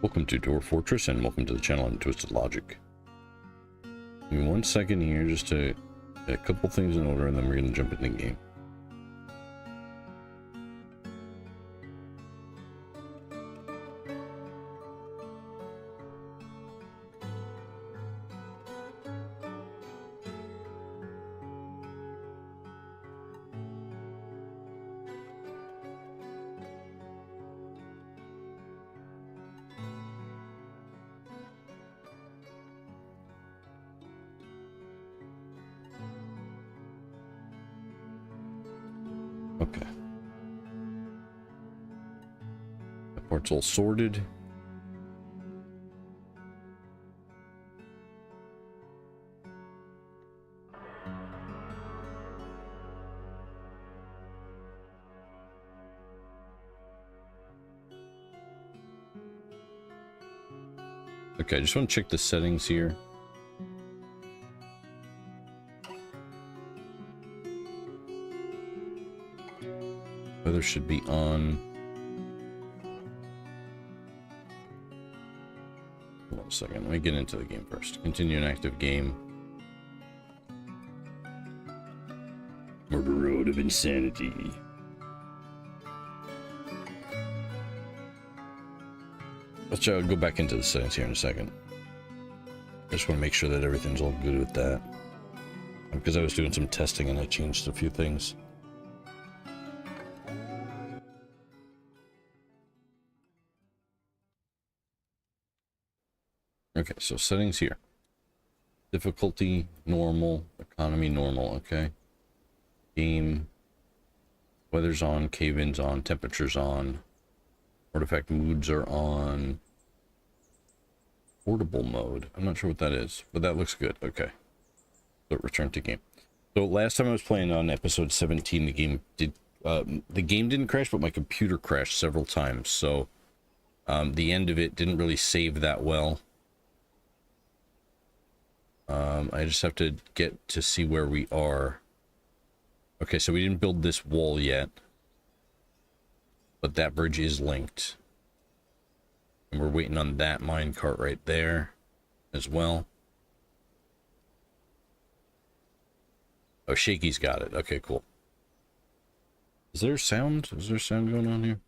Welcome to Dwarf Fortress and welcome to the channel on Twisted Logic. Give me 1 second here just to get a couple things in order and then we're going to jump into the game. Okay. That part's all sorted. Okay, I just want to check the settings here. Weather should be on. Hold on a second. Let me get into the game first. Continue an active game. Murder Road of Insanity. Let's go back into the settings here in a second. I just want to make sure that everything's all good with that. Because I was doing some testing and I changed a few things. Okay, so settings here. Difficulty, normal, economy, normal, okay. Game, weather's on, cave-in's on, temperature's on, artifact moods are on, portable mode. I'm not sure what that is, but that looks good, okay. So return to game. So last time I was playing on episode 17, the game didn't crash, but my computer crashed several times, so the end of it didn't really save that well. I just have to get to see where we are. Okay, so we didn't build this wall yet. But that bridge is linked. And we're waiting on that minecart right there as well. Oh, Shaky's got it. Okay, cool. Is there sound? Is there sound going on here?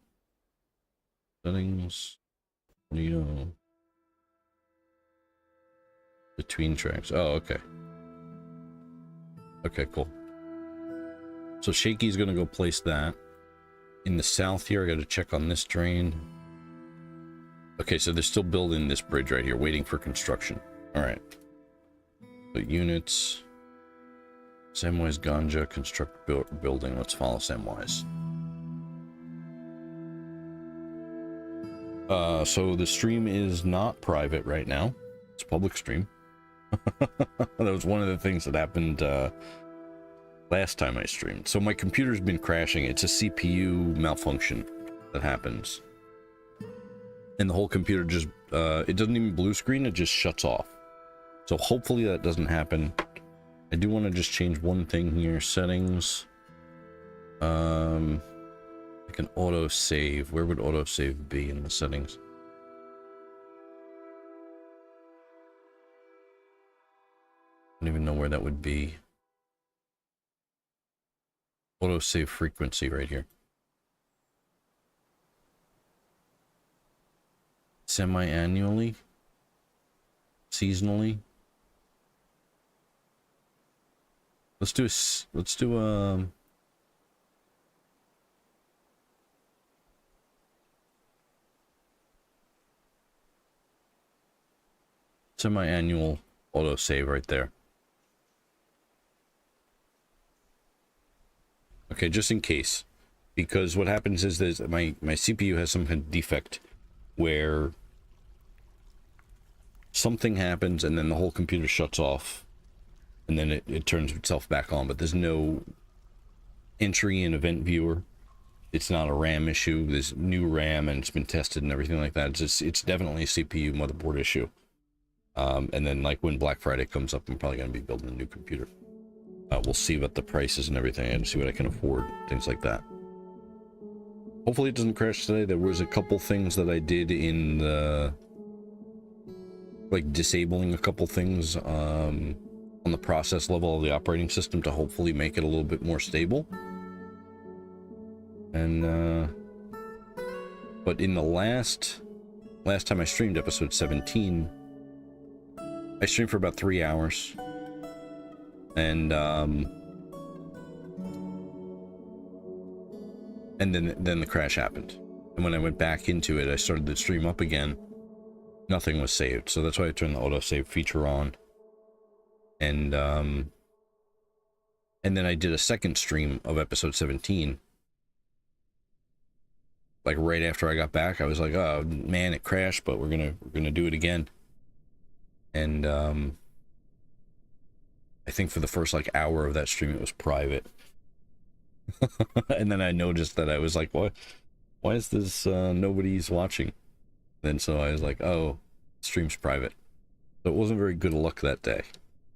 Settings. Audio. Between tracks. Oh, okay. Okay, cool. So Shaky's gonna go place that. In the south here, I gotta check on this drain. Okay, so they're still building this bridge right here, waiting for construction. Alright. So units. Samwise Ganja, construct building. Let's follow Samwise. So the stream is not private right now. It's a public stream. That was one of the things that happened last time I streamed. So my computer's been crashing. It's a CPU malfunction that happens. And the whole computer just, it doesn't even blue screen, it just shuts off. So hopefully that doesn't happen. I do want to just change one thing here. Settings. Like an auto save. Where would auto save be in the settings? I don't even know where that would be. Auto save frequency right here. Semi-annually, seasonally. Let's do semi-annual auto save right there. Okay, just in case, because what happens is that my CPU has some kind of defect where something happens and then the whole computer shuts off and then it turns itself back on, but there's no entry in event viewer. It's not a RAM issue. There's new RAM and it's been tested and everything like that. It's definitely a CPU motherboard issue. And then like when Black Friday comes up, I'm probably going to be building a new computer. We'll see what the prices and everything and see what I can afford, things like that. Hopefully it doesn't crash today. There was a couple things that I did in the, like, disabling a couple things on the process level of the operating system to hopefully make it a little bit more stable. And but in the last time I streamed episode 17, I streamed for about 3 hours, and then the crash happened. And when I went back into it, I started the stream up again. Nothing was saved, so that's why I turned the autosave feature on. And then I did a second stream of episode 17. Like right after I got back, I was like, "Oh man, it crashed, but we're gonna do it again." And I think for the first like hour of that stream, it was private. And then I noticed that I was like, "What? Why is this nobody's watching?" Then so I was like, "Oh, stream's private." So it wasn't very good luck that day.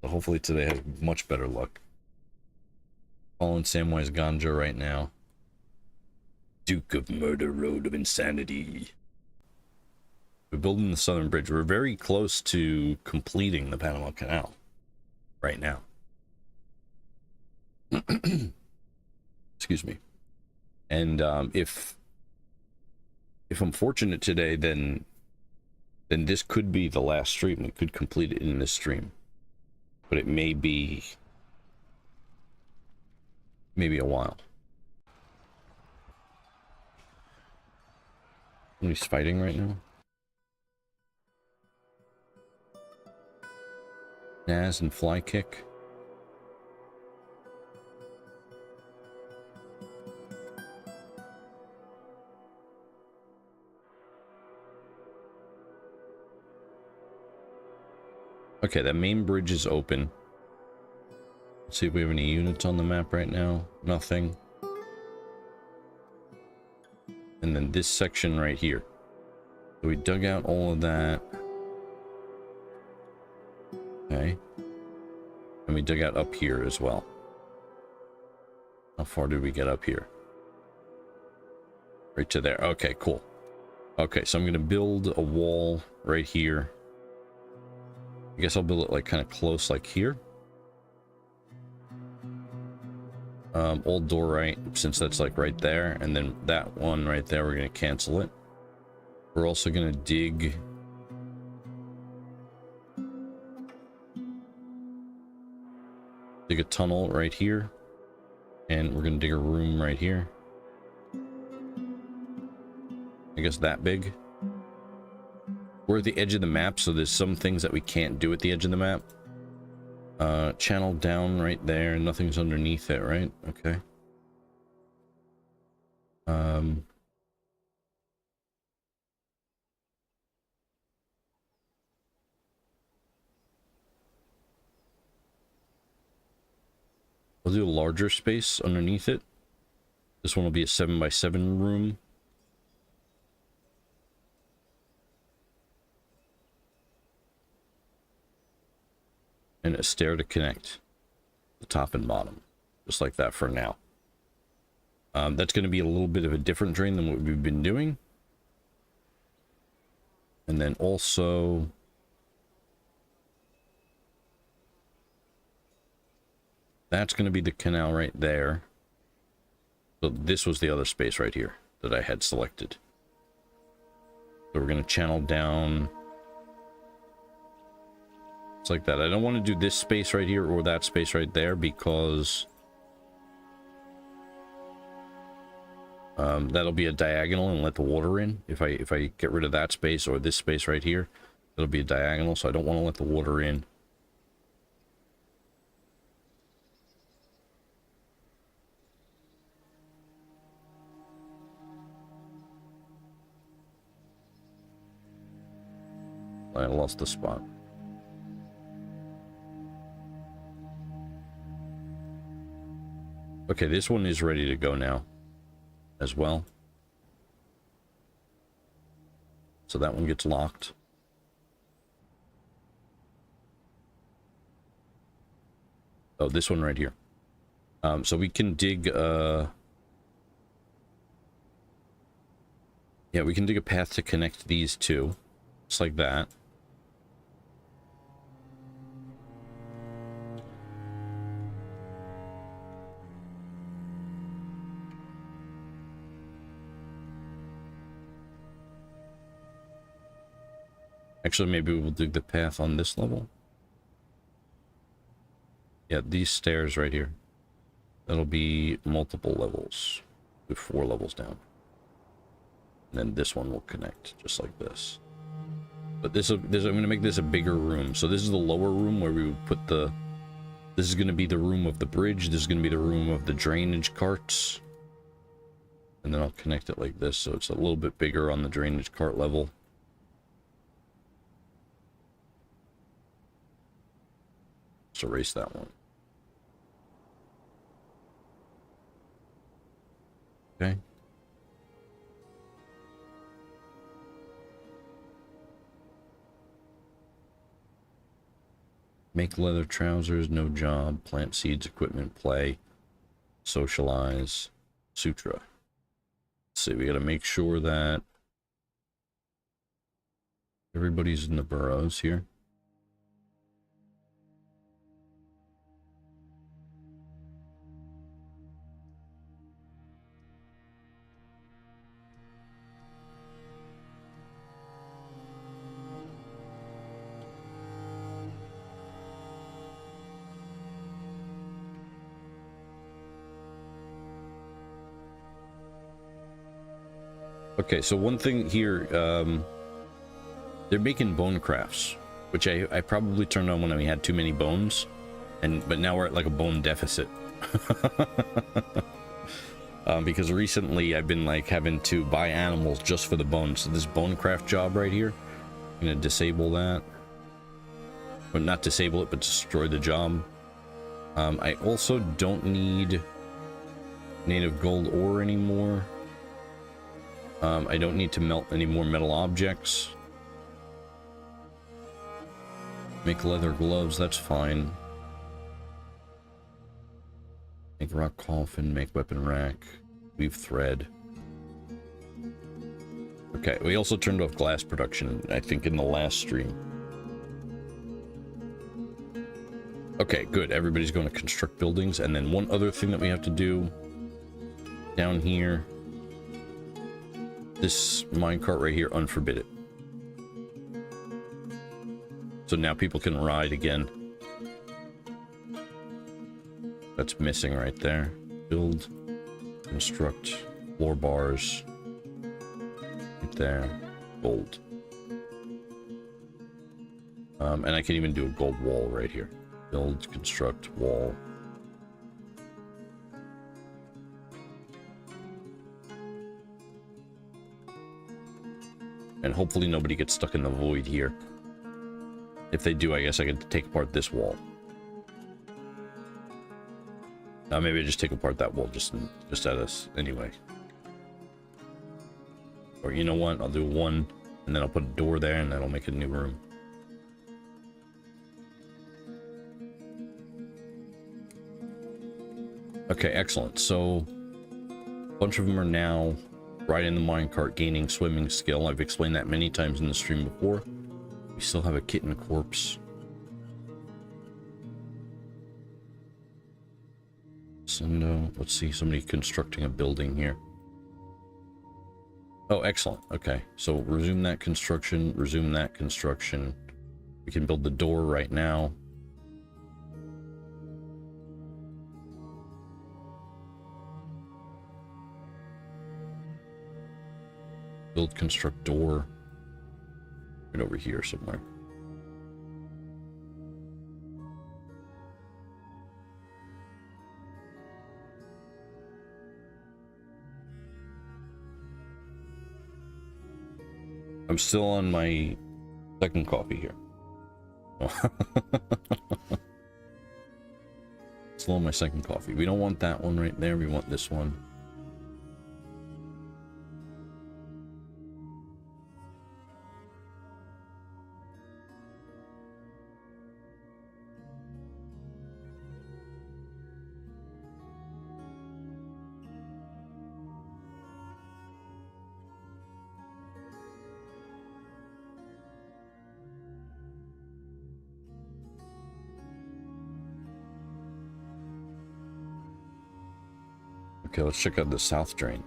So hopefully today has much better luck. Fallen Samwise Ganja right now. Duke of Murder, Road of Insanity. We're building the Southern Bridge. We're very close to completing the Panama Canal right now. Excuse me. And if I'm fortunate today, then this could be the last stream. We could complete it in this stream, but it may be maybe a while. He's fighting right now. Naz and Fly Kick. Okay, that main bridge is open. Let's see if we have any units on the map right now. Nothing. And then this section right here. So we dug out all of that. Okay. And we dug out up here as well. How far did we get up here? Right to there. Okay, cool. Okay, so I'm going to build a wall right here. I guess I'll build it like kind of close like here. Old door right, since that's like right there, and then that one right there, we're going to cancel it. We're also going to dig a tunnel right here, and we're going to dig a room right here. I guess that big. We're at the edge of the map, so there's some things that we can't do at the edge of the map. Channel down right there. Nothing's underneath it, right? Okay. We'll do a larger space underneath it. This one will be a 7x7 room. And a stair to connect the top and bottom, just like that for now. That's going to be a little bit of a different drain than what we've been doing. And then also that's going to be the canal right there. So this was the other space right here that I had selected. So we're going to channel down. It's like that. I don't want to do this space right here or that space right there because that'll be a diagonal and let the water in. If I get rid of that space or this space right here, it'll be a diagonal, so I don't want to let the water in. I lost the spot. Okay, this one is ready to go now as well. So that one gets locked. Oh, this one right here. So we can dig Yeah, we can dig a path to connect these two. Just like that. Actually, maybe we'll dig the path on this level. Yeah, these stairs right here. That'll be multiple levels. Do 4 levels down. And then this one will connect, just like this. But I'm going to make this a bigger room. So this is the lower room where we would put the... This is going to be the room of the bridge. This is going to be the room of the drainage carts. And then I'll connect it like this, so it's a little bit bigger on the drainage cart level. Let's erase that one. Okay. Make leather trousers, no job, plant seeds, equipment, play, socialize, sutra. Let's see, we gotta make sure that everybody's in the burrows here. Okay, so one thing here, they're making bone crafts, which I probably turned on when we had too many bones, but now we're at like a bone deficit. Because recently I've been like having to buy animals just for the bones. So this bone craft job right here, I'm gonna disable that. Well, not disable it, but destroy the job. I also don't need native gold ore anymore. I don't need to melt any more metal objects. Make leather gloves, that's fine. Make rock coffin, make weapon rack, weave thread. Okay, we also turned off glass production, I think, in the last stream. Okay, good. Everybody's going to construct buildings. And then one other thing that we have to do down here. This minecart right here, unforbid it. So now people can ride again. That's missing right there. Build, construct, floor bars. Right there. Gold. And I can even do a gold wall right here. Build, construct, wall. And hopefully nobody gets stuck in the void here. If they do, I guess I could take apart this wall. Maybe I just take apart that wall just at us anyway. Or you know what? I'll do one, and then I'll put a door there, and that'll make a new room. Okay, excellent. So, a bunch of them are now riding the minecart, gaining swimming skill. I've explained that many times in the stream before. We still have a kitten corpse. Sundo. Let's see, somebody constructing a building here. Oh, excellent. Okay, so resume that construction, resume that construction. We can build the door right now. Build, construct door. Right over here somewhere. I'm still on my second coffee here. Still on my second coffee. We don't want that one right there. We want this one. Okay, let's check out the south drain.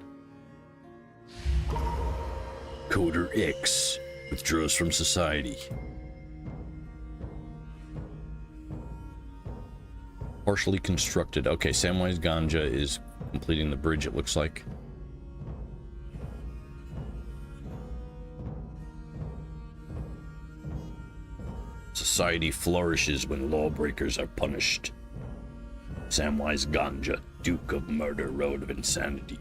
Coder X withdraws from society. Partially constructed. Okay, Samwise Ganja is completing the bridge, it looks like. Society flourishes when lawbreakers are punished. Samwise Ganja, Duke of Murder, Road of Insanity.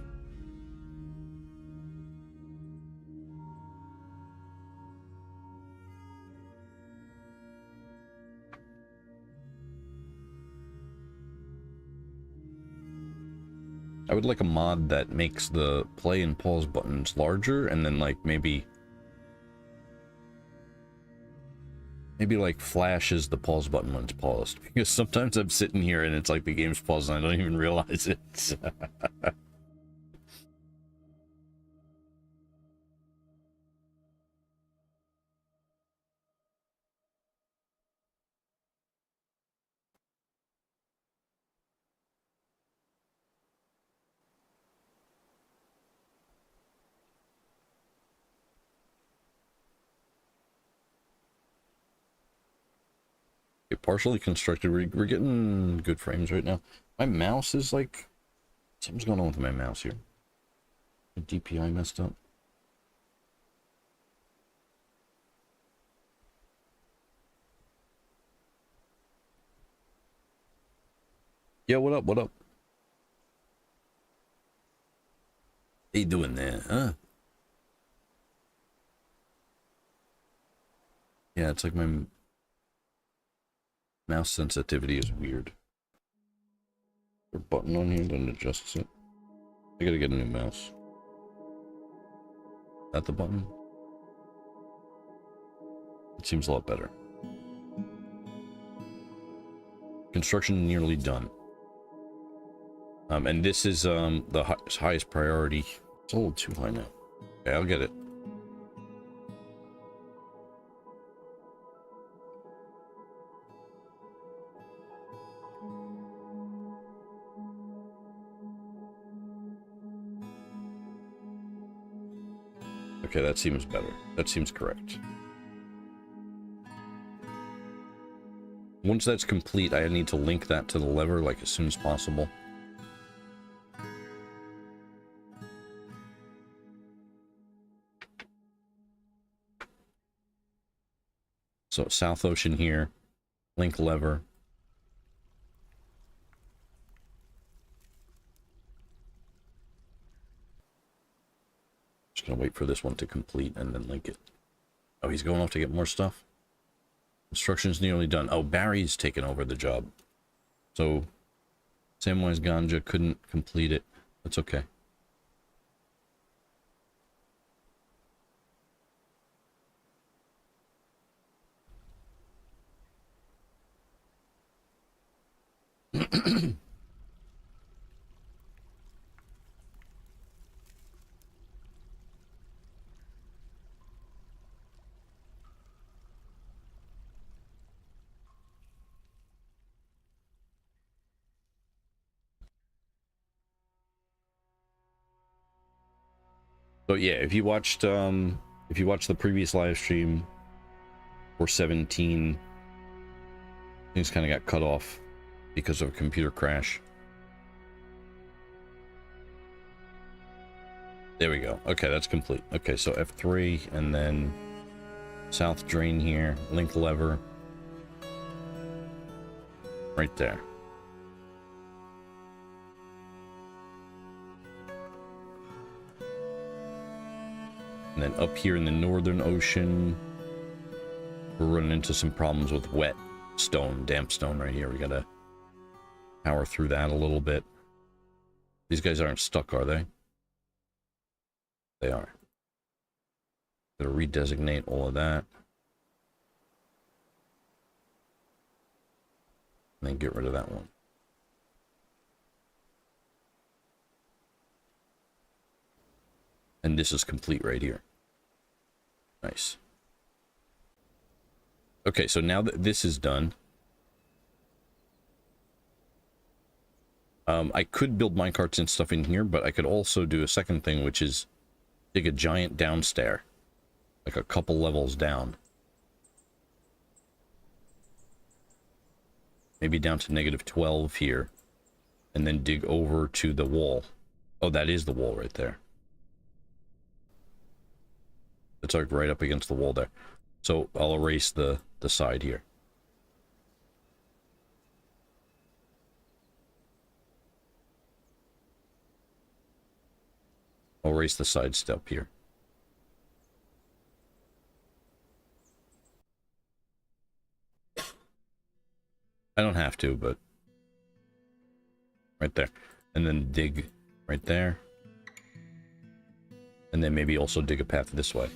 I would like a mod that makes the play and pause buttons larger, and then like maybe like flashes the pause button when it's paused, because sometimes I'm sitting here and it's like the game's paused and I don't even realize it. Okay, partially constructed. We're getting good frames right now. My mouse is like, something's going on with my mouse here. The DPI messed up. Yeah, what up? What up? How you doing there, huh? Yeah, it's like my mouse sensitivity is weird. There's a button on here that adjusts it. I gotta get a new mouse. That the button? It seems a lot better. Construction nearly done. And this is the highest priority. It's a little too high now. Okay, I'll get it. Okay, that seems better. That seems correct. Once that's complete, I need to link that to the lever like as soon as possible. So South Ocean here, link lever. Just gonna wait for this one to complete and then link it. Oh, he's going off to get more stuff? Construction's nearly done. Oh, Barry's taken over the job. So Samwise Ganja couldn't complete it. That's okay. So yeah, if you watched the previous live stream for 17, things kind of got cut off because of a computer crash. There we go. Okay, that's complete. Okay, so F3 and then south drain here, link lever. Right there. And then up here in the Northern Ocean, we're running into some problems with wet stone, damp stone right here. We gotta power through that a little bit. These guys aren't stuck, are they? They are. Gotta redesignate all of that. And then get rid of that one. And this is complete right here. Nice. Okay, so now that this is done, I could build minecarts and stuff in here, but I could also do a second thing, which is dig a giant downstair, like a couple levels down. Maybe down to -12 here, and then dig over to the wall. Oh, that is the wall right there. It's like right up against the wall there. So I'll erase the side here. I'll erase the side step here. I don't have to, but right there. And then dig right there. And then maybe also dig a path this way.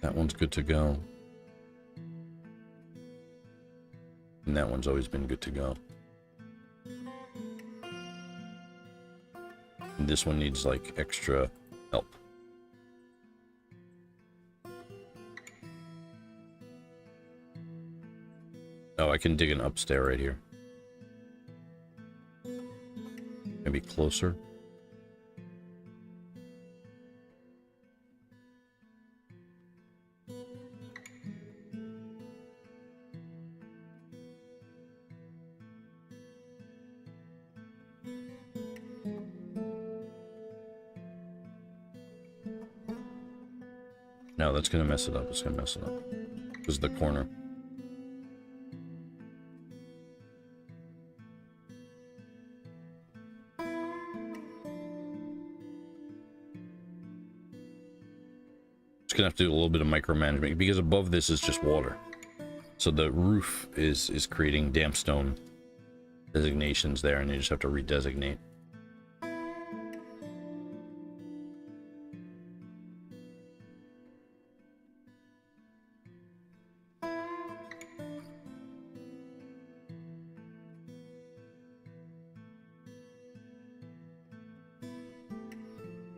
That one's good to go. And that one's always been good to go. And this one needs like extra help. Oh, I can dig an upstair right here. Maybe closer. No, that's gonna mess it up. It's gonna mess it up. This is the corner. Just gonna have to do a little bit of micromanagement because above this is just water. So the roof is creating damp stone designations there, and you just have to redesignate.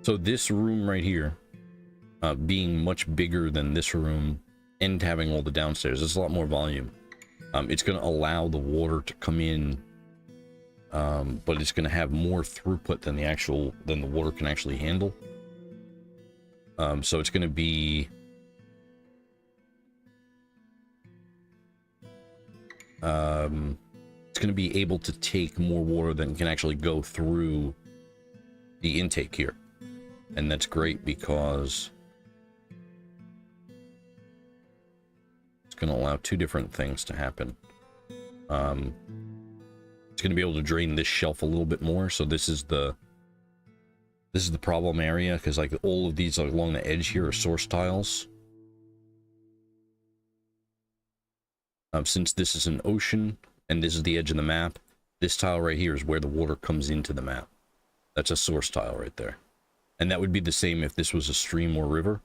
So this room right here, being much bigger than this room and having all the downstairs, it's a lot more volume. It's going to allow the water to come in, but it's going to have more throughput than the water can actually handle. So it's going to be able to take more water than can actually go through the intake here. And that's great because it's going to allow two different things to happen. It's going to be able to drain this shelf a little bit more. So this is the problem area, because like all of these like, along the edge here are source tiles. Since this is an ocean and this is the edge of the map, this tile right here is where the water comes into the map. That's a source tile right there. And that would be the same if this was a stream or river.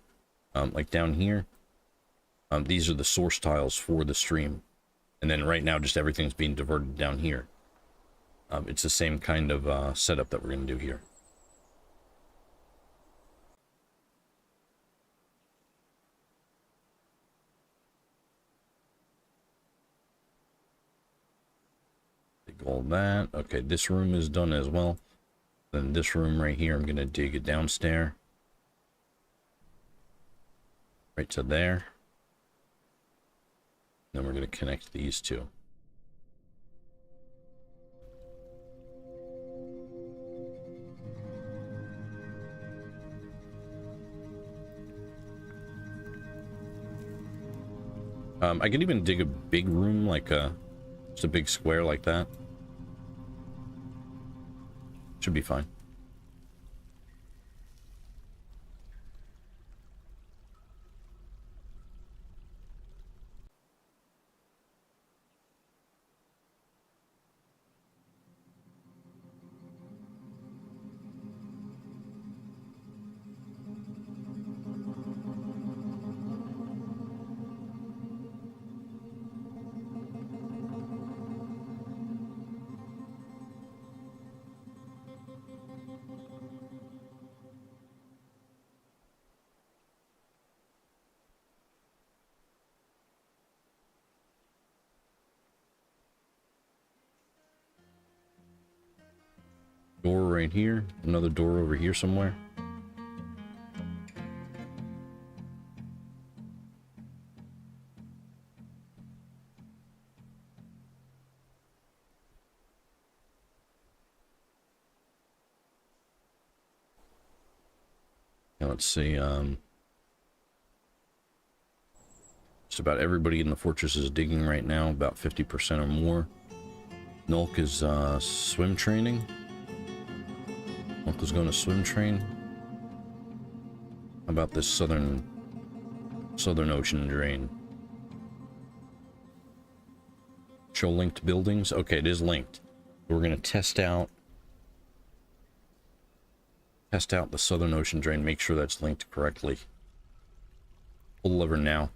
Like down here, these are the source tiles for the stream. And then right now, just everything's being diverted down here. It's the same kind of setup that we're going to do here. Take all that. Okay, this room is done as well. Then this room right here, I'm going to dig a downstair. Right to there. Then we're going to connect these two. I can even dig a big room, like just a big square like that. Should be fine. Door right here. Another door over here somewhere. Now let's see, just about everybody in the fortress is digging right now, about 50% or more. Nulk is swim training. Nulk is going to swim train. How about this southern ocean drain? Show linked buildings. Okay, it is linked. We're going to test out the southern ocean drain, make sure that's linked correctly. Pull the lever now.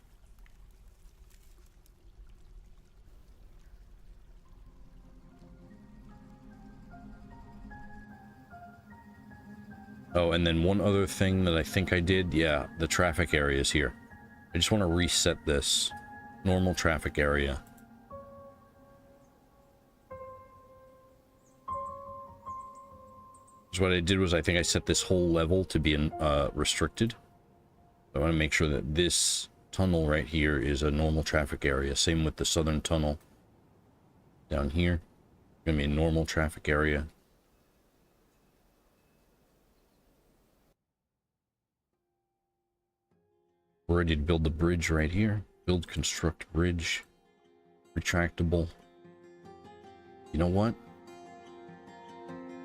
Oh, and then one other thing that I think I did, yeah, the traffic area is here. I just want to reset this. Normal traffic area. So what I did was I think I set this whole level to be restricted. I want to make sure that this tunnel right here is a normal traffic area. Same with the southern tunnel. Down here. Gonna be a normal traffic area. We're ready to build the bridge right here. Build, construct bridge. Retractable. You know what?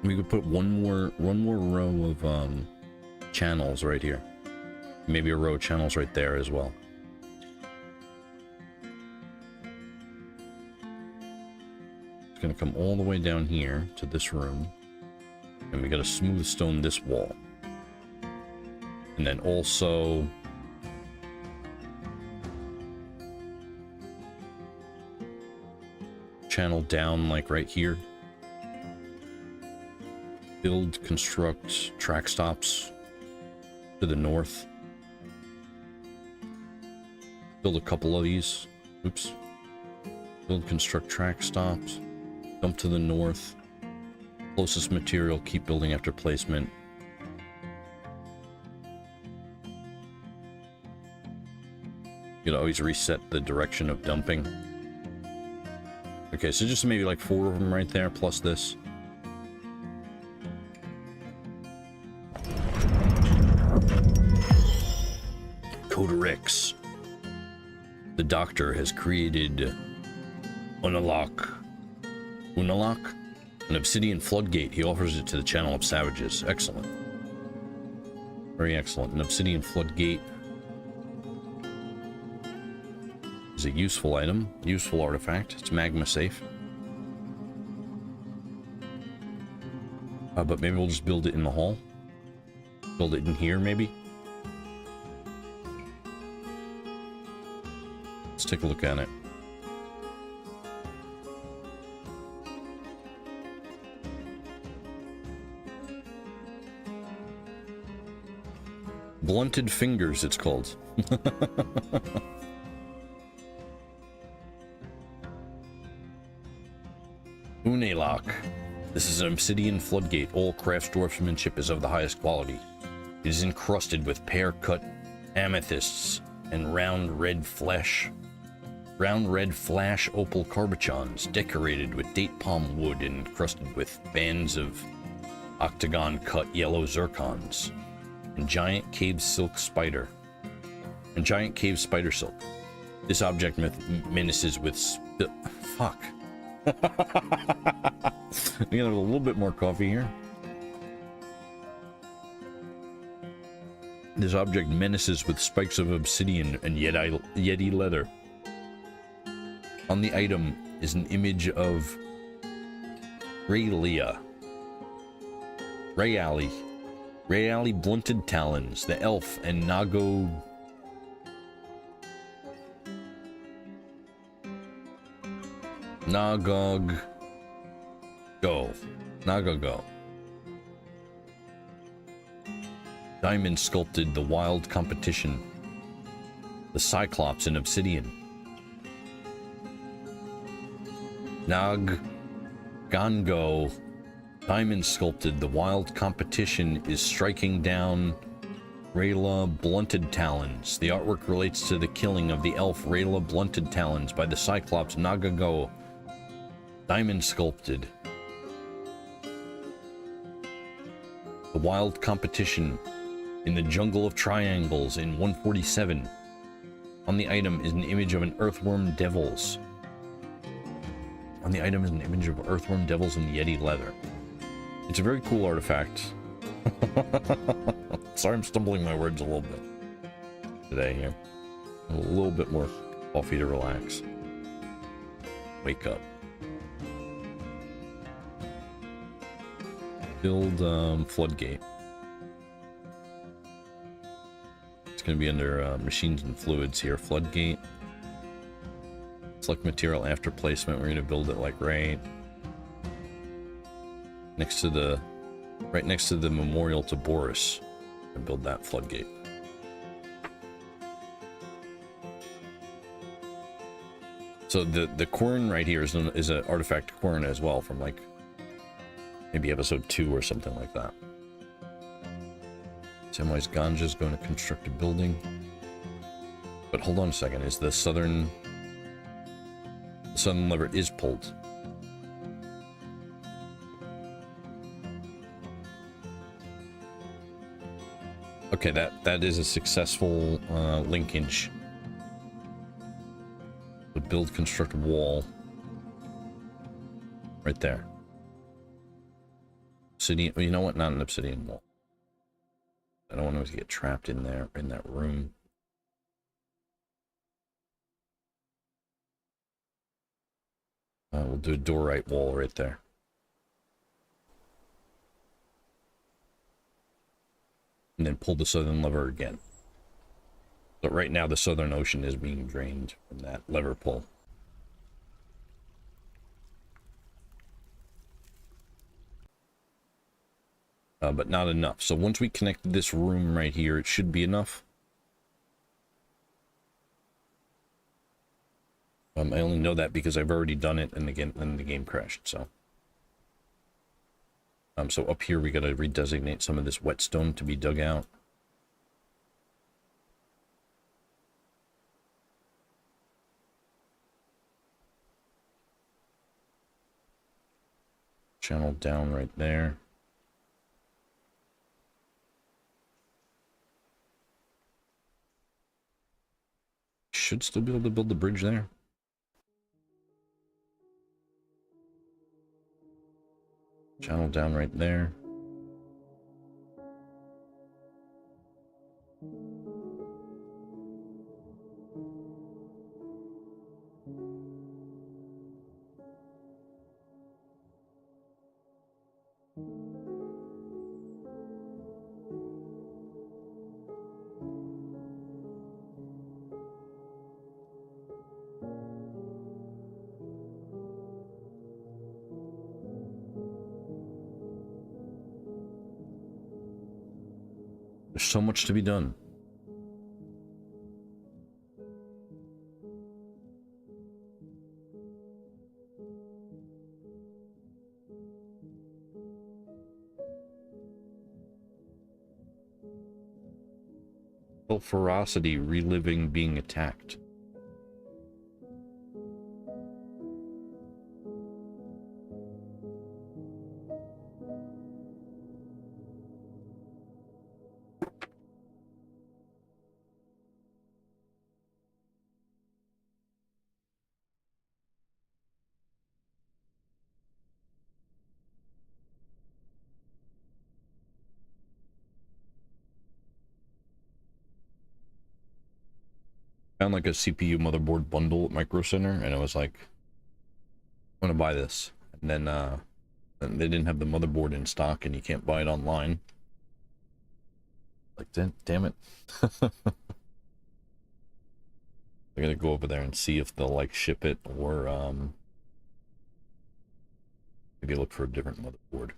We could put one more row of channels right here. Maybe a row of channels right there as well. It's gonna come all the way down here to this room. And we gotta smooth stone this wall. And then also channel down like right here. Build, construct track stops to the north. Build a couple of these. Oops. Build, construct track stops. Dump to the north. Closest material, keep building after placement. You can always reset the direction of dumping. Okay, so just maybe like 4 of them right there, plus this. Coderex. The doctor has created Unalak, an obsidian floodgate. He offers it to the channel of savages. Excellent. Very excellent. An obsidian floodgate is a useful item, useful artifact. It's magma safe. But maybe we'll just build it in the hall. Build it in here, maybe. Let's take a look at it. Blunted fingers, it's called. Unalak. This is an obsidian floodgate. All crafts dwarfsmanship is of the highest quality. It is encrusted with pear-cut amethysts and round red flash opal carbochons, decorated with date palm wood and encrusted with bands of octagon-cut yellow zircons, and giant cave silk silk. This object menaces with fuck. I'm gonna have a little bit more coffee here. This object menaces with spikes of obsidian and yeti leather. On the item is an image of Rayali blunted talons, the elf, and Nagog Go. Diamond sculpted the wild competition, the Cyclops in obsidian. Gango Diamond sculpted. The wild competition is striking down Rayla Blunted Talons. The artwork relates to the killing of the elf Rayla Blunted Talons by the Cyclops Nagago. Diamond sculpted. The wild competition in the jungle of triangles in 147. On the item is an image of an earthworm devils. On the item is an image of earthworm devils in Yeti leather. It's a very cool artifact. Sorry I'm stumbling my words a little bit today here. A little bit more coffee to relax. Wake up. Build floodgate. It's going to be under machines and fluids here. Floodgate. Select material after placement. We're going to build it like right next to the memorial to Boris, and build that floodgate. So the quern right here is an artifact quern as well from like maybe episode 2 or something like that. Samwise Ganja's going to construct a building. But hold on a second, is the southern lever is pulled. Okay, that is a successful linkage. But build, construct wall. Right there. Obsidian, well, you know what? Not an obsidian wall. I don't want him to get trapped in there, in that room. We'll do a door-right wall right there. And then pull the southern lever again. But right now the Southern Ocean is being drained from that lever pull. But not enough. So once we connect this room right here, it should be enough. I only know that because I've already done it and the game crashed, so. So up here we gotta redesignate some of this whetstone to be dug out. Channel down right there. Should still be able to build the bridge there. Channel down right there. There's so much to be done. Ferocity, reliving being attacked. Found like a CPU motherboard bundle at Micro Center, and I was like, I'm gonna buy this. And then they didn't have the motherboard in stock, and you can't buy it online. Like, damn it. I gotta go over there and see if they'll like ship it, or maybe look for a different motherboard.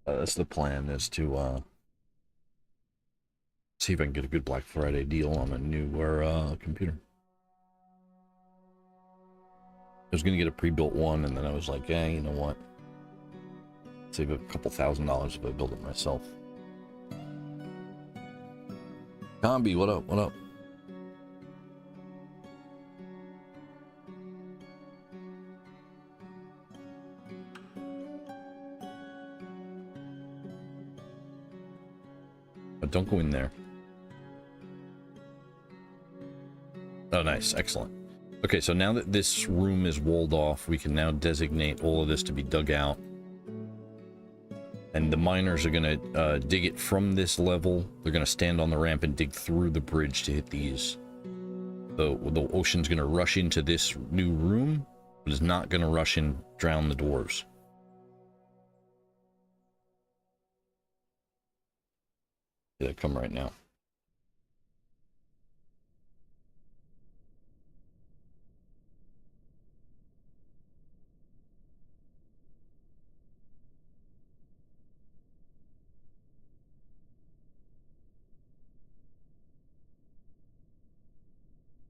That's the plan, is to see if I can get a good Black Friday deal on a newer computer. I was gonna get a pre-built one, and then I was like, yeah, you know what? Save a couple $1,000 if I build it myself. Combi, what up? What up? Oh, don't go in there. Oh, nice. Excellent. Okay, so now that this room is walled off, we can now designate all of this to be dug out. And the miners are going to dig it from this level. They're going to stand on the ramp and dig through the bridge to hit these. The ocean's going to rush into this new room, but it's not going to rush and drown the dwarves. Yeah, come right now.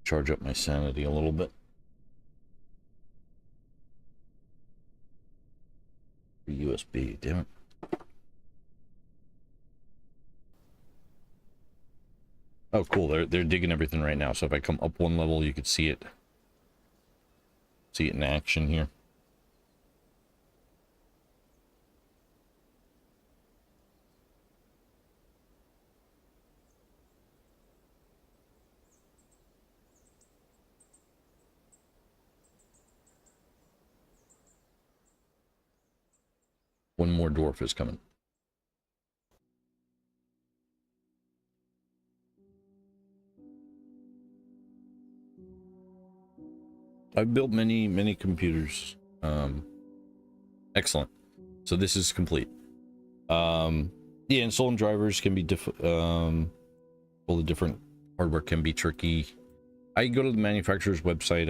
Charge up my sanity a little bit. USB, damn it. Oh, cool. They're digging everything right now. So if I come up one level, you could see it. See it in action here. One more dwarf is coming. I've built many computers. Excellent. So this is complete. Yeah, installing drivers can be all the different hardware can be tricky. I go to the manufacturer's website.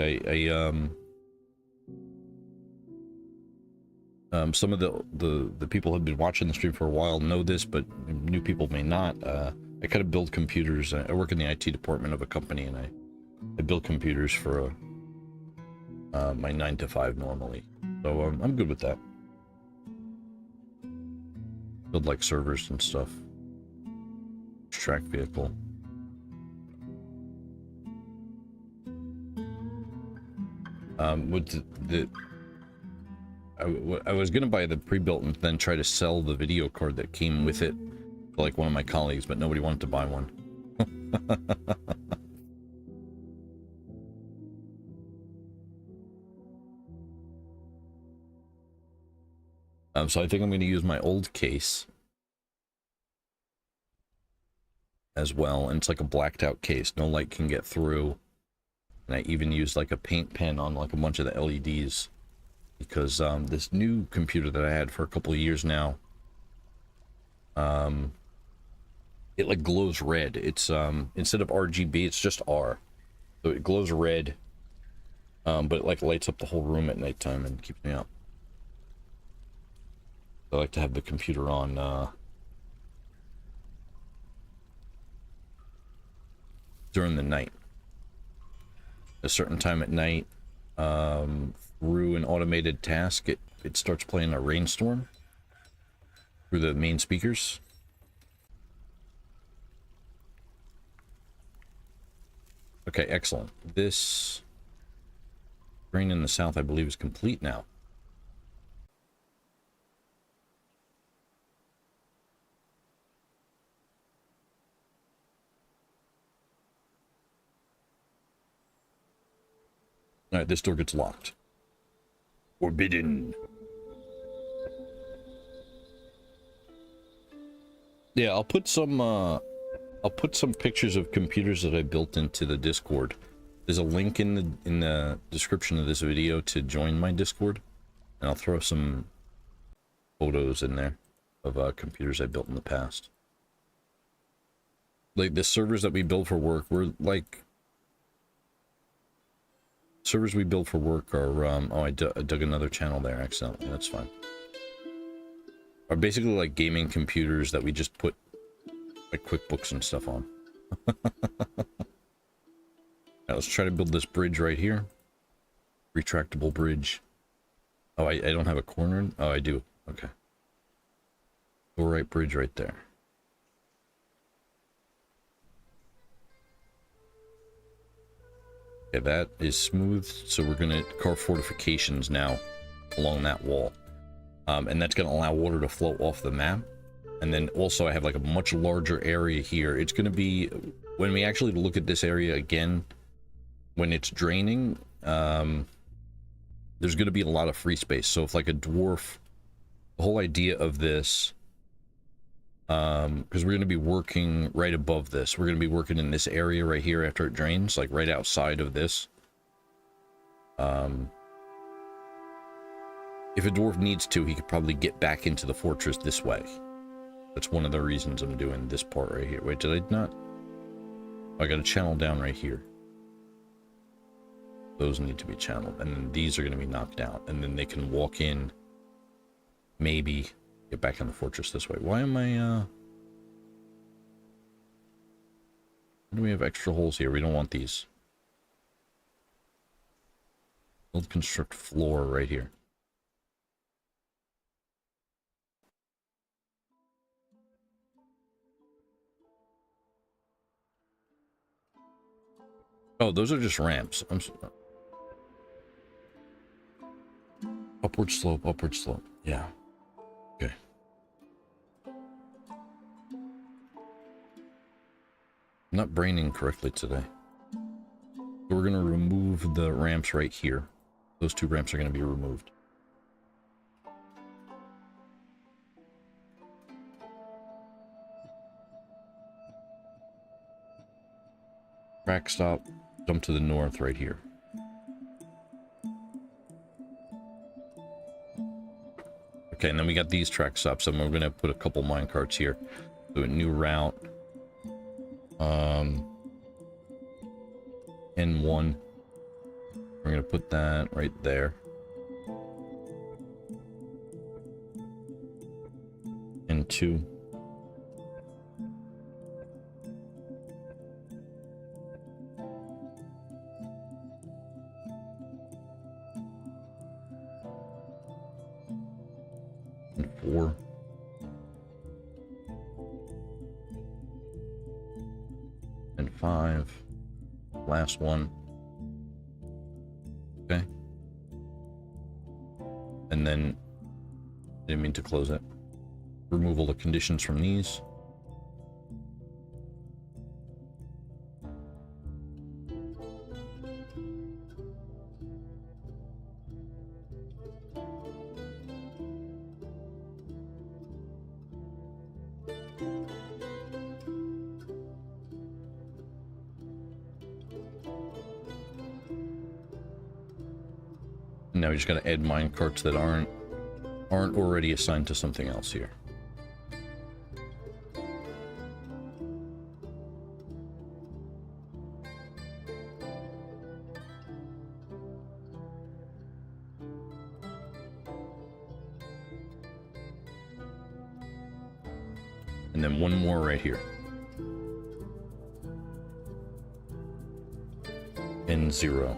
Some of the people who have been watching the stream for a while know this, but new people may not. I kind of build computers. I work in the IT department of a company, and I build computers for my 9 to 5 normally. So I'm good with that. Build like servers and stuff. Track vehicle. With I was gonna buy the pre-built and then try to sell the video card that came with it to like one of my colleagues, but nobody wanted to buy one. So I think I'm going to use my old case as well, and it's like a blacked out case. No light can get through. And I even used like a paint pen on like a bunch of the LEDs, because this new computer that I had for a couple of years now, it like glows red. It's instead of RGB, it's just R, so it glows red, but it like lights up the whole room at nighttime and keeps me up. I like to have the computer on during the night. A certain time at night, through an automated task, it starts playing a rainstorm through the main speakers. Okay, excellent. This drain in the south, I believe, is complete now. All right, this door gets locked. Forbidden. Yeah, I'll put some pictures of computers that I built into the Discord. There's a link in the description of this video to join my Discord, and I'll throw some photos in there of computers I built in the past. Like the servers that we build for work, we're like servers we build for work are oh, I dug another channel there accidentally. That's fine. are basically like gaming computers that we just put like QuickBooks and stuff on. Now let's try to build this bridge right here. Retractable bridge. Oh, I don't have a corner. Oh, I do. Okay. All right, bridge right there. Okay, that is smooth. So we're gonna carve fortifications now along that wall, and that's gonna allow water to flow off the map. And then also I have like a much larger area here. It's gonna be, when we actually look at this area again, when it's draining, there's gonna be a lot of free space. So if like a dwarf, the whole idea of this, because we're going to be working right above this. We're going to be working in this area right here after it drains, like right outside of this. If a dwarf needs to, he could probably get back into the fortress this way. That's one of the reasons I'm doing this part right here. Wait, did I not? Oh, I got a channel down right here. Those need to be channeled. And then these are going to be knocked out. And then they can walk in, maybe get back in the fortress this way. Why am I, why do we have extra holes here? We don't want these. Build construct floor right here. Oh, those are just ramps. I'm sorry. Upward slope, upward slope. Yeah. Okay. I'm not braining correctly today. So we're going to remove the ramps right here. Those two ramps are going to be removed. Track stop, jump to the north right here. Okay, and then we got these track stops, and we're going to put a couple mine carts here. Do a new route. N1. We're going to put that right there. N2. And 4. And 5. Last one. Okay. And then, didn't mean to close it. Remove all the conditions from these. Now we just gotta add mine carts that aren't already assigned to something else here. And then one more right here. N0.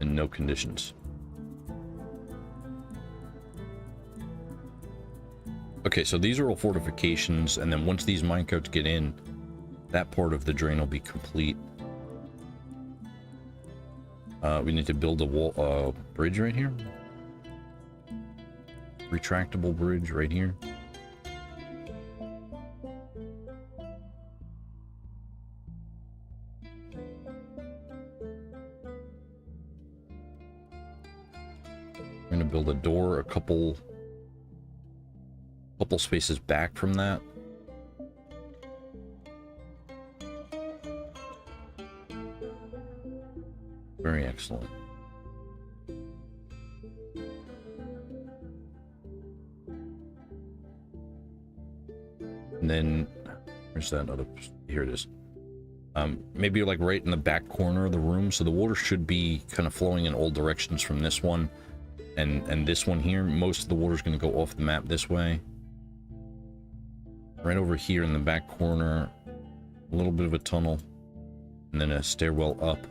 And no conditions. Okay, so these are all fortifications, and then once these minecarts get in, that part of the drain will be complete. We need to build a wall, bridge right here. Retractable bridge right here. We're gonna build a door a couple spaces back from that. Very excellent. And then, Where's that other? Here it is. Maybe like right in the back corner of the room, so the water should be kind of flowing in all directions from this one and this one here. Most of the water is going to go off the map this way. Right over here in the back corner, a little bit of a tunnel, and then a stairwell up.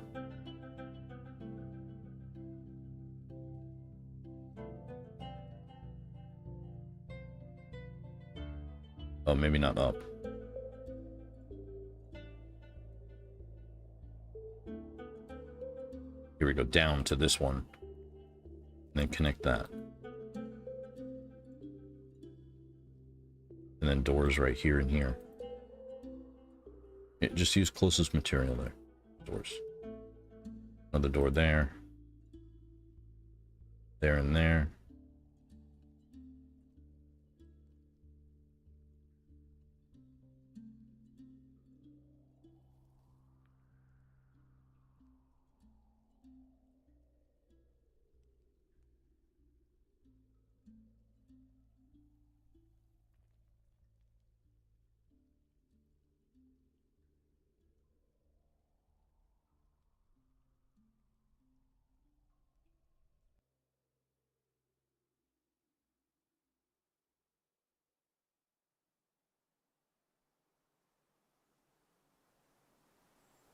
Oh, maybe not up. Here we go, down to this one. And then connect that. And then doors right here and here. Just use closest material there. Doors. Another door there. There and there.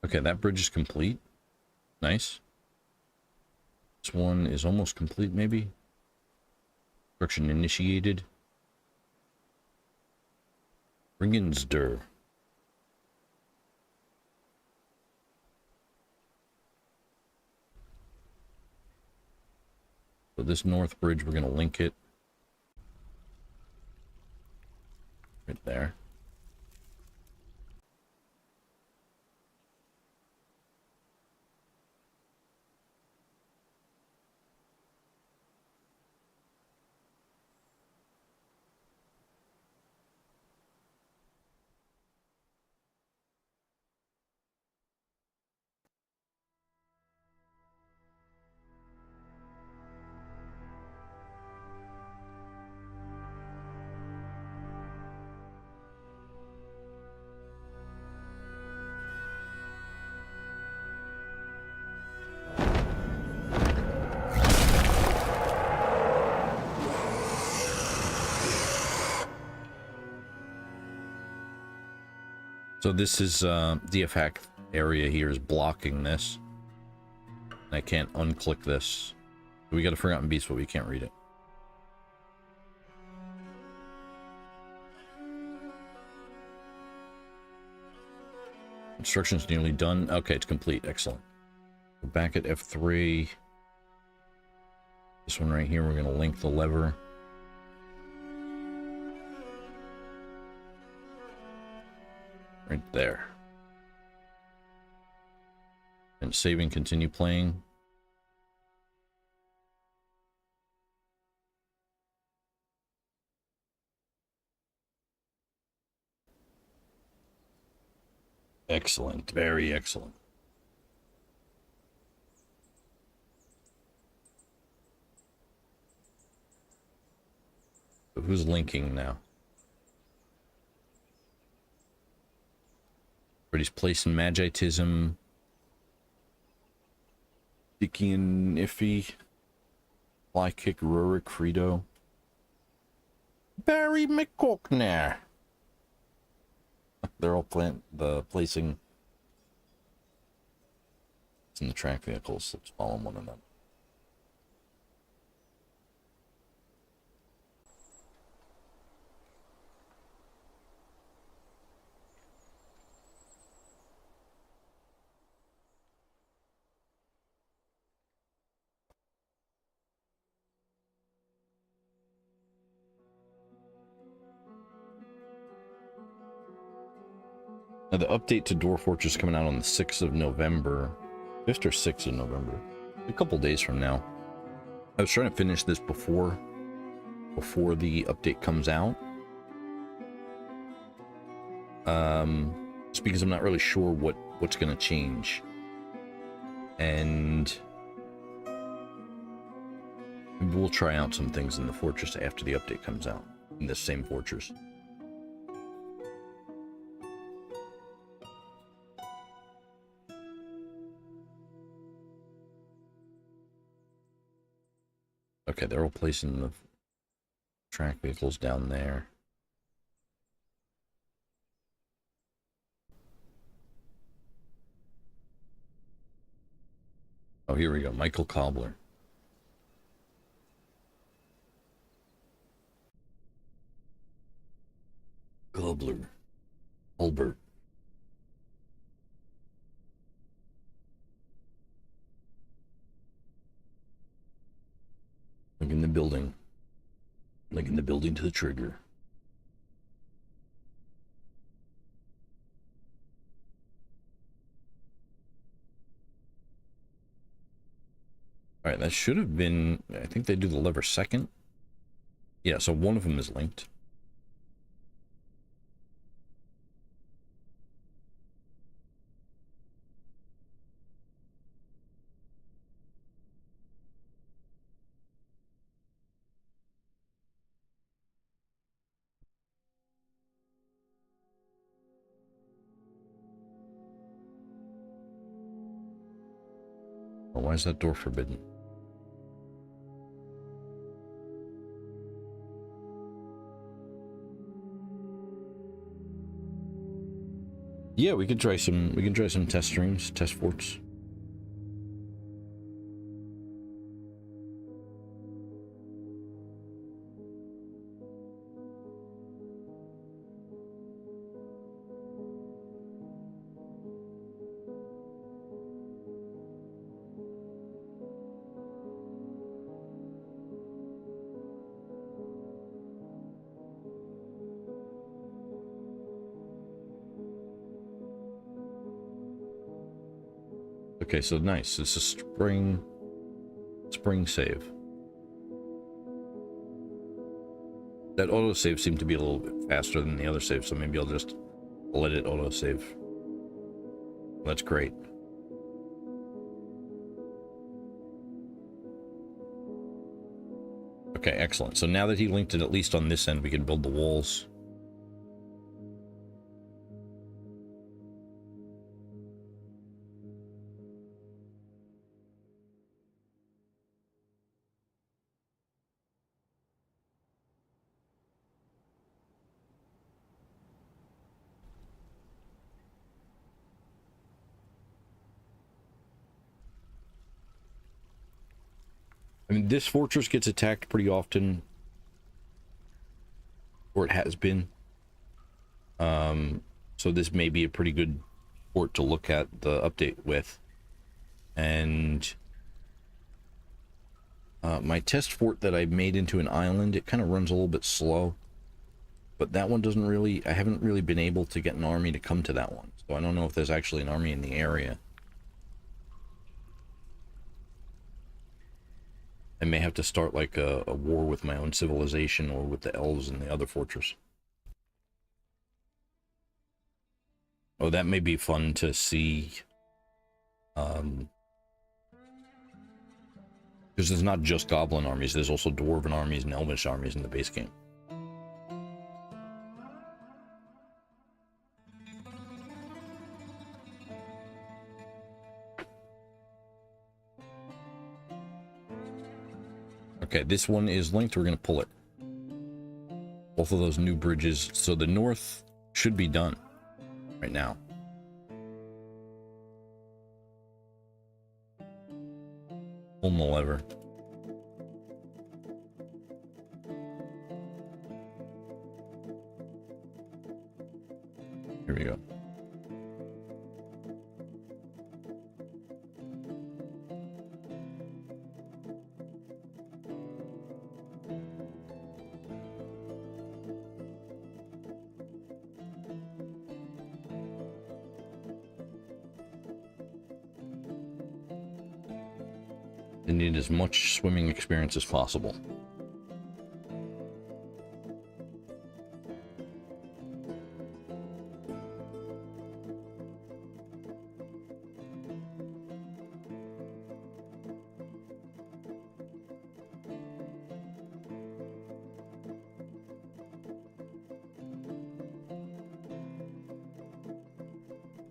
Okay, that bridge is complete. Nice. This one is almost complete, maybe. Construction initiated. Ringensdur. So this north bridge, we're going to link it. Right there. So this is, DF hack area here is blocking this. I can't unclick this. We got a Forgotten Beast, but we can't read it. Construction's nearly done. Okay, it's complete. Excellent. We're back at F3. This one right here, we're going to link the lever. Right there. And saving, continue playing. Excellent. Very excellent. So who's linking now? Everybody's placing Magitism. Dicky and Iffy. Fly Kick, Rurik, Frito. Barry McCockner. They're all placing. It's in the track vehicles, so let's follow one of them. Now, the update to Dwarf Fortress is coming out on the 6th of November. 5th or 6th of November. A couple days from now. I was trying to finish this before the update comes out. Just because I'm not really sure what's going to change. And maybe we'll try out some things in the fortress after the update comes out. In this same fortress. Okay, they're all placing the track vehicles down there. Oh, here we go. Michael Cobbler. Cobbler. Albert. Linking the building. Linking the building to the trigger. All right, that should have been... I think they do the lever second. Yeah, so one of them is linked. Oh, why is that door forbidden? Yeah, we can try some test streams, test forts. Okay, so nice. This is spring save. That autosave seemed to be a little bit faster than the other save, so maybe I'll just let it autosave. That's great. Okay, excellent. So now that he linked it, at least on this end, we can build the walls. I mean, this fortress gets attacked pretty often, or it has been. So this may be a pretty good fort to look at the update with. And my test fort that I made into an island, it kind of runs a little bit slow. But that one doesn't really, I haven't really been able to get an army to come to that one. So I don't know if there's actually an army in the area. I may have to start like a war with my own civilization or with the elves in the other fortress. Oh, that may be fun to see. Because there's not just goblin armies, there's also dwarven armies and elvish armies in the base game. Okay, this one is linked, we're going to pull it. Both of those new bridges, so the north should be done right now. Pulling the lever. Here we go. They need as much swimming experience as possible.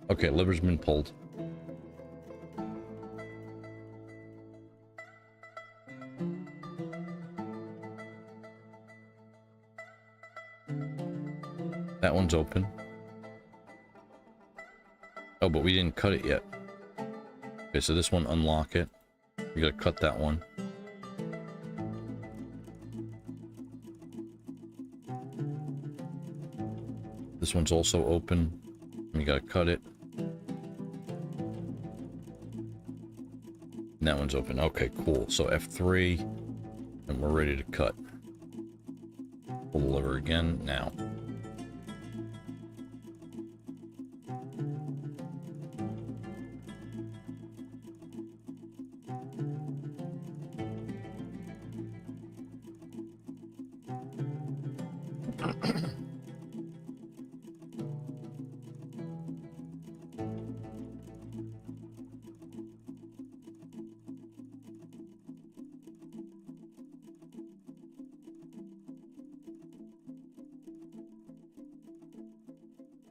Okay, lever's been pulled. one's open. Oh, but we didn't cut it yet. Okay, so this one, unlock it. We gotta cut that one. This one's also open. We gotta cut it. And that one's open. Okay, cool. So F3, and we're ready to cut. Pull the lever again now.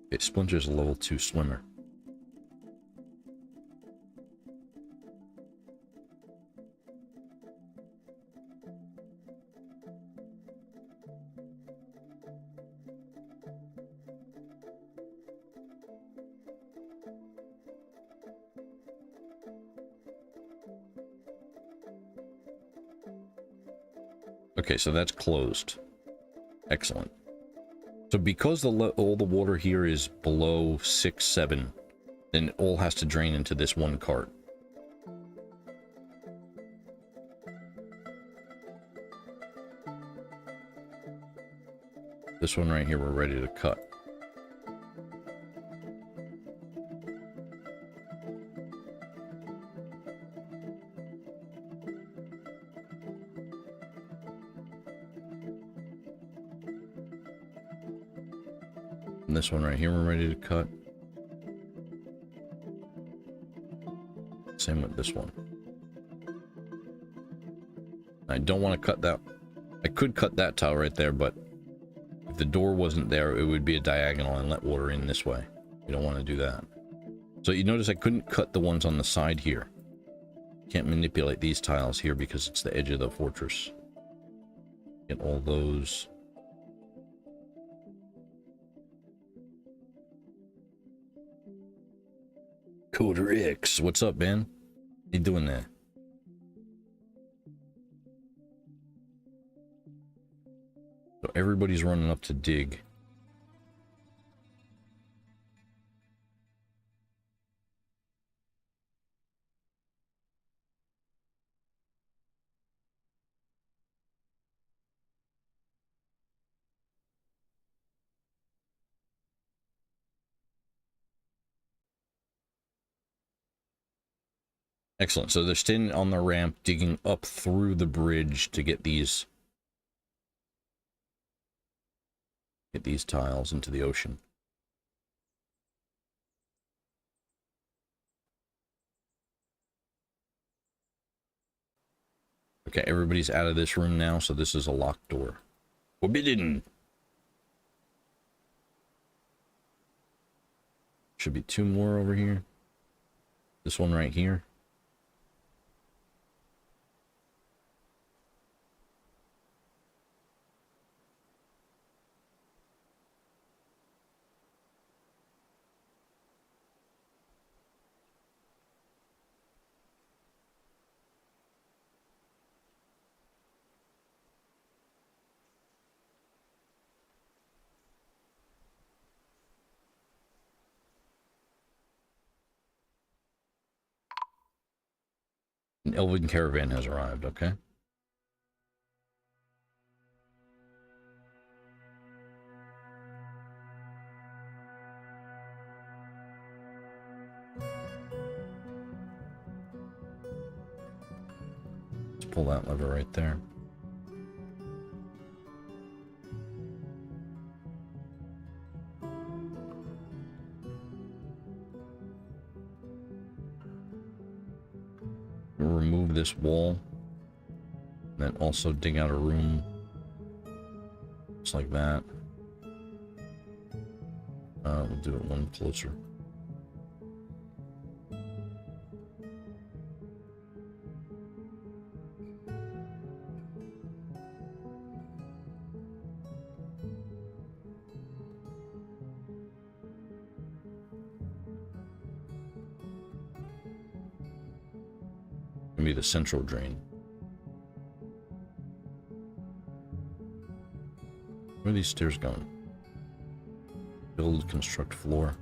Okay, Splinter's a level 2 swimmer. Okay, so that's closed. Excellent. So because all the water here is below 6, 7, then it all has to drain into this one cart. This one right here, we're ready to cut. And this one right here, we're ready to cut. Same with this one. I don't want to cut that. I could cut that tile right there, but if the door wasn't there, it would be a diagonal and let water in this way. We don't want to do that. So you notice I couldn't cut the ones on the side here. Can't manipulate these tiles here because it's the edge of the fortress. Get all those. Coder X, what's up, man? How you doing there? So everybody's running up to dig. Excellent. So they're standing on the ramp, digging up through the bridge to get these tiles into the ocean. Okay, everybody's out of this room now, so this is a locked door. Forbidden! Should be 2 more over here. This one right here. An elven caravan has arrived, okay? Let's pull that lever right there. We'll remove this wall. And then also dig out a room. Just like that. We'll do it one closer. be the central drain. Where are these stairs going? Build, construct floor.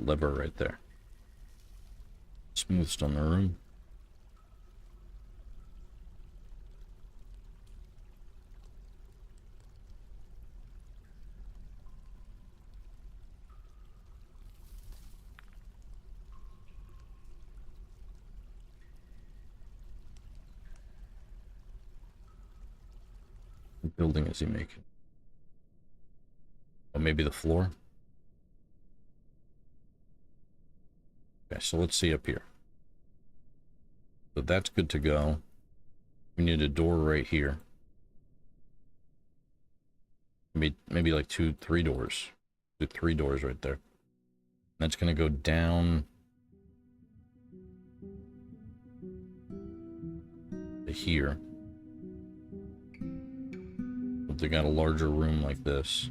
Lever right there. Smooth stone the room. What building is he making? Oh, maybe the floor? Okay, so let's see up here. So that's good to go. We need a door right here. Maybe like 2, 3 doors. 2, 3 doors right there. That's gonna go down to here. But they got a larger room like this.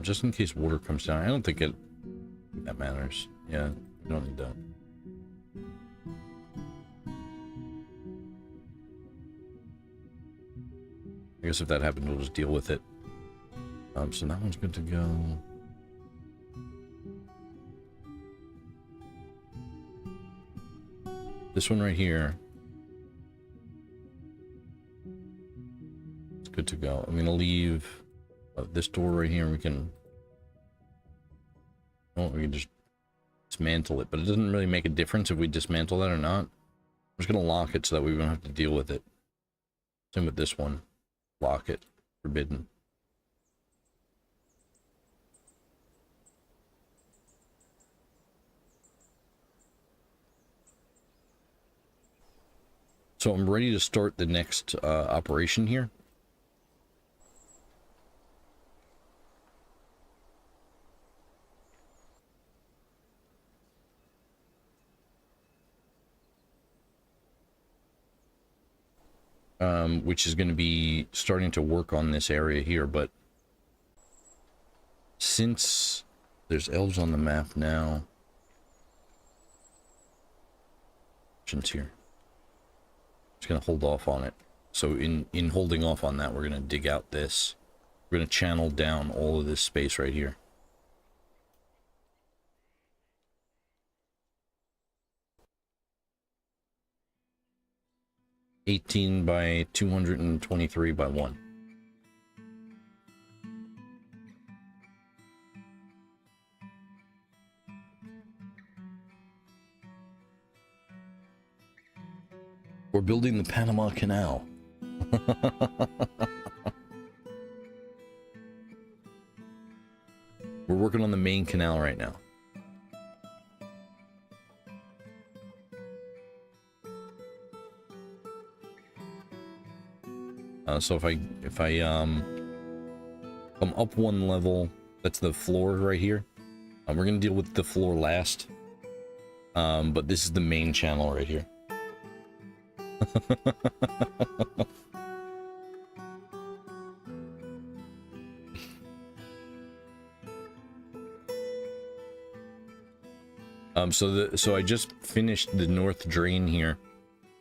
Just in case water comes down. I don't think that matters. Yeah, we don't need that. I guess if that happened, we'll just deal with it. So that one's good to go. This one right here. It's good to go. I'm gonna leave this door right here. We can just dismantle it, but it doesn't really make a difference if we dismantle that or not. I'm just gonna lock it so that we don't have to deal with it. Same with this one. Lock it. Forbidden. So I'm ready to start the next operation here. Which is going to be starting to work on this area here, but since there's elves on the map now, here, just going to hold off on it. So in holding off on that, we're going to dig out this. We're going to channel down all of this space right here. $18 by 223 by 1. We're building the Panama Canal. We're working on the main canal right now. So if I come up one level, that's the floor right here. We're gonna deal with the floor last. But this is the main channel right here. So I just finished the north drain here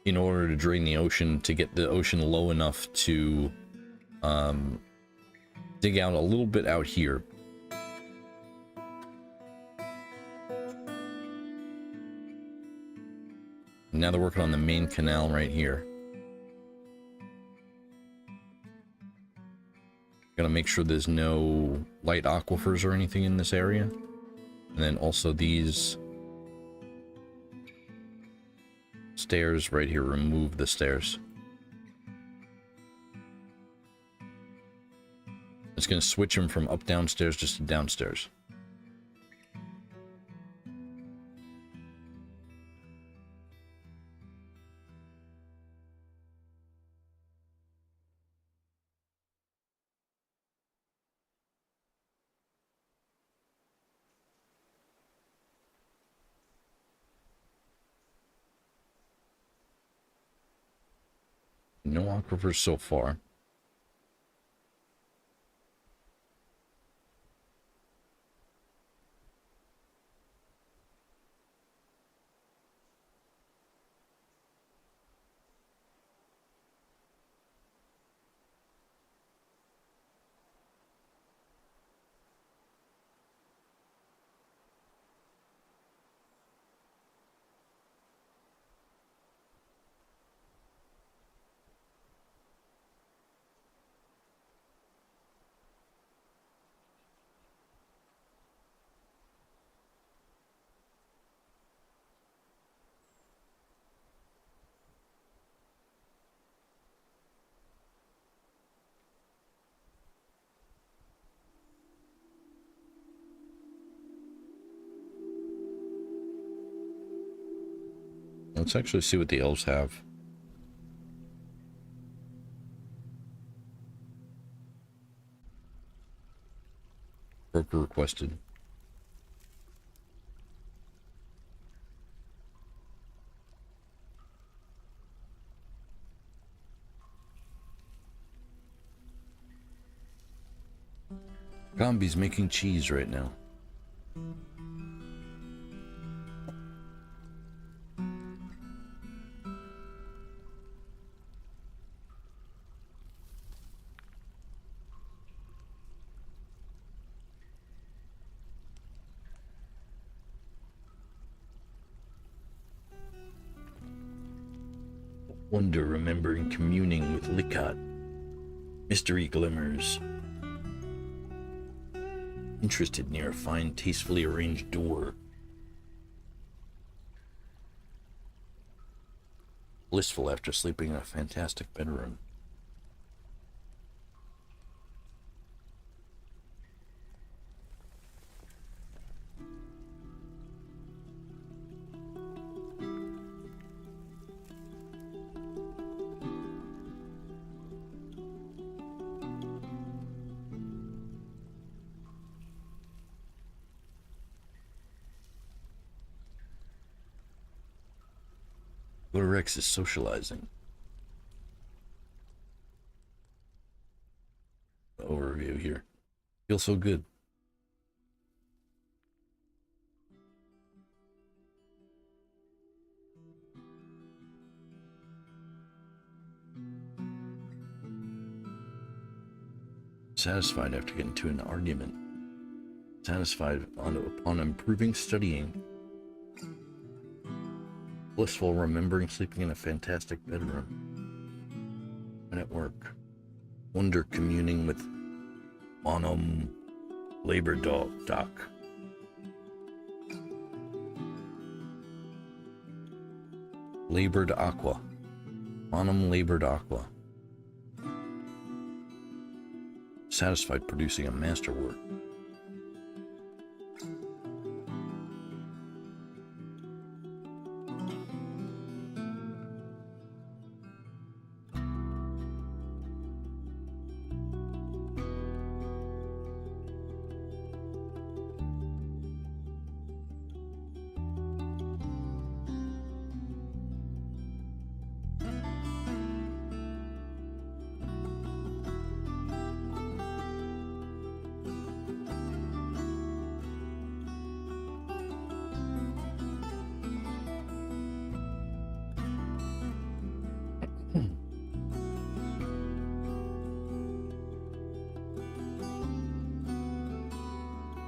in order to drain the ocean, to get the ocean low enough to dig out a little bit out here. Now they're working on the main canal right here. Gotta make sure there's no light aquifers or anything in this area. And then also these stairs right here, remove the stairs. It's going to switch him from up downstairs just to downstairs. No aquifers so far. Let's actually see what the elves have. Broker requested. Gombi's making cheese right now. Wonder remembering communing with Likat. Mystery glimmers. Interested near a fine, tastefully arranged door. Blissful after sleeping in a fantastic bedroom. Rex is socializing. The overview here. Feels so good. Satisfied after getting into an argument. Satisfied upon improving studying. Blissful remembering sleeping in a fantastic bedroom. And at work. Wonder communing with Monum Labor Doc. Labored Aqua. Monum Labored Aqua. Satisfied producing a masterwork.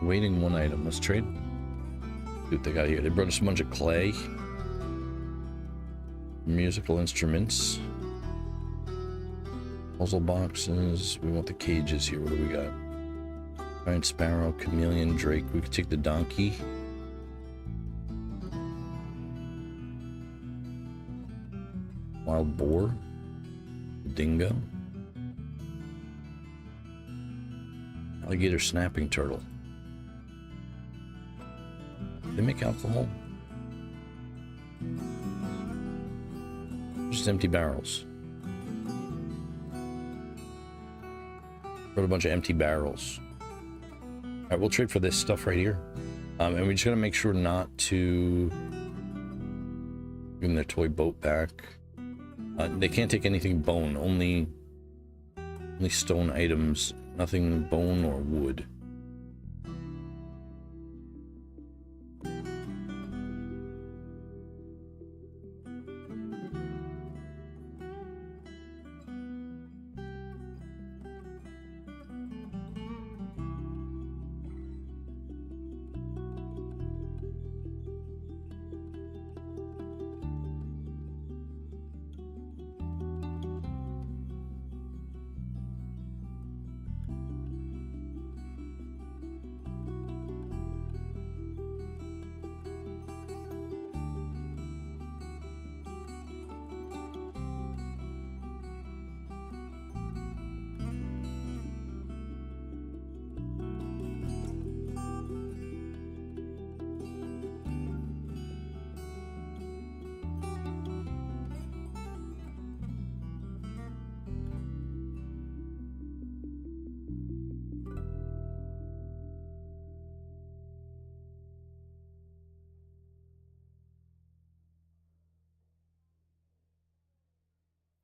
Waiting one item. Let's trade. See what they got here. They brought us a bunch of clay. Musical instruments. Puzzle boxes. We want the cages here. What do we got? Giant sparrow, chameleon, drake. We could take the donkey. Wild boar. Dingo. Alligator snapping turtle. They make alcohol? Just empty barrels. Got a bunch of empty barrels. Alright, we'll trade for this stuff right here. And we just gotta make sure not to give them their toy boat back. They can't take anything bone, only stone items, nothing bone or wood.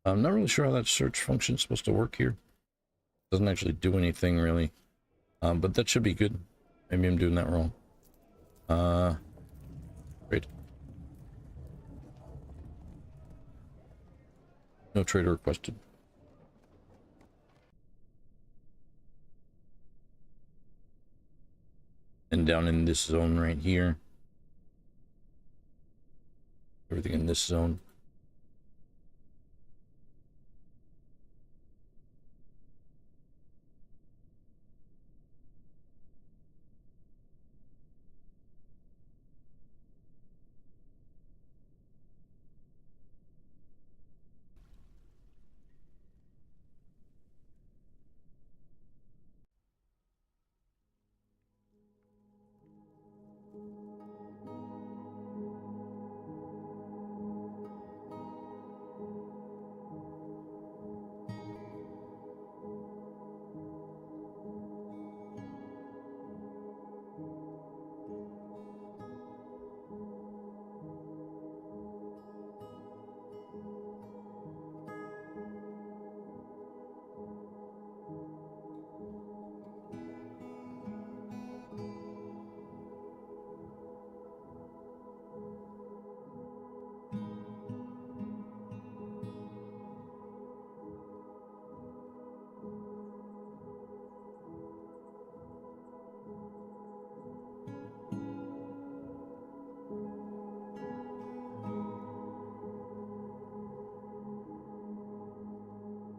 I'm not really sure how that search function is supposed to work here. Doesn't actually do anything really. But that should be good. Maybe I'm doing that wrong. Great. No trader requested. And down in this zone right here. Everything in this zone.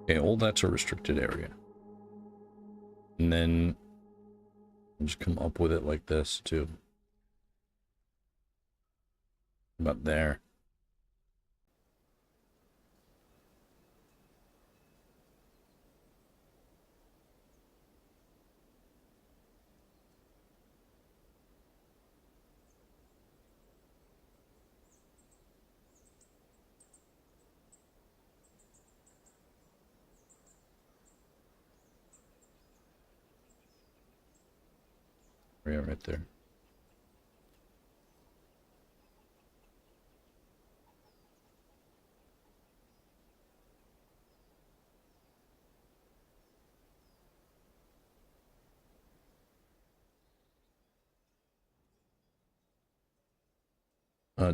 Okay, all that's a restricted area. And then just come up with it like this too. About there. Yeah, right there.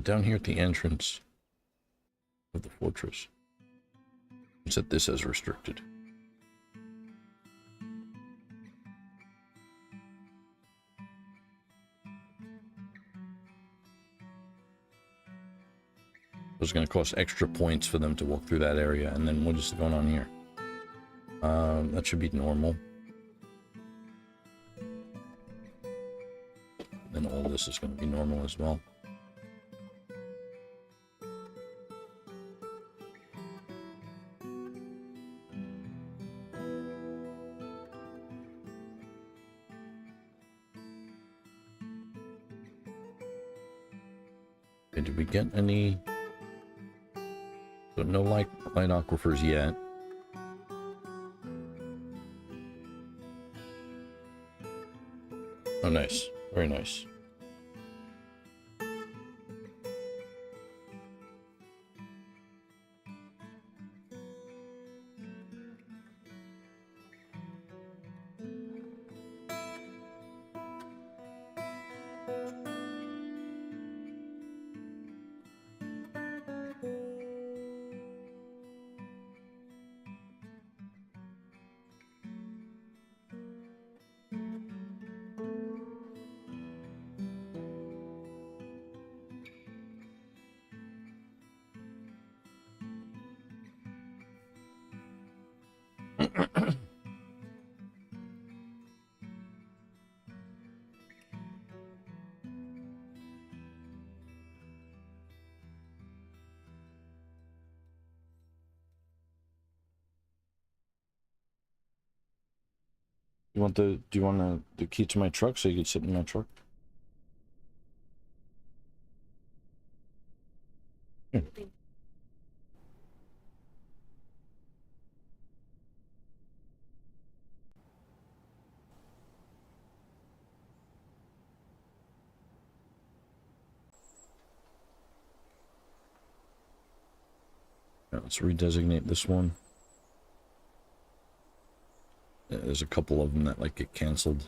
Down here at the entrance of the fortress. Set this as restricted. It's going to cost extra points for them to walk through that area. And then what is going on here? That should be normal. Then all this is going to be normal as well. Okay, did we get any? So no light aquifers yet. Oh, nice. Very nice. Do you want the key to my truck so you can sit in my truck? Here. Yeah, let's redesignate this one. Yeah, there's a couple of them that like get canceled.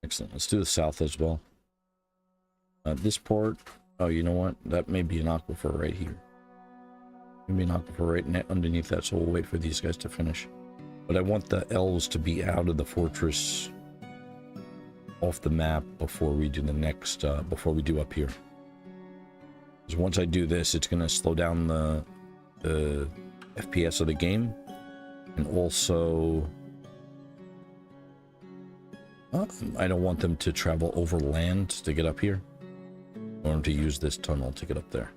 Excellent. Let's do the south as well. This port. Oh, you know what? That may be an aquifer right here. Maybe an aquifer right underneath that, so we'll wait for these guys to finish. But I want the elves to be out of the fortress, off the map, before we do the next, before we do up here. Because once I do this, it's going to slow down the FPS of the game. And also, I don't want them to travel over land to get up here. I want them to use this tunnel to get up there.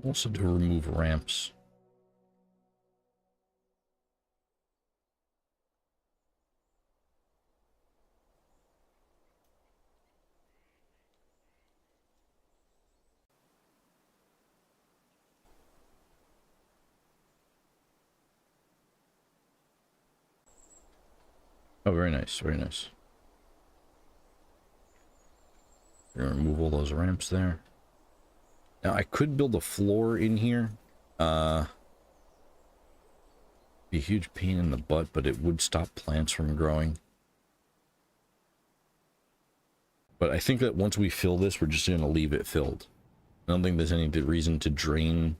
Also to remove ramps. Oh, very nice, very nice. We're gonna remove all those ramps there. Now I could build a floor in here. Be a huge pain in the butt, but it would stop plants from growing. But I think that once we fill this, we're just gonna leave it filled. I don't think there's any reason to drain.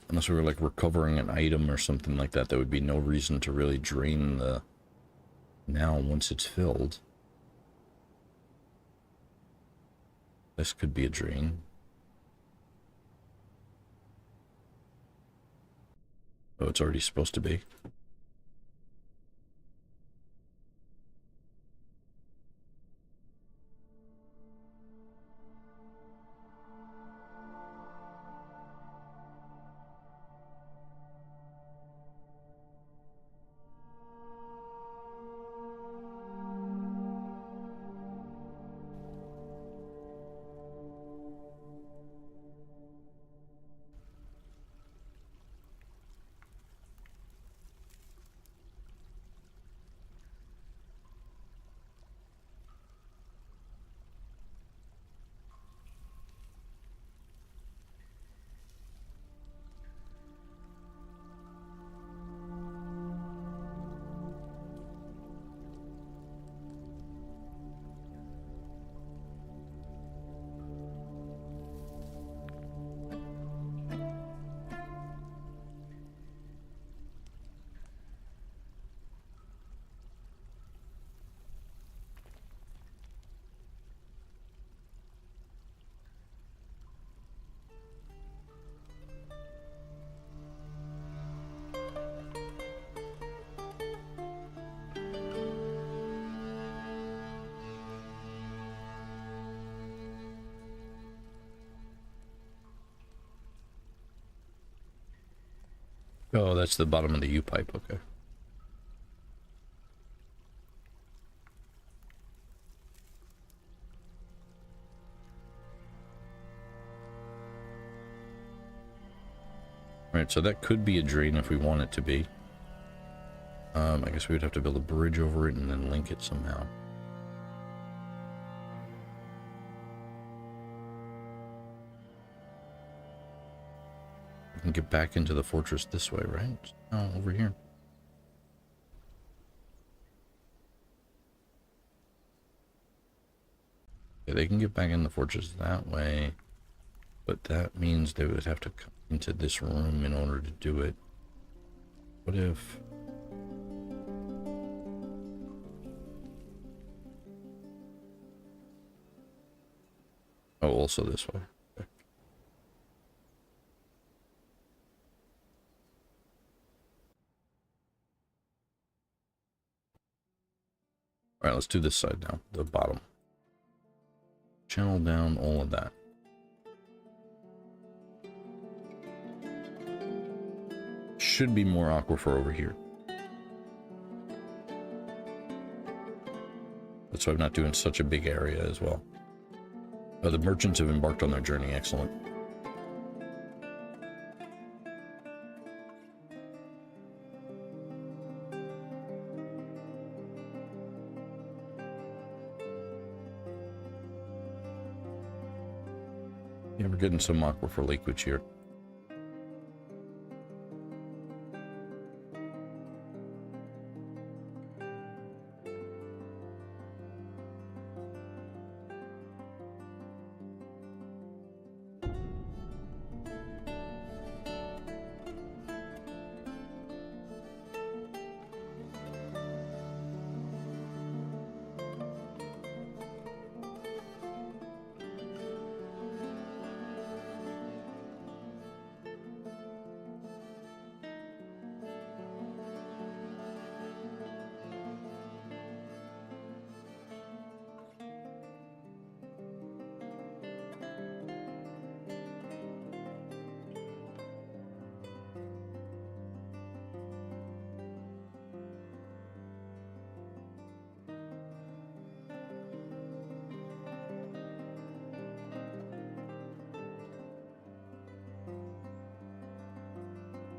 Unless we were like recovering an item or something like that, there would be no reason to really drain the now once it's filled. This could be a drain. Oh, it's already supposed to be. Oh, that's the bottom of the U-pipe, okay. Alright, so that could be a drain if we want it to be. I guess we would have to build a bridge over it and then link it somehow. We can get back into the fortress this way, right? Oh, over here. Yeah, they can get back in the fortress that way, but that means they would have to come into this room in order to do it. What if... Oh, also this way. Okay. Alright, let's do this side now, the bottom. Channel down all of that. Should be more aquifer over here. That's why I'm not doing such a big area as well. Oh, the merchants have embarked on their journey. Excellent. Yeah, we're getting some aquifer leakage here.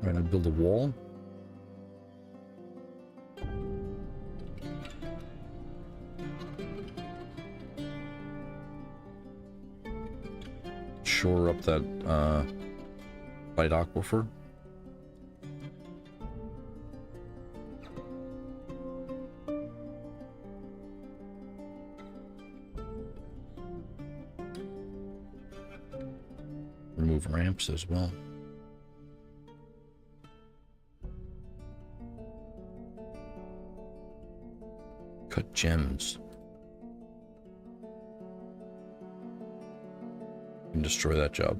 I'm going to build a wall. Shore up that light aquifer. Remove ramps as well. Cut gems. And destroy that job.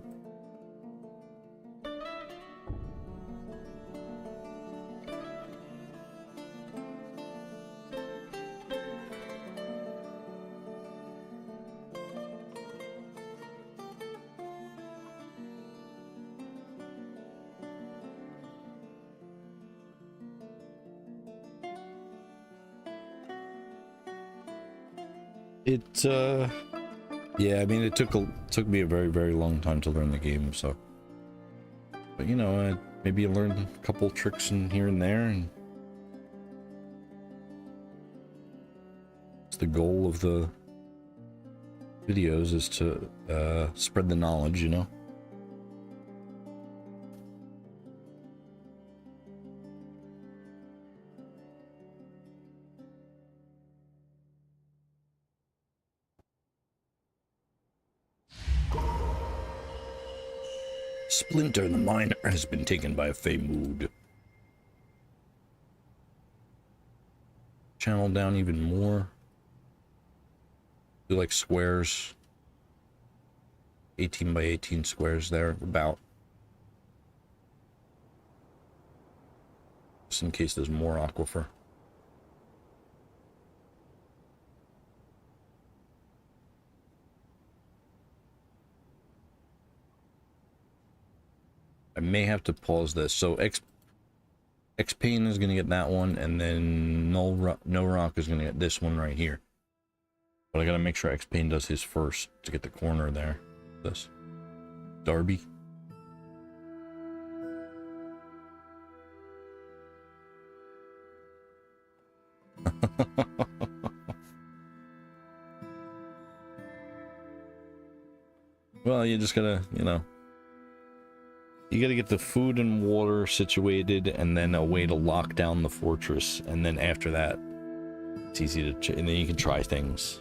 Yeah, I mean, it took me a very, very long time to learn the game, so. But you know, maybe you learn a couple tricks in here and there, and it's the goal of the videos is to spread the knowledge, you know. Splinter the miner has been taken by a Fey mood. Channel down even more. Do like squares. 18 by 18 squares there, about. Just in case there's more aquifer. I may have to pause this. So X-Pain is going to get that one, and then No Rock is going to get this one right here. But I got to make sure X-Pain does his first to get the corner there. This. Darby. Well, you just gotta, you know, you gotta get the food and water situated, and then a way to lock down the fortress, and then after that, it's easy to, and then you can try things.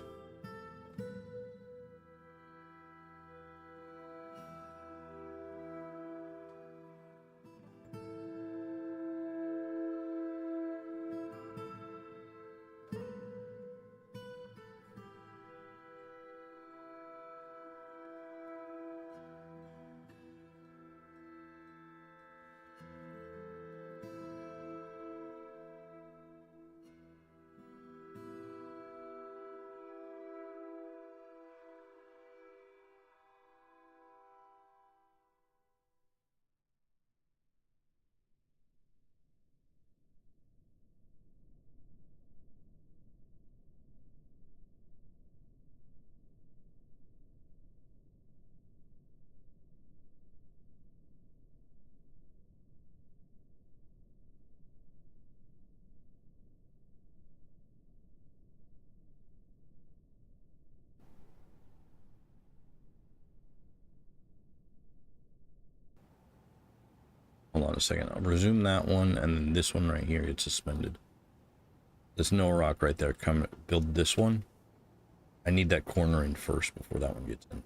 Hold on a second. I'll resume that one, and then this one right here gets suspended. There's no rock right there. Come build this one. I need that corner in first before that one gets in.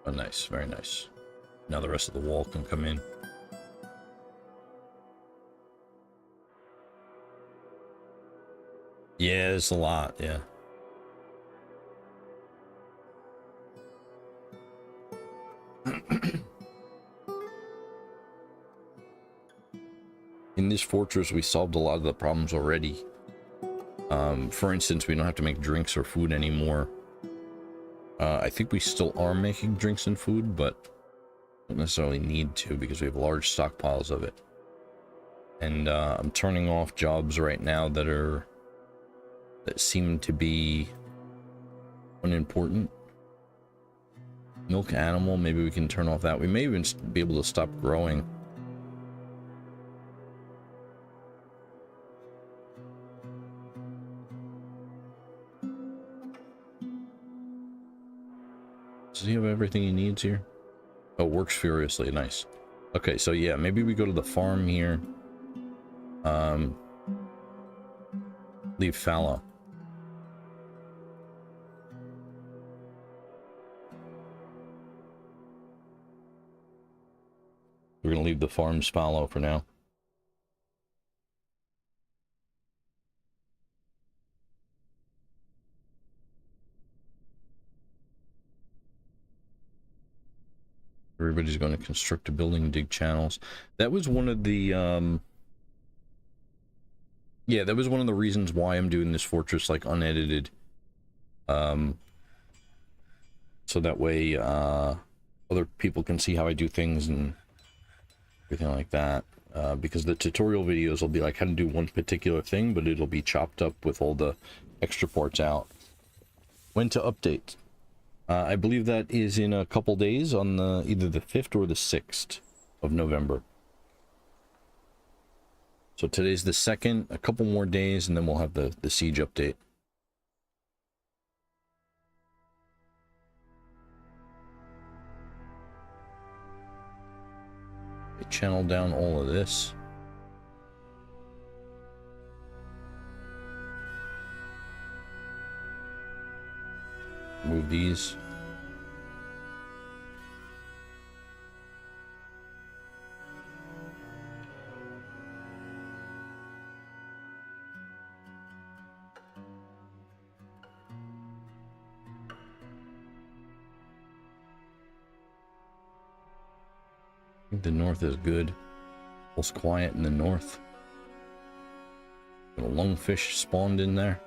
Oh, nice. Very nice. Now the rest of the wall can come in. Yeah, it's a lot, yeah. In this fortress, we solved a lot of the problems already. For instance, we don't have to make drinks or food anymore. I think we still are making drinks and food, but don't necessarily need to because we have large stockpiles of it. And I'm turning off jobs right now that seem to be unimportant. Milk animal, maybe we can turn off that. We may even be able to stop growing. Does he have everything he needs here? Oh, works furiously. Nice. Okay, so yeah, maybe we go to the farm here. Leave fallow. We're gonna leave the farms fallow for now. Everybody's going to construct a building, dig channels. That was one of the, yeah, that was one of the reasons why I'm doing this fortress, like, unedited. So that way, other people can see how I do things and everything like that. Because the tutorial videos will be like how to do one particular thing, but it'll be chopped up with all the extra parts out. When to update? I believe that is in a couple days on the either the 5th or the 6th of November. So today's the 2nd, a couple more days, and then we'll have the siege update. They channel down all of this. Move these. think the north is good. It's quiet in the north. A lungfish spawned in there.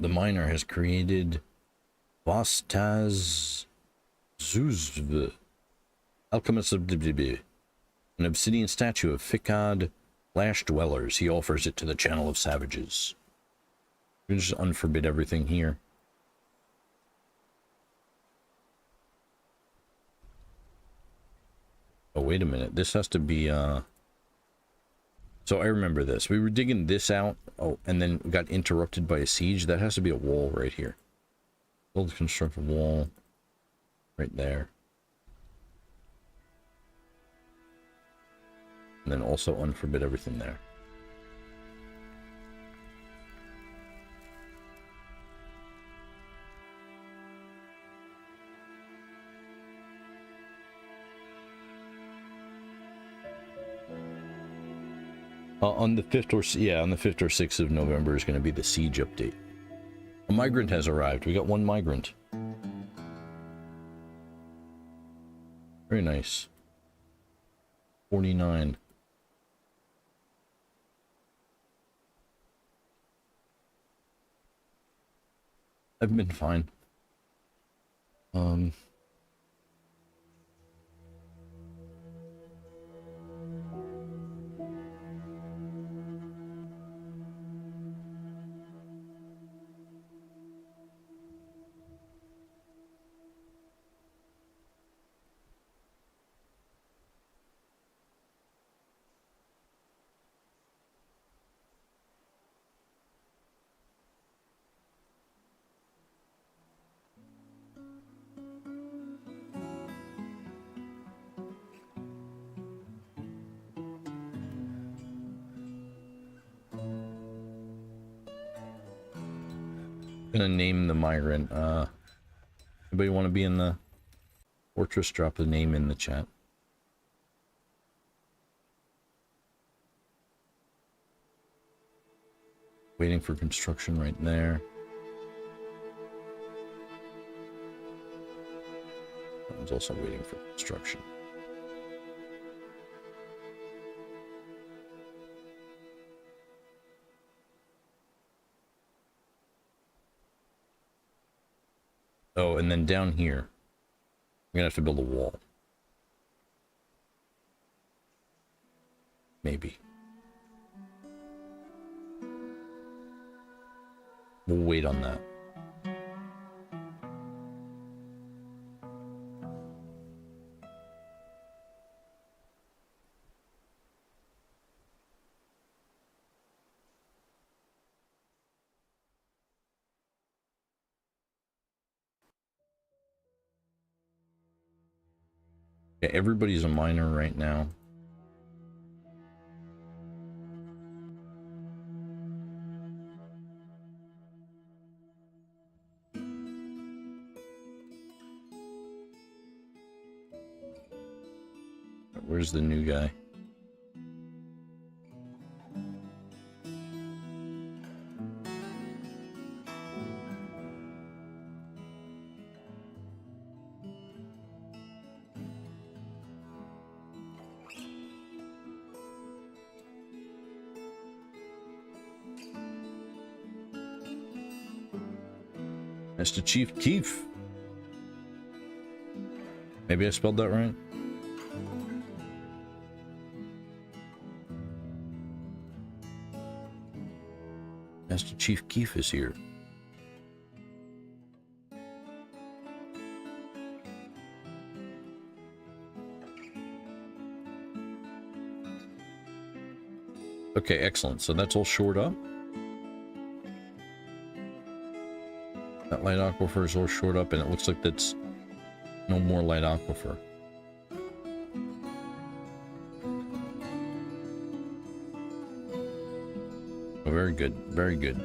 The miner has created Vastaz Zuzv, alchemist of Dibdibi, an obsidian statue of Fikad Lash Dwellers. He offers it to the Channel of Savages. We can just unforbid everything here. Oh, wait a minute. This has to be, So I remember this. We were digging this out, and then got interrupted by a siege. That has to be a wall right here. Build, construct a wall right there. And then also unforbid everything there. On the 5th on the 5th or 6th of November is going to be the siege update. A migrant has arrived. We got one migrant. Very nice. 49. I've been fine. Gonna name the migrant. Anybody want to be in the fortress? Drop the name in the chat. Waiting for construction right there. That one's also waiting for construction. Oh, and then down here, we're gonna have to build a wall. Maybe. We'll wait on that. Yeah, everybody's a miner right now. Where's the new guy? Mr. Chief Keef. Maybe I spelled that right. Master Chief Keef is here. Okay, excellent. So that's all shored up. That light aquifer is all shored up, and it looks like that's no more light aquifer. very good. Very good.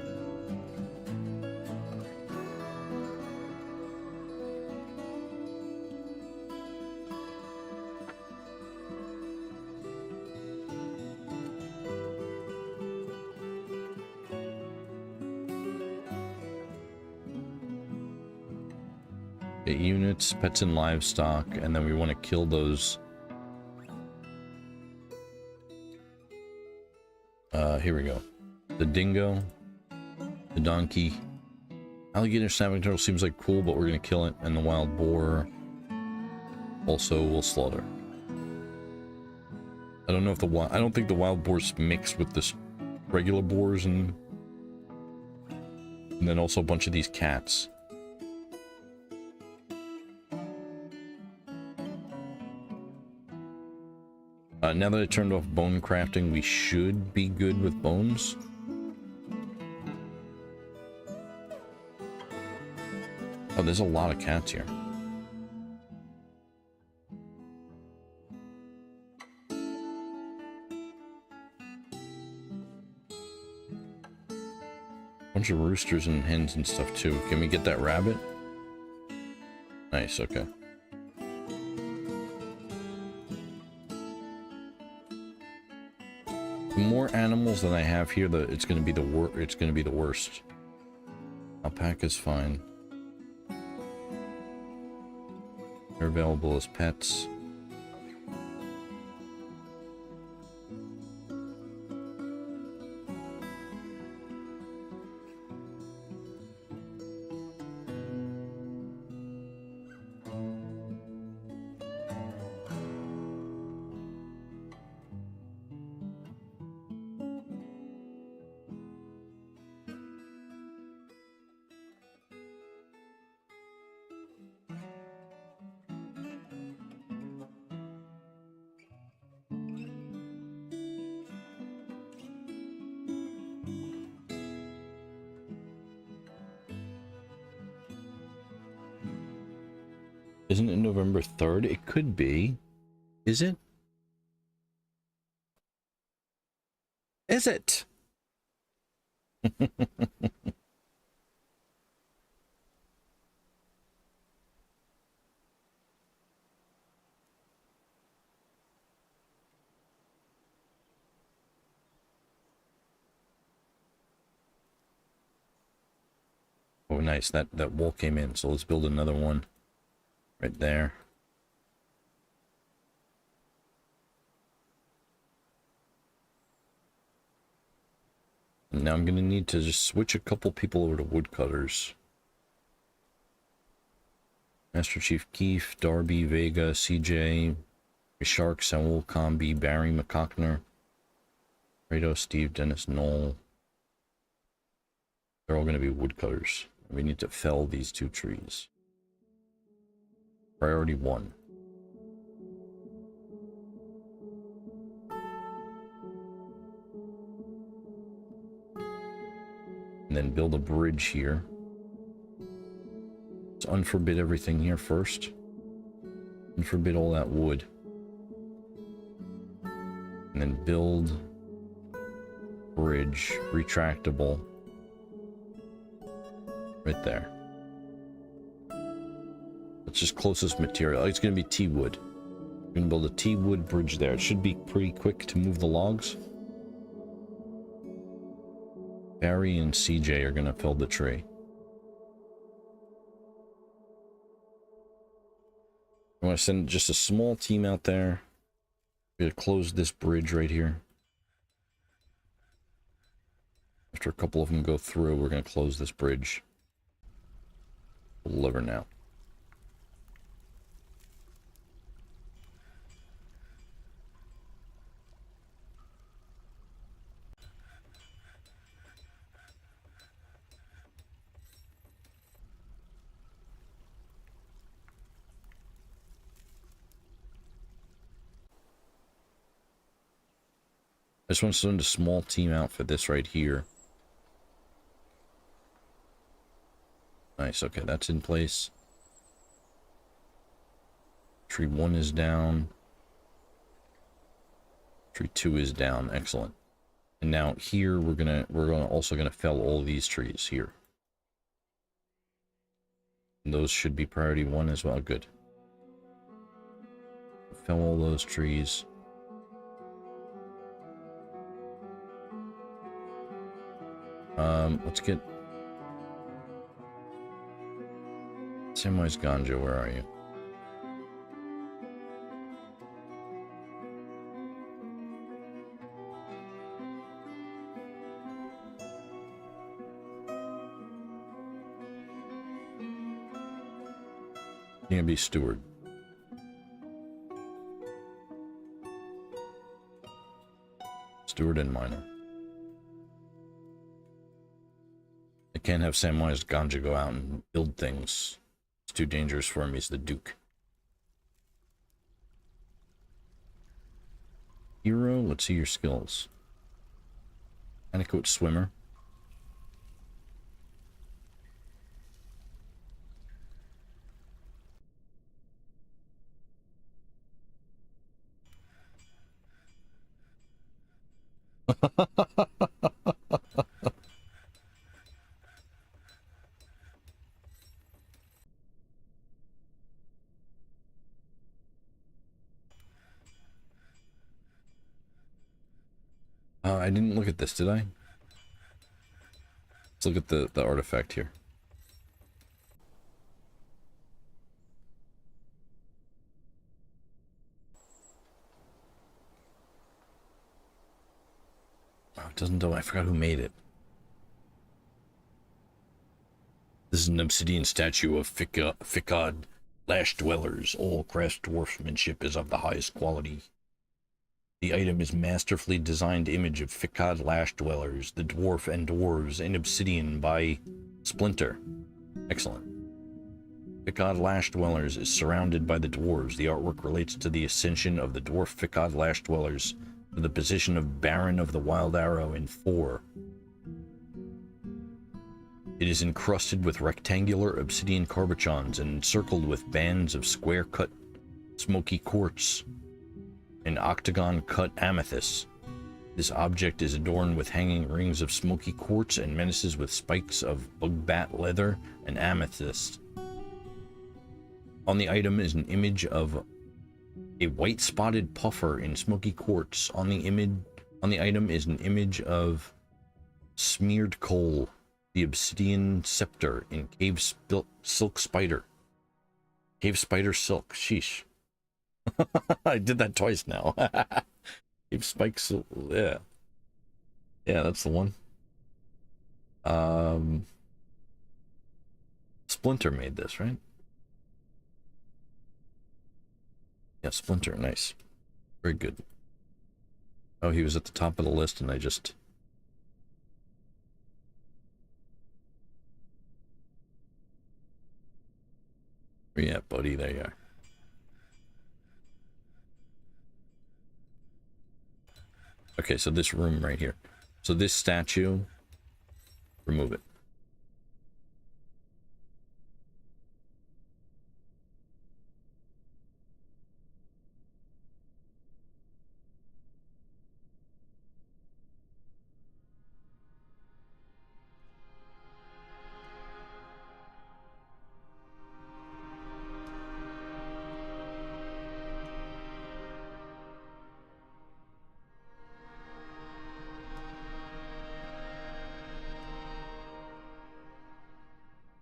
Units, pets and livestock, and then we want to kill those. Here we go. The dingo, the donkey, alligator snapping turtle seems like cool, but we're gonna kill it, and the wild boar also will slaughter. I don't know if I don't think the wild boars mixed with this regular boars, and then also a bunch of these cats. Now that I turned off bone crafting, we should be good with bones. Oh, there's a lot of cats here. Bunch of roosters and hens and stuff too. Can we get that rabbit? Nice, okay. The more animals than I have here, it's going to be the worst. Alpaca's fine. They're available as pets. Isn't it November 3rd? It could be. Is it? Is it? Oh, nice. That wall came in, so let's build another one. Right there. And now I'm going to need to just switch a couple people over to woodcutters. Master Chief Keefe, Darby, Vega, CJ, Shark, Saul, Combi, Barry, McCockner, Rado, Steve, Dennis, Knoll. They're all going to be woodcutters. We need to fell these 2 trees. Priority 1. And then build a bridge here. Let's unforbid everything here first. Unforbid all that wood. And then build bridge, retractable. Right there. It's just closest material. It's going to be T-wood. We're going to build a T-wood bridge there. It should be pretty quick to move the logs. Barry and CJ are going to fell the tree. I want to send just a small team out there. We're going to close this bridge right here. After a couple of them go through, we're going to close this bridge. We'll deliver now. I just want to send a small team out for this right here. Nice, okay, that's in place. Tree 1 is down. Tree 2 is down, excellent. And now here we're also gonna fell all these trees here. And those should be priority 1 as well. Good. Fell all those trees. Let's get Samwise Ganja, where are you? You're gonna be steward. Steward and miner. I can't have Samwise Ganja go out and build things. It's too dangerous for him. He's the Duke. Hero, let's see your skills. Adequate swimmer. I didn't look at this, did I? Let's look at the artifact here. Oh, it doesn't know. I forgot who made it. This is an obsidian statue of Ficad Lash Dwellers. All crafted dwarfsmanship is of the highest quality. The item is masterfully designed image of Ficad Lash Dwellers, the dwarf and dwarves, in obsidian by Splinter. Excellent. Ficad Lash Dwellers is surrounded by the dwarves. The artwork relates to the ascension of the dwarf Ficad Lash Dwellers to the position of Baron of the Wild Arrow in 4. It is encrusted with rectangular obsidian cabochons and encircled with bands of square-cut smoky quartz and octagon-cut amethyst. This object is adorned with hanging rings of smoky quartz and menaces with spikes of bugbat leather and amethyst. On the item is an image of a white-spotted puffer in smoky quartz. On the item is an image of smeared coal, the obsidian scepter in cave silk spider. Cave spider silk. Sheesh. I did that twice now. Cave spike silk. Yeah. Yeah, that's the one. Splinter made this, right? Yeah, Splinter. Nice. Very good. Oh, he was at the top of the list and I just... Yeah, buddy, there you are. Okay, so this room right here. So this statue, remove it.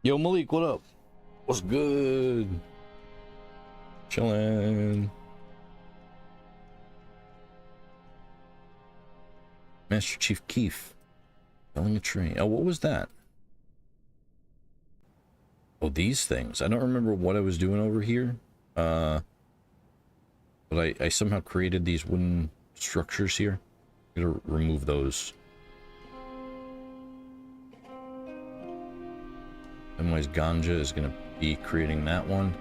Yo, Malik, what up? What's good? Chillin'. Master Chief Keef. Felling a tree. Oh, what was that? Oh, these things. I don't remember what I was doing over here. But I somehow created these wooden structures here. I'm gonna remove those. Samwise Ganja is gonna be creating that one.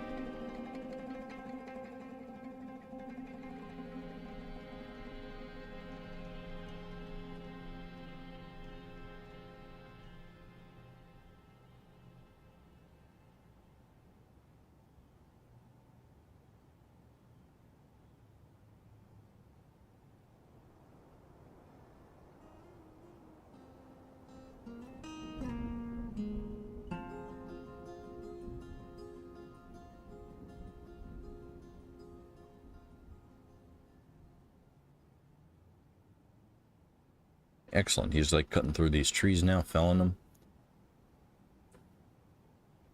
Excellent. He's like cutting through these trees now, felling them.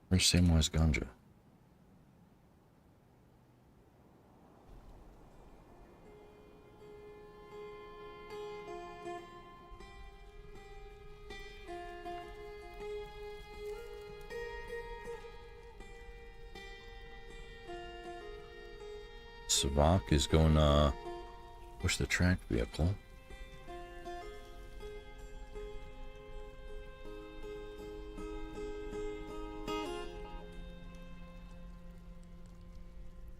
Where's Samwise Ganja? Savak is going to push the track vehicle.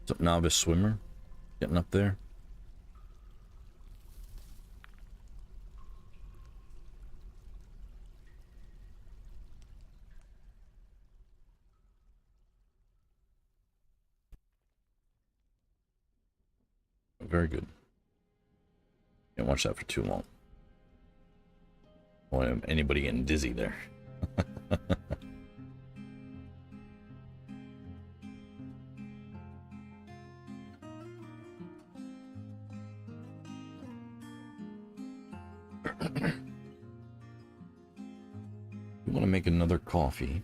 What's up, novice swimmer? Getting up there. Very good. Can't watch that for too long. Don't want anybody getting dizzy there. You want to make another coffee.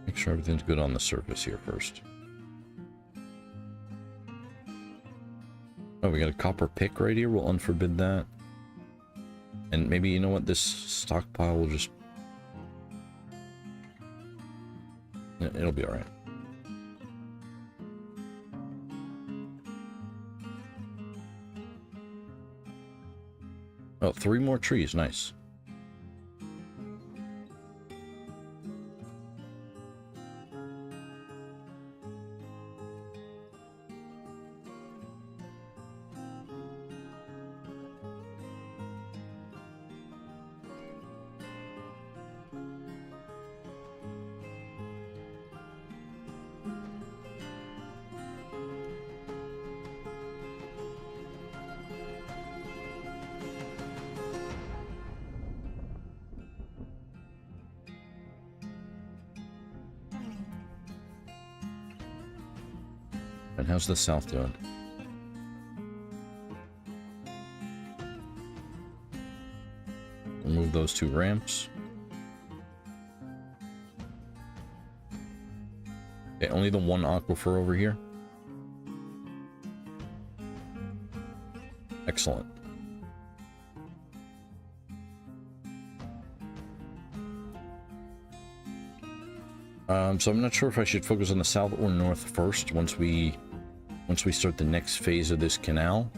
Make sure everything's good on the surface here first. Oh, we got a copper pick right here. We'll unforbid that. And maybe, you know what, this stockpile will just... It'll be alright. Oh, 3 more trees. Nice. And how's the south doing? Remove those 2 ramps. Okay, only the 1 aquifer over here. Excellent. So I'm not sure if I should focus on the south or north first once we start the next phase of this canal.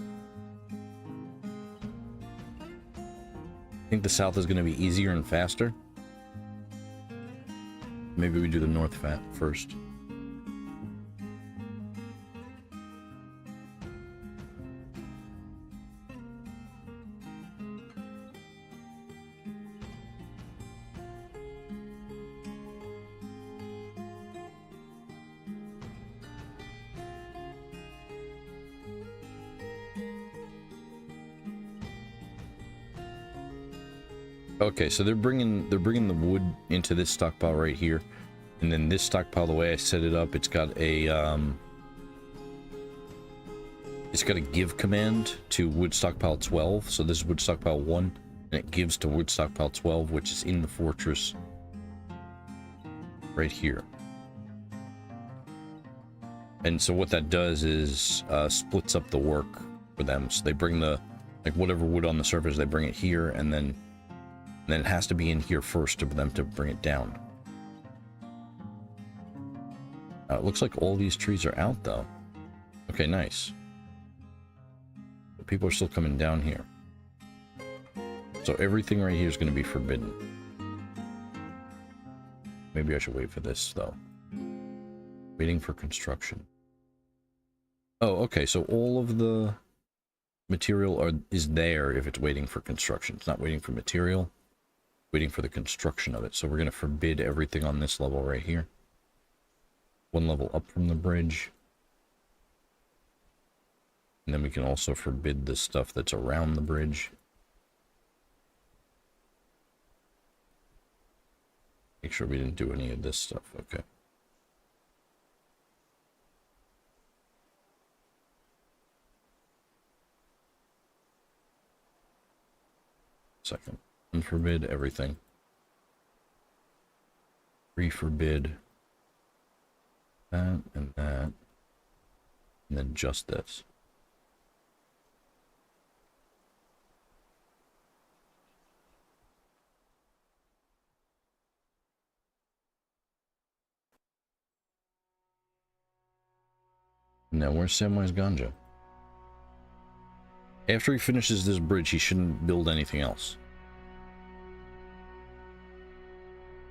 I think the south is going to be easier and faster. Maybe we do the north first. Okay, so they're bringing the wood into this stockpile right here, and then this stockpile, the way I set it up, it's got a give command to wood stockpile 12. So this is wood stockpile 1, and it gives to wood stockpile 12, which is in the fortress right here. And so what that does is splits up the work for them. So they bring the whatever wood on the surface, they bring it here, and then it has to be in here first for them to bring it down. It looks like all these trees are out, though. Okay, nice. But people are still coming down here. So everything right here is going to be forbidden. Maybe I should wait for this, though. Waiting for construction. Oh, okay, so all of the material is there if it's waiting for construction. It's not waiting for material. Waiting for the construction of it. So we're going to forbid everything on this level right here. 1 level up from the bridge. And then we can also forbid the stuff that's around the bridge. Make sure we didn't do any of this stuff. Okay. Second. Unforbid everything. Re-forbid that and that. And then just this. Now, where's Samwise Ganja? After he finishes this bridge, he shouldn't build anything else.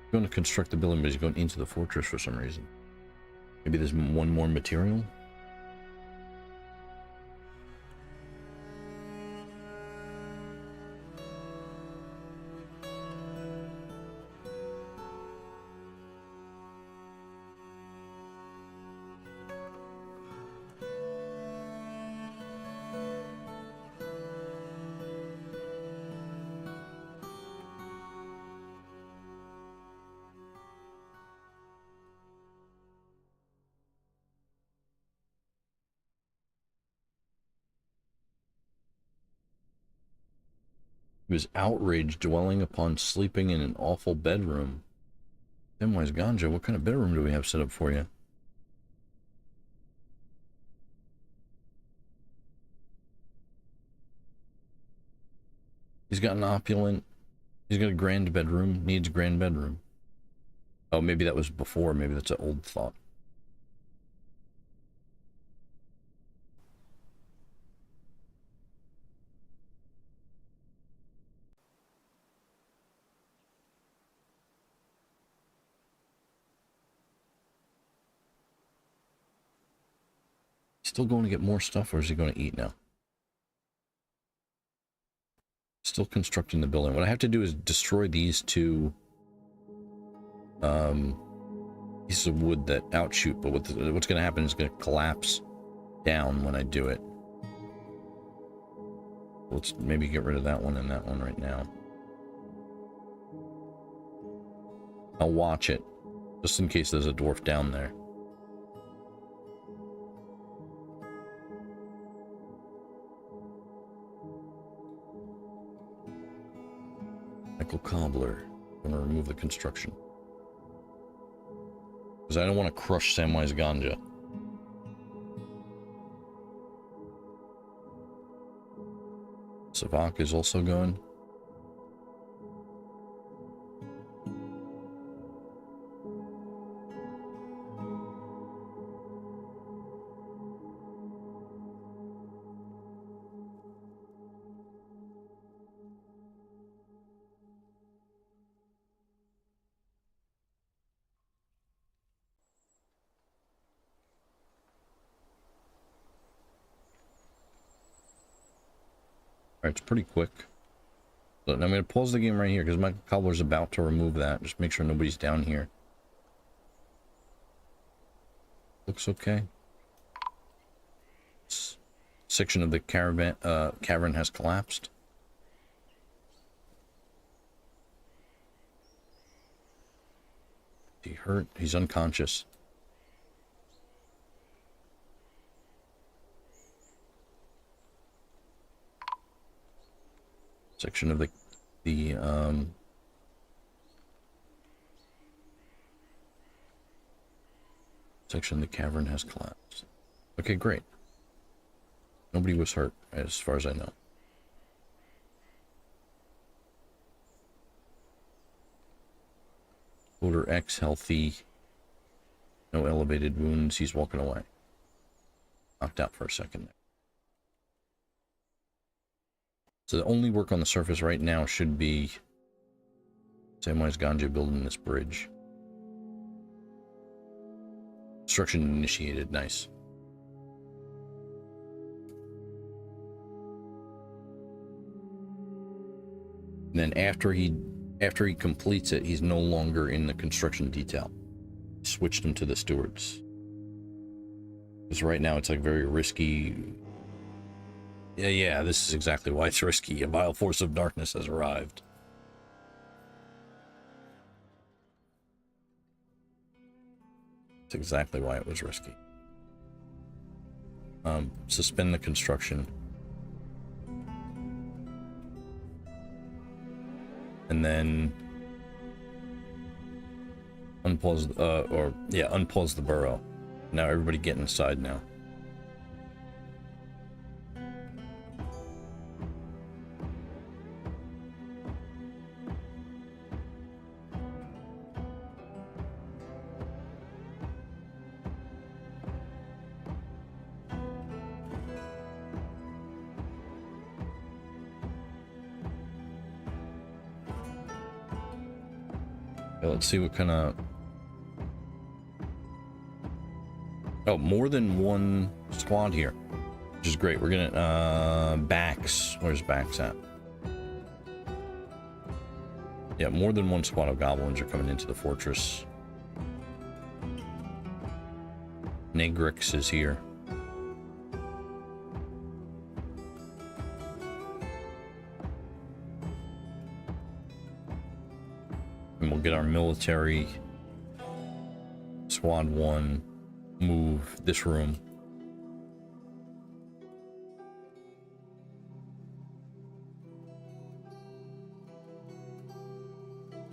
He's going to construct the building, but he's going into the fortress for some reason. Maybe there's one more material? He was outraged, dwelling upon sleeping in an awful bedroom. Samwise Ganja, what kind of bedroom do we have set up for you? He's got an opulent... He's got a grand bedroom, needs grand bedroom. Oh, maybe that was before, maybe that's an old thought. Still going to get more stuff, or is he going to eat now? Still constructing the building. What I have to do is destroy these two pieces of wood that outshoot, but what's going to happen is going to collapse down when I do it. Let's maybe get rid of that one and that one right now. I'll watch it, just in case there's a dwarf down there. Michael Cobbler. I'm going to remove the construction. Because I don't want to crush Samwise Ganja. Savak is also going. Alright, it's pretty quick. So I'm going to pause the game right here because Michael Cobbler's about to remove that. Just make sure nobody's down here. Looks okay. Section of the cavern has collapsed. He hurt. He's unconscious. Section of the section of the cavern has collapsed. Okay, great. Nobody was hurt, as far as I know. Order X healthy. No elevated wounds. He's walking away. Knocked out for a second there. So the only work on the surface right now should be Samwise Ganja building this bridge. Construction initiated. Nice. And then after he completes it, he's no longer in the construction detail. Switched him to the stewards. Because right now it's like very risky. Yeah, this is exactly why it's risky. A vile force of darkness has arrived. That's exactly why it was risky. Suspend the construction. And then unpause, unpause the burrow. Now everybody get inside now. Okay, let's see what kind of... Oh, more than one squad here, which is great. We're gonna, Bax. Where's Bax at? Yeah, more than one squad of goblins are coming into the fortress. Negrix is here. And we'll get our military squad 1 move this room.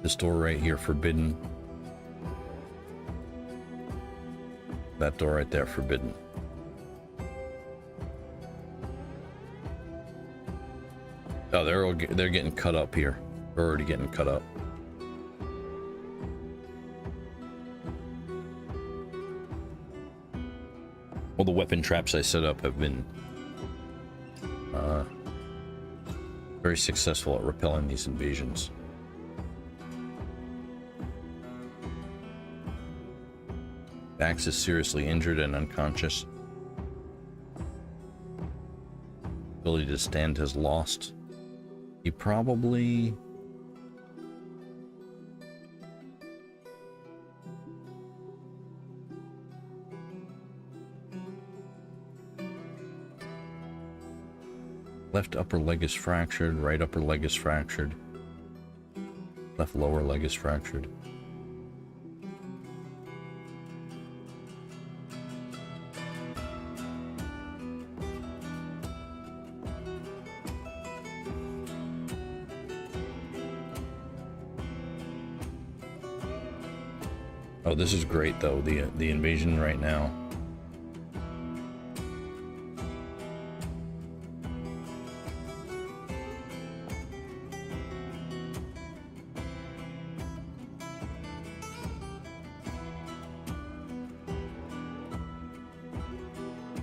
This door right here forbidden. That door right there forbidden. Oh, they're getting cut up here. They're already getting cut up. Well, the weapon traps I set up have been very successful at repelling these invasions. Bax is seriously injured and unconscious. Ability to stand has lost. He probably... Left upper leg is fractured, right upper leg is fractured. Left lower leg is fractured. Oh, this is great though, the invasion right now.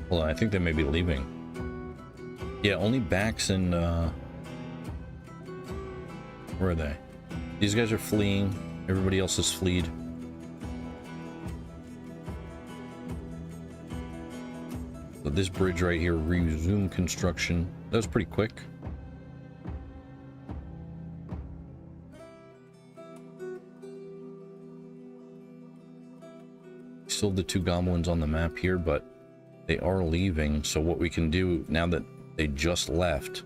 Hold on, I think they may be leaving. Yeah, only Bax and where are they? These guys are fleeing. Everybody else has fled. So this bridge right here, resume construction. That was pretty quick. Still the 2 goblins on the map here, but they are leaving. So what we can do now that they just left,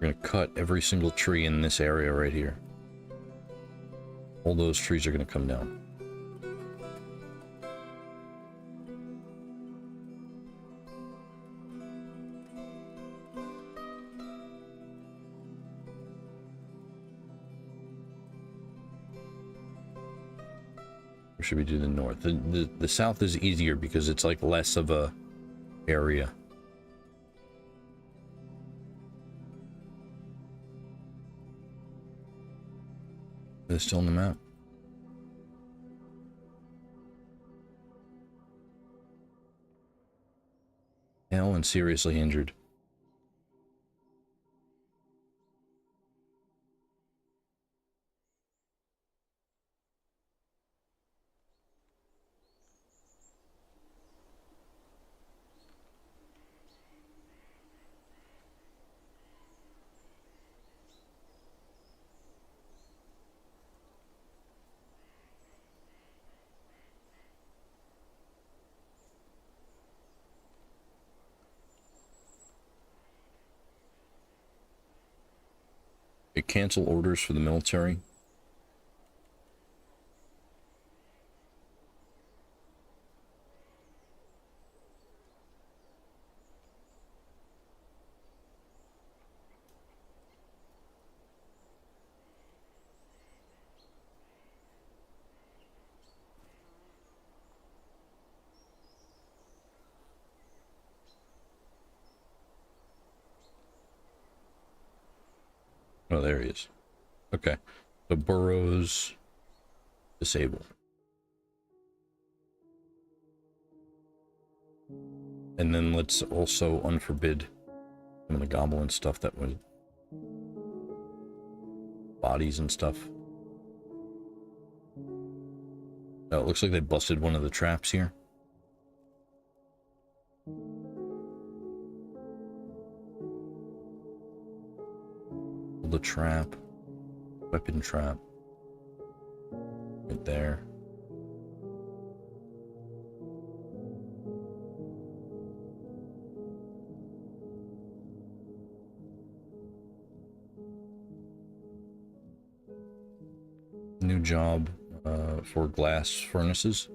we're gonna cut every single tree in this area right here. All those trees are gonna come down. Or should we do the north? The south is easier because it's like less of a area. They're still on the map. Alan seriously injured. It cancel orders for the military. Oh, there he is. Okay. The burrows disabled. And then let's also unforbid some of the goblin stuff that was bodies and stuff. Oh, it looks like they busted one of the traps here. The trap. Weapon trap. Right there. New job for glass furnaces.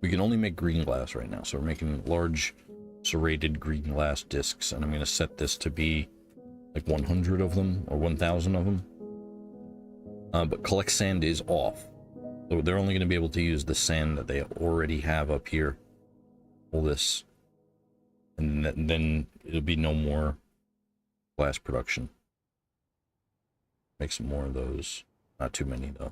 We can only make green glass right now, so we're making large serrated green glass discs, and I'm going to set this to be like 100 of them or 1,000 of them. But collect sand is off, so they're only going to be able to use the sand that they already have up here. All this, and then it'll be no more glass production. Make some more of those. Not too many though.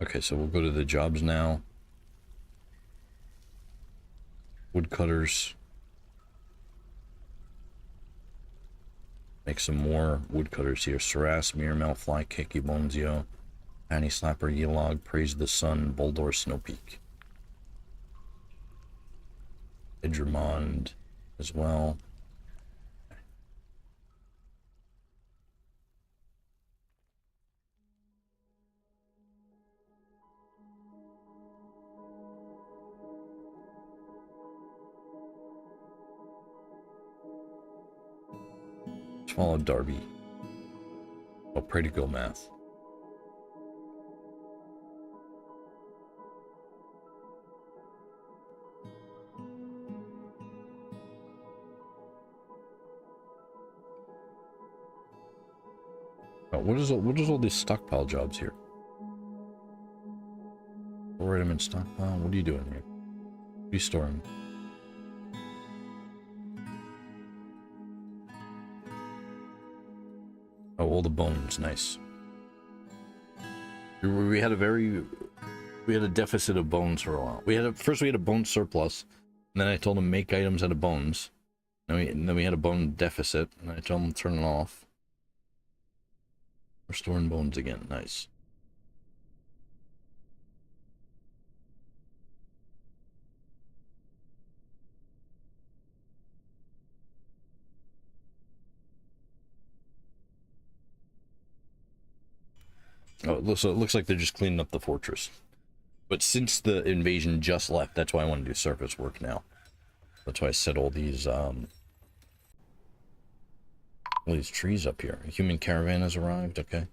Okay, so we'll go to the jobs now. Woodcutters. Make some more woodcutters here. Saras, Mirmel, Fly Kick, Ebonzio, Panny Slapper, Yelog, Praise the Sun, Boldor, Snowpeak. Idramond as well. Follow Darby. Oh, pray to go math. Oh, what is all these stockpile jobs here? Alright, I'm in stockpile. What are you doing here? What are you storing? Oh, all the bones, nice. We had a deficit of bones for a while. First we had a bone surplus, and then I told them make items out of bones. And then we had a bone deficit, and I told them turn it off. We're storing bones again, nice. Oh, so it looks like they're just cleaning up the fortress. But since the invasion just left, that's why I want to do surface work now. That's why I set all these trees up here. A human caravan has arrived, okay.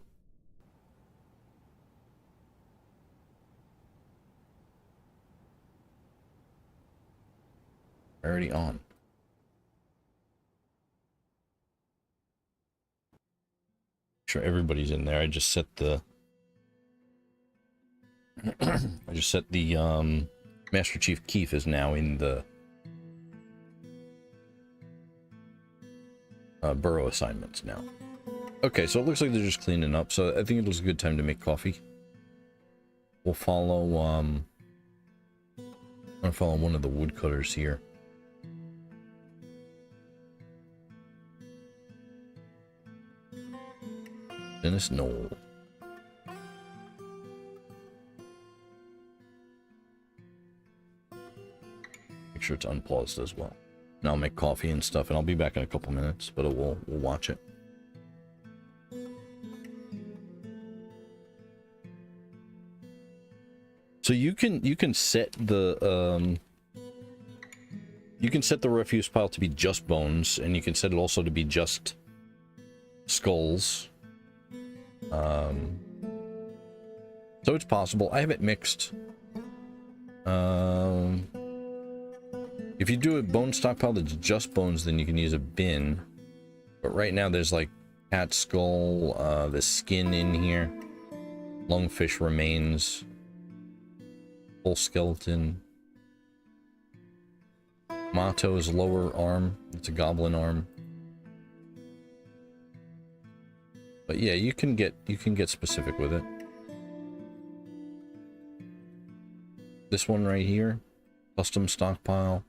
Already on. Sure, everybody's in there. I just set the Master Chief Keef is now in the burrow assignments now. Okay, so it looks like they're just cleaning up, so I think it was a good time to make coffee. We'll follow I'm gonna follow one of the woodcutters here. Dennis Knoll. sure it's unpaused as well. And I'll make coffee and stuff, and I'll be back in a couple minutes, but we'll watch it. So you can set the refuse pile to be just bones, and you can set it also to be just skulls. So it's possible. I have it mixed. If you do a bone stockpile that's just bones, then you can use a bin. But right now there's like cat skull, the skin in here, lungfish remains, full skeleton, Mato's lower arm. It's a goblin arm. But yeah, you can get specific with it. This one right here, custom stockpile.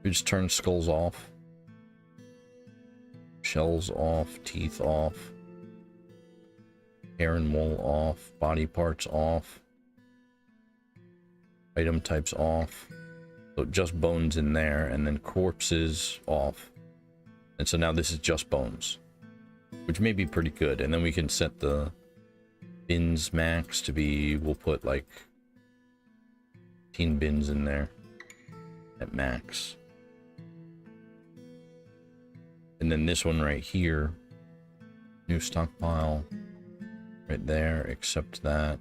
We just turn skulls off, shells off, teeth off, hair and wool off, body parts off, item types off. So just bones in there, and then corpses off. And so now this is just bones, which may be pretty good. And then we can set the bins max to be, we'll put like 15 bins in there at max. And then this one right here, new stockpile right there, accept that.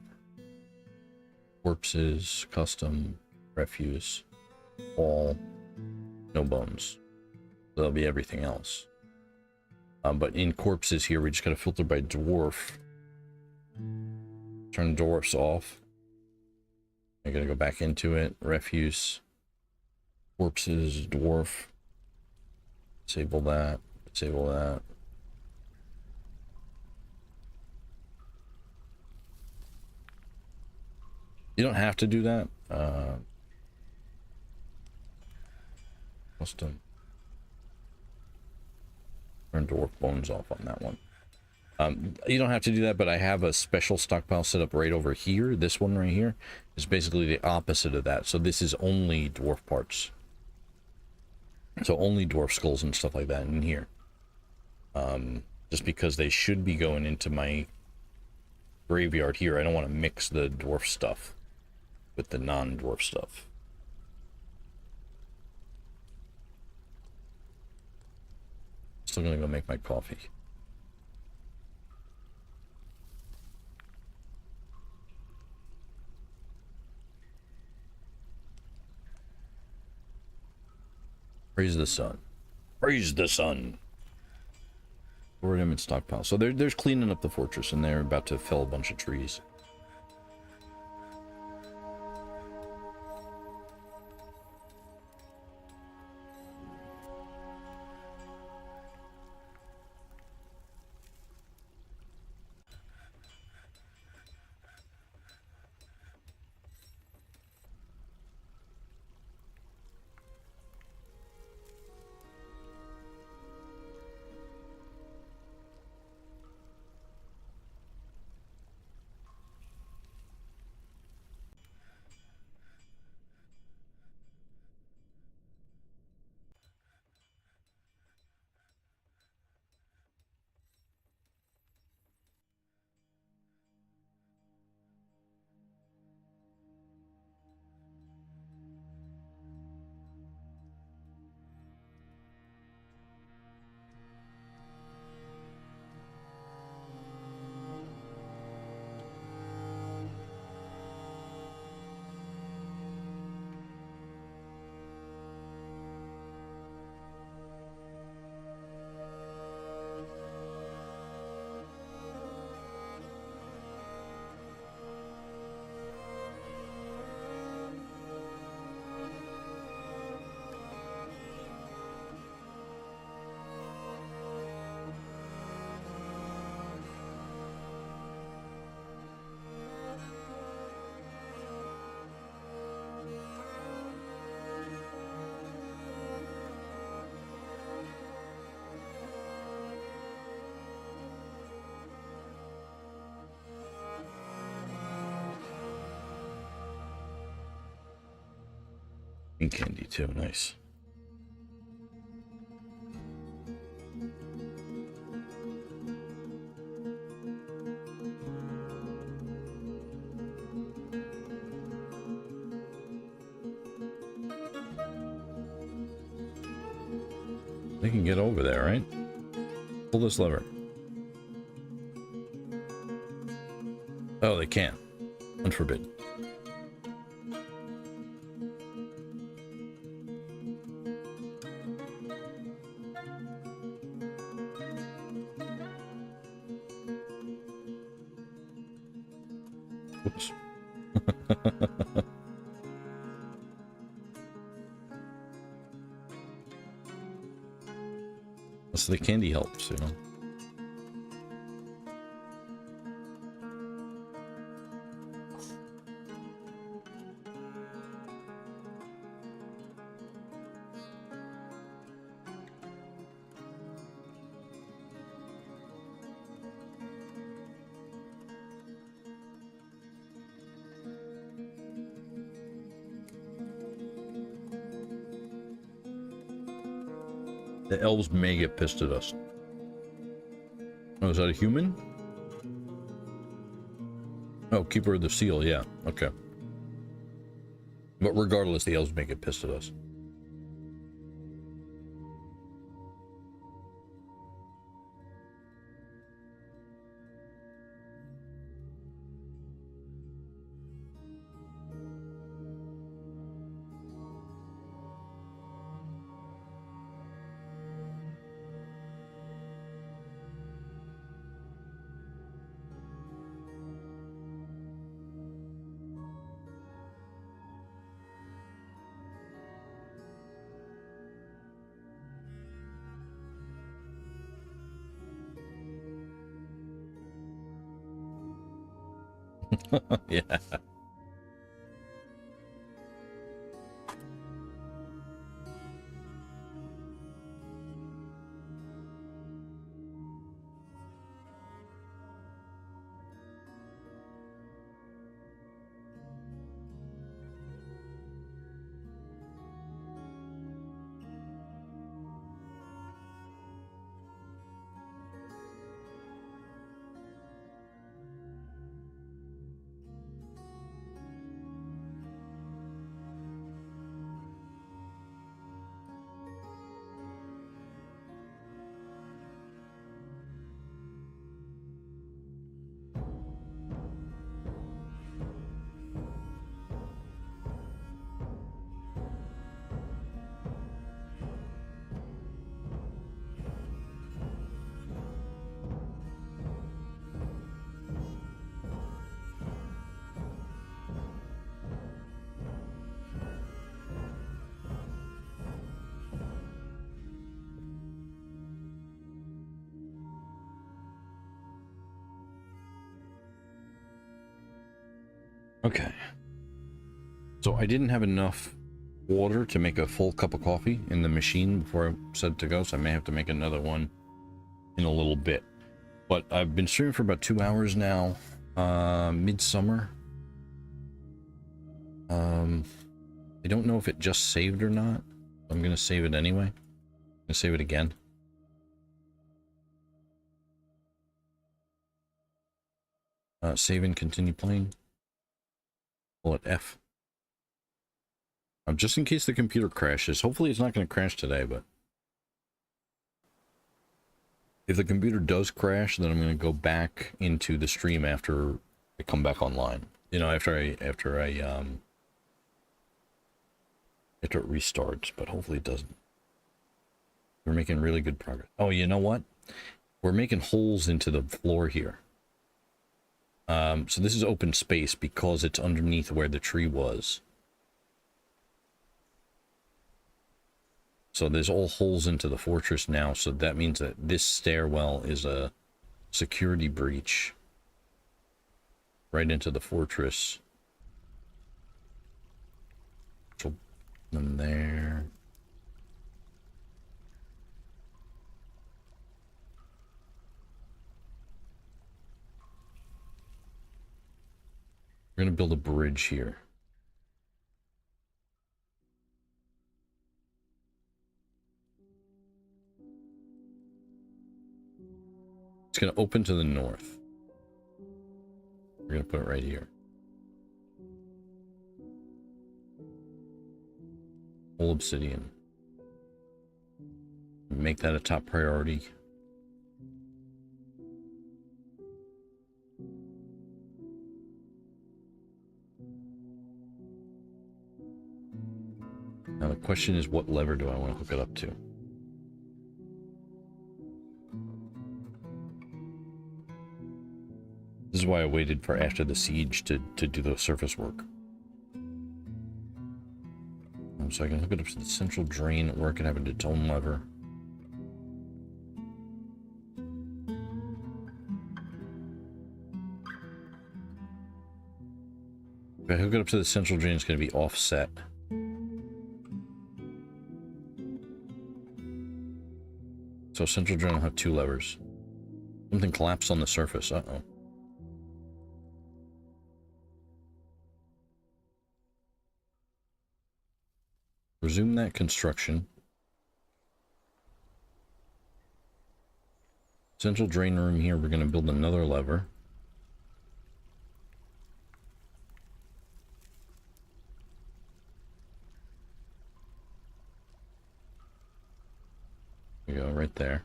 Corpses, custom, refuse, all, no bones. So that'll be everything else. But in corpses here, we just gotta filter by dwarf. Turn dwarfs off. I gotta go back into it. Refuse, corpses, dwarf. Disable that. Disable that. You don't have to do that. Custom. Turn dwarf bones off on that one. You don't have to do that, but I have a special stockpile set up right over here. This one right here is basically the opposite of that. So this is only dwarf parts. So only dwarf skulls and stuff like that in here. Just because they should be going into my graveyard here. I don't want to mix the dwarf stuff with the non-dwarf stuff. Still gonna go make my coffee. Praise the sun. Praise the sun. Store them in stockpile. So there's cleaning up the fortress, and they're about to fell a bunch of trees. Pink candy too, nice. They can get over there, right? Pull this lever. Oh, they can't. Unforbid. Oops. So the candy helps, you know. The elves may get pissed at us. Oh, is that a human? Oh, Keeper of the Seal, yeah, okay. But regardless, the elves may get pissed at us. Yeah. Okay. So I didn't have enough water to make a full cup of coffee in the machine before I said to go, so I may have to make another one in a little bit. But I've been streaming for about 2 hours now. Midsummer. I don't know if it just saved or not. I'm gonna save it anyway. I'm gonna save it again. Save and continue playing. Pull it F. Just in case the computer crashes. Hopefully it's not going to crash today, but if the computer does crash, then I'm going to go back into the stream after I come back online. You know, after it restarts, but hopefully it doesn't. We're making really good progress. Oh, you know what? We're making holes into the floor here. So this is open space because it's underneath where the tree was. So there's all holes into the fortress now, so that means that this stairwell is a security breach right into the fortress. So them there. We're gonna build a bridge here. It's going to open to the north. We're going to put it right here. All obsidian. Make that a top priority. Now the question is, what lever do I want to hook it up to? This is why I waited for after the siege to do the surface work. So I can hook it up to the central drain, or I can have a detone lever. If I hook it up to the central drain, it's going to be offset. So central drain will have 2 levers. Something collapsed on the surface. Uh-oh. Resume that construction. Central drain room here, we're going to build another lever. There we go, right there.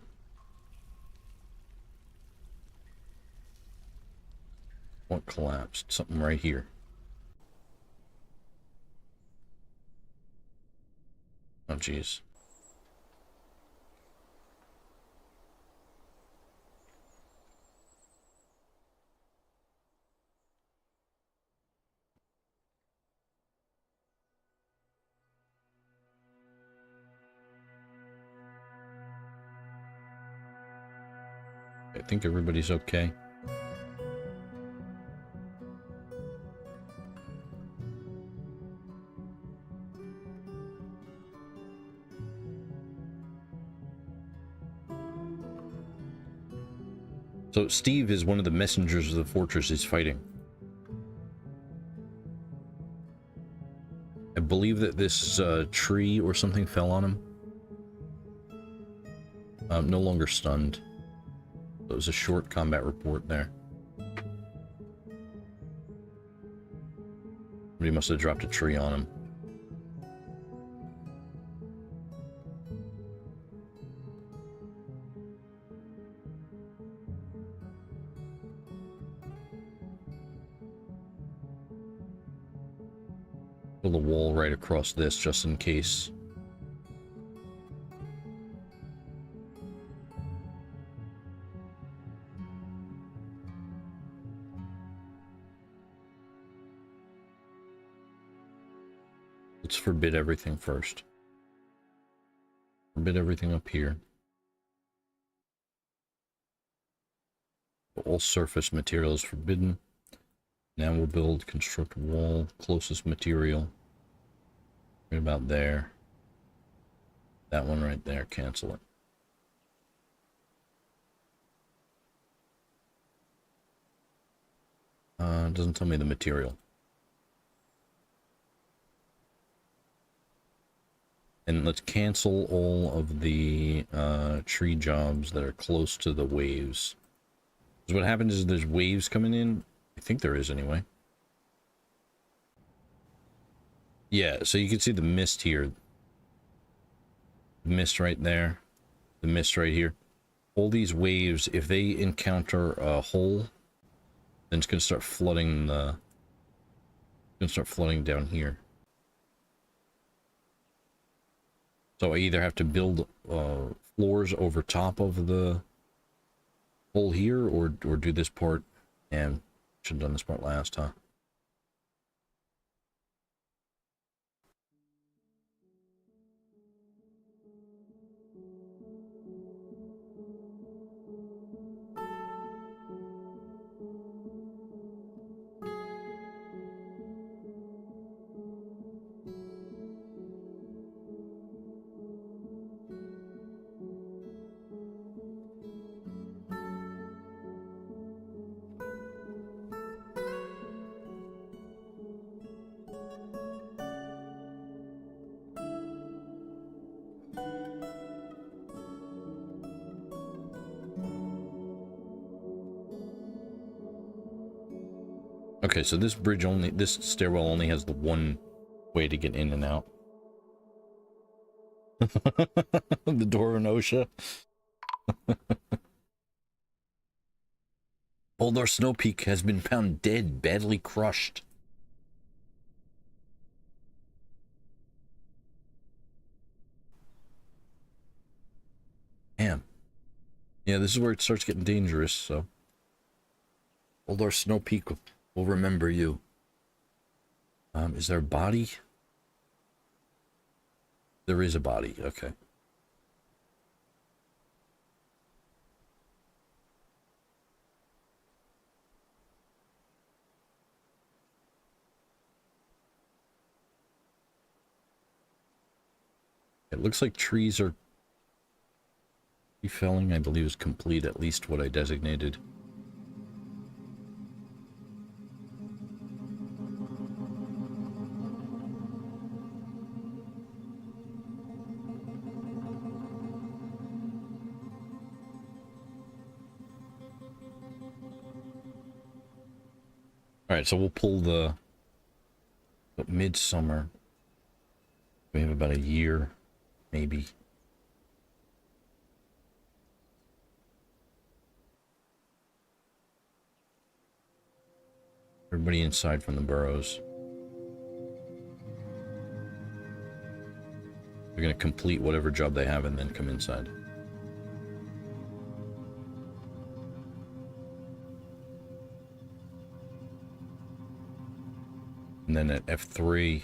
What collapsed? Something right here. Oh, jeez. I think everybody's okay. So Steve is one of the messengers of the fortress he's fighting. I believe that this tree or something fell on him. No longer stunned. So it was a short combat report there. Somebody must have dropped a tree on him. Build a wall right across this just in case. Let's forbid everything first. Forbid everything up here. All surface material is forbidden. Now we'll build, construct wall, closest material. Right about there. That one right there, cancel it. It doesn't tell me the material. And let's cancel all of the tree jobs that are close to the waves. Because what happens is there's waves coming in. I think there is anyway. Yeah, so you can see the mist here. The mist right there. The mist right here. All these waves, if they encounter a hole, then it's going to start flooding the... It's going to start flooding down here. So I either have to build floors over top of the hole here, or do this part, and should have done this part last, huh? Okay, so this bridge only, this stairwell only has the one way to get in and out. The door in OSHA. Boulder Snow Peak has been found dead, badly crushed. Damn. Yeah, this is where it starts getting dangerous, so. Boulder Snow Peak will remember you. Is there a body? There is a body, okay. It looks like trees are felling, I believe, is complete, at least what I designated. Alright, so we'll pull the midsummer. We have about a year, maybe. Everybody inside from the burrows. They're going to complete whatever job they have and then come inside. And then at F3,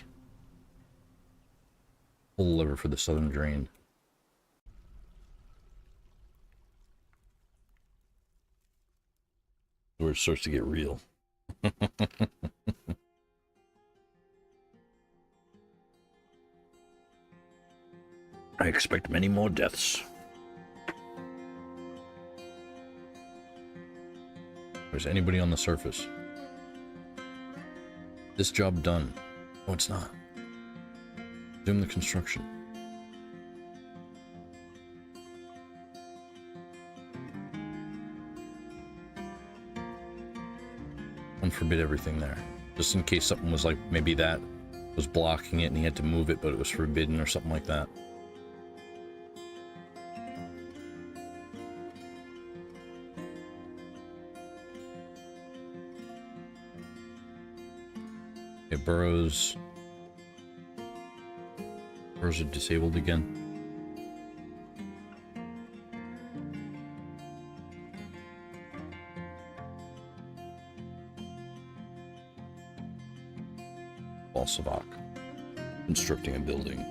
pull the lever for the southern drain. Where it starts to get real. I expect many more deaths. There's anybody on the surface? This job done. Oh, it's not. Resume the construction. Unforbid everything there. Just in case something was like, maybe that was blocking it and he had to move it, but it was forbidden or something like that. Okay, burrows. Burrows are disabled again. Savak, constructing a building.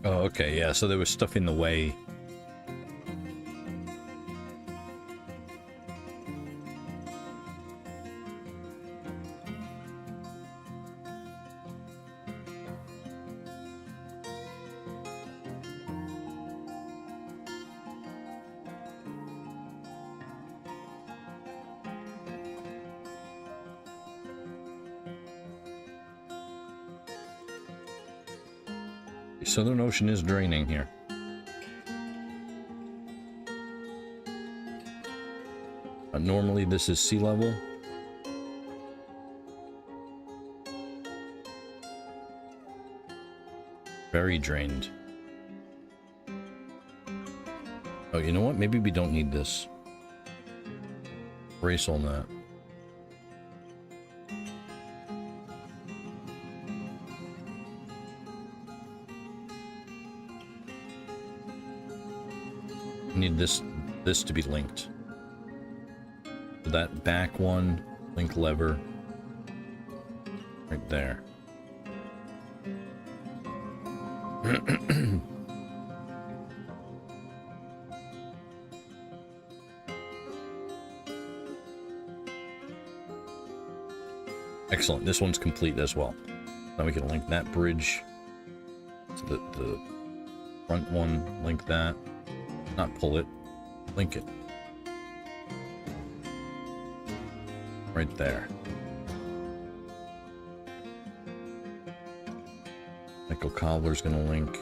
Oh, okay, yeah, so there was stuff in the way. The Southern Ocean is draining here. Normally this is sea level. Very drained. Oh, you know what? Maybe we don't need this. Erase on that. I need this to be linked. So that back one, link lever, right there. Excellent. This one's complete as well. Now we can link that bridge to the front one. Link that. Not pull it. Link it. Right there. Nickel cobbler's gonna link.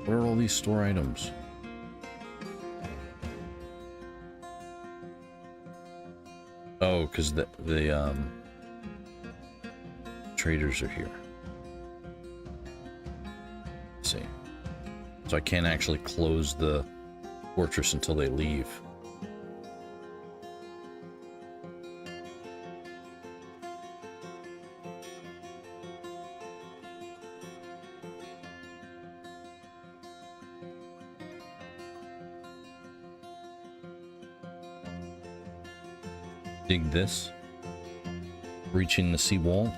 What are all these store items? Oh, because the traders are here. Let's see. So I can't actually close the fortress until they leave. Dig this. Reaching the seawall.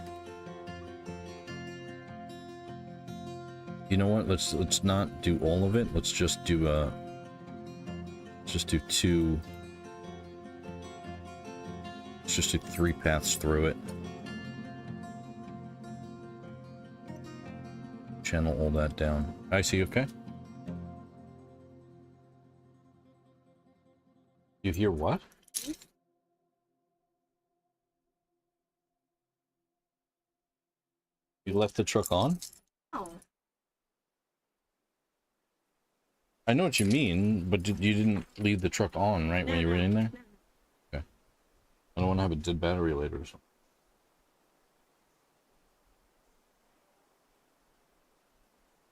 You know what? Let's not do all of it. Let's just do two. Let's just do 3 paths through it. Channel all that down. I see. Okay. You hear what? You left the truck on? Oh. I know what you mean, but you didn't leave the truck on, right, when you were in there? Okay. I don't want to have a dead battery later or something.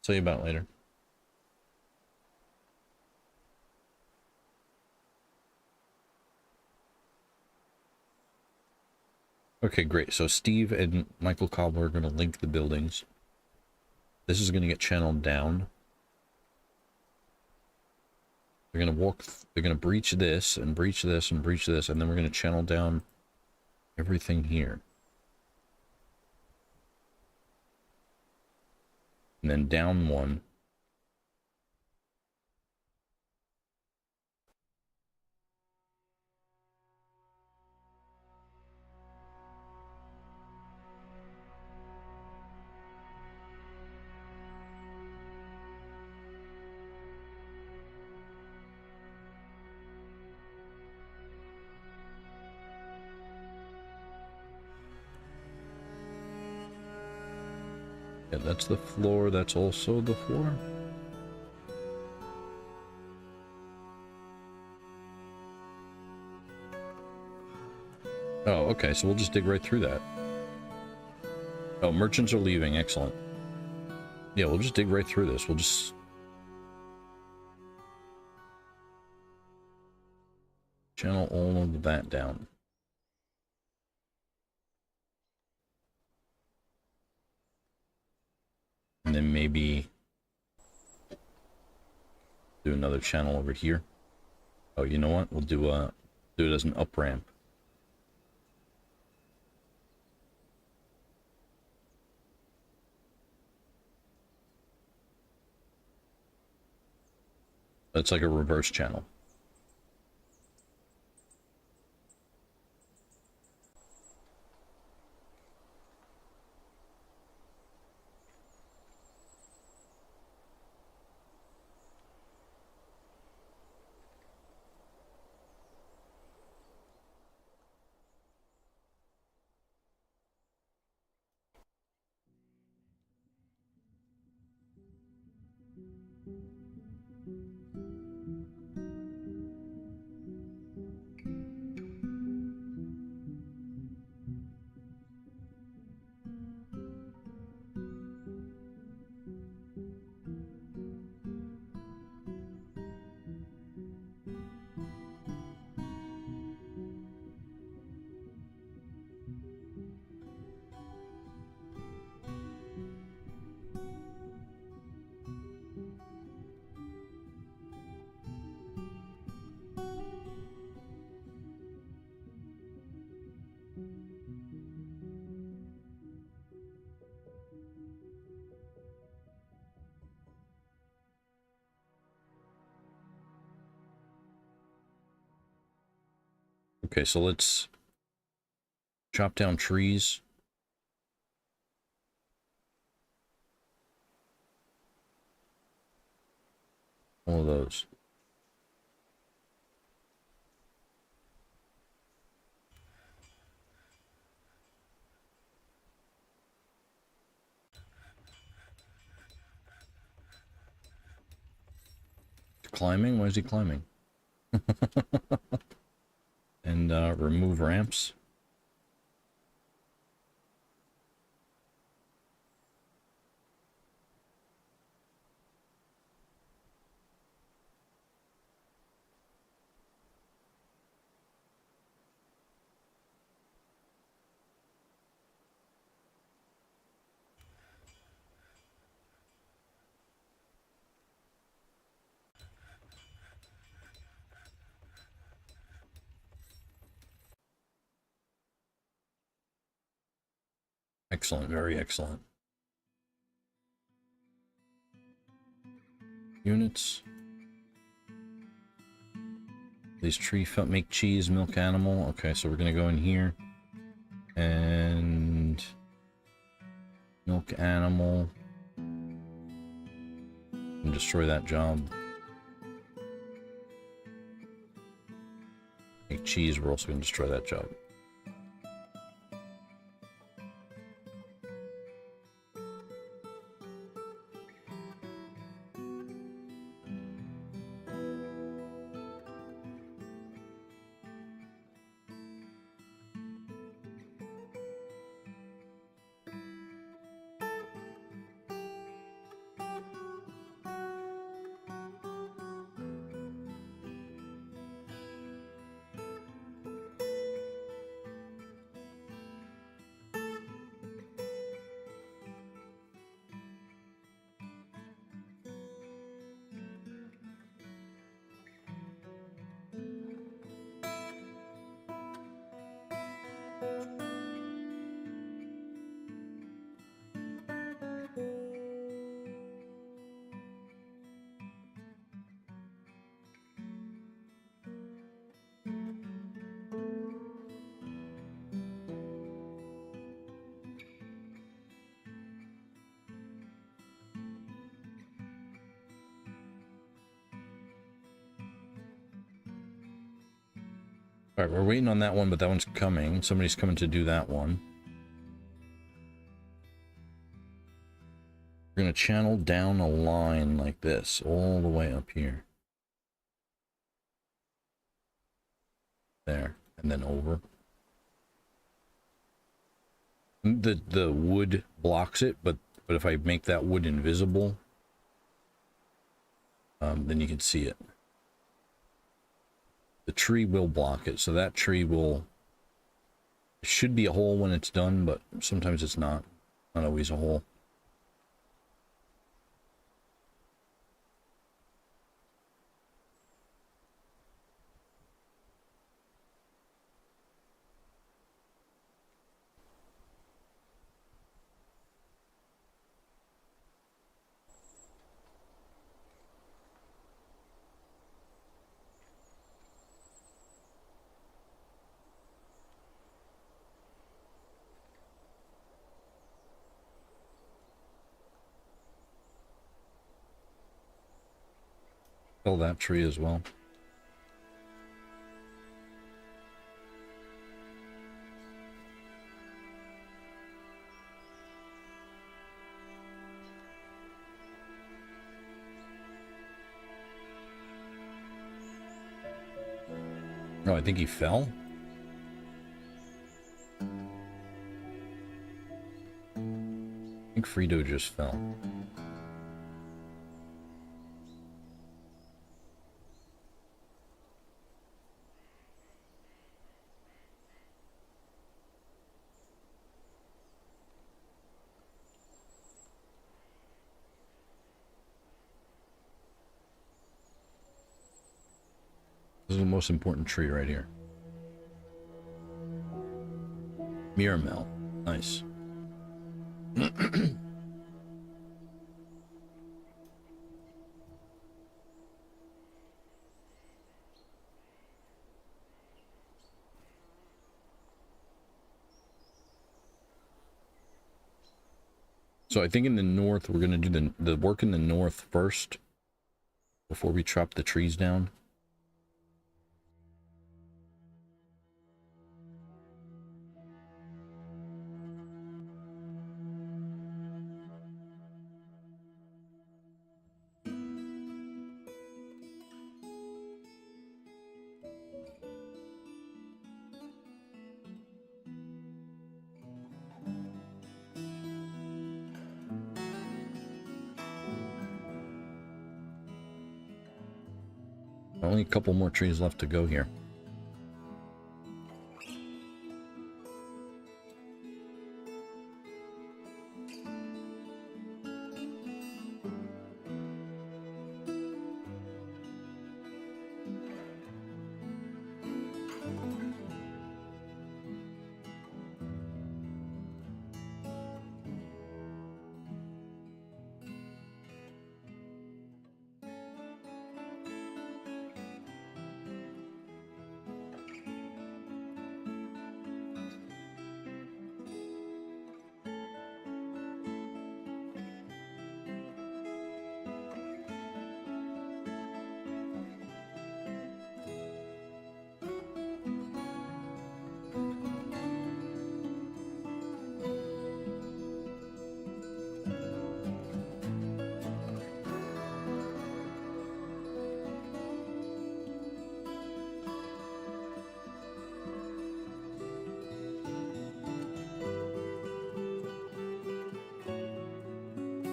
Tell you about it later. Okay, great. So Steve and Michael Cobbler are going to link the buildings. This is going to get channeled down. They're going to walk, they're going to breach this, and breach this, and breach this, and then we're going to channel down everything here. And then down one. Yeah, that's the floor. That's also the floor. Oh, okay. So we'll just dig right through that. Oh, merchants are leaving. Excellent. Yeah, we'll just dig right through this. We'll just... channel all of that down. And then maybe do another channel over here. Oh, you know what? We'll do it as an up ramp. That's like a reverse channel. Okay, so let's chop down trees. All of those. Climbing? Why is he climbing? And remove ramps. Excellent, very excellent. Units. These tree make cheese, milk animal. Okay, so we're gonna go in here and milk animal and destroy that job. Make cheese, we're also gonna destroy that job. Alright, we're waiting on that one, but that one's coming. Somebody's coming to do that one. We're going to channel down a line like this, all the way up here. There, and then over. The wood blocks it, but if I make that wood invisible, then you can see it. The tree will block it, so that tree will... It should be a hole when it's done, but sometimes it's not. Not always a hole. Kill that tree as well. Oh, I think he fell. I think Frito just fell. This is the most important tree right here. Miramel. Nice. So I think in the north, we're going to do the work in the north first before we chop the trees down. Only a couple more trees left to go here.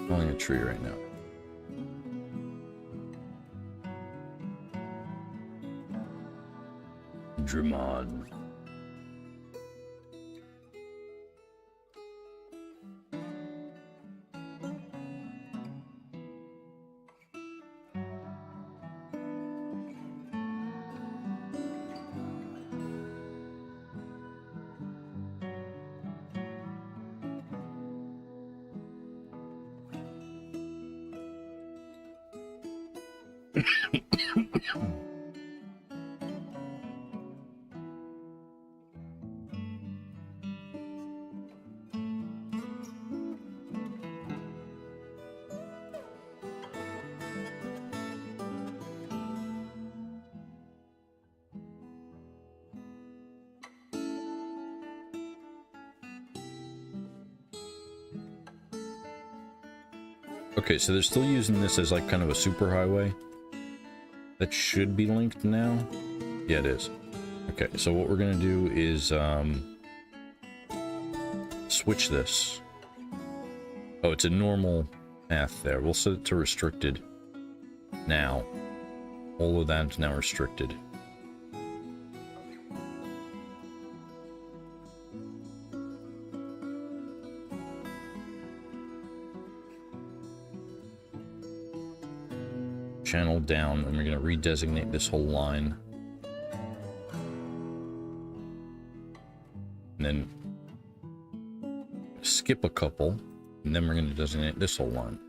Only a tree right now. Dramon. Okay, so they're still using this as like kind of a super highway. That should be linked now. Yeah, it is. Okay, so what we're gonna do is switch this. Oh, it's a normal path there. We'll set it to restricted now. All of that's now restricted. Channel down, and we're going to redesignate this whole line. And then skip a couple, and then we're going to designate this whole line.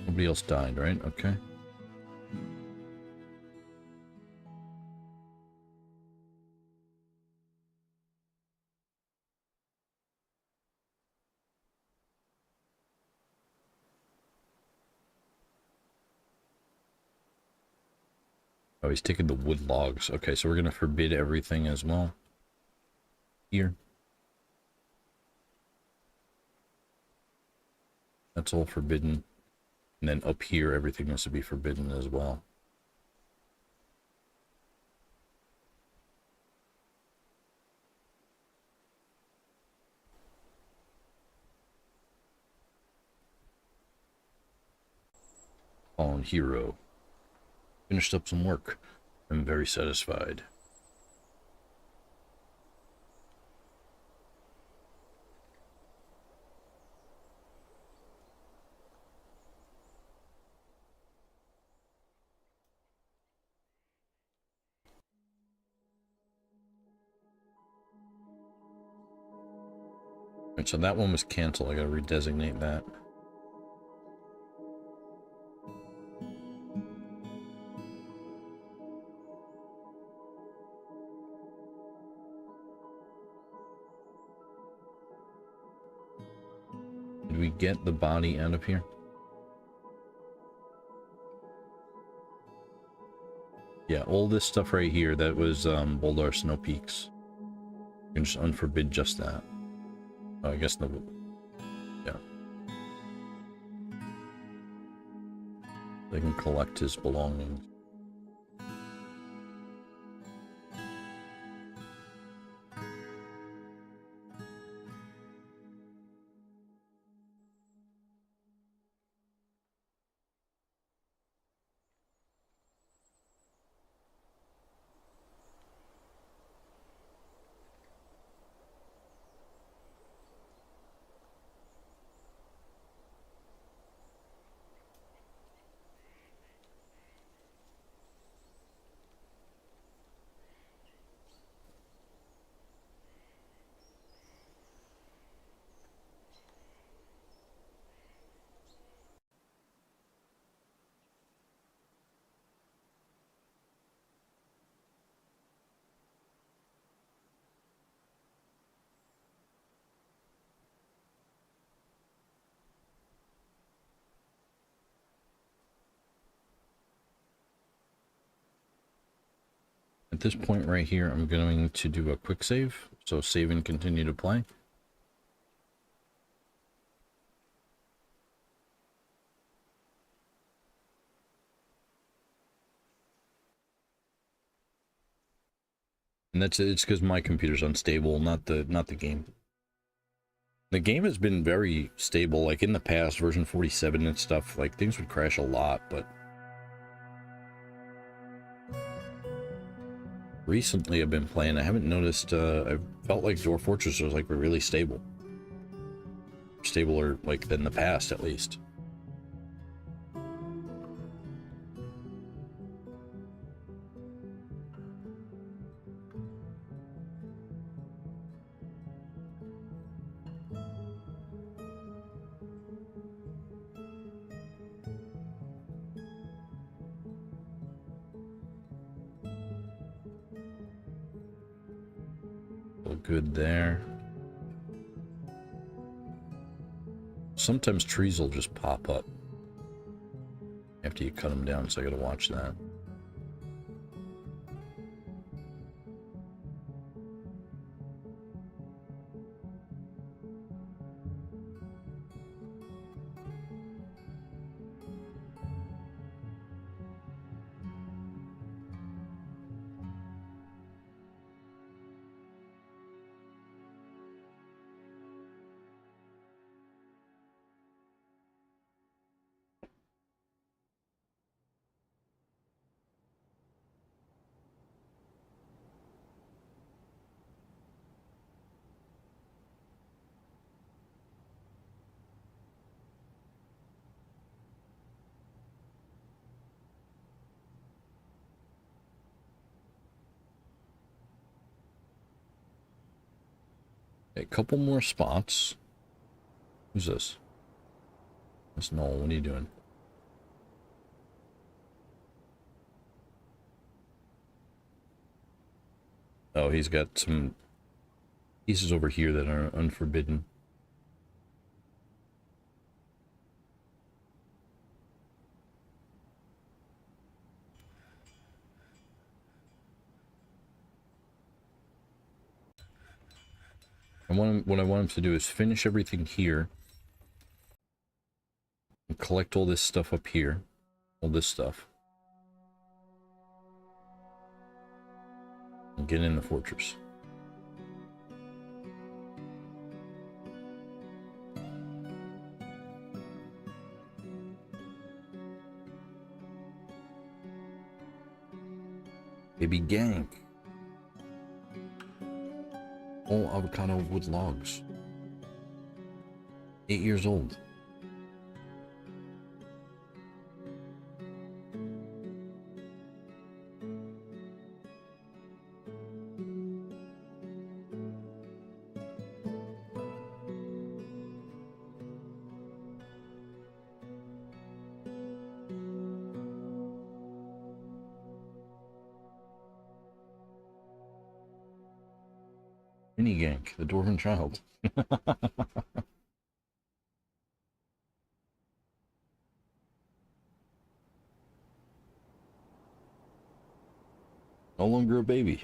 Nobody else died, right? Okay. Oh, he's taking the wood logs. Okay, so we're going to forbid everything as well. Here. That's all forbidden. And then up here, everything has to be forbidden as well. Fallen hero. Finished up some work. I'm very satisfied. Alright, so that one was canceled. I gotta redesignate that. Did we get the body out of here? Yeah, all this stuff right here, that was Boldar Snow Peaks. You can just unforbid just that. Oh, I guess no. Yeah. They can collect his belongings. At this point right here, I'm going to do a quick save. So save and continue to play. And it's because my computer's unstable, not the game. The game has been very stable. Like in the past, version 47 and stuff, like things would crash a lot, but recently I've been playing. I haven't noticed. I felt like Dwarf Fortress was like really stable, stabler like than the past at least. All good there. Sometimes trees will just pop up after you cut them down, so I gotta watch that. A couple more spots. Who's this? That's Noel. What are you doing? Oh, he's got some pieces over here that are unforbidden. What I want him to do is finish everything here and collect all this stuff up here, all this stuff, and get in the fortress. Baby gank. All avocado wood logs. 8 years old. Mini gank, the dwarven child. No longer a baby.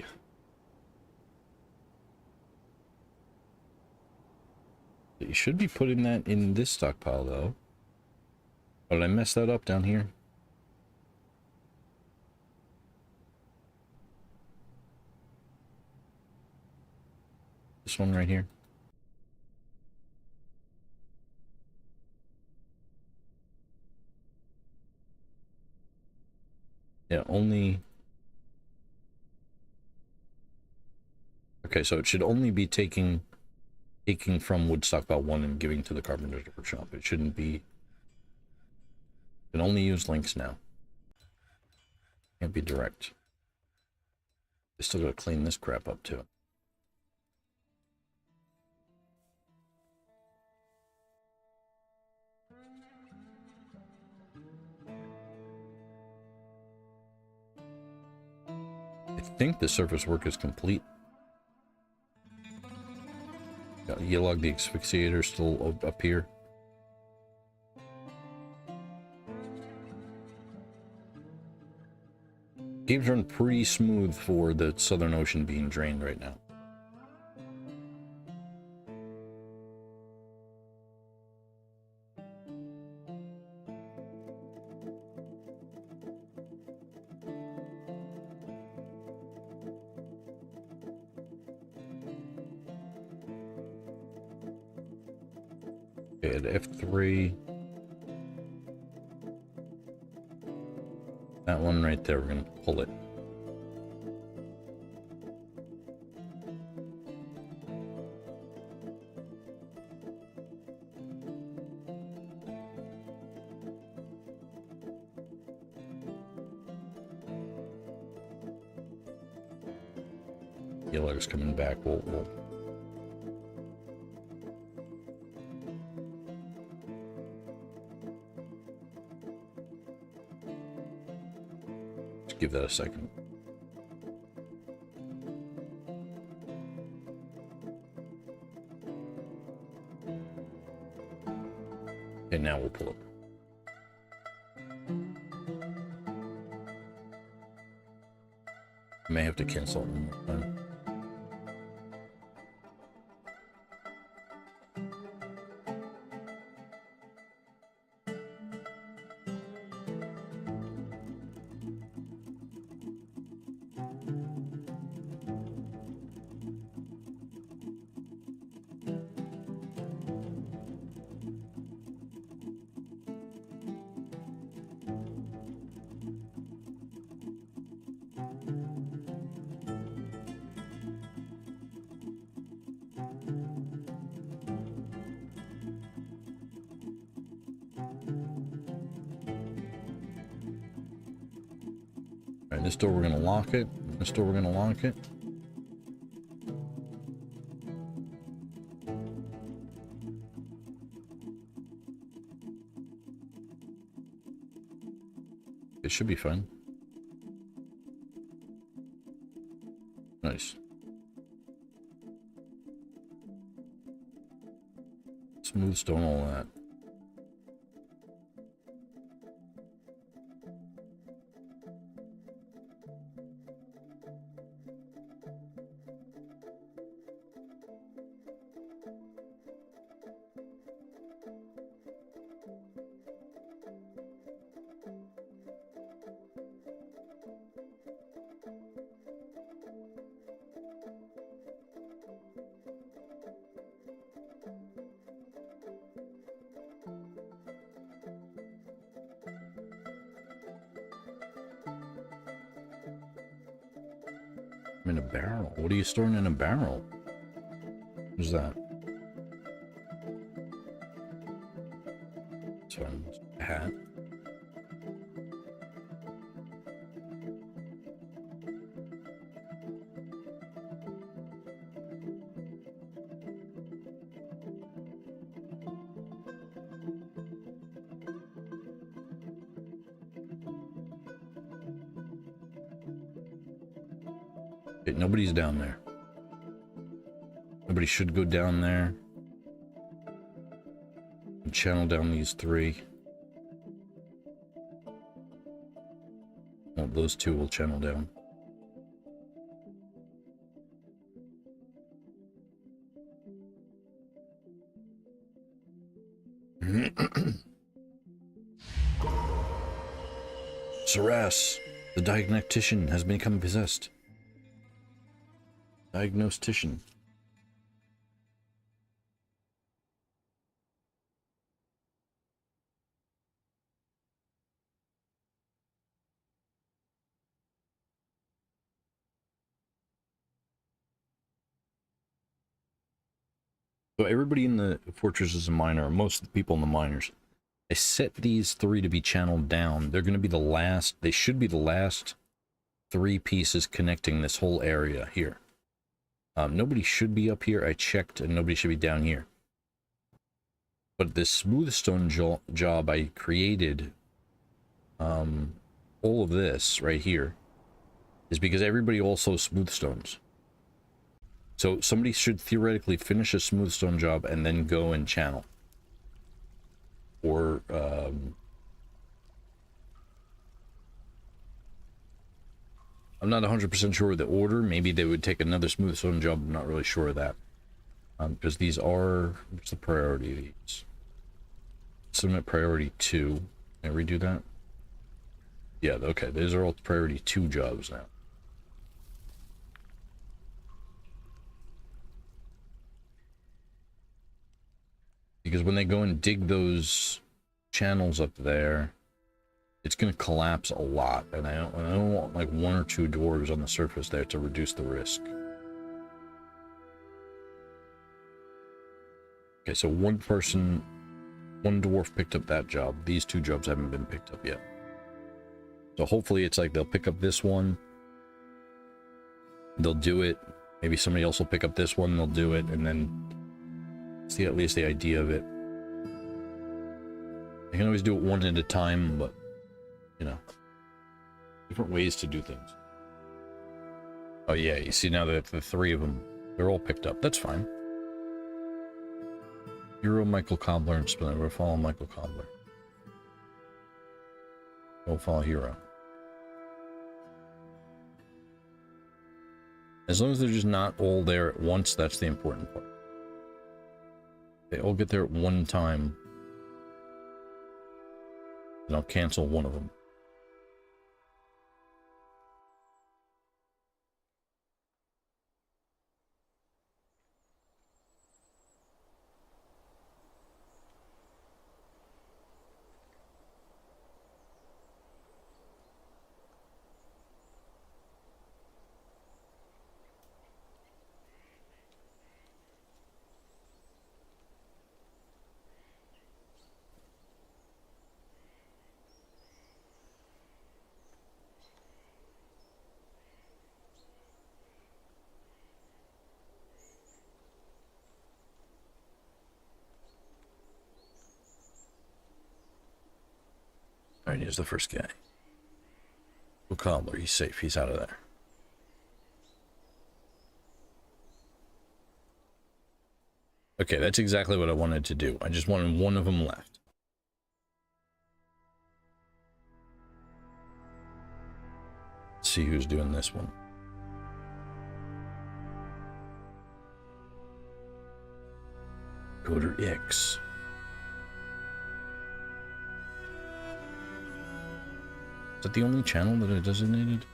You should be putting that in this stockpile, though. Oh, did I mess that up down here? This one right here. Yeah, only... Okay, so it should only be taking from wood stockpile 1 and giving to the carpenter's workshop. It shouldn't be... You can only use links now. Can't be direct. I still gotta clean this crap up too. I think the surface work is complete. Yelog the asphyxiator still up here. Games run pretty smooth for the Southern Ocean being drained right now. Okay, at F3. That one right there, we're going to pull it. Yellow's coming back. We'll just give that a second. And now we'll pull it. I may have to cancel it one more time. Alright, this door we're gonna lock it. This door we're gonna lock it. It should be fine. Nice. Smooth stone, all that. In a barrel. What are you storing in a barrel? What's that? So, a hat. Okay, nobody's down there. somebody should go down there and channel down these 3. Well, those 2 will channel down. Saras, the diagnostician has become possessed. Diagnostician. So everybody in the fortress is a miner, or most of the people in the miners. I set these 3 to be channeled down. They're going to be the last, they should be the last 3 pieces connecting this whole area here. Nobody should be up here. I checked, and nobody should be down here. But this smooth stone job I created, all of this right here, is because everybody also smooth stones. So somebody should theoretically finish a smooth stone job and then go and channel. Or, I'm not 100% sure of the order. Maybe they would take another smooth stone job. I'm not really sure of that. Because these are, what's the priority of these? Submit priority 2. Can I redo that? Yeah, okay, these are all priority 2 jobs now. Because when they go and dig those channels up there, it's going to collapse a lot, and I don't want like 1 or 2 dwarves on the surface there to reduce the risk. Okay, so 1 person, 1 dwarf picked up that job. These 2 jobs haven't been picked up yet. So hopefully it's like they'll pick up this one, they'll do it. Maybe somebody else will pick up this one, they'll do it, and then see at least the idea of it. I can always do it 1 at a time, but you know, different ways to do things. Oh yeah, you see now that the 3 of them, they're all picked up. That's fine. Hero, Michael Cobbler, and Spiller. We'll follow Michael Cobbler. We'll follow Hero. As long as they're just not all there at once, that's the important part. They all get there at one time, and I'll cancel one of them. Alright, here's the first guy. Cobbler, he's safe, he's out of there. Okay, that's exactly what I wanted to do. I just wanted 1 of them left. Let's see who's doing this one. Coder X. Is that the only channel that I designated?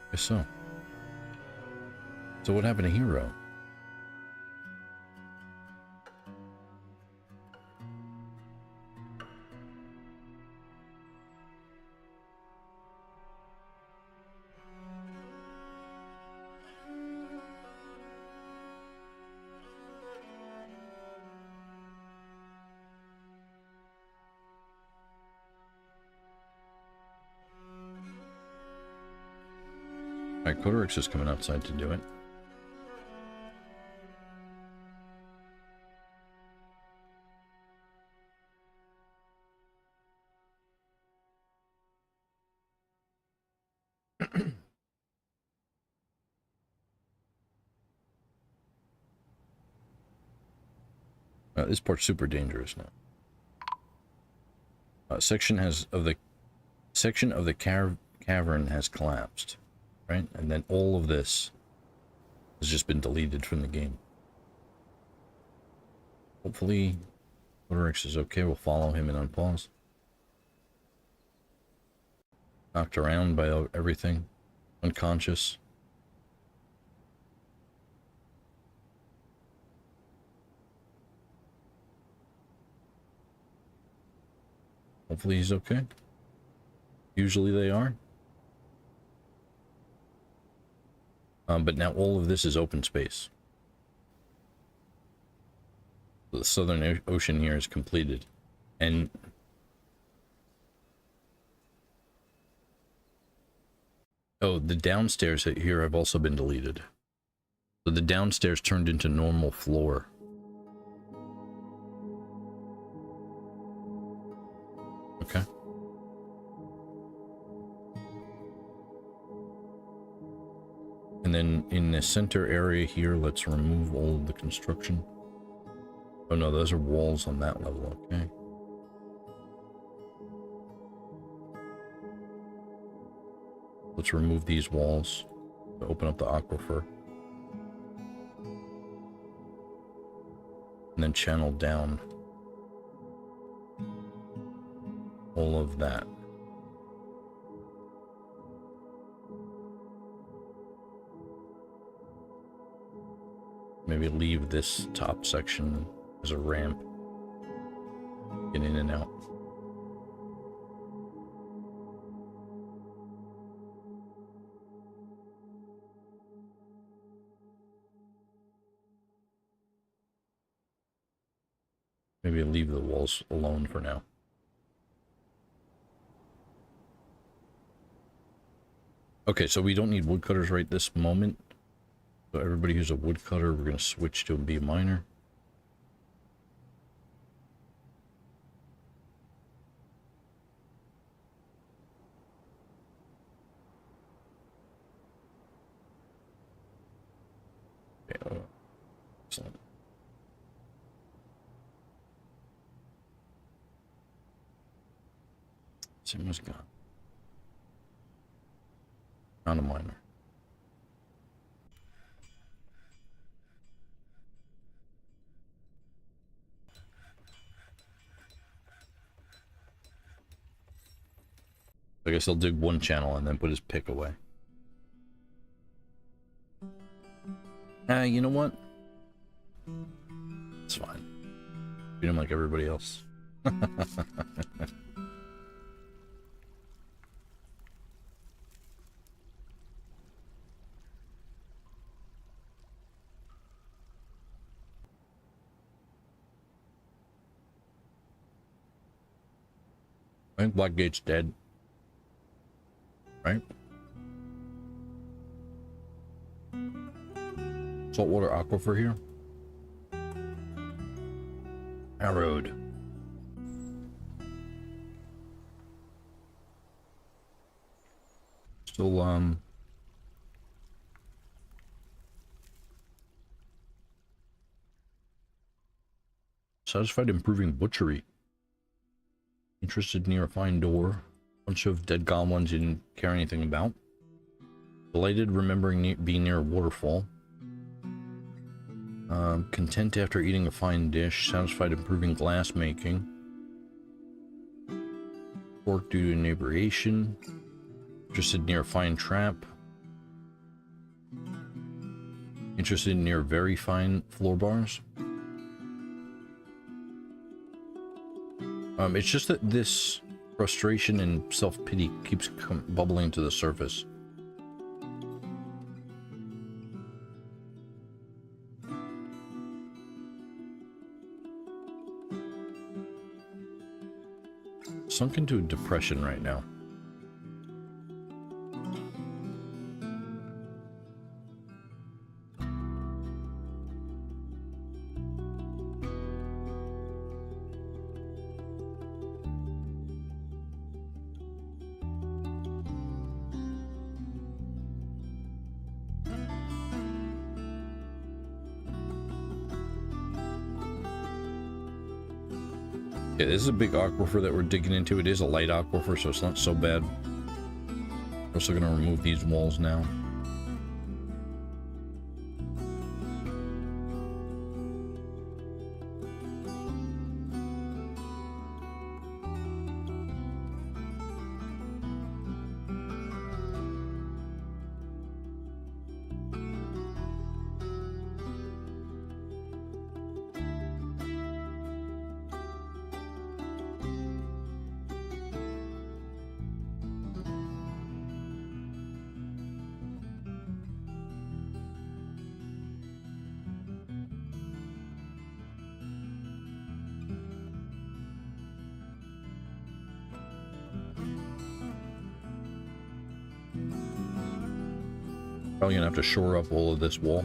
I guess so. So what happened to Hero? Alright, Coderix is coming outside to do it. This part's super dangerous now. Section of the cavern has collapsed, right? And then all of this has just been deleted from the game. Hopefully, Odorix is okay. We'll follow him and unpause. Knocked around by everything, unconscious. Hopefully he's okay. Usually they are. But now all of this is open space. The Southern Ocean here is completed. And oh, the downstairs here have also been deleted. So the downstairs turned into normal floor. Okay. And then in the center area here, let's remove all of the construction. Oh no, those are walls on that level, okay. Let's remove these walls to open up the aquifer. And then channel down all of that. Maybe leave this top section as a ramp. Get in and out. Maybe leave the walls alone for now. Okay, so we don't need woodcutters right this moment. So everybody who's a woodcutter, we're going to switch to be a miner. Okay, excellent. Sim was gone. Not a miner. I guess he'll dig one channel and then put his pick away. You know what? It's fine. Treat him like everybody else. I think Blackgate's dead. Right? Saltwater aquifer here. Arrowed. Still, satisfied improving butchery. Interested near a fine door. Bunch of dead goblins you didn't care anything about. Delighted remembering being near a waterfall. Content after eating a fine dish. Satisfied improving glass making. Pork due to inebriation. Interested near a fine trap. Interested near very fine floor bars. It's just that this frustration and self-pity keeps bubbling to the surface. Sunk into a depression right now. Yeah, this is a big aquifer that we're digging into. It is a light aquifer, so it's not so bad. We're also going to remove these walls now. Probably gonna have to shore up all of this wall.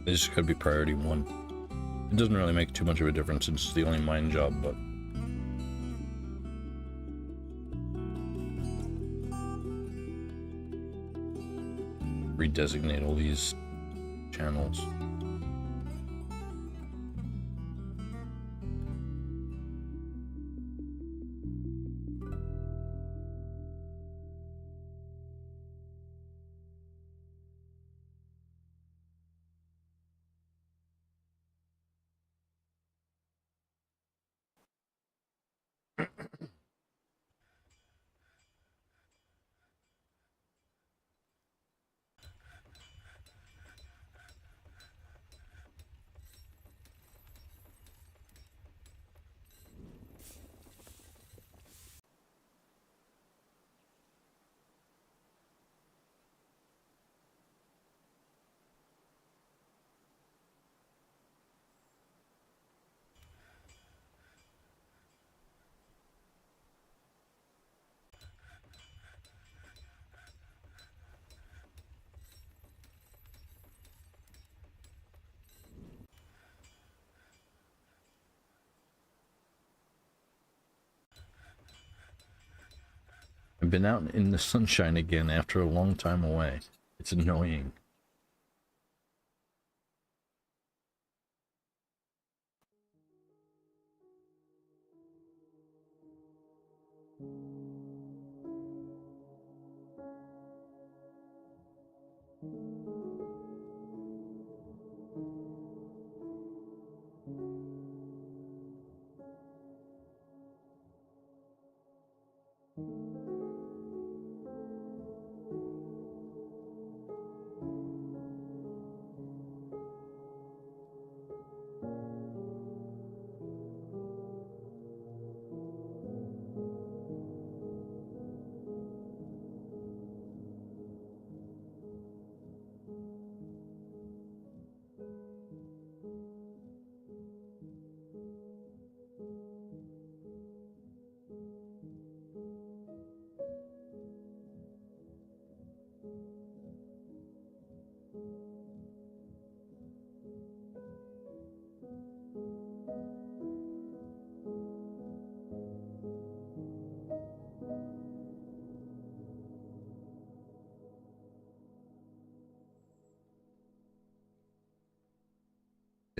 This is gotta be priority 1. It doesn't really make too much of a difference since it's the only mine job, but redesignate all these channels. I've been out in the sunshine again after a long time away. It's annoying.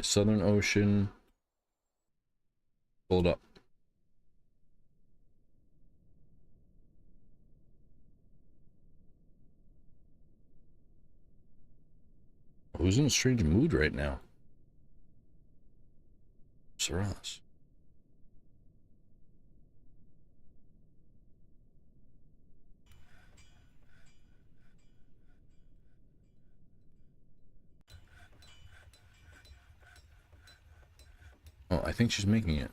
Southern Ocean. Hold up. Who's in a strange mood right now? Saras. Oh, I think she's making it.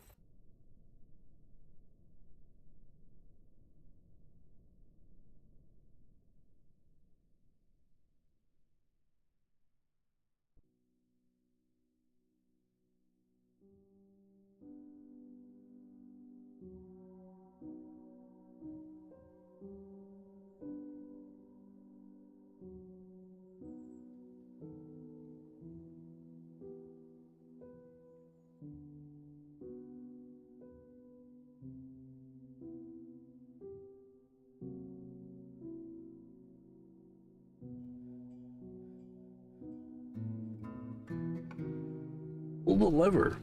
Pull the lever.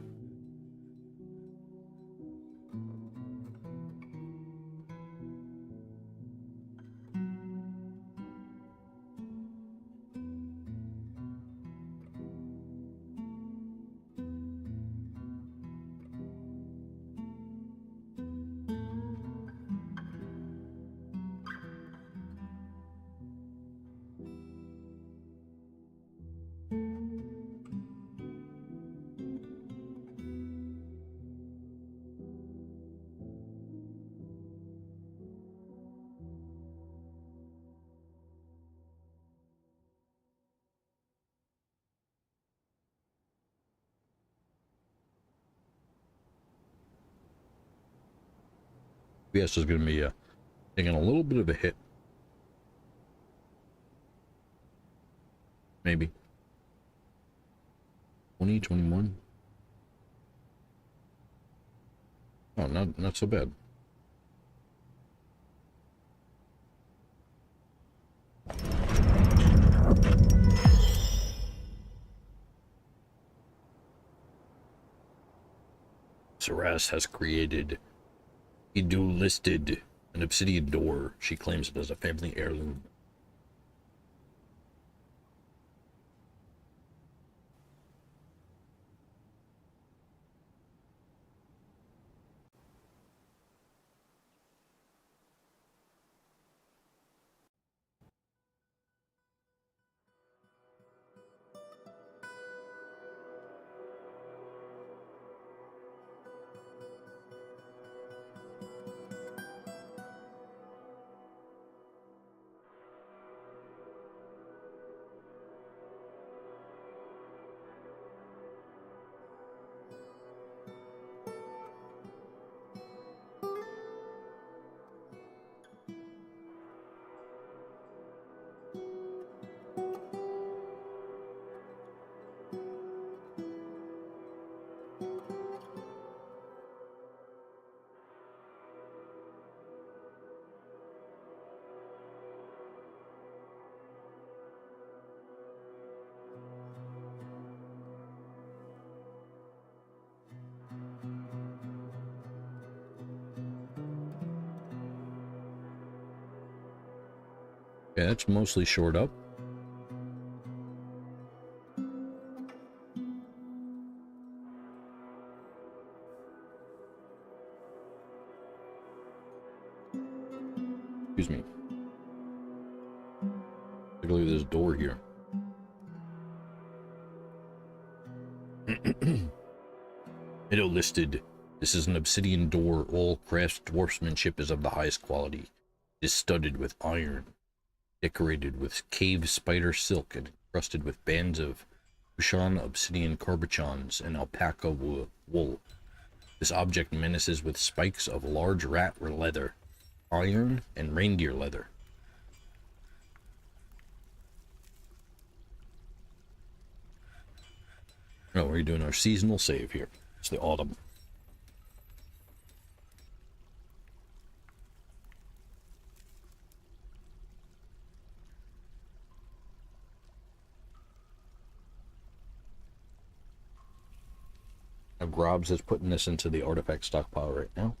Yes, is going to be taking a little bit of a hit. Maybe. 20, 21. Oh, not so bad. Saras has created a dual-listed an obsidian door. She claims it as a family heirloom. Yeah, it's mostly shored up. Excuse me. Take a look at this door here. It listed. This is an obsidian door. All craft dwarfsmanship is of the highest quality. It is studded with iron, decorated with cave spider silk, and encrusted with bands of Kushan obsidian carbochons and alpaca wool. This object menaces with spikes of large rat leather, iron, and reindeer leather. Oh, we're doing our seasonal save here. It's the autumn. Now, Grobs is putting this into the artifact stockpile right now.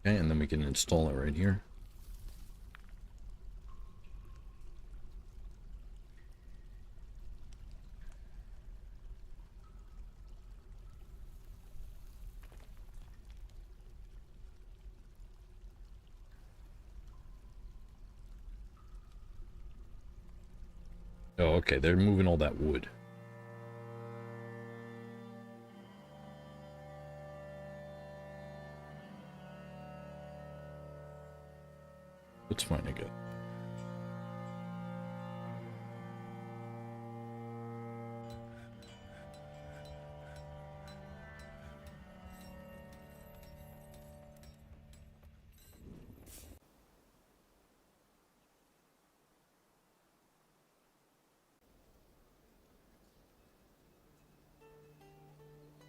Okay, and then we can install it right here. Oh, okay, they're moving all that wood. That's fine, I guess.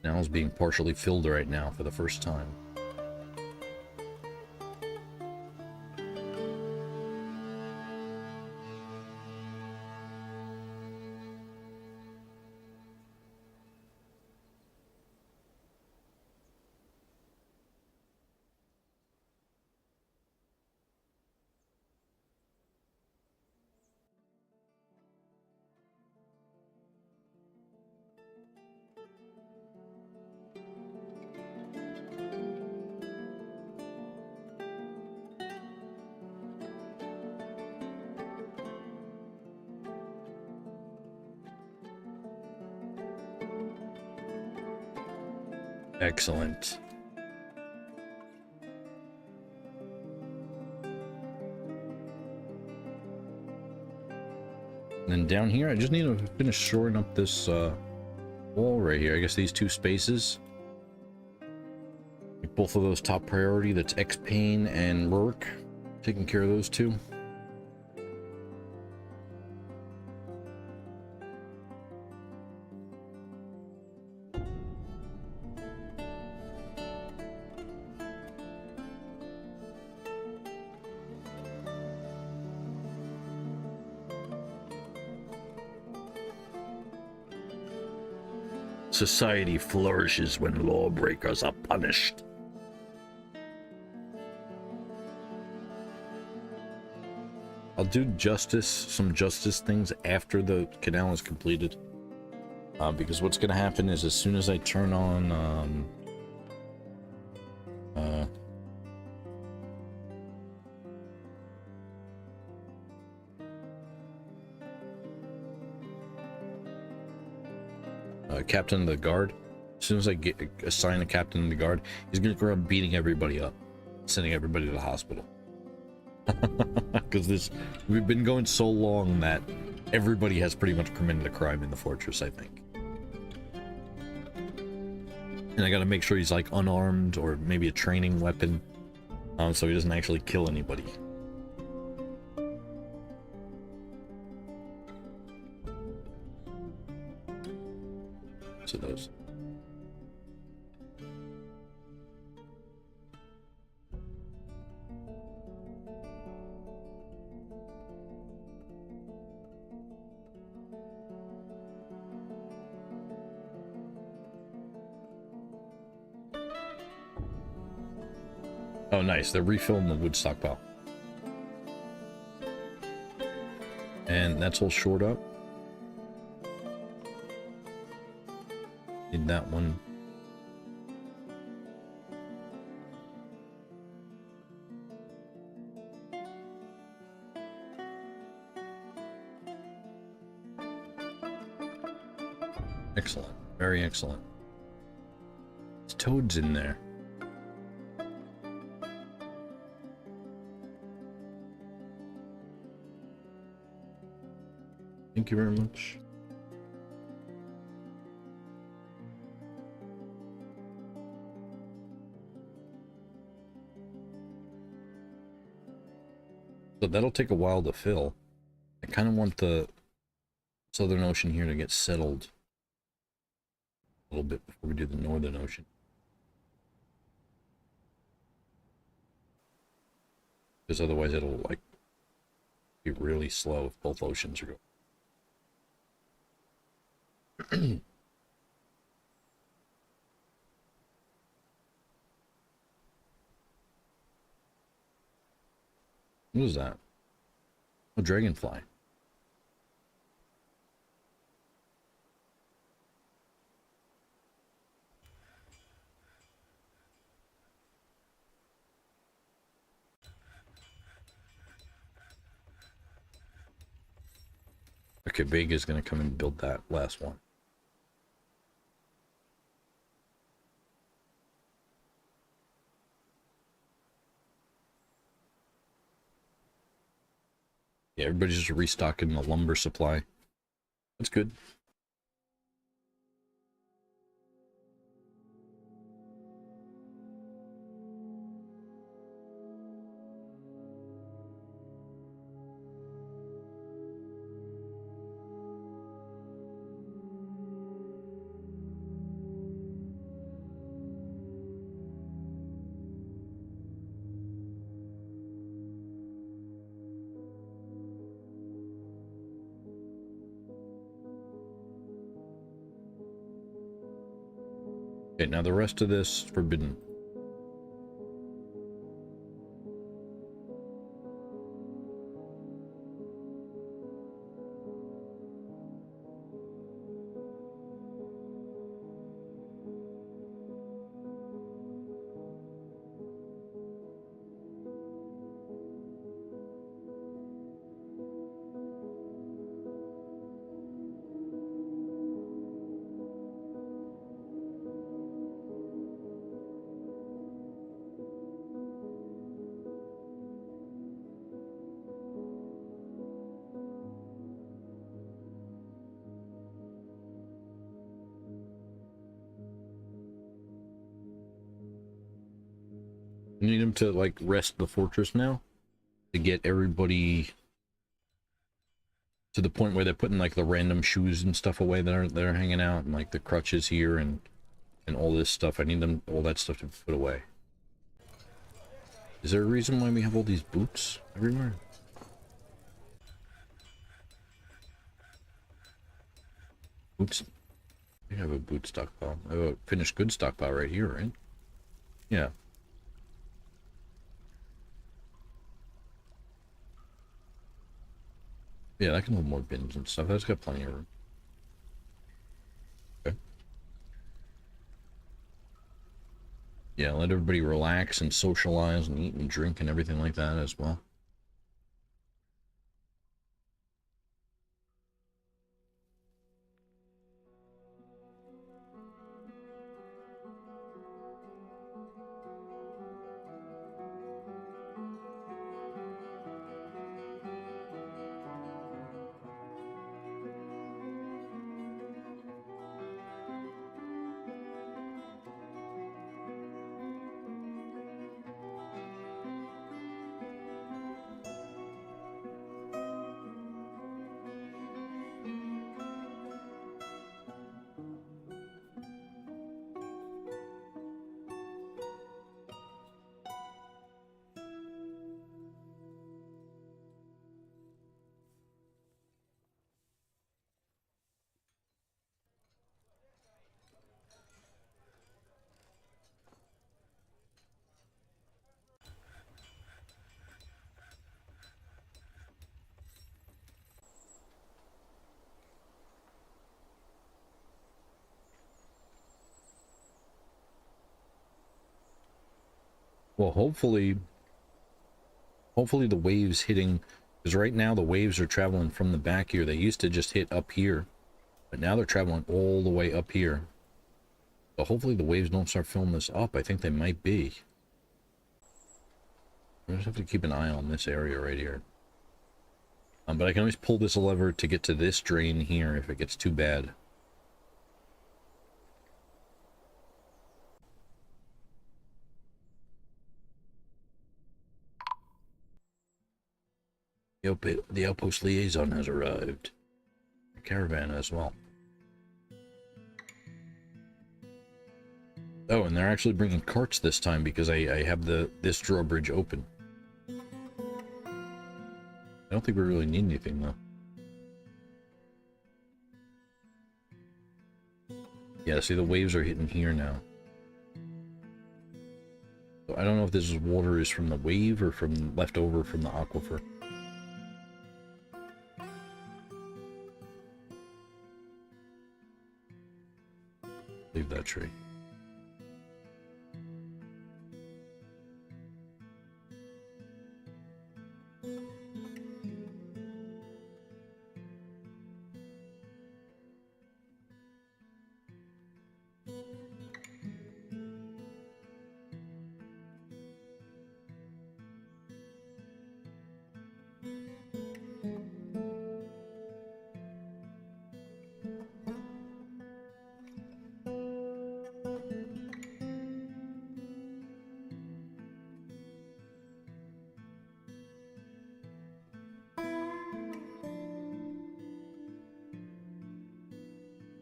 Now it's being partially filled right now for the first time. Excellent. And then down here, I just need to finish shoring up this wall right here. I guess these two spaces. Make both of those top priority. That's X-Pain and Rourke. Taking care of those two. Society flourishes when lawbreakers are punished. I'll do some justice things after the canal is completed. Because what's going to happen is as soon as I turn on captain of the guard, as soon as I assign a captain of the guard, he's going to go around beating everybody up, sending everybody to the hospital. Because we've been going so long that everybody has pretty much committed a crime in the fortress, I think. And I gotta make sure he's like unarmed or maybe a training weapon, so he doesn't actually kill anybody. So those. Oh, nice. They're refilling the wood stockpile. And that's all shored up. Need that one. Excellent. Very excellent. There's toads in there. Thank you very much. So that'll take a while to fill. I kind of want the Southern Ocean here to get settled a little bit before we do the Northern Ocean. Because otherwise it'll like be really slow if both oceans are going. What is that? A dragonfly. Okay, Vega's gonna come and build that last one. Yeah, everybody's just restocking the lumber supply. That's good. Okay, now the rest of this forbidden. You need them to like rest the fortress now to get everybody to the point where they're putting like the random shoes and stuff away that are hanging out, and like the crutches here and all this stuff. I need them, all that stuff, to put away. Is there a reason why we have all these boots everywhere? Boots. We have a boot stockpile. I have a finished goods stockpile right here, right? Yeah. Yeah, that can hold more bins and stuff. That's got plenty of room. Okay. Yeah, let everybody relax and socialize and eat and drink and everything like that as well. Well, hopefully the waves hitting, because right now the waves are traveling from the back here. They used to just hit up here, but now they're traveling all the way up here. So hopefully the waves don't start filling this up. I think they might be. I just have to keep an eye on this area right here. But I can always pull this lever to get to this drain here if it gets too bad. The outpost liaison has arrived. A caravan as well. Oh, and they're actually bringing carts this time because I have this drawbridge open. I don't think we really need anything though. Yeah, see, the waves are hitting here now. So I don't know if this water is from the wave or from left over from the aquifer. Leave that tree.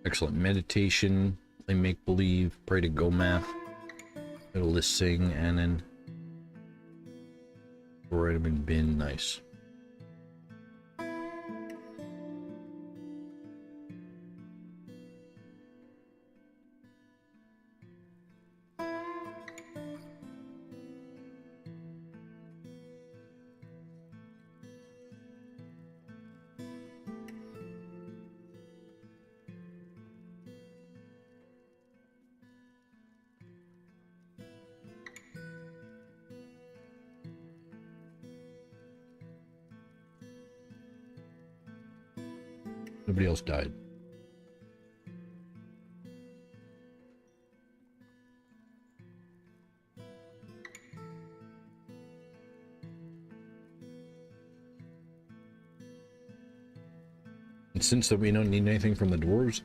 Excellent. Meditation, play make-believe, pray to go math, it'll list sing, and then vitamin bin, nice. Nobody else died. And since that we don't need anything from the dwarves,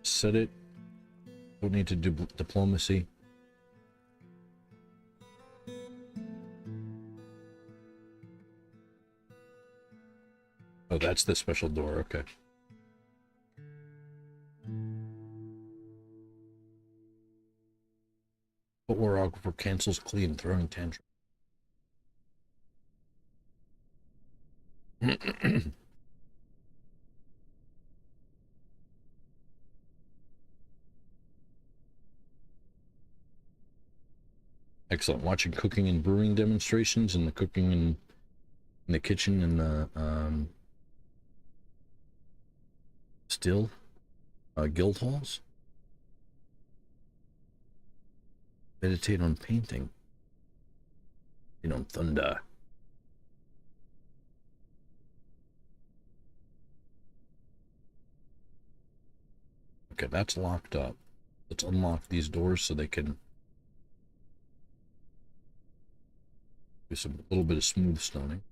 set it. Don't need to do diplomacy. Oh, that's the special door, okay. Footwearographer cancels clean, throwing tantrum. Excellent. Watching cooking and brewing demonstrations and the cooking in the kitchen and the still guild halls. Meditate on painting. You know, thunder. Okay, that's locked up. Let's unlock these doors so they can do some little bit of smooth stoning.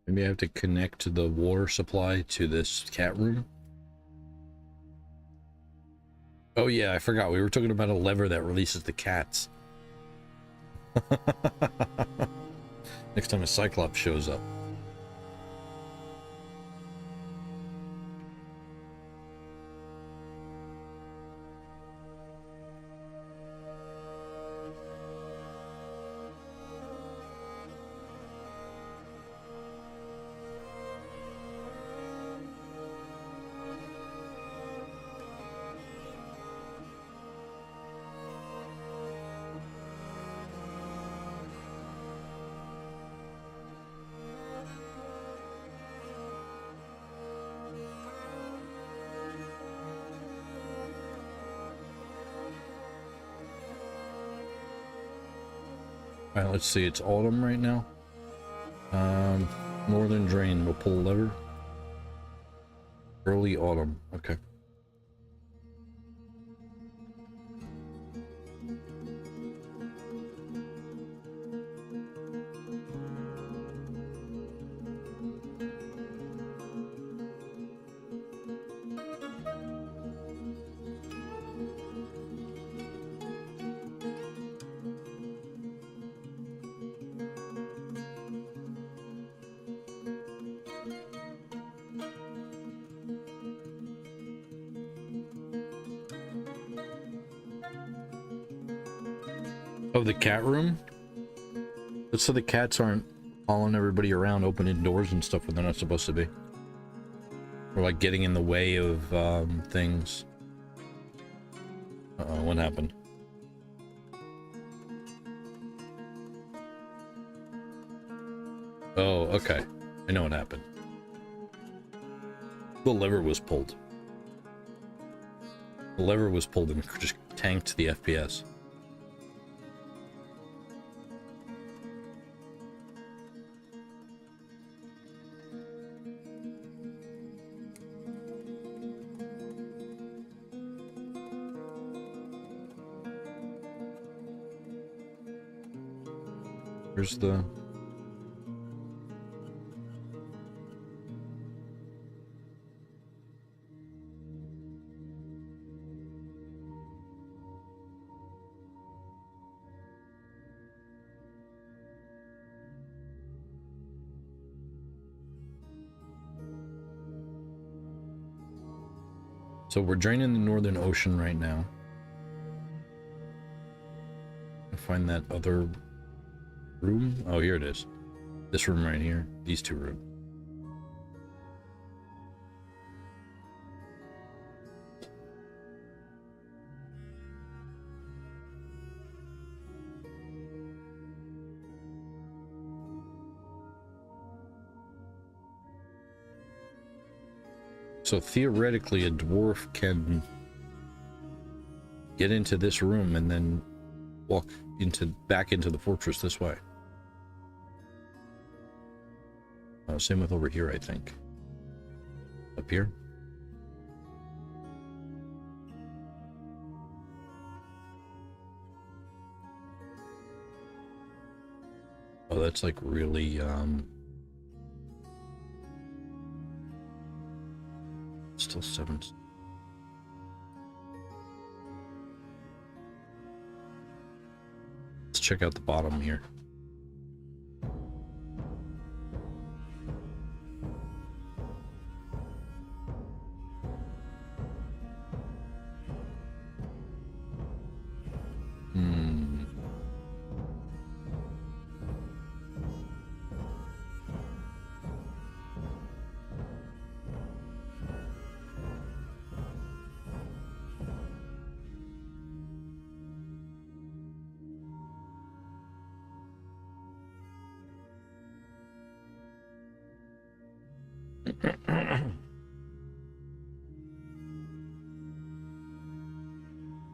Maybe I have to connect the water supply to this cat room. Oh yeah, I forgot. We were talking about a lever that releases the cats. Next time a Cyclops shows up. Alright, let's see, it's autumn right now. Northern drain, we'll pull a lever. Early autumn, okay. Oh, the cat room? That's so the cats aren't following everybody around, opening doors and stuff when they're not supposed to be. Or like getting in the way of things. Uh-oh, what happened? Oh, okay. I know what happened. The lever was pulled. The lever was pulled and just tanked the FPS. Here's the... So we're draining the Northern Ocean right now. I find that other room. Oh, here it is. This room right here. These two rooms. So theoretically, a dwarf can get into this room and then walk back into the fortress this way. Same with over here, I think. Up here. Oh, that's like really, still 7. Let's check out the bottom here.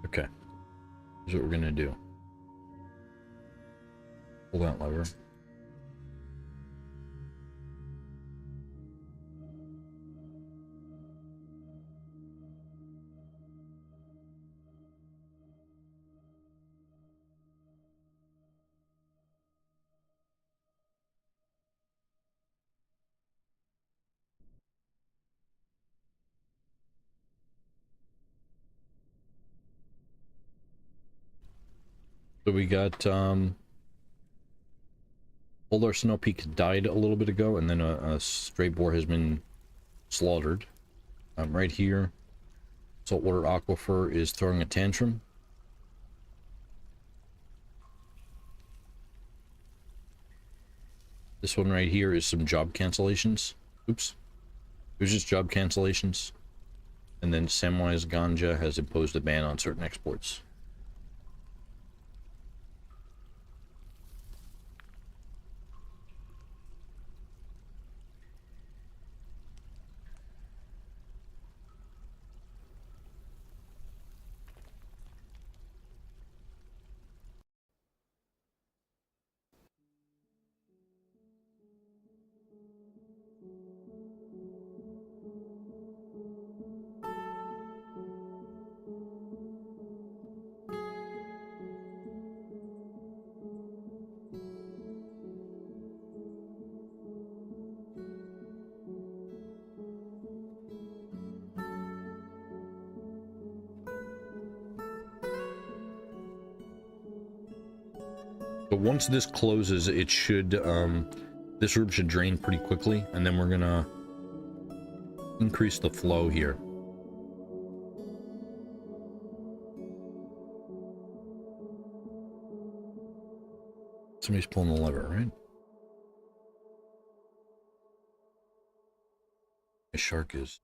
Okay, here's what we're gonna do. Pull that lever. So we got, Polar Snow Peak died a little bit ago, and then a stray boar has been slaughtered. Right here, Saltwater Aquifer is throwing a tantrum. This one right here is some job cancellations. Oops. There's just job cancellations. And then Samwise Ganja has imposed a ban on certain exports. But once this closes, it should, this room should drain pretty quickly, and then we're gonna increase the flow here. Somebody's pulling the lever, right? A shark is.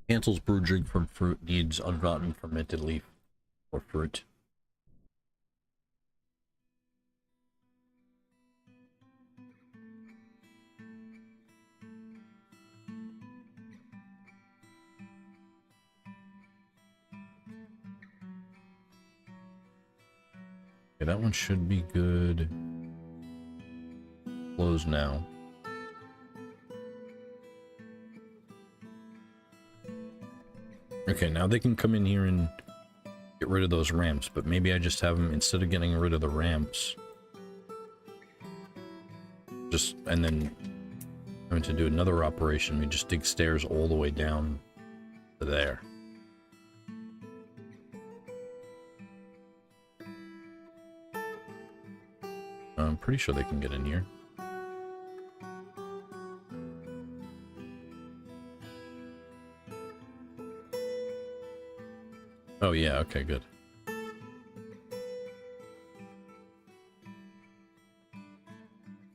Cancels brew drink from fruit, needs unrotten fermented leaf or fruit. Okay, that one should be good. Close now. Okay, now they can come in here and get rid of those ramps, but maybe I just have them, instead of getting rid of the ramps, and then having to do another operation, we just dig stairs all the way down to there. I'm pretty sure they can get in here. Oh yeah, okay, good.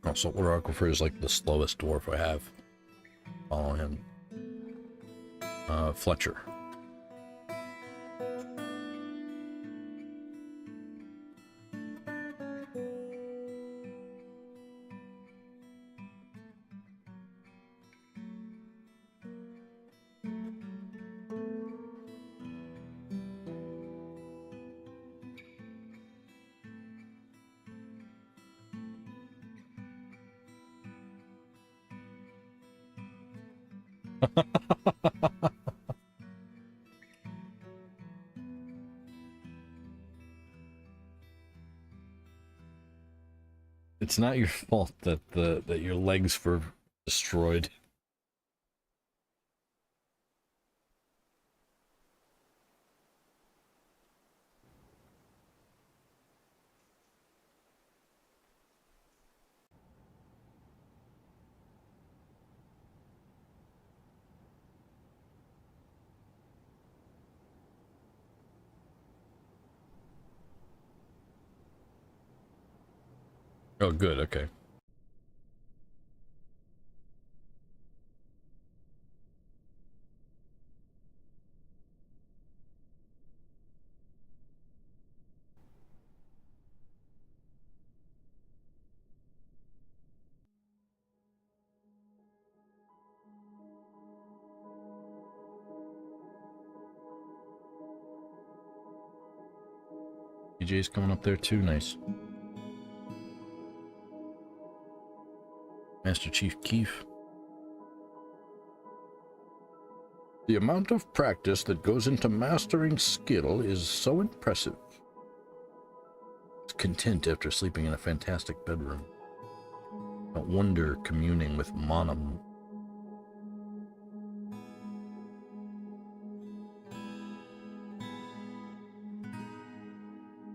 Oh, saltwater aquifer is like the slowest dwarf I have. Follow him. Fletcher. It's not your fault that that your legs were destroyed. Oh, good, okay. DJ's coming up there too, nice. Master Chief Keef. The amount of practice that goes into mastering skill is so impressive. It's content after sleeping in a fantastic bedroom. No wonder communing with Monum.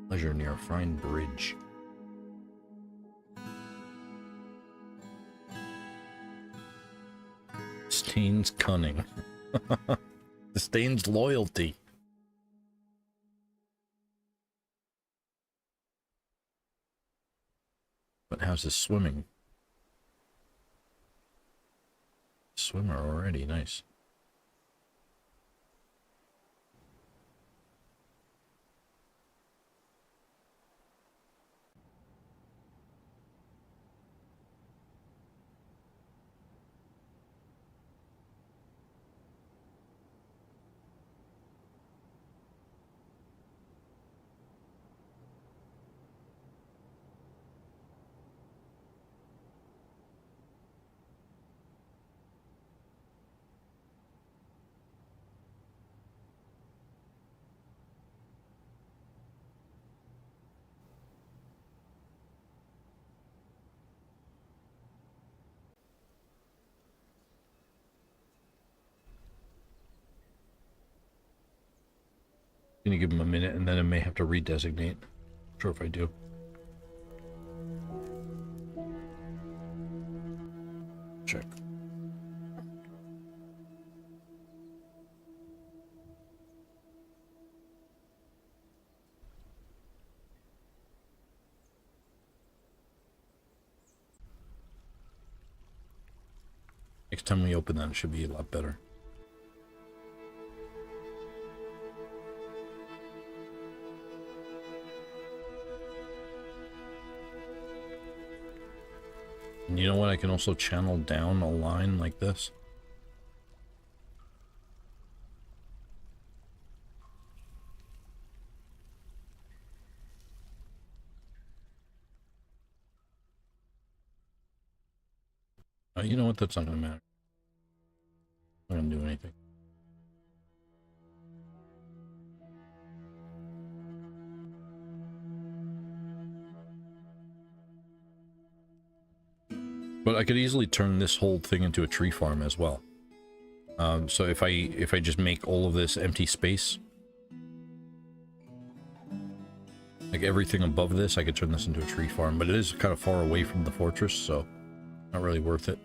Pleasure near a fine bridge. Disdains cunning. Disdains loyalty. But how's his swimming? Swimmer already, nice. Gonna give him a minute, and then I may have to redesignate. Not sure if I do. Check. Next time we open that, it should be a lot better. And you know what? I can also channel down a line like this. You know what? That's not going to matter. Not going to do anything. But I could easily turn this whole thing into a tree farm as well. So if I just make all of this empty space, like everything above this, I could turn this into a tree farm. But it is kind of far away from the fortress, so not really worth it.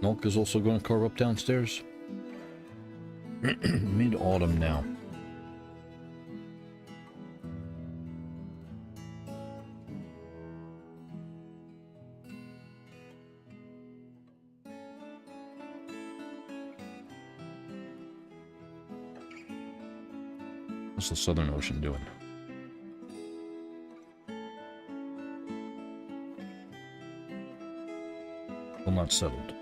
Milk is also going to carve up downstairs. Mid-autumn now. What's the Southern Ocean doing? Still not settled.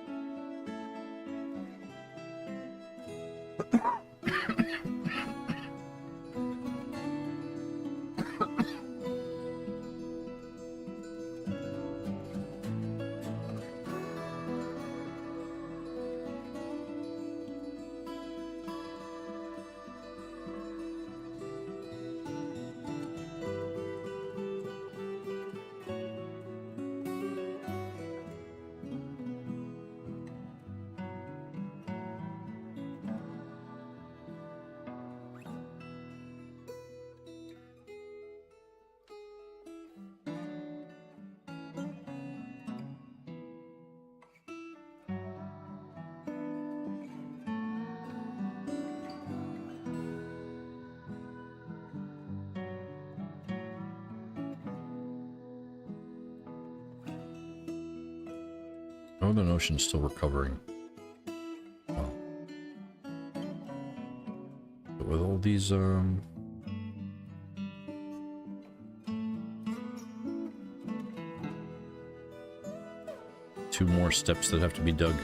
Northern Ocean's still recovering. Wow. But with all these, two more steps that have to be dug.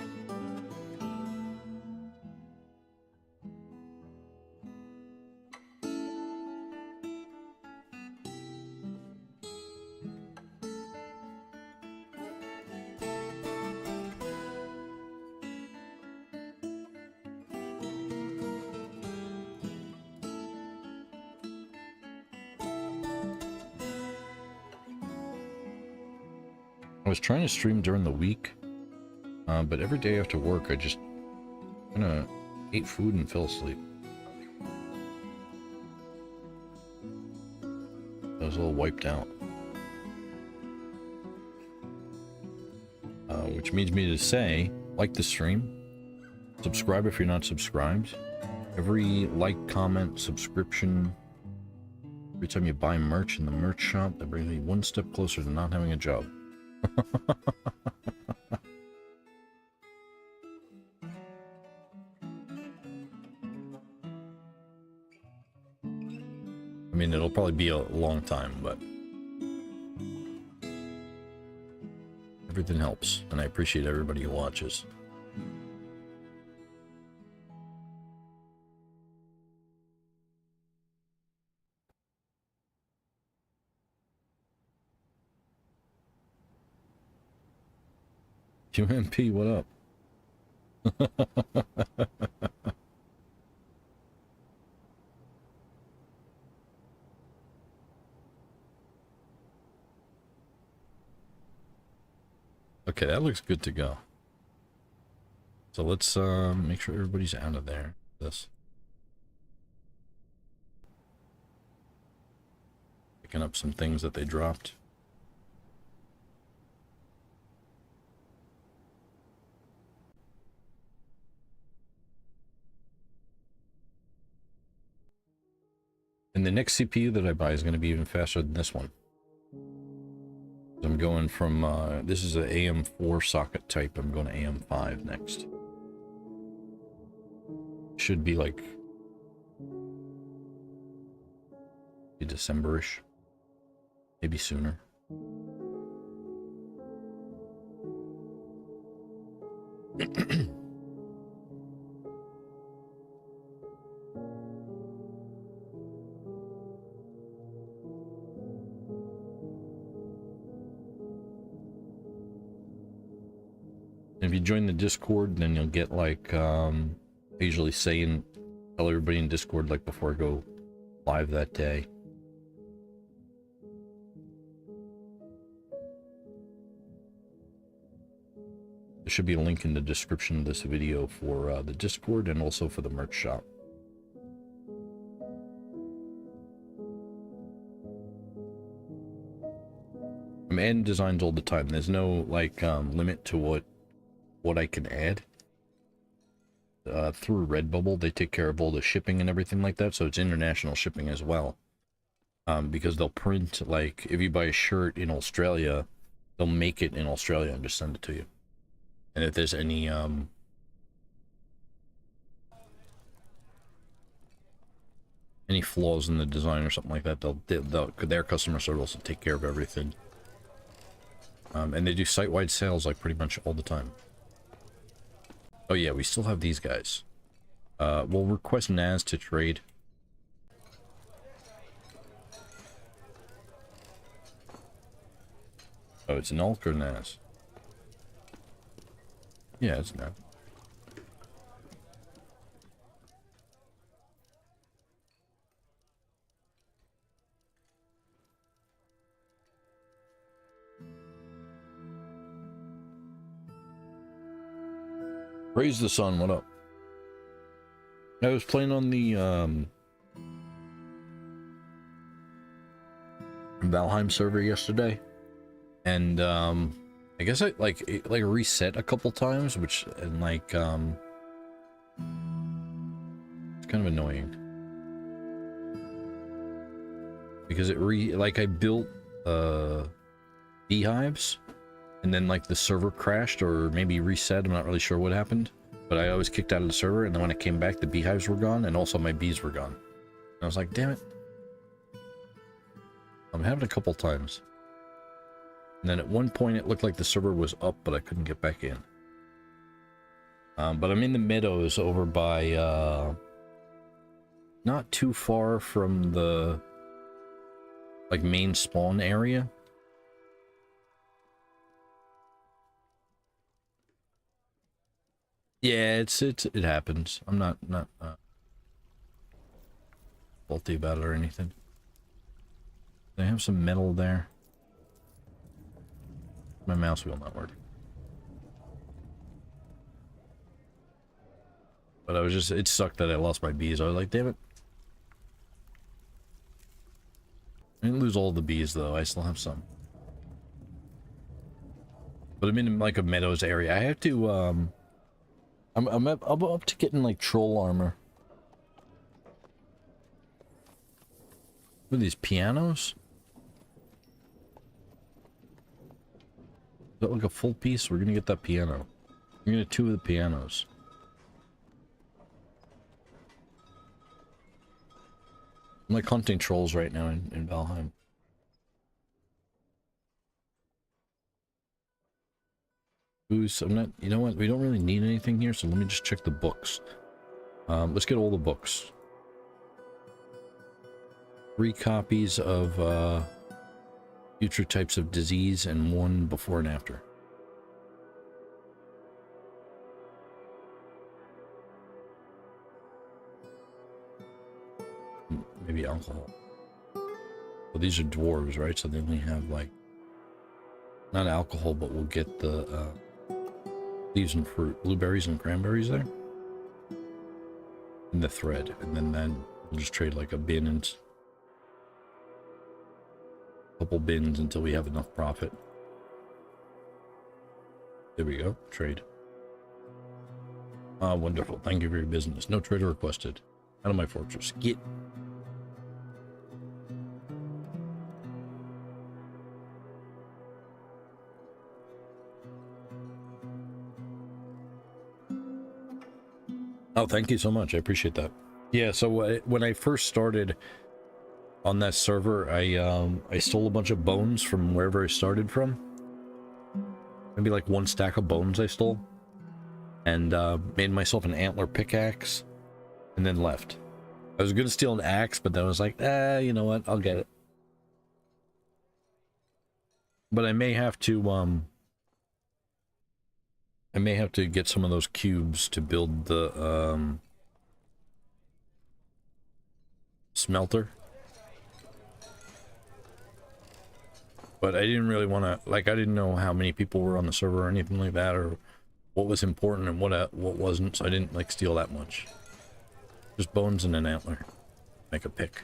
I was trying to stream during the week, but every day after work I just kind of ate food and fell asleep. I was a little wiped out. Which means me to say, like the stream, subscribe if you're not subscribed. Every like, comment, subscription, every time you buy merch in the merch shop, that brings me one step closer to not having a job. I mean, it'll probably be a long time, but everything helps, and I appreciate everybody who watches. QMP, what up? Okay, that looks good to go. So let's make sure everybody's out of there. This. Picking up some things that they dropped. And the next CPU that I buy is going to be even faster than this one. I'm going from, this is an AM4 socket type. I'm going to AM5 next. Should be like December-ish. Maybe sooner. If you join the Discord, then you'll get like, I usually tell everybody in Discord like before I go live that day. There should be a link in the description of this video for the Discord and also for the merch shop. I'm adding designs all the time. There's no like limit to what I can add. Through Redbubble, they take care of all the shipping and everything like that, so it's international shipping as well. Because they'll print, like, if you buy a shirt in Australia, they'll make it in Australia and just send it to you. And if there's any flaws in the design or something like that, their customer service will take care of everything. And they do site-wide sales like pretty much all the time. Oh yeah, we still have these guys. We'll request Naz to trade. Oh, it's an Ulk or Naz? Yeah, it's Naz. Praise the sun, what up? I was playing on the Valheim server yesterday, and I guess it reset a couple times, it's kind of annoying because I built beehives. And then, like, the server crashed or maybe reset. I'm not really sure what happened. But I always kicked out of the server, and then when I came back, the beehives were gone, and also my bees were gone. And I was like, damn it. I'm having a couple times. And then at one point, it looked like the server was up, but I couldn't get back in. But I'm in the meadows over by, not too far from the, like, main spawn area. Yeah, it happens. I'm not faulty about it or anything. They have some metal there. My mouse wheel not working. But it sucked that I lost my bees. I was like, damn it. I didn't lose all the bees though. I still have some. But I'm in like a meadows area. I have to I'm up to getting like troll armor. What are these, pianos? Is that like a full piece? We're gonna get that piano. We're gonna get 2 of the pianos. I'm like hunting trolls right now in Valheim. I'm not, you know what, we don't really need anything here, so let me just check the books. Let's get all the books. 3 copies of future types of disease and 1 before and after. Maybe alcohol. Well, these are dwarves, right? So they only have like Not alcohol, but we'll get the leaves and fruit, blueberries and cranberries there. And the thread, and then we'll just trade like a bin and a couple bins until we have enough profit. There we go, trade. Ah, wonderful. Thank you for your business. No trader requested. Out of my fortress. Get. Oh, thank you so much. I appreciate that. Yeah, so when I first started on that server, I stole a bunch of bones from wherever I started from. Maybe like one stack of bones I stole. And made myself an antler pickaxe. And then left. I was going to steal an axe, but then I was like, you know what? I'll get it. But I may have to get some of those cubes to build the smelter. But I didn't really want to, like, I didn't know how many people were on the server or anything like that, or what was important and what wasn't, so I didn't like steal that much. Just bones and an antler. Make a pick.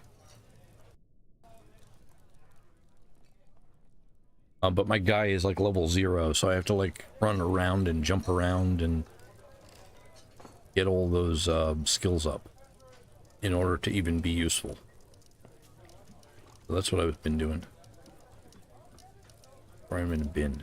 But my guy is like level 0, so I have to like run around and jump around and get all those skills up in order to even be useful. So that's what I've been doing. Or I'm in a bin.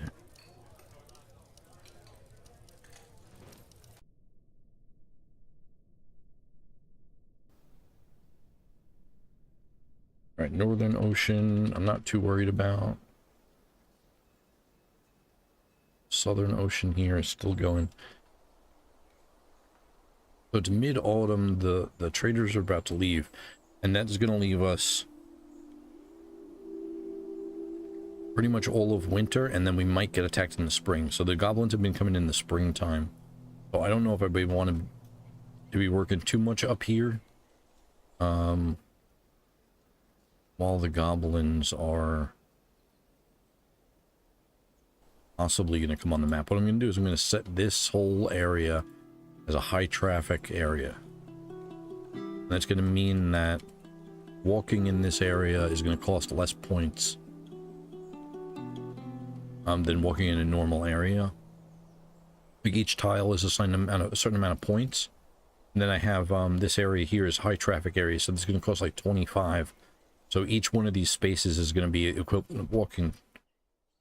Alright, Northern Ocean, I'm not too worried about. Southern Ocean here is still going. So it's mid-autumn, the traders are about to leave, and that's going to leave us pretty much all of winter, and then we might get attacked in the spring. So the goblins have been coming in the springtime. So I don't know if everybody wanted to be working too much up here. While the goblins are possibly going to come on the map. What I'm going to do is I'm going to set this whole area as a high traffic area. And that's going to mean that walking in this area is going to cost less points than walking in a normal area. Like each tile is assigned a certain amount of points. And then I have this area here is high traffic area, so this is going to cost like 25. So each one of these spaces is going to be equivalent of walking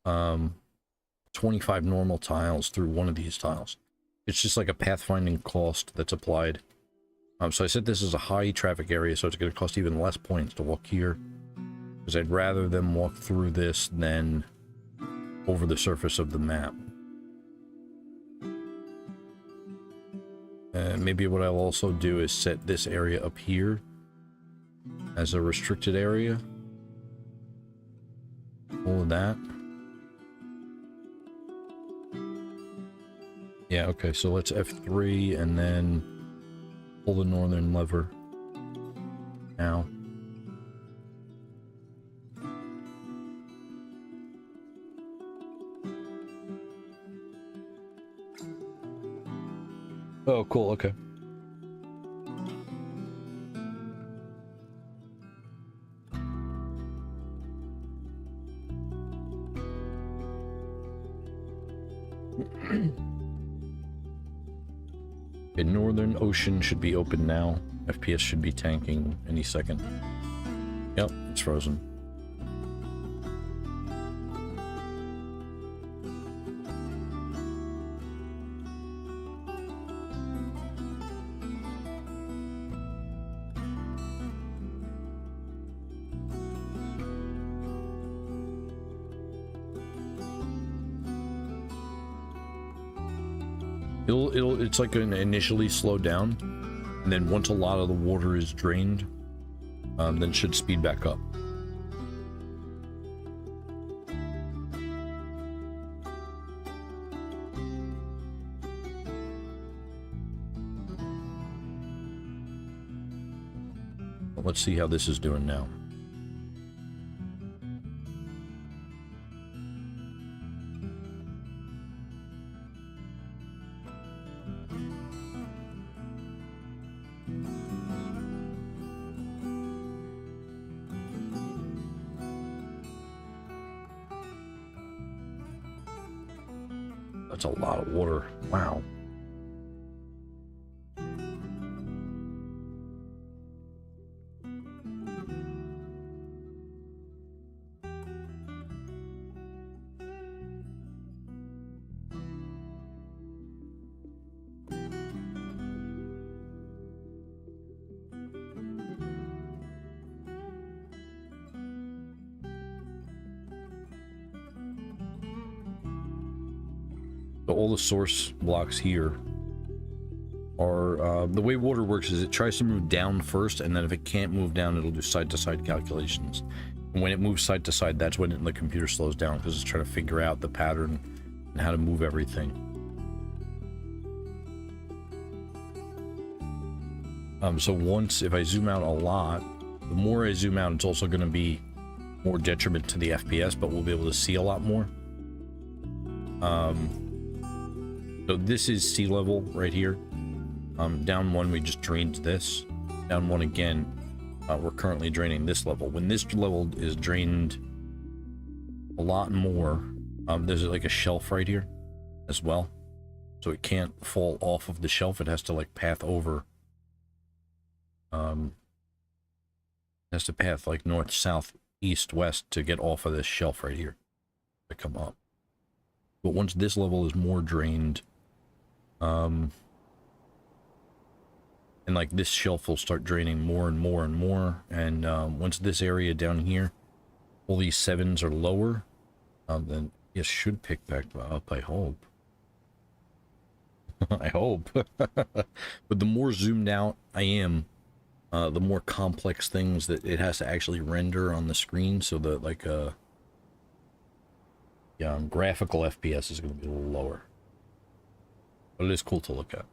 25 normal tiles through one of these tiles. It's just like a pathfinding cost that's applied. So I said this is a high traffic area, so it's going to cost even less points to walk here. Because I'd rather them walk through this than over the surface of the map. Maybe what I'll also do is set this area up here as a restricted area. All of that. Yeah, okay, so let's F3 and then pull the northern lever. Now. Oh, cool, okay. Okay, Northern Ocean should be open now. FPS should be tanking any second. Yep, it's frozen. It's like an initially slow down, and then once a lot of the water is drained, then should speed back up. Let's see how this is doing now. That's a lot of water. Wow. So all the source blocks here are, the way water works is it tries to move down first, and then if it can't move down, it'll do side-to-side calculations. And when it moves side to side, that's when the computer slows down, because it's trying to figure out the pattern and how to move everything. So once, if I zoom out a lot, the more I zoom out, it's also going to be more detriment to the FPS, but we'll be able to see a lot more. So this is sea level right here. Down one, we just drained this. Down one again, we're currently draining this level. When this level is drained a lot more, there's like a shelf right here as well. So it can't fall off of the shelf. It has to like path over. It has to path like north, south, east, west to get off of this shelf right here to come up. But once this level is more drained, and like this shelf will start draining more and more and more, and once this area down here, all these sevens are lower, then it should pick back up, I hope. I hope. But the more zoomed out I am, the more complex things that it has to actually render on the screen, so that like graphical FPS is going to be a little lower. But it is cool to look at.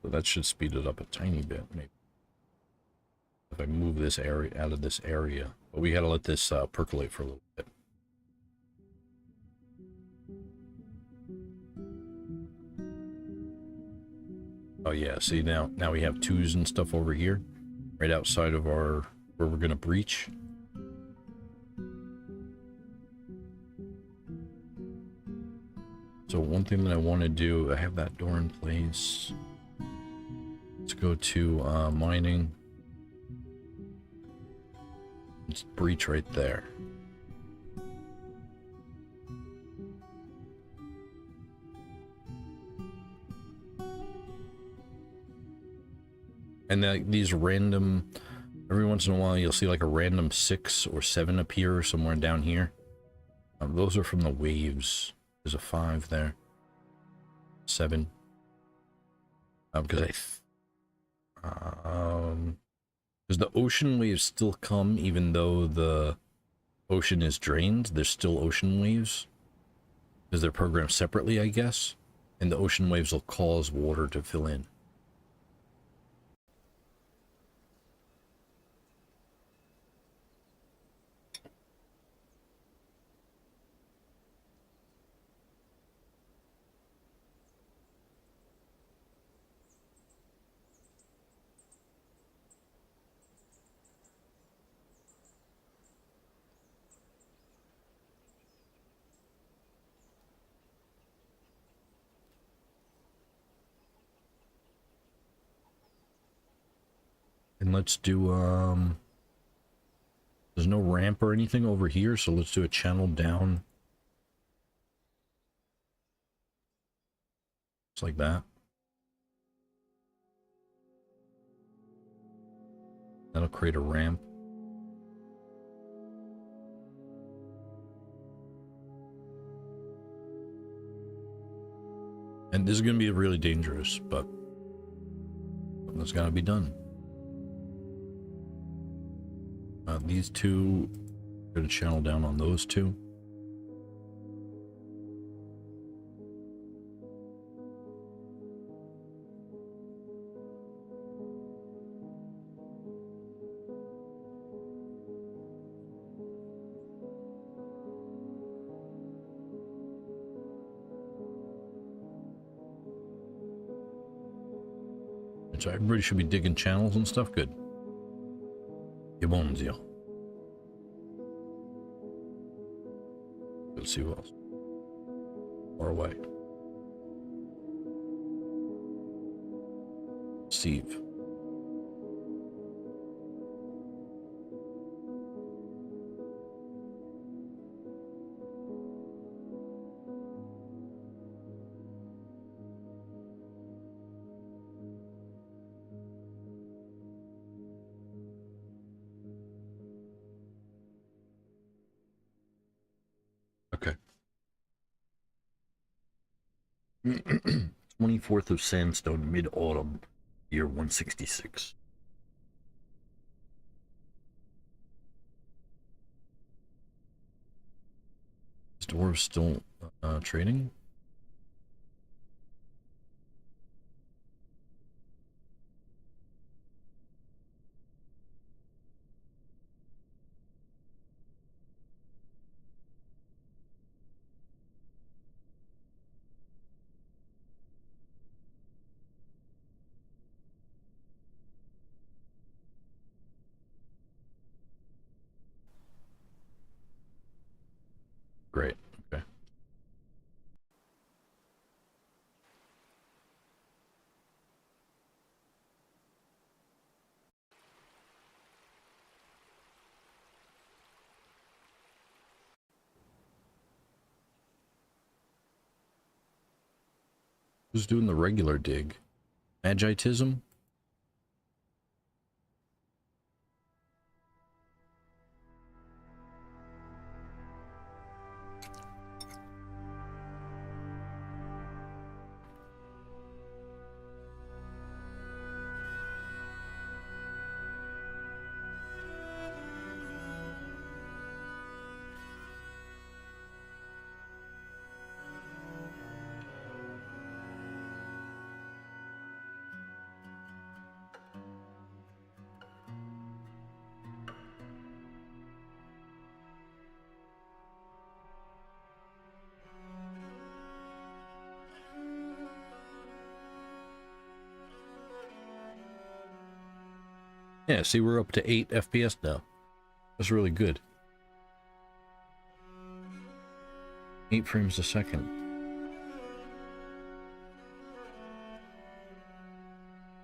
So that should speed it up a tiny bit, maybe. If I move this area out of this area. But we gotta let this percolate for a little bit. Oh yeah, see now we have twos and stuff over here, right outside of our where we're gonna breach. So one thing that I want to do, I have that door in place. Let's go to mining. Let's breach right there. And these random, every once in a while you'll see like a random 6 or 7 appear somewhere down here. Those are from the waves. There's a 5 there. 7. Because because the ocean waves still come even though the ocean is drained. There's still ocean waves because they're programmed separately, I guess. And the ocean waves will cause water to fill in. And let's do, there's no ramp or anything over here, so let's do a channel down. Just like that. That'll create a ramp. And this is going to be really dangerous, but it's got to be done. These two, I'm going to channel down on those two. So everybody should be digging channels and stuff. Good. Gibonzio. Let's see who else. Far away. Steve. Okay. 24th of Sandstone, mid-autumn, year 166. Is Dwarf still trading? Great. Okay. Who's doing the regular dig? Magitism? Yeah, see, we're up to 8 FPS now. That's really good. 8 frames a second.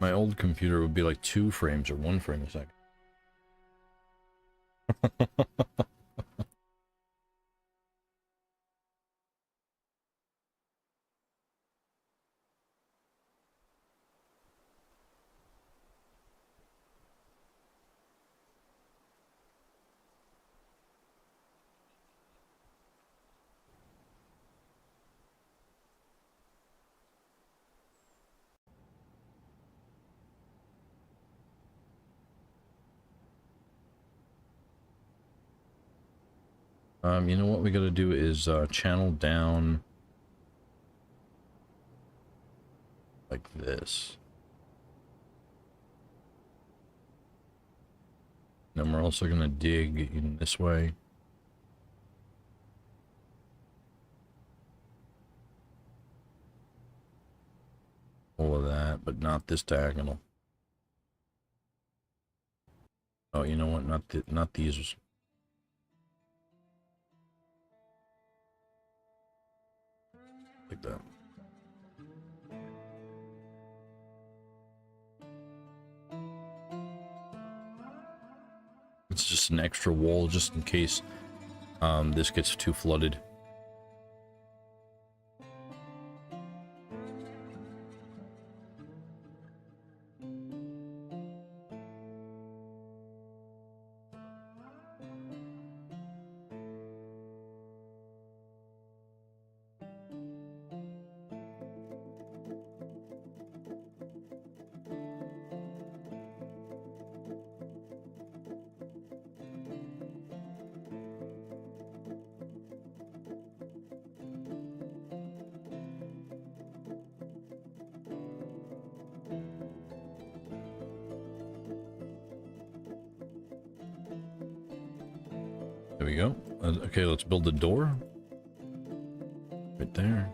My old computer would be like 2 frames or 1 frame a second. You know what we gotta do is channel down like this. Then we're also gonna dig in this way. All of that, but not this diagonal. Oh, you know what? Not these. Like that. It's just an extra wall just in case this gets too flooded. There we go. Okay, let's build the door. Right there.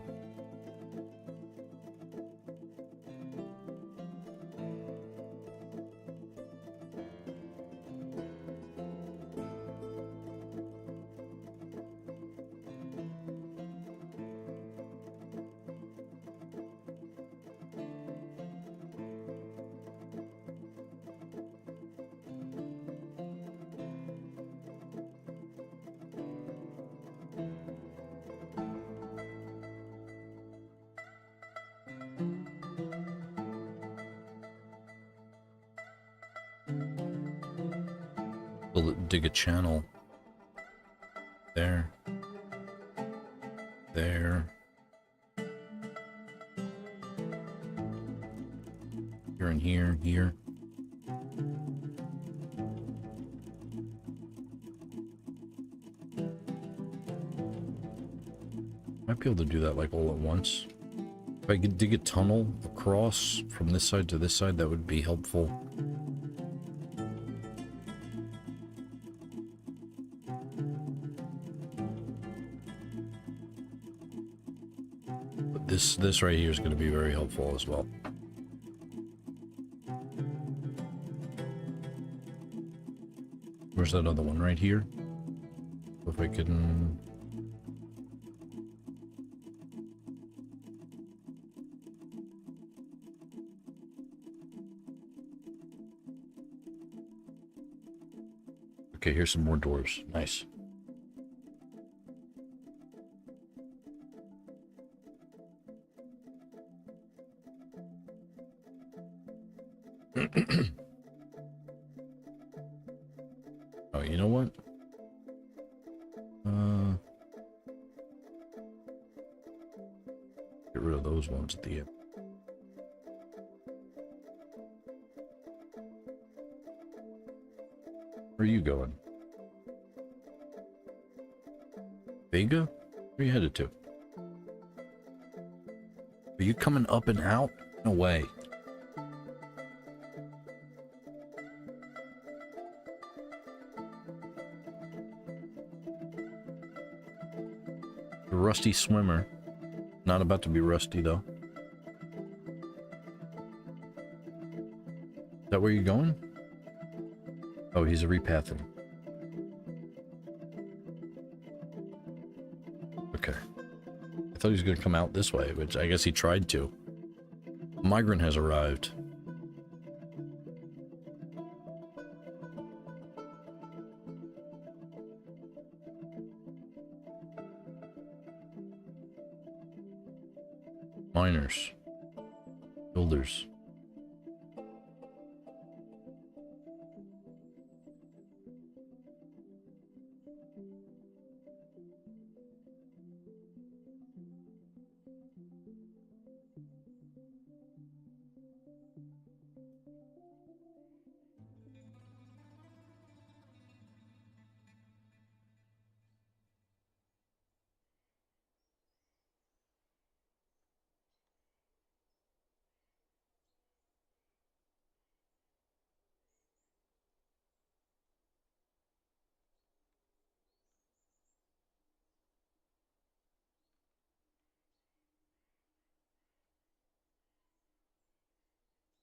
dig a channel. There. There. Here and here, here. Might be able to do that like all at once. If I could dig a tunnel across from this side to this side, that would be helpful. But this right here is going to be very helpful as well. Where's that other one? Right here? If I can... Okay, here's some more doors. Nice. Oh, you know what? Get rid of those ones at the end. Where are you going? Vega? Where are you headed to? Are you coming up and out? No way. A rusty swimmer. Not about to be rusty though. Is that where you're going? Oh, he's a repathing. Okay. I thought he was going to come out this way, which I guess he tried to. A migrant has arrived. Miners. Builders.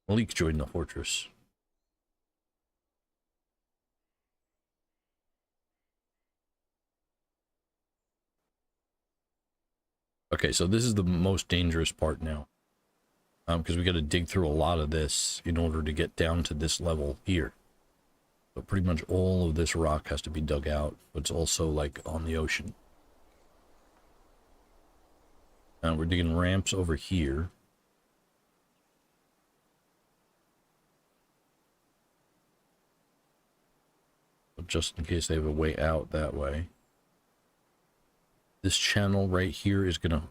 Malik joined the fortress. Okay, so this is the most dangerous part now. Because we got to dig through a lot of this in order to get down to this level here. So pretty much all of this rock has to be dug out, but it's also like on the ocean. And we're digging ramps over here. Just in case they have a way out that way. This channel right here is going to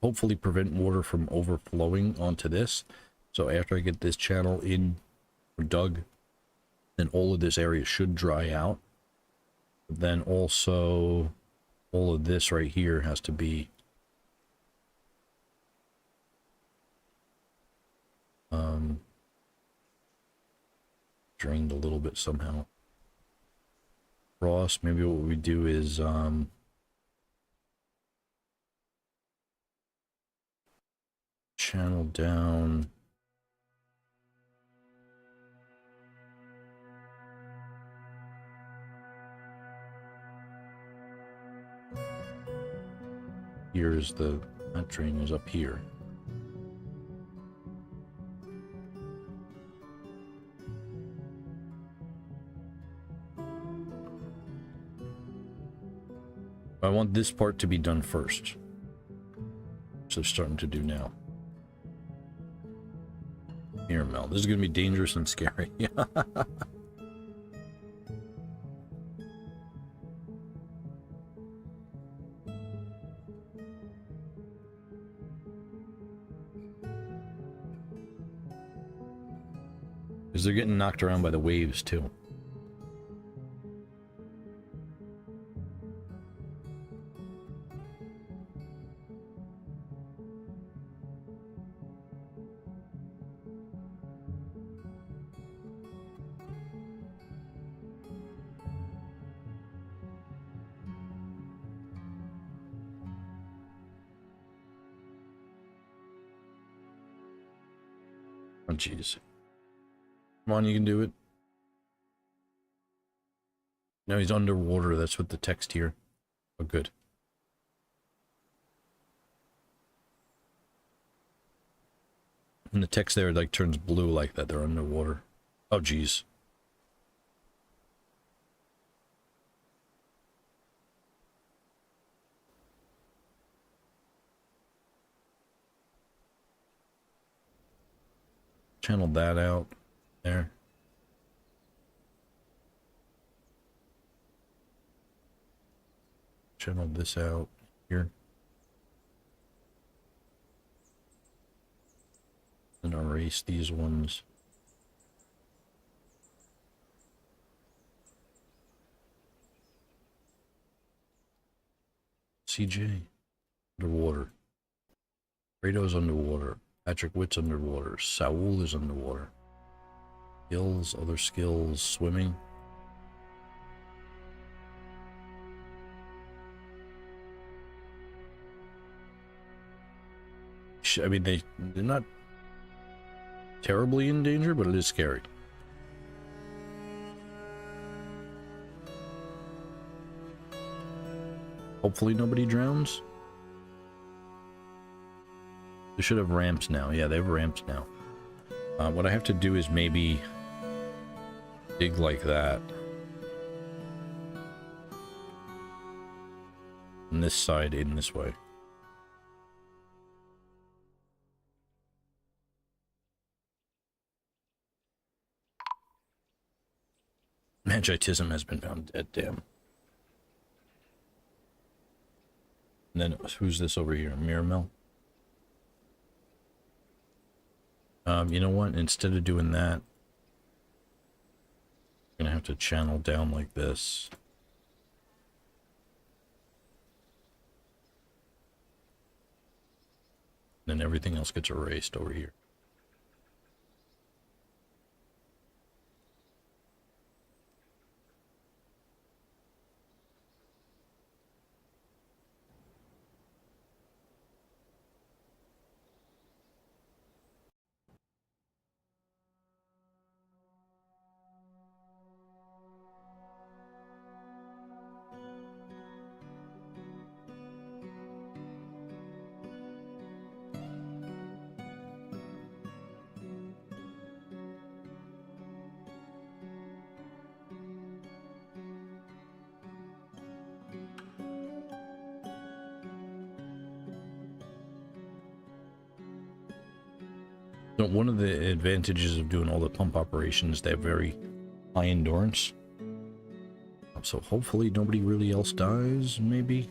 hopefully prevent water from overflowing onto this. So after I get this channel in or dug, then all of this area should dry out. But then also all of this right here has to be drained a little bit somehow. Cross, maybe what we do is channel down. Here's that drain is up here. I want this part to be done first. So they're starting to do now. Here, Mel. This is going to be dangerous and scary. Because they're getting knocked around by the waves, too. Oh, jeez. Come on, you can do it. No, he's underwater. That's what the text here. Oh, good. And the text there, like, turns blue like that. They're underwater. Oh, jeez. Channel that out there. Channel this out here. And erase these ones. CJ. Underwater. Fredo's underwater. Patrick Witt's underwater. Saul is underwater. Skills, other skills, swimming. I mean, they're not terribly in danger, but it is scary. Hopefully nobody drowns. They should have ramps now. Yeah, they have ramps now. What I have to do is maybe dig like that. On this side, in this way. Magitism has been found dead, damn. And then, who's this over here? Miramel? You know what? Instead of doing that, I'm gonna have to channel down like this. Then everything else gets erased over here. So one of the advantages of doing all the pump operations, they have very high endurance. So hopefully nobody really else dies, maybe.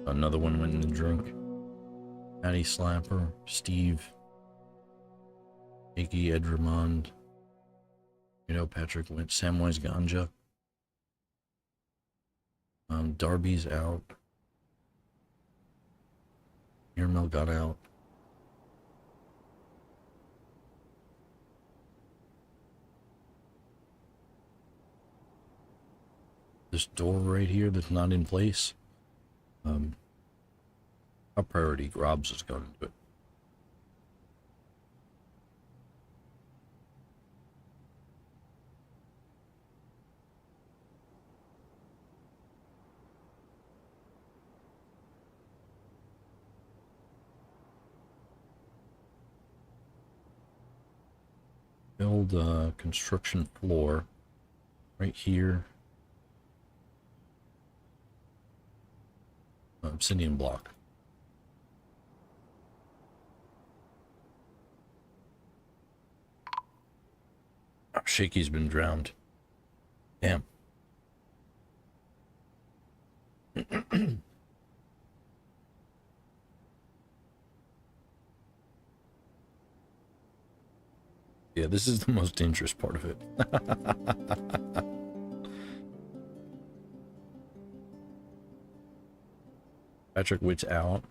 Another one went in the drink. Patty Slapper, Steve, Iggy, Edramond, you know, Patrick went, Samwise Ganja. Darby's out. Irmel got out. This door right here that's not in place. Our priority, Grobs is going to do it. Build a construction floor right here. Obsidian block. Oh, Shaky's been drowned. Damn. Yeah, this is the most dangerous part of it. Patrick Witt's out.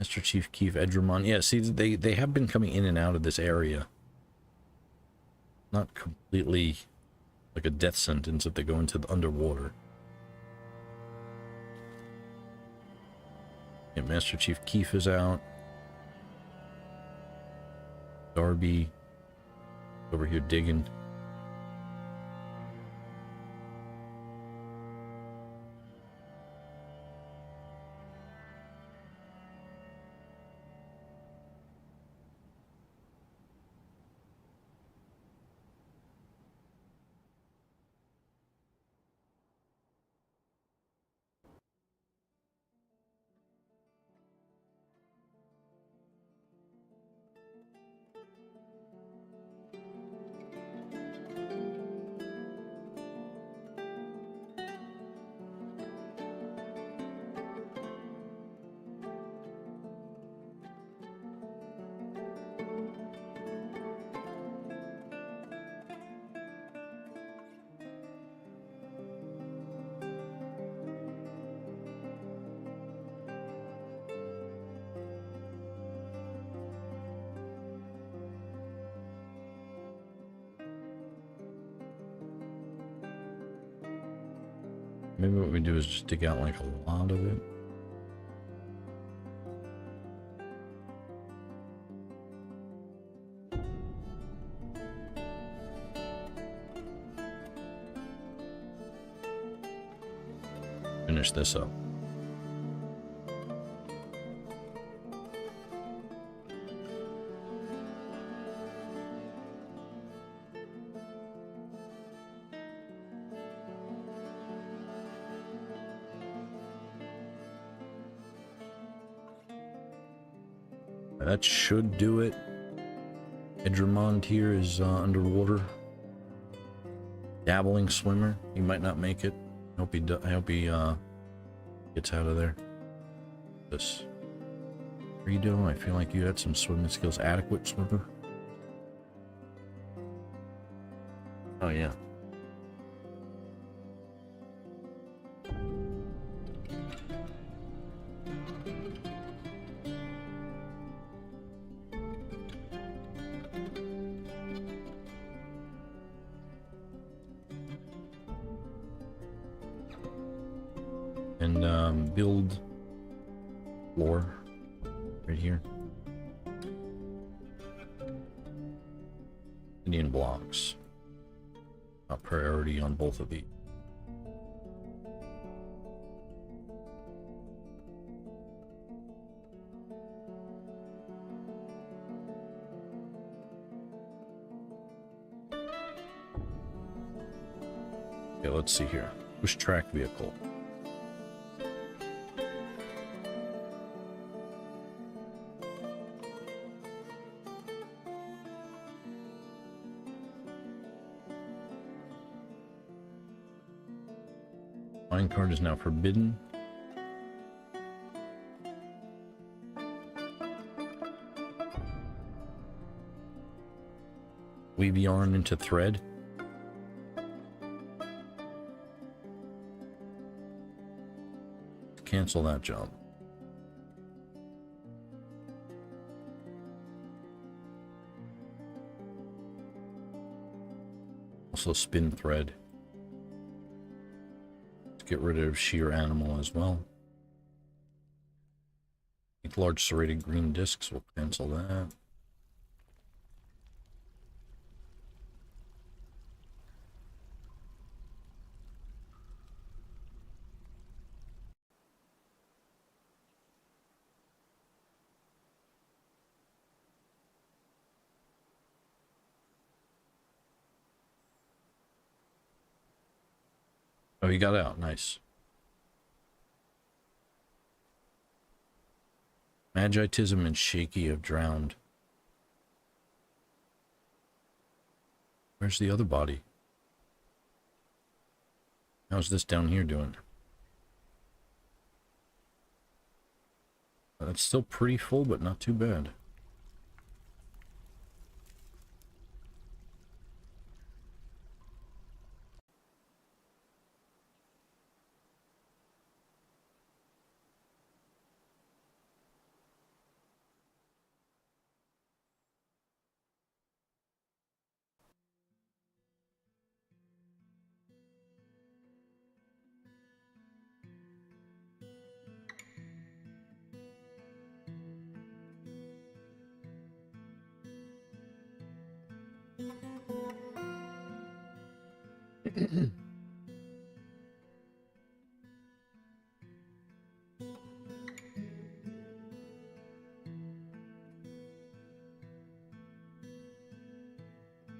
Mr. Chief Keef Edgermon. Yeah, see, they have been coming in and out of this area. Not completely like a death sentence if they go into the underwater. Yeah, Master Chief Keef is out. Darby over here digging. Maybe what we do is just dig out like a lot of it. Finish this up. That should do it. Edgermond here is underwater. Dabbling swimmer. He might not make it. I hope he gets out of there. This Rito, I feel like you had some swimming skills. Adequate swimmer. Oh yeah. And build floor right here. Indian blocks. Top priority on both of these. Okay, let's see here. Push track vehicle. Minecart is now forbidden. Weave yarn into thread. Cancel that job. Also spin thread. Get rid of sheer animal as well. Make large serrated green discs. We'll cancel that. Oh, you got out. Nice. Magitism and Shaky have drowned. Where's the other body? How's this down here doing? That's still pretty full, but not too bad.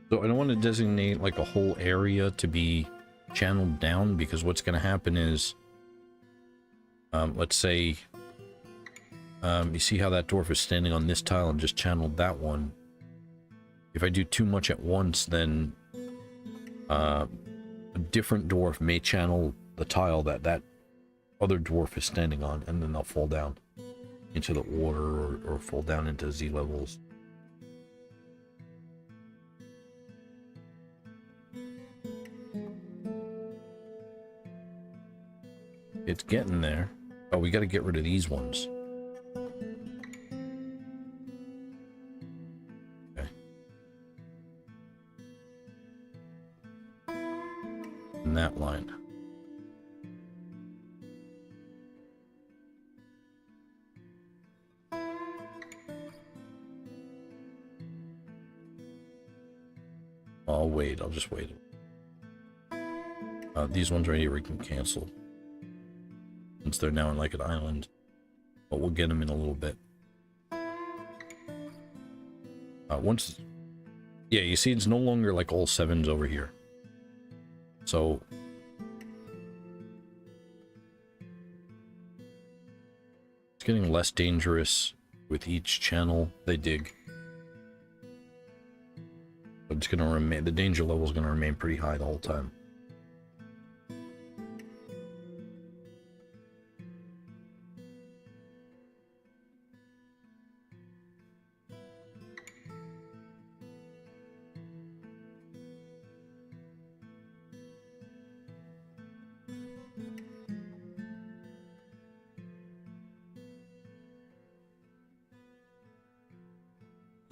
So I don't want to designate like a whole area to be channeled down, because what's going to happen is, let's say, you see how that dwarf is standing on this tile and just channeled that one. If I do too much at once, then a different dwarf may channel the tile that that other dwarf is standing on, and then they'll fall down into the water or fall down into Z levels. It's getting there. Oh, we got to get rid of these ones. Okay. And that line. I'll wait. I'll just wait. These ones right here we can cancel, since they're now in like an island. But we'll get them in a little bit. Once... Yeah, you see it's no longer like all 7s over here. So... it's getting less dangerous with each channel they dig. But it's gonna remain... the danger level is gonna remain pretty high the whole time.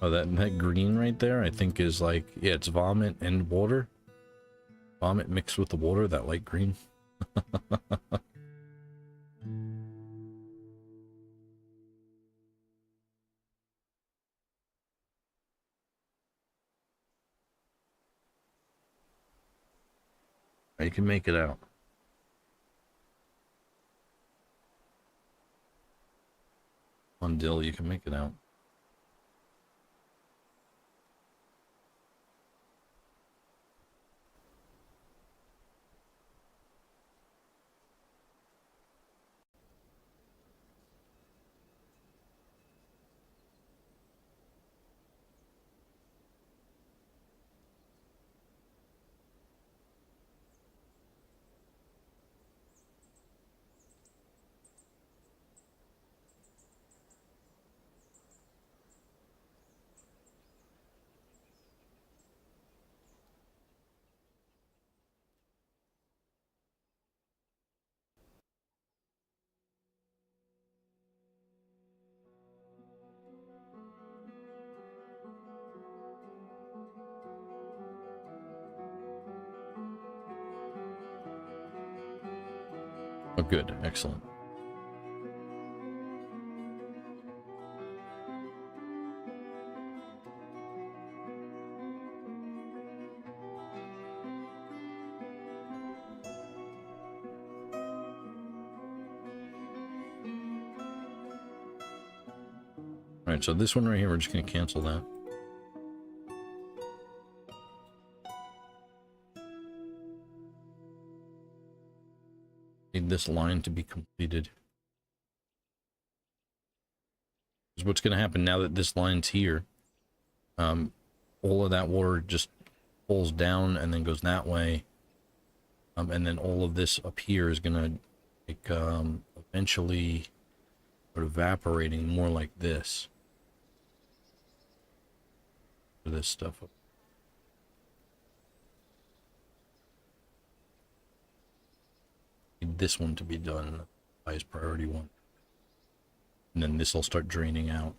Oh, that green right there, I think is like, yeah, it's vomit and water. Vomit mixed with the water, that light green. You can make it out. On Dill, you can make it out. Oh, good. Excellent. Alright, so this one right here, we're just going to cancel that. Need this line to be completed. Because what's going to happen now that this line's here, all of that water just falls down and then goes that way. And then all of this up here is going to, like, eventually But evaporating more like this. For this stuff. Need this one to be done, the highest priority one. And then this will start draining out.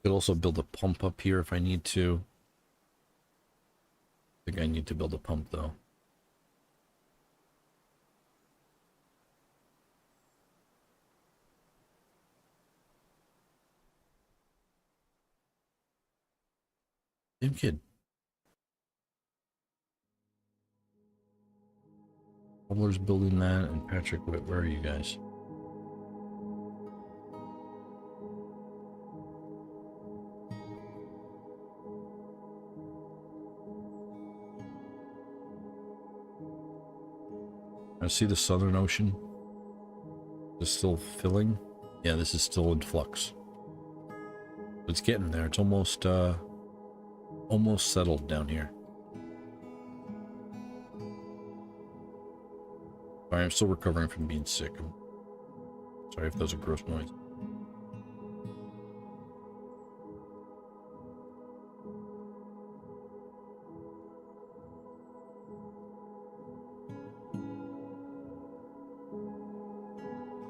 Could also build a pump up here if I need to. I think I need to build a pump though. Same kid. Cobbler's building that, and Patrick, where are you guys? I see the Southern Ocean. Is still filling? Yeah, this is still in flux. It's getting there. It's almost settled down here. Sorry, I'm still recovering from being sick. I'm sorry if that was a gross noise.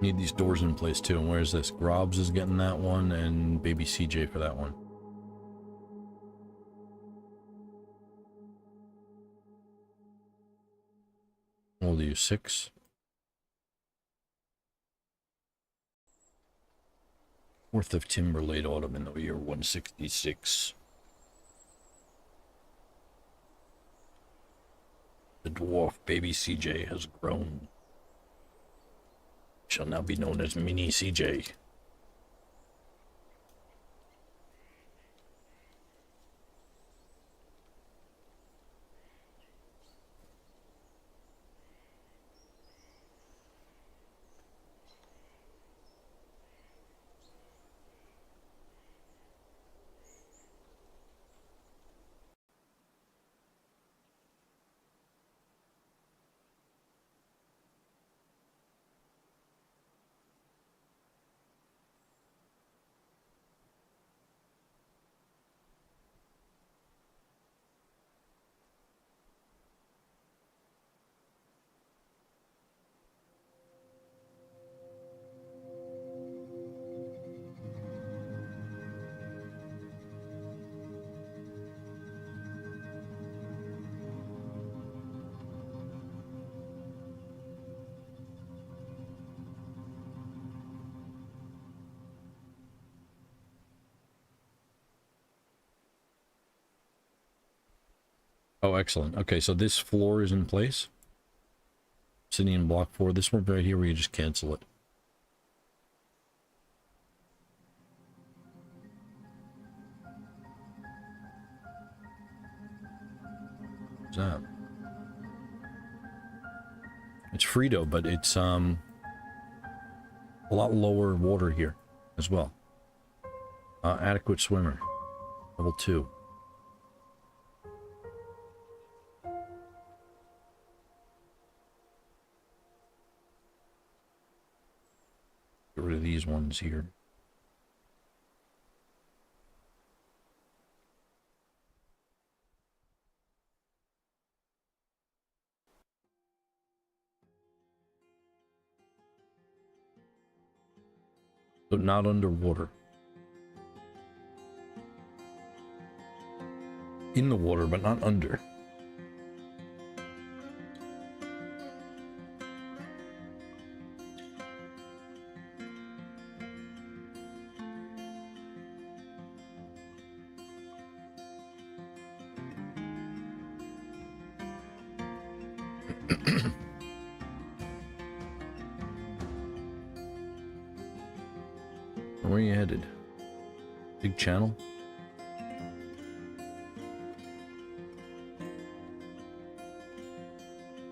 Need these doors in place too. And where's this? Grobs is getting that one, and baby CJ for that one. How old are you? 6? Worth of timber late autumn in the year 166. The dwarf baby CJ has grown. Shall now be known as Mini CJ. Oh, excellent. Okay, so this floor is in place. Obsidian block 4. This one right here where you just cancel it. What's that? It's Frito, but it's a lot lower water here as well. Adequate swimmer. Level 2. Get rid of these ones here. So not underwater. In the water, but not under. Where are you headed? Big channel?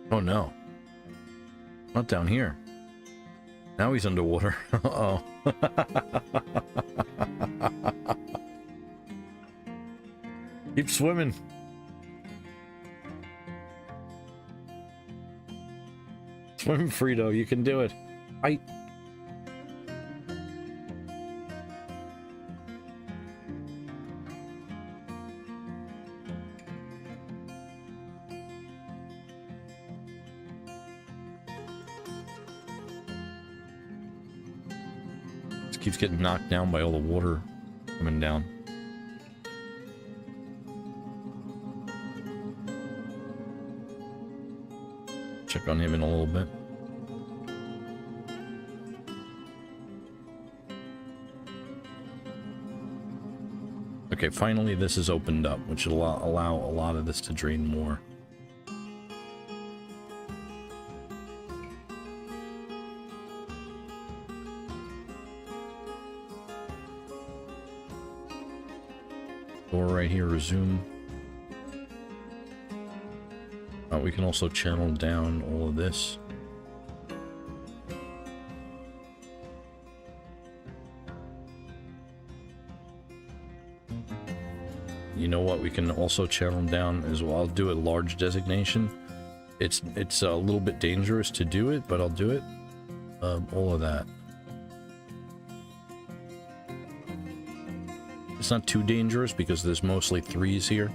Oh no. Not down here. Now he's underwater. Uh-oh. Keep swimming. Swim, Frito. You can do it. Fight. Just keeps getting knocked down by all the water coming down. Check on him in a little bit. Okay, finally this is opened up, which will allow a lot of this to drain more. Door right here, resume. We can also channel down all of this. You know what? We can also channel down as well. I'll do a large designation. It's a little bit dangerous to do it, but I'll do it. All of that. It's not too dangerous because there's mostly 3s here.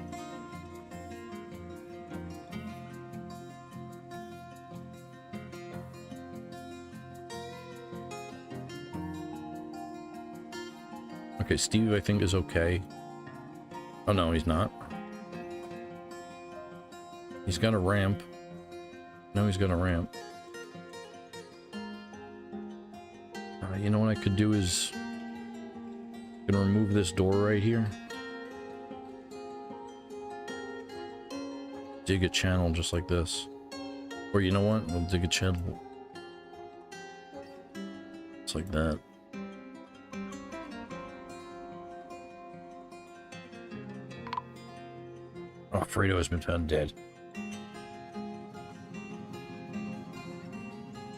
Okay, Steve, I think, is okay. Oh, no, he's not. He's got a ramp. No, he's got a ramp. You know what I could do is... I'm gonna remove this door right here. Dig a channel just like this. Or you know what? We'll dig a channel. It's like that. Oh, Fredo has been found dead.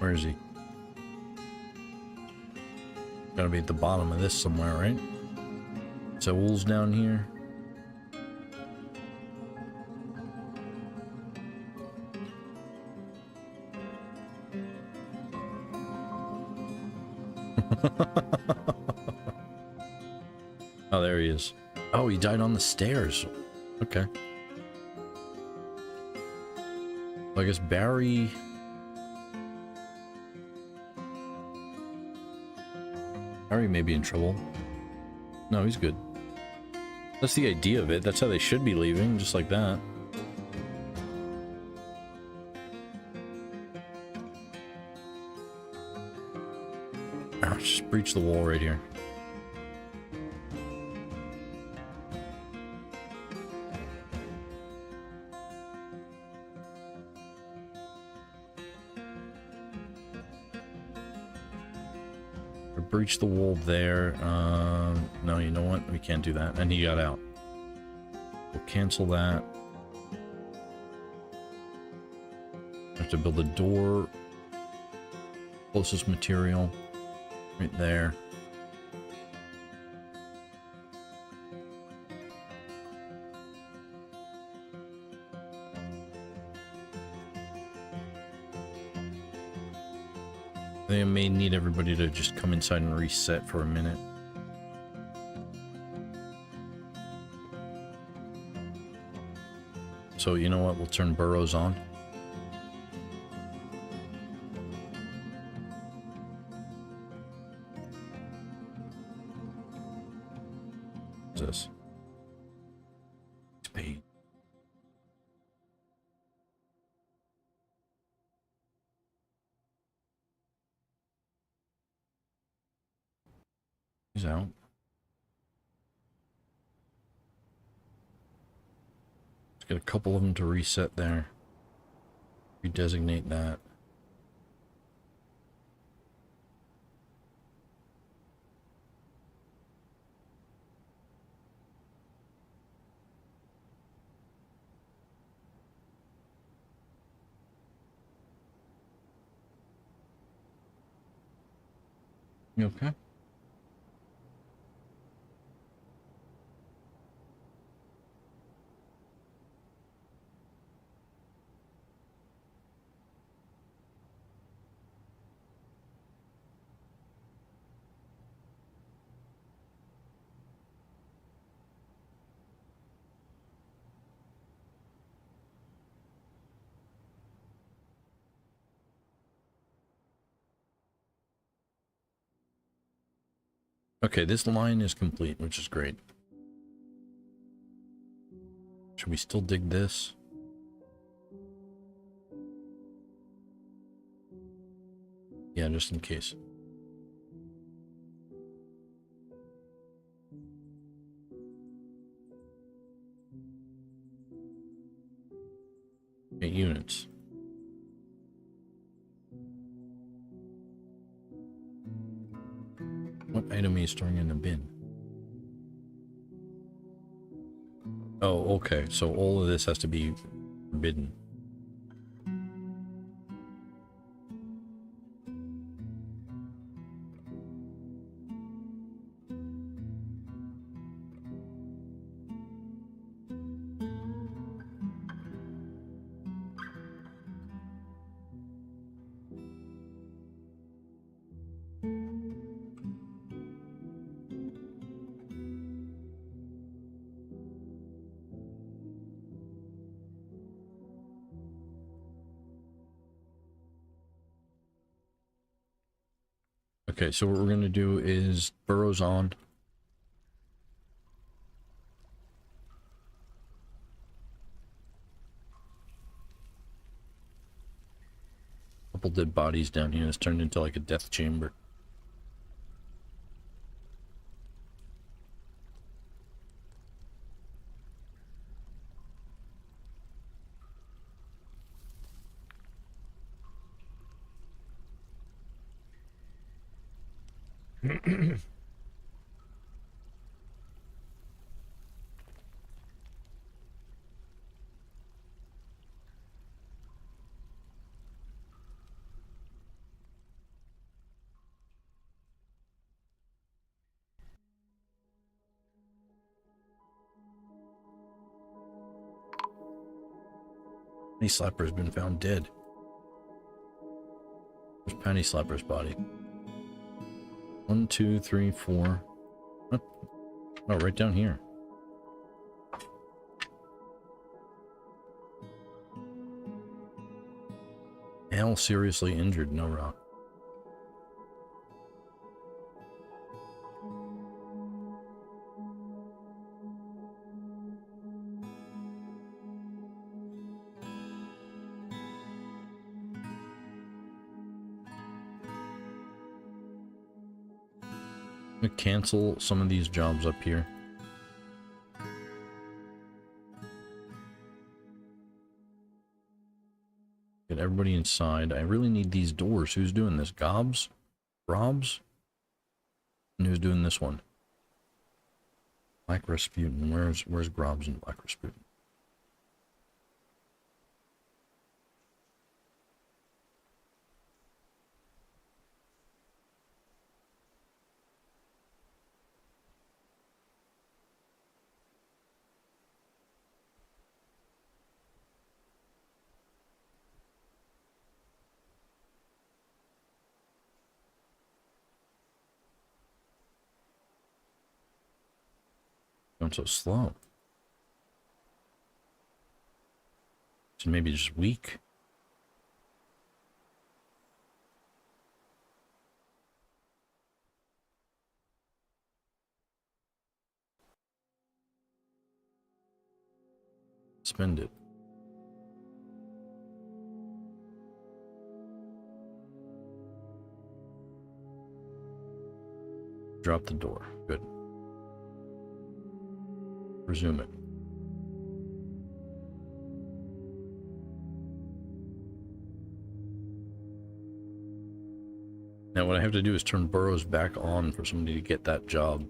Where is he? Gotta be at the bottom of this somewhere, right? So wolves down here. Oh, there he is. Oh, he died on the stairs. Okay. Well, I guess Barry... Barry may be in trouble. No, he's good. That's the idea of it. That's how they should be leaving, just like that. Oh, just breach the wall right here. Breach the wall there. No, you know what? We can't do that. And he got out. We'll cancel that. Have to build a door. Closest material. Right there. They may need everybody to just come inside and reset for a minute. So you know what? We'll turn burrows on. What's this? Speed. He's out. Let's get a couple of them to reset there. Redesignate that. You okay? Okay, this line is complete, which is great. Should we still dig this? Yeah, just in case. Okay, units. What item are you storing in the bin? Oh, okay. So all of this has to be forbidden. Okay, so what we're going to do is burrows on. Couple dead bodies down here. It's turned into like a death chamber. Penny Slapper has been found dead. There's Penny Slapper's body. 1, 2, 3, 4. What? Oh, right down here. Al seriously injured, no rock. I'm gonna cancel some of these jobs up here. Get everybody inside. I really need these doors. Who's doing this? Gobs? Robs? And who's doing this one? Black Rasputin. Where's Grobs and Black Rasputin? Going so slow. So maybe just weak. Spend it. Drop the door. Good. Resume it. Now what I have to do is turn burrows back on for somebody to get that job.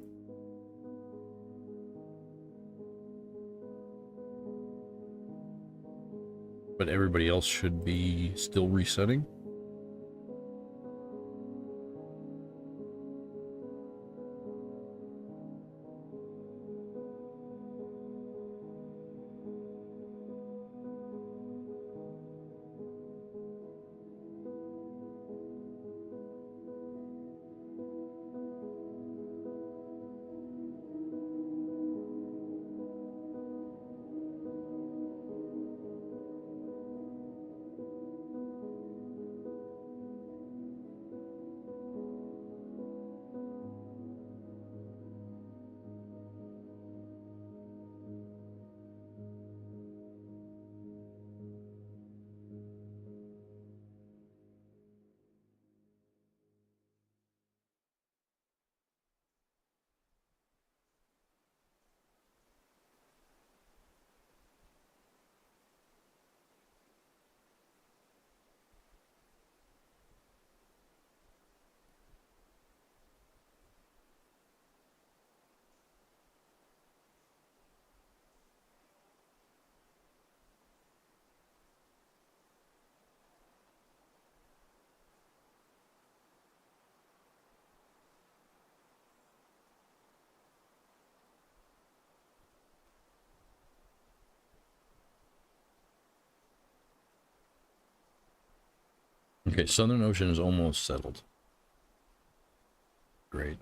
But everybody else should be still resetting. Okay, Southern Ocean is almost settled. Great.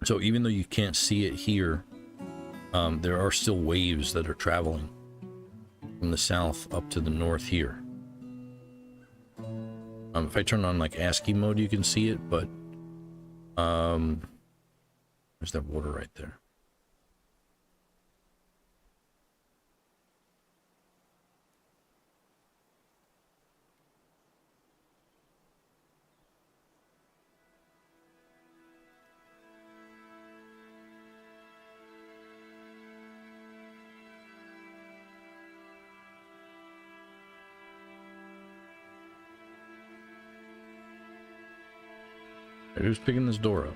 So even though you can't see it here, there are still waves that are traveling from the south up to the north here. If I turn on like ASCII mode, you can see it, but there's that water right there. Who's picking this door up?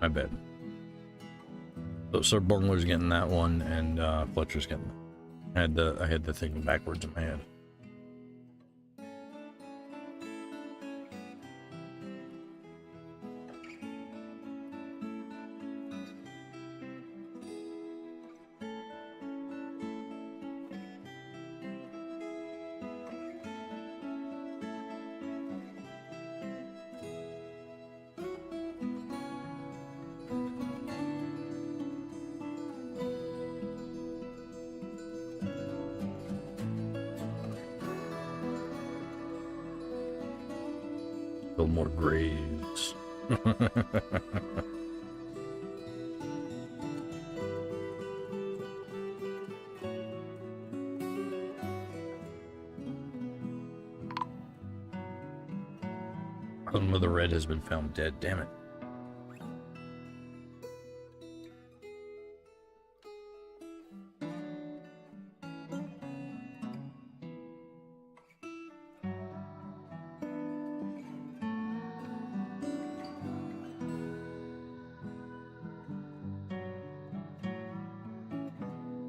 My bad. So Sir Bungler's getting that one, and Fletcher's getting it. I had the thing backwards in my head. Build more graves. Mother Red has been found dead. Damn it.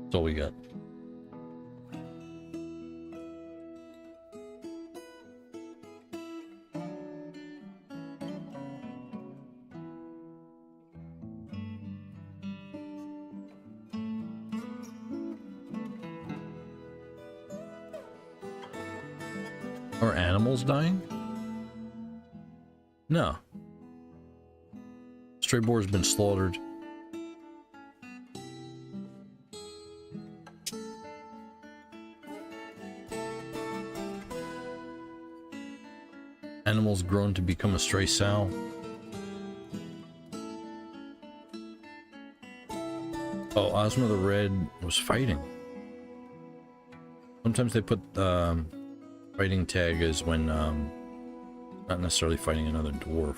That's all we got. Are animals dying? No. Stray boar's been slaughtered. Animals grown to become a stray sow. Oh, Ozma the Red was fighting. Sometimes they put fighting tag as when not necessarily fighting another dwarf.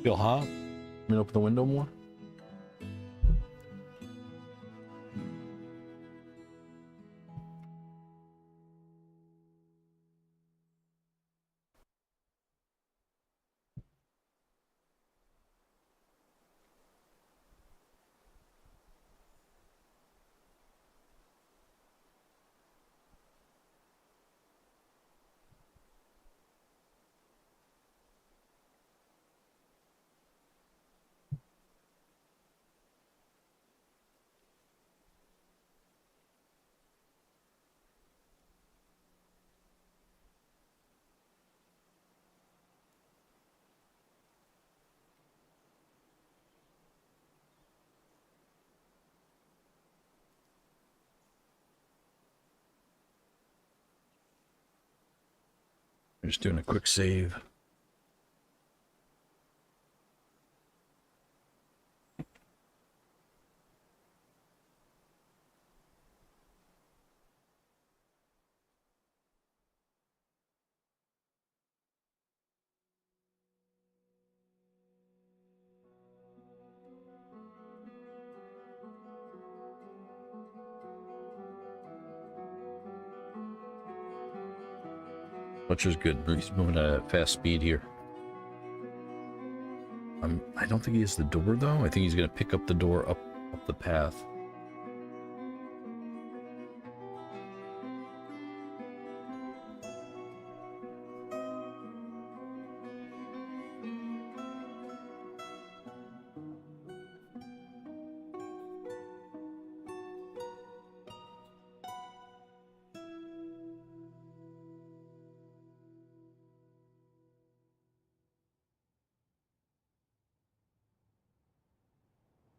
Feel hot? Let me open the window more. I'm just doing a quick save. Butcher's good. He's moving at a fast speed here. I don't think he has the door though. I think he's gonna pick up the door up the path.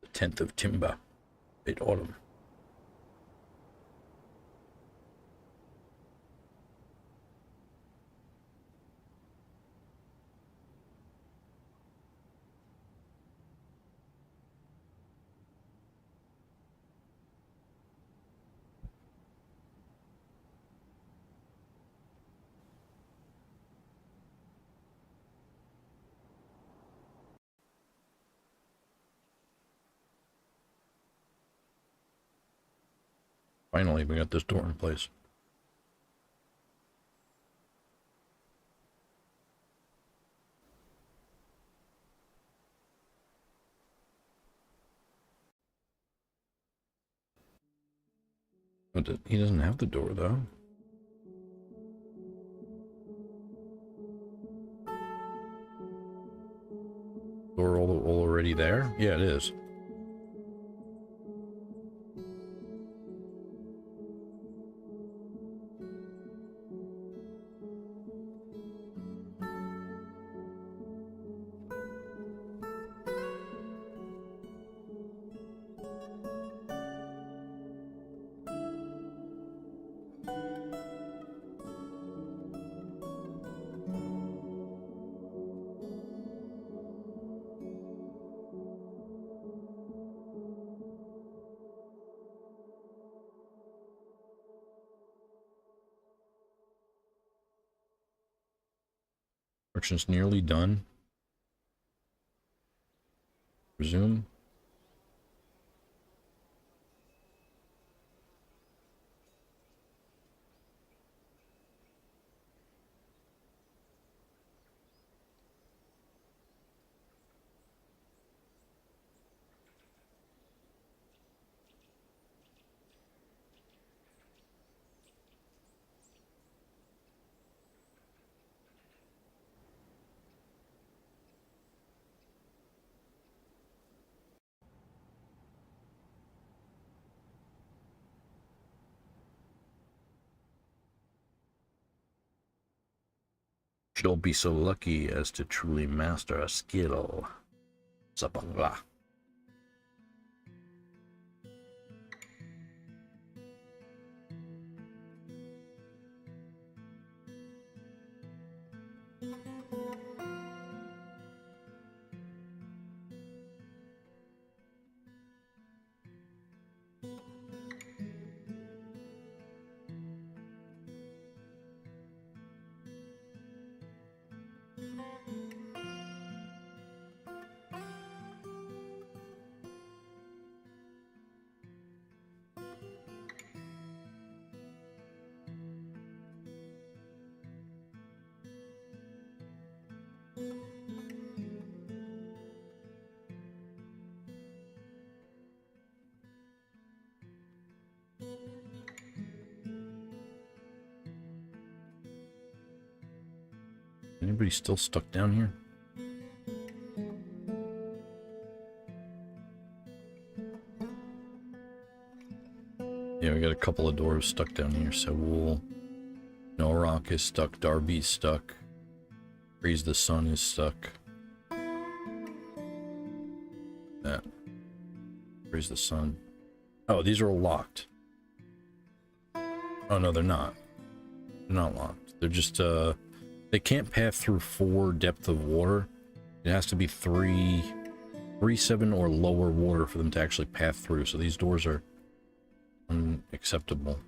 The 10th of Timber, late autumn. Finally, we got this door in place. But he doesn't have the door though. Door already there? Yeah, it is. Construction's nearly done. Resume. Should all be so lucky as to truly master a skill. Sabangla. Anybody still stuck down here? Yeah, we got a couple of doors stuck down here. So we'll... Norok is stuck. Darby's stuck. Freeze the Sun is stuck. That. Freeze the Sun. Oh, these are all locked. Oh, no, they're not. They're not locked. They're just, they can't pass through 4 depth of water. It has to be 3.7 or lower water for them to actually pass through. So these doors are unacceptable.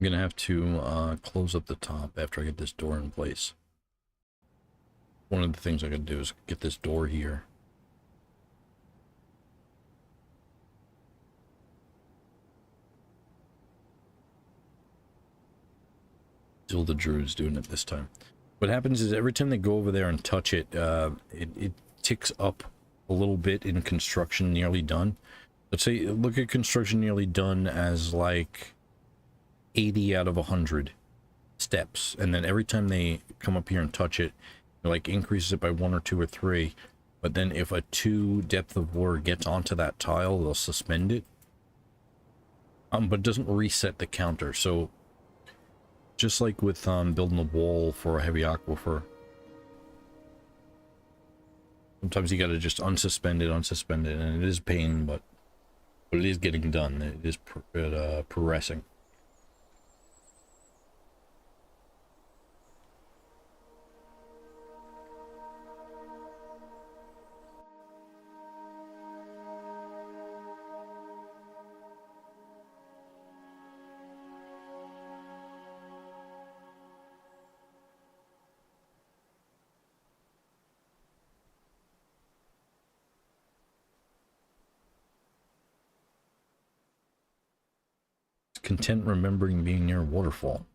I'm gonna have to close up the top after I get this door in place. One of the things I gotta do is get this door here. Still the Druid's doing it this time. What happens is every time they go over there and touch it, it ticks up a little bit in construction nearly done. Let's say, look at construction nearly done as like 80 out of 100 steps, and then every time they come up here and touch it, it like increases it by 1 or 2 or 3. But then if a 2 depth of water gets onto that tile, they'll suspend it. But it doesn't reset the counter. So just like with building a wall for a heavy aquifer, sometimes you got to just unsuspend it, and it is pain, but it is getting done. It is progressing. Content remembering being near a waterfall.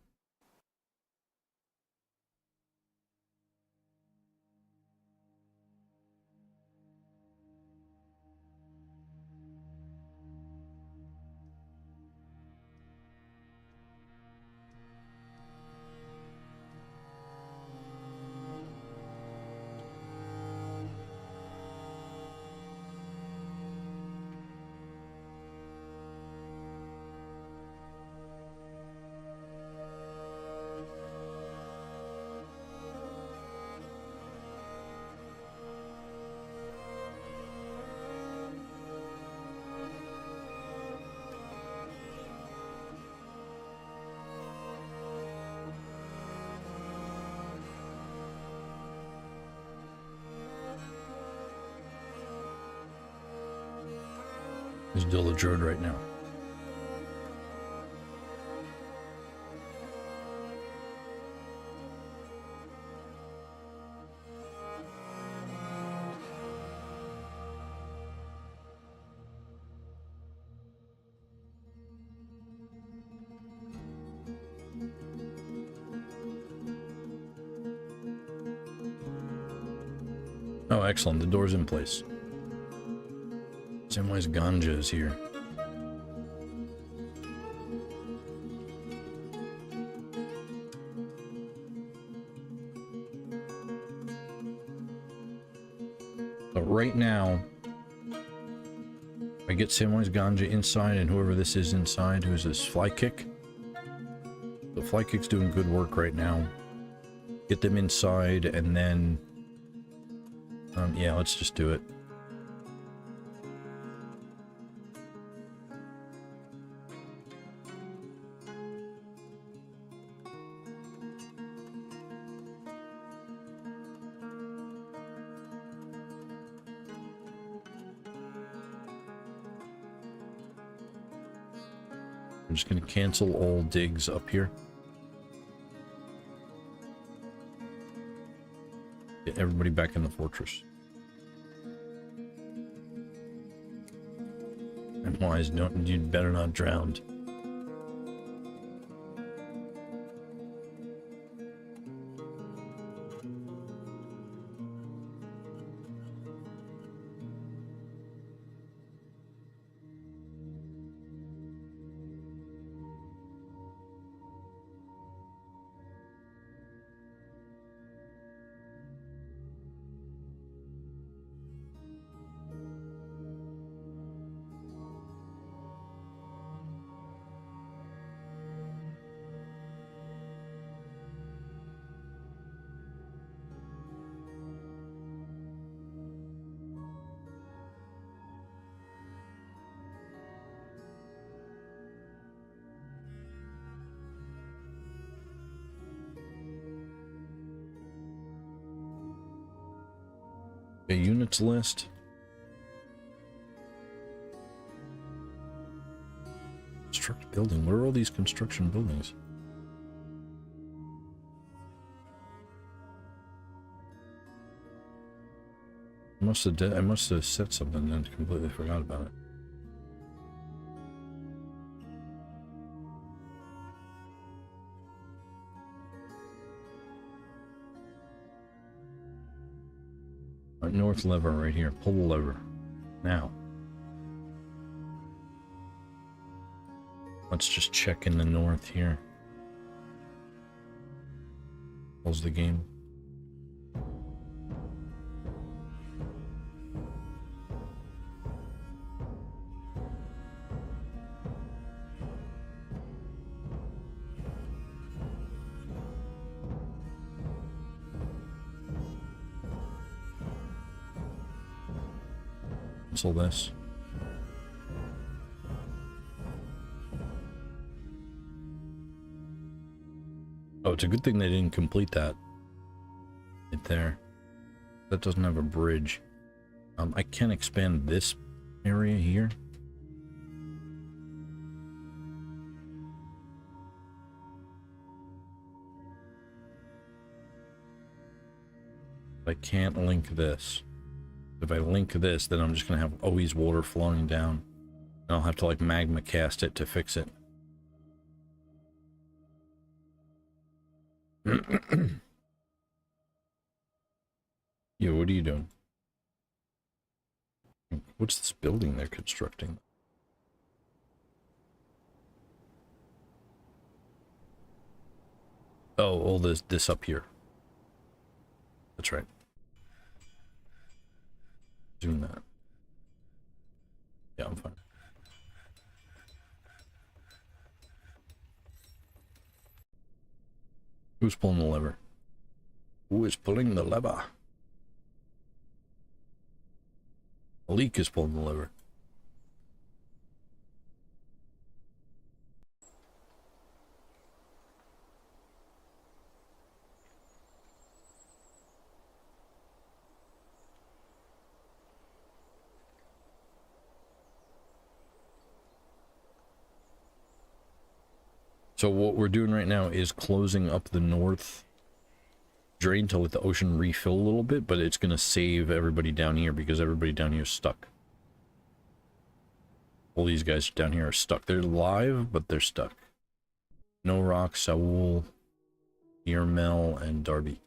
There's still a Druid right now. Oh, excellent. The door's in place. Samwise Ganja is here. But right now, I get Samwise Ganja inside, and whoever this is inside, who's this Fly Kick. The Fly Kick's doing good work right now. get them inside, and then... yeah, let's just do it. I'm just going to cancel all digs up here. Get everybody back in the fortress. And wise, you'd better not drown. A units list. Construct building. Where are all these construction buildings? I must have said something and completely forgot about it. North lever right here. Pull the lever. Now. Let's just check in the north here. Close the game. Cancel this. Oh, it's a good thing they didn't complete that right there. That doesn't have a bridge. I can expand this area here. I can't link this. If I link this, then I'm just going to have always water flowing down. And I'll have to like magma cast it to fix it. Yo, what are you doing? What's this building they're constructing? Oh, all this up here. That's right. Doing that. Yeah, I'm fine. Who's pulling the lever? Who is pulling the lever? Malik is pulling the lever. So what we're doing right now is closing up the north drain to let the ocean refill a little bit, but it's going to save everybody down here because everybody down here is stuck. All these guys down here are stuck. They're live, but they're stuck. No Rock, Saul, Yermel, and Darby.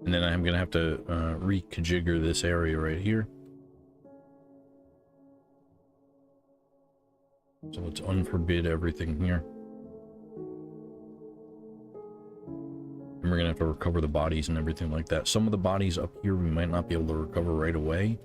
And then I'm going to have to reconfigure this area right here. So let's unforbid everything here. And we're going to have to recover the bodies and everything like that. Some of the bodies up here we might not be able to recover right away.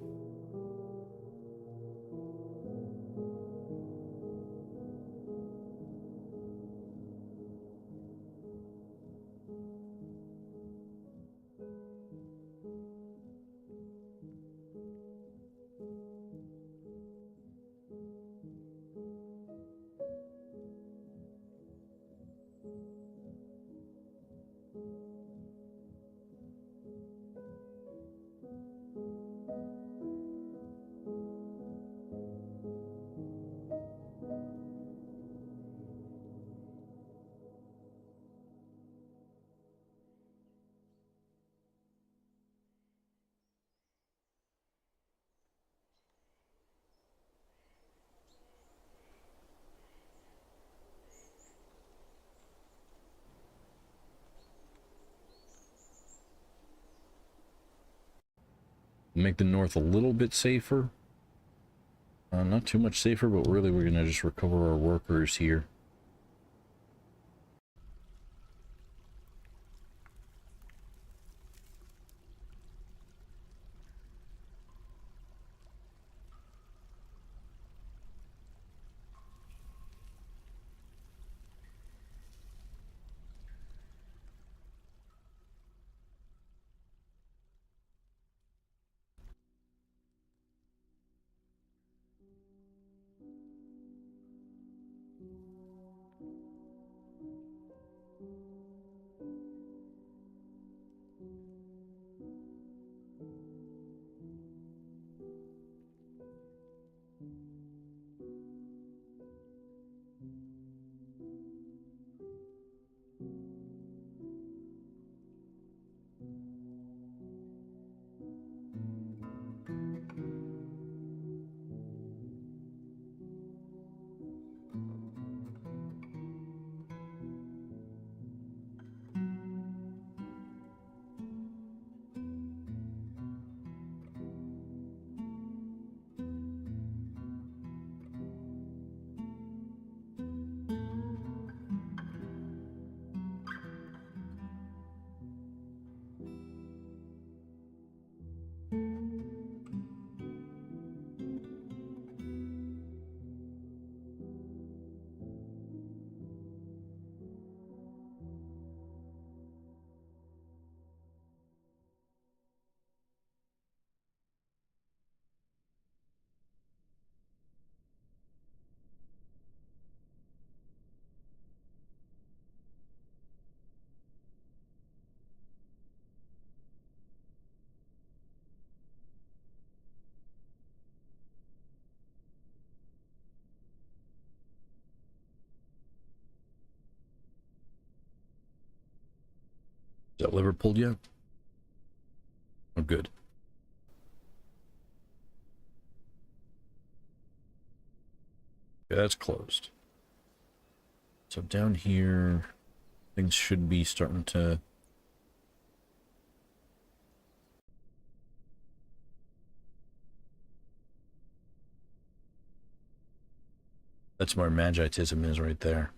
Make the north a little bit safer. Not too much safer, but really we're going to just recover our workers here. Is that lever pulled yet? Oh, good. Okay, that's closed. So down here, things should be starting to... That's where Magitism is right there.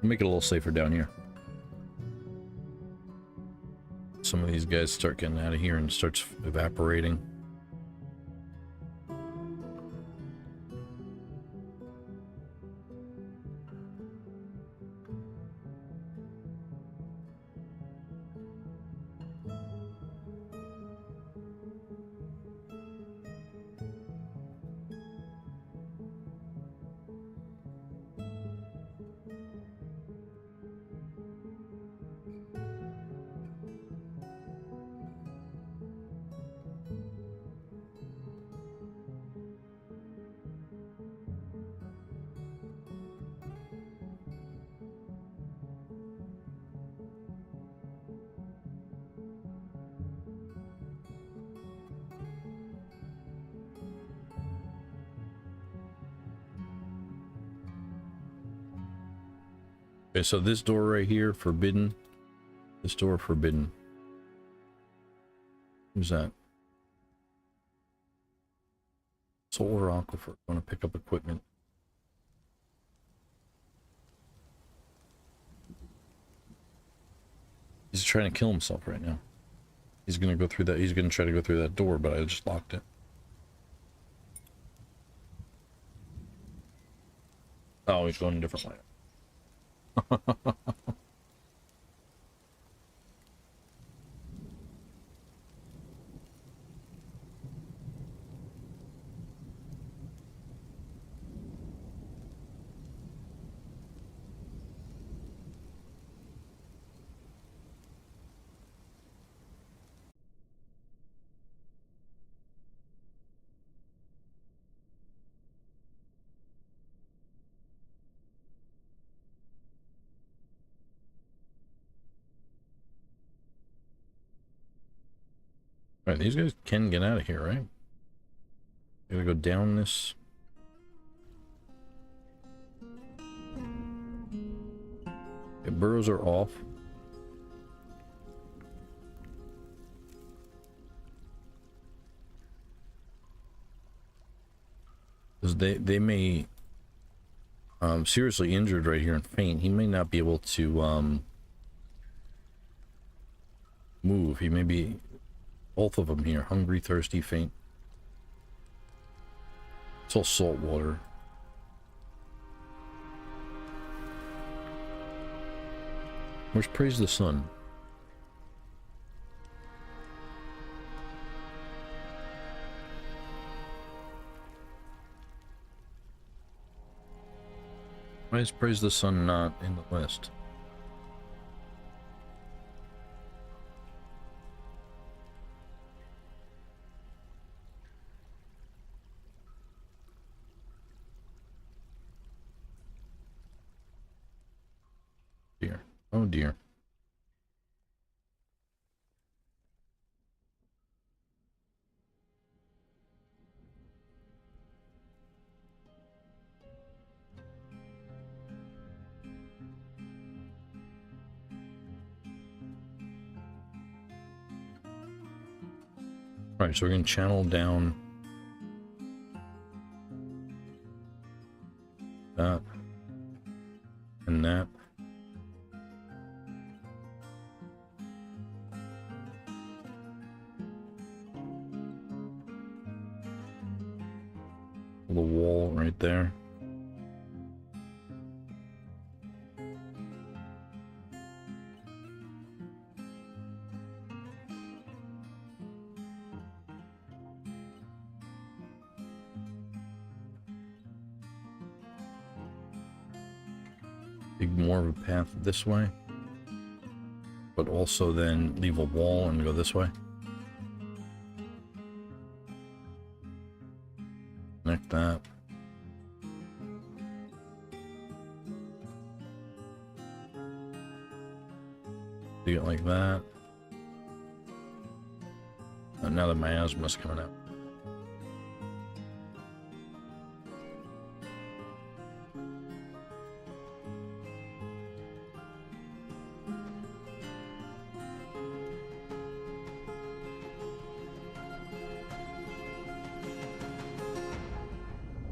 Make it a little safer down here. Some of these guys start getting out of here and starts evaporating. Okay, so this door right here, forbidden. This door, forbidden. Who's that? Solar Aquifer. I want to pick up equipment. He's trying to kill himself right now. He's going to go through that. He's going to try to go through that door, but I just locked it. Oh, he's going a different way. Alright, these guys can get out of here, right? Gotta go down this. Okay, burrows are off. Because they may seriously injured right here and faint. He may not be able to move. He may be both of them here. Hungry, thirsty, faint. It's all salt water. Where's Praise the Sun? Why is Praise the Sun not in the list? Dear. Oh dear. Alright, so we're going to channel down that and that. The wall right there. Dig more of a path this way, but also then leave a wall and go this way. Connect that. Do it like that. And now the miasma's coming out.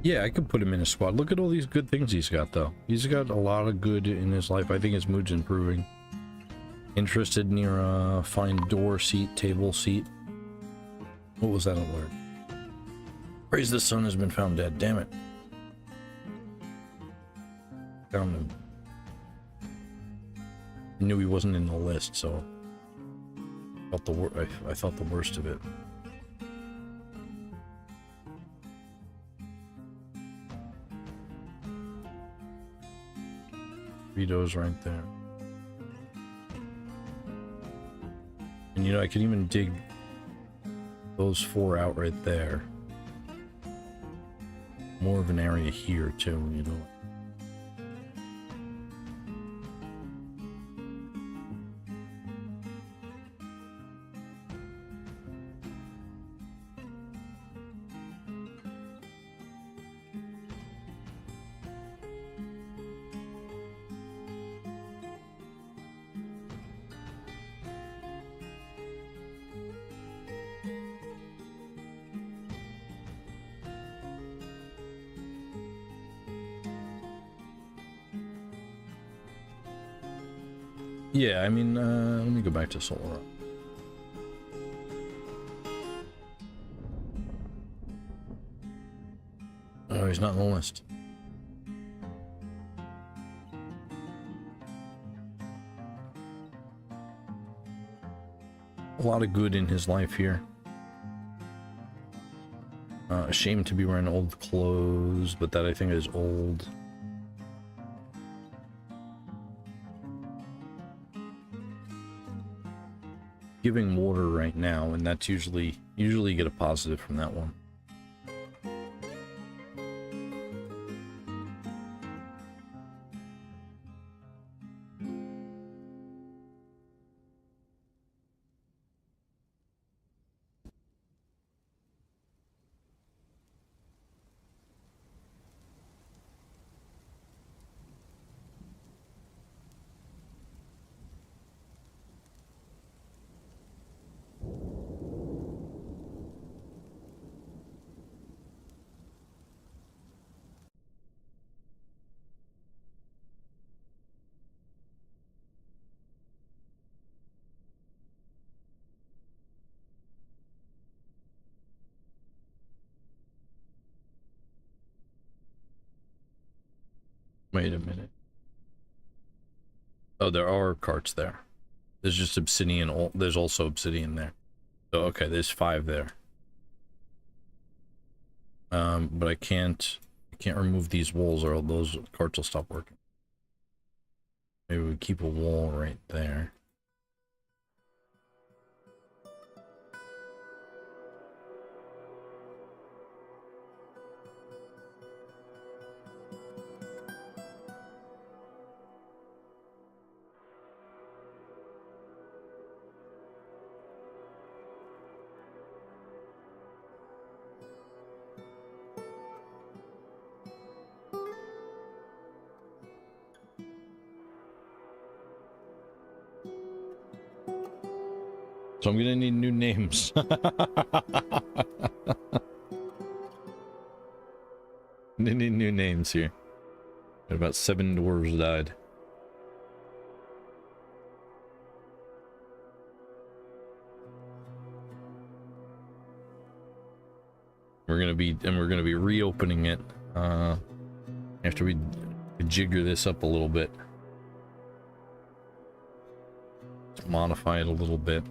Yeah, I could put him in a squad. Look at all these good things he's got, though. He's got a lot of good in his life. I think his mood's improving. Interested near a fine door seat, table seat. What was that alert? Praise the Sun has been found dead. Damn it. Found him. I knew he wasn't in the list, so I thought the worst of it. Vito's right there. And you know, I could even dig those four out right there. More of an area here too, you know. Yeah, I mean, let me go back to Solar. Oh, he's not on the list. A lot of good in his life here. Ashamed to be wearing old clothes, but that I think is old. Giving water right now, and that's usually you get a positive from that one. Wait a minute. Oh, there are carts there. There's just obsidian. There's also obsidian there. So, okay, there's 5 there. But I can't remove these walls or those carts will stop working. Maybe we keep a wall right there. So I'm gonna need new names. Need new names here. About 7 dwarves died. We're gonna be reopening it after we jigger this up a little bit. Let's modify it a little bit.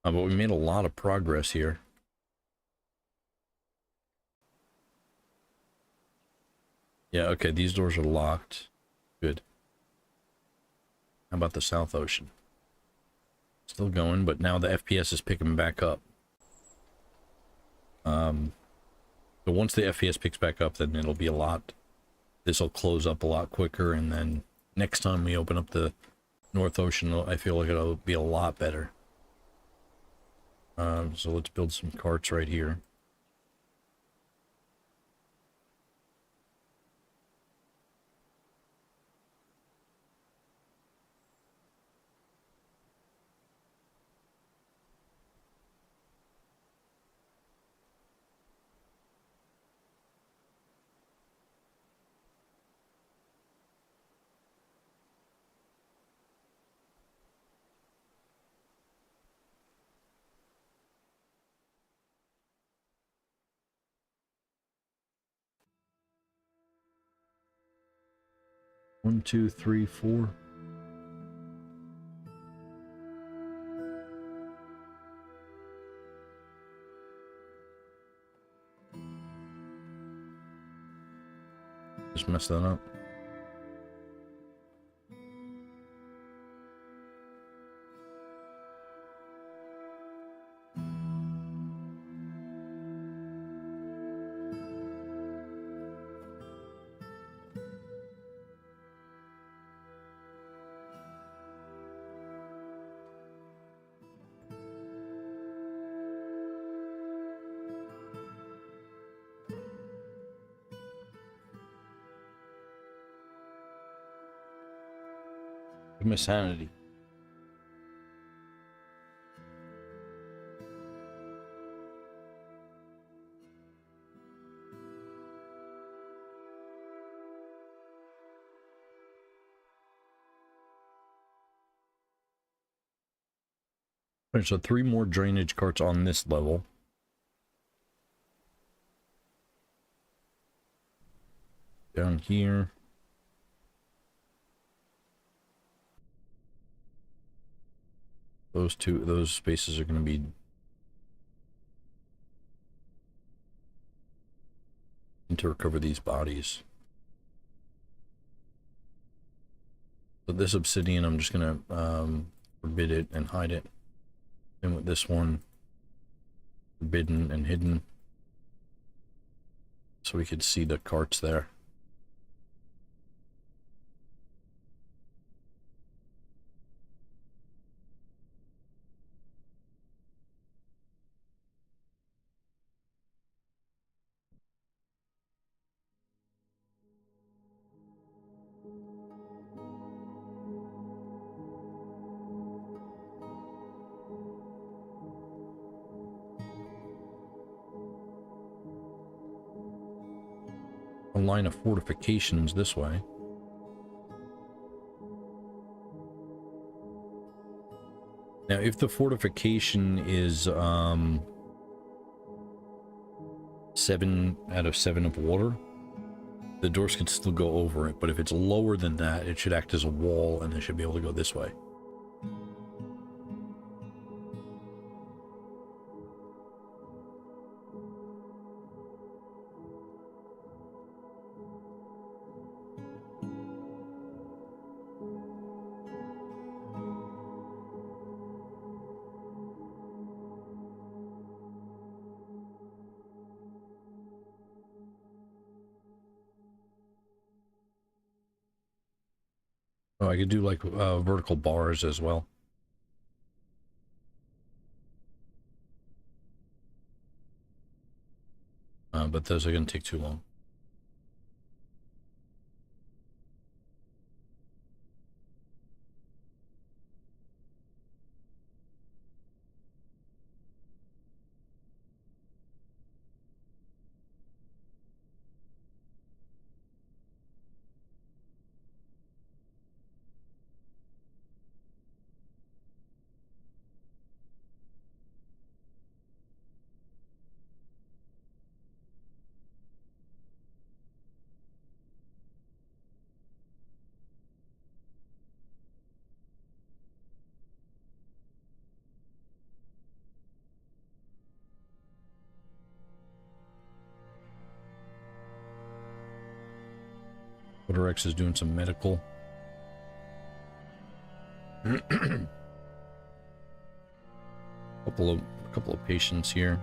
But we made a lot of progress here. Yeah, okay, these doors are locked. Good. How about the South Ocean? Still going, but now the FPS is picking back up. So once the FPS picks back up, then it'll be a lot... This will close up a lot quicker, and then next time we open up the North Ocean, I feel like it'll be a lot better. So let's build some carts right here. One, two, three, four. Just mess that up. My sanity. Alright, so 3 more drainage carts on this level. Down here. Those spaces are going to be... to recover these bodies. So this obsidian, I'm just going to forbid it and hide it. And with this one, forbidden and hidden. So we could see the carts there. a line of fortifications this way. Now, if the fortification is 7 out of 7 of water, the doors can still go over it, but if it's lower than that, it should act as a wall, and they should be able to go this way. Oh, I could do like vertical bars as well. But those are going to take too long. Rex is doing some medical. couple of patients here.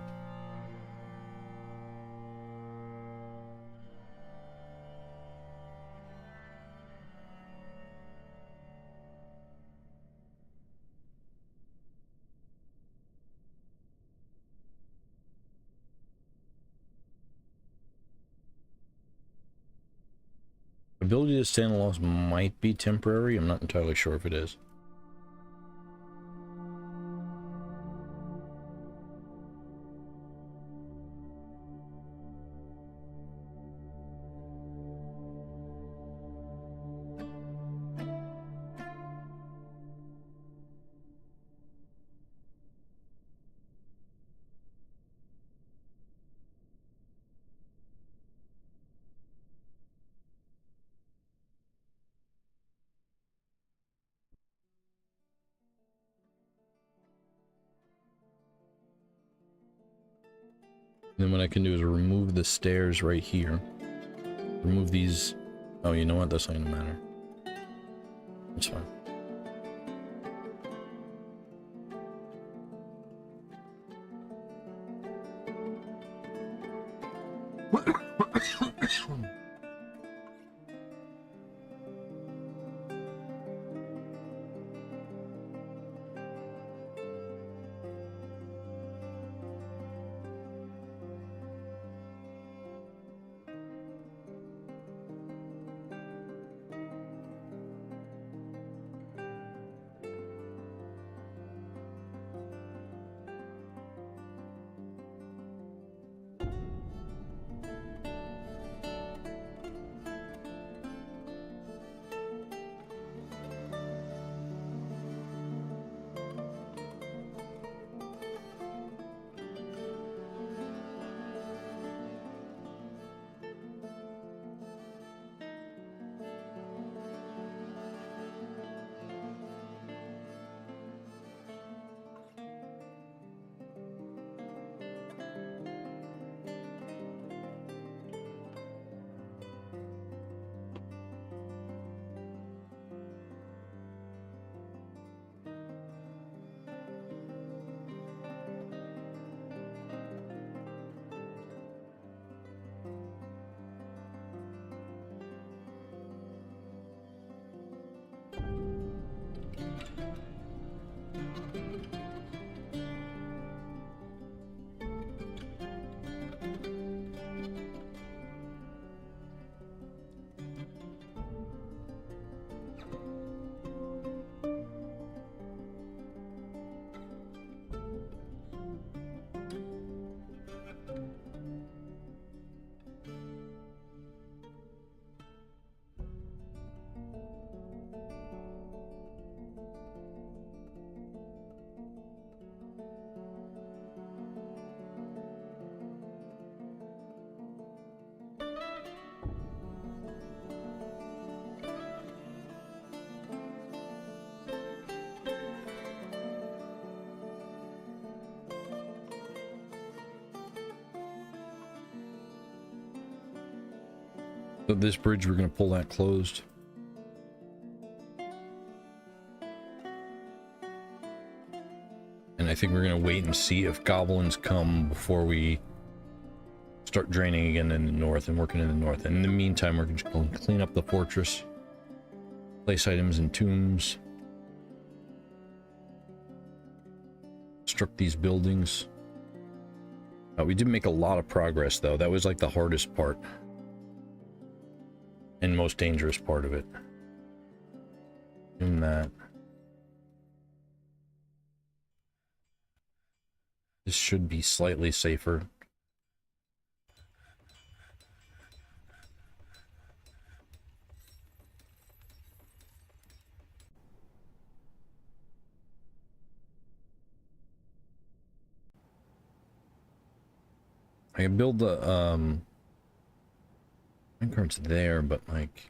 Ability to stand loss might be temporary. I'm not entirely sure if it is. Then what I can do is remove the stairs right here. Remove these. Oh, you know what? That's not gonna matter. It's fine. So this bridge, we're going to pull that closed. And I think we're going to wait and see if goblins come before we start draining again in the north and working in the north. And in the meantime, we're just going to clean up the fortress, place items in tombs, construct these buildings. We did make a lot of progress, though. That was like the hardest part and most dangerous part of it. In that. This should be slightly safer. I can build the minecart's there, but like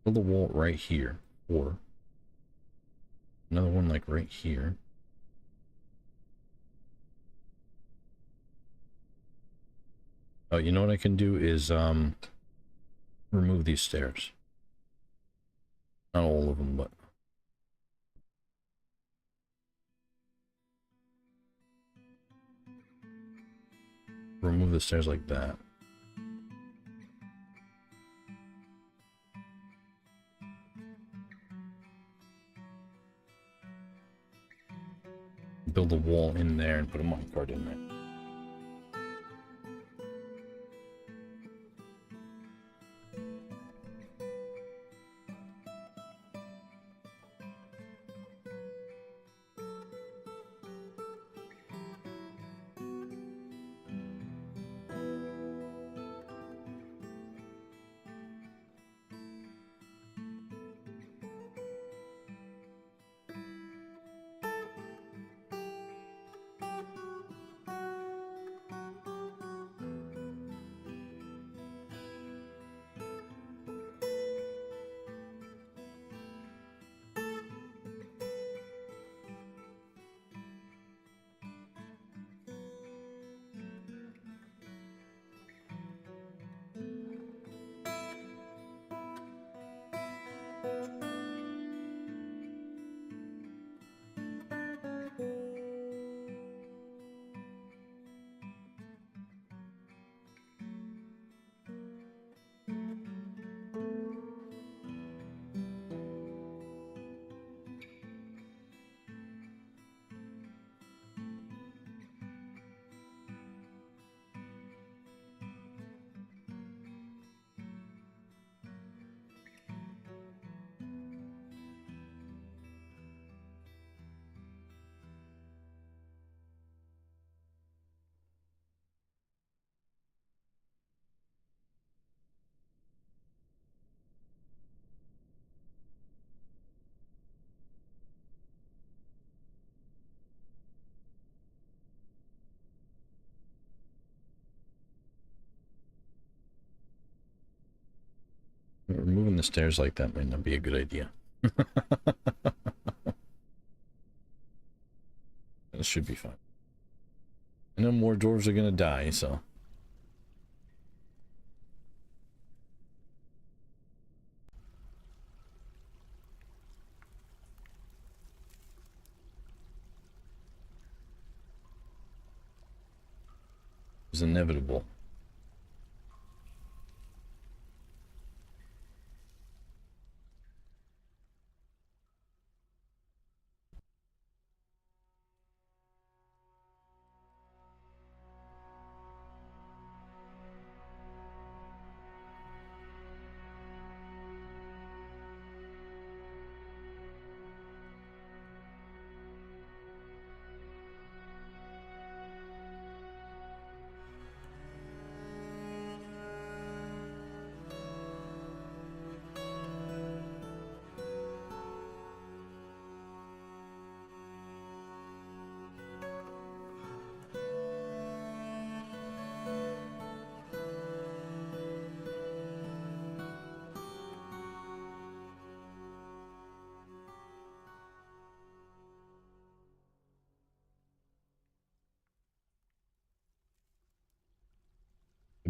build a wall right here, or another one like right here. Oh, you know what I can do is remove these stairs. Not all of them, but remove the stairs like that. Build a wall in there and put a minecart in there. Removing the stairs like that might not be a good idea. This should be fine. I know more dwarves are gonna die, so. It's inevitable.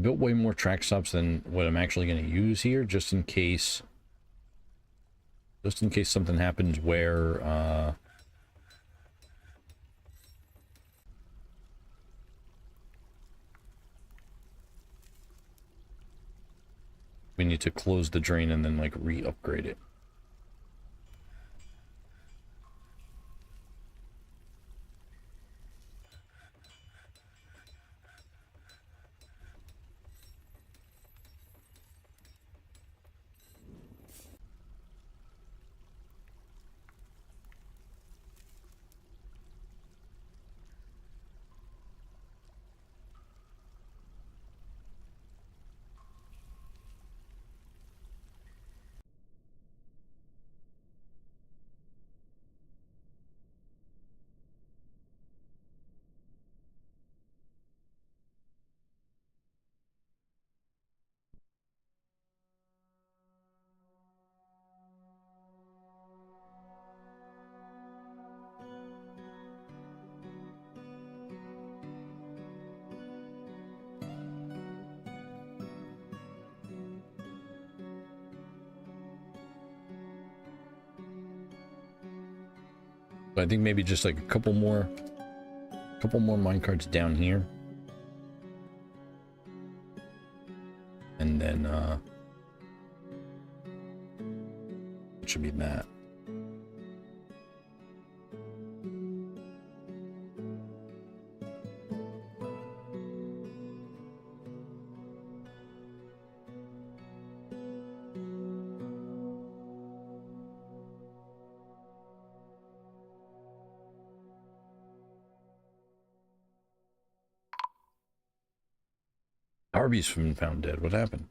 I built way more track stops than what I'm actually going to use here, just in case something happens where we need to close the drain and then like re-upgrade it. I think maybe just like a couple more minecarts down here. And then it should be that. Arby's been found dead. What happened?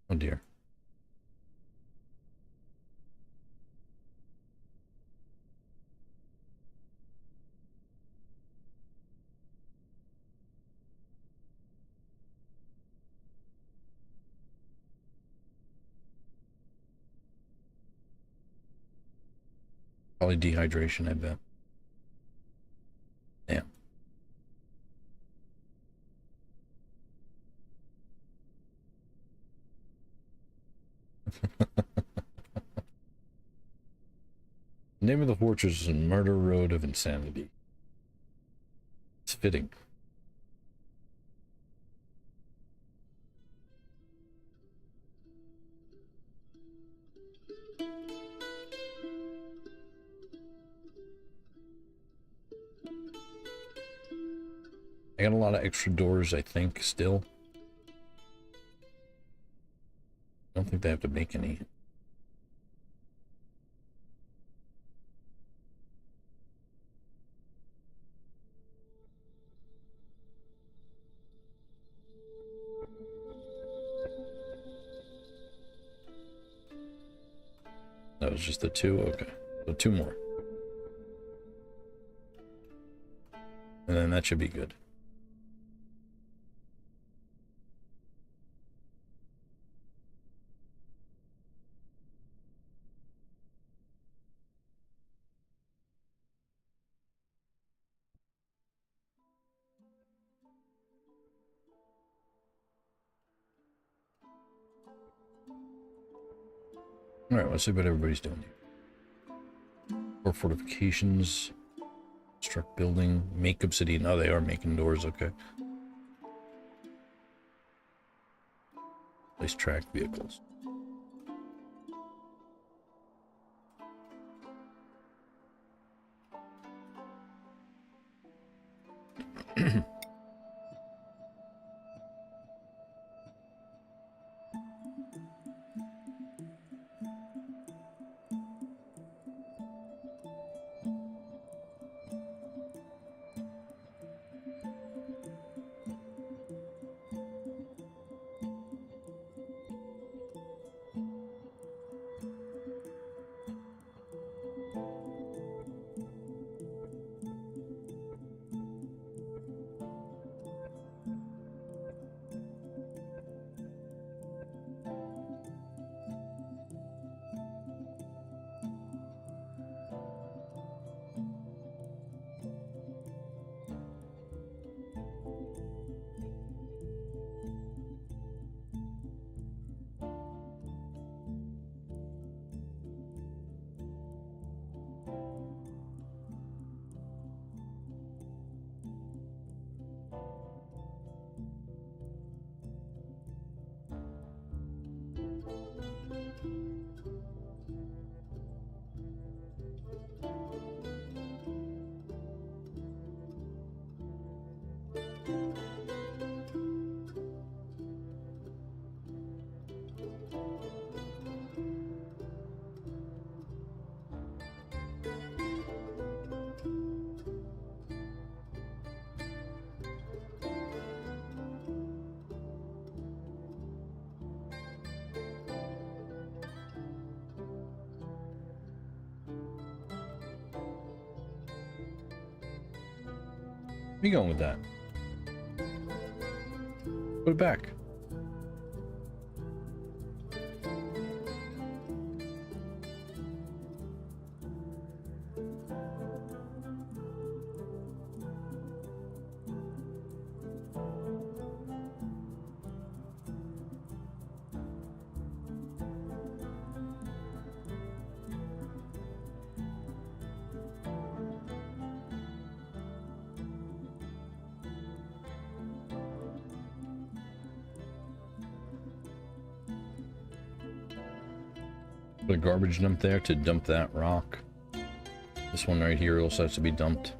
Oh dear. Probably dehydration, I bet. Yeah. The name of the fortress is Murder Road of Insanity. It's fitting. I got a lot of extra doors, I think, still. I don't think they have to make any. That was just the two? Okay. So two more. And then that should be good. Alright, let's see what everybody's doing here. Or fortifications. Construct building. Make obsidian. Oh, they are making doors, okay. Place tracked vehicles. Where you going with that? Put it back. Put a garbage dump there to dump that rock. This one right here also has to be dumped.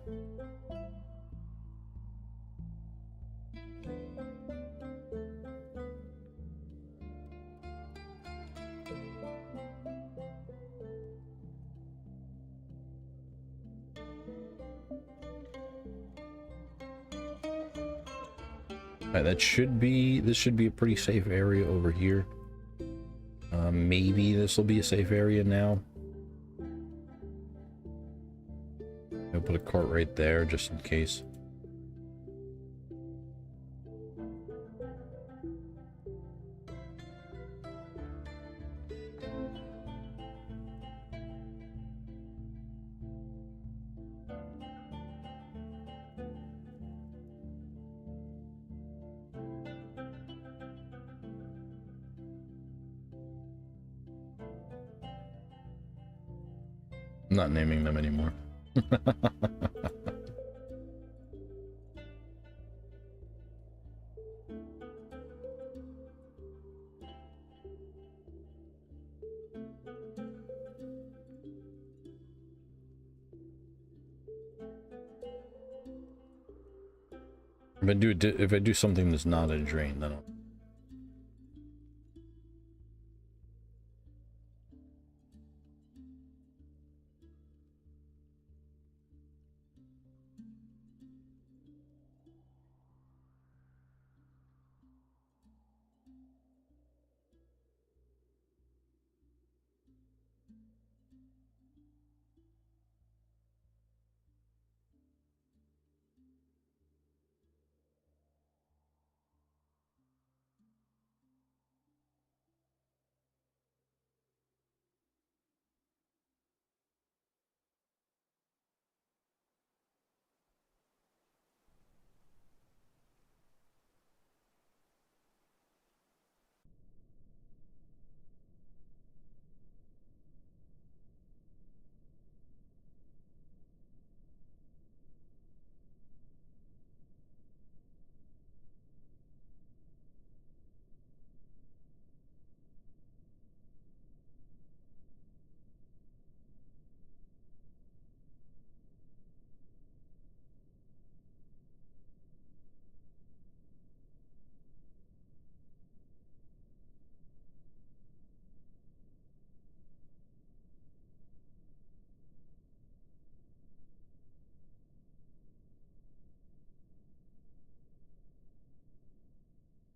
Alright, this should be a pretty safe area over here. Maybe this will be a safe area now. I'll put a cart right there just in case. I'm not naming them anymore. If I do something that's not a drain, then I'll...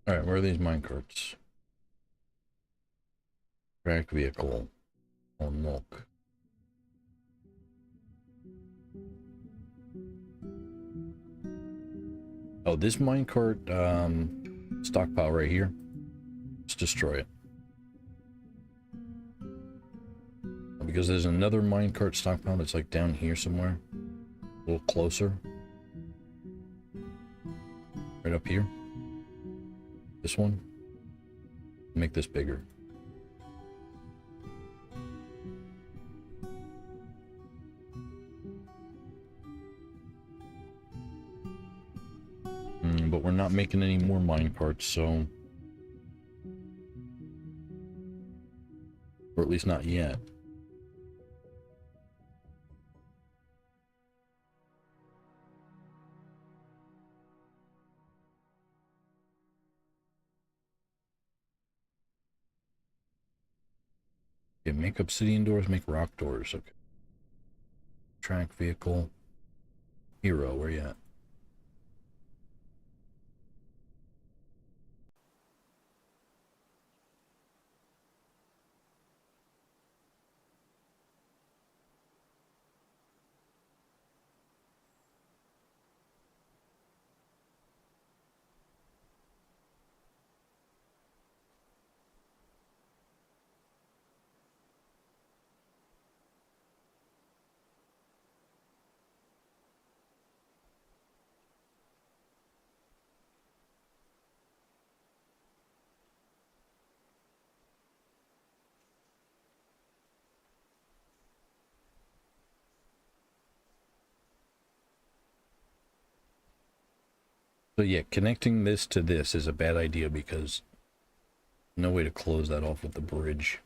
Alright, where are these minecarts? Track vehicle. Oh, milk. Oh, this minecart stockpile right here. Let's destroy it. Because there's another minecart stockpile that's like down here somewhere. A little closer. Right up here. This one. Make this bigger. But we're not making any more minecarts, so... Or at least not yet. Okay, make obsidian doors, make rock doors. Okay. Track vehicle. Hero, where you at? So yeah, connecting this to this is a bad idea because no way to close that off with the bridge.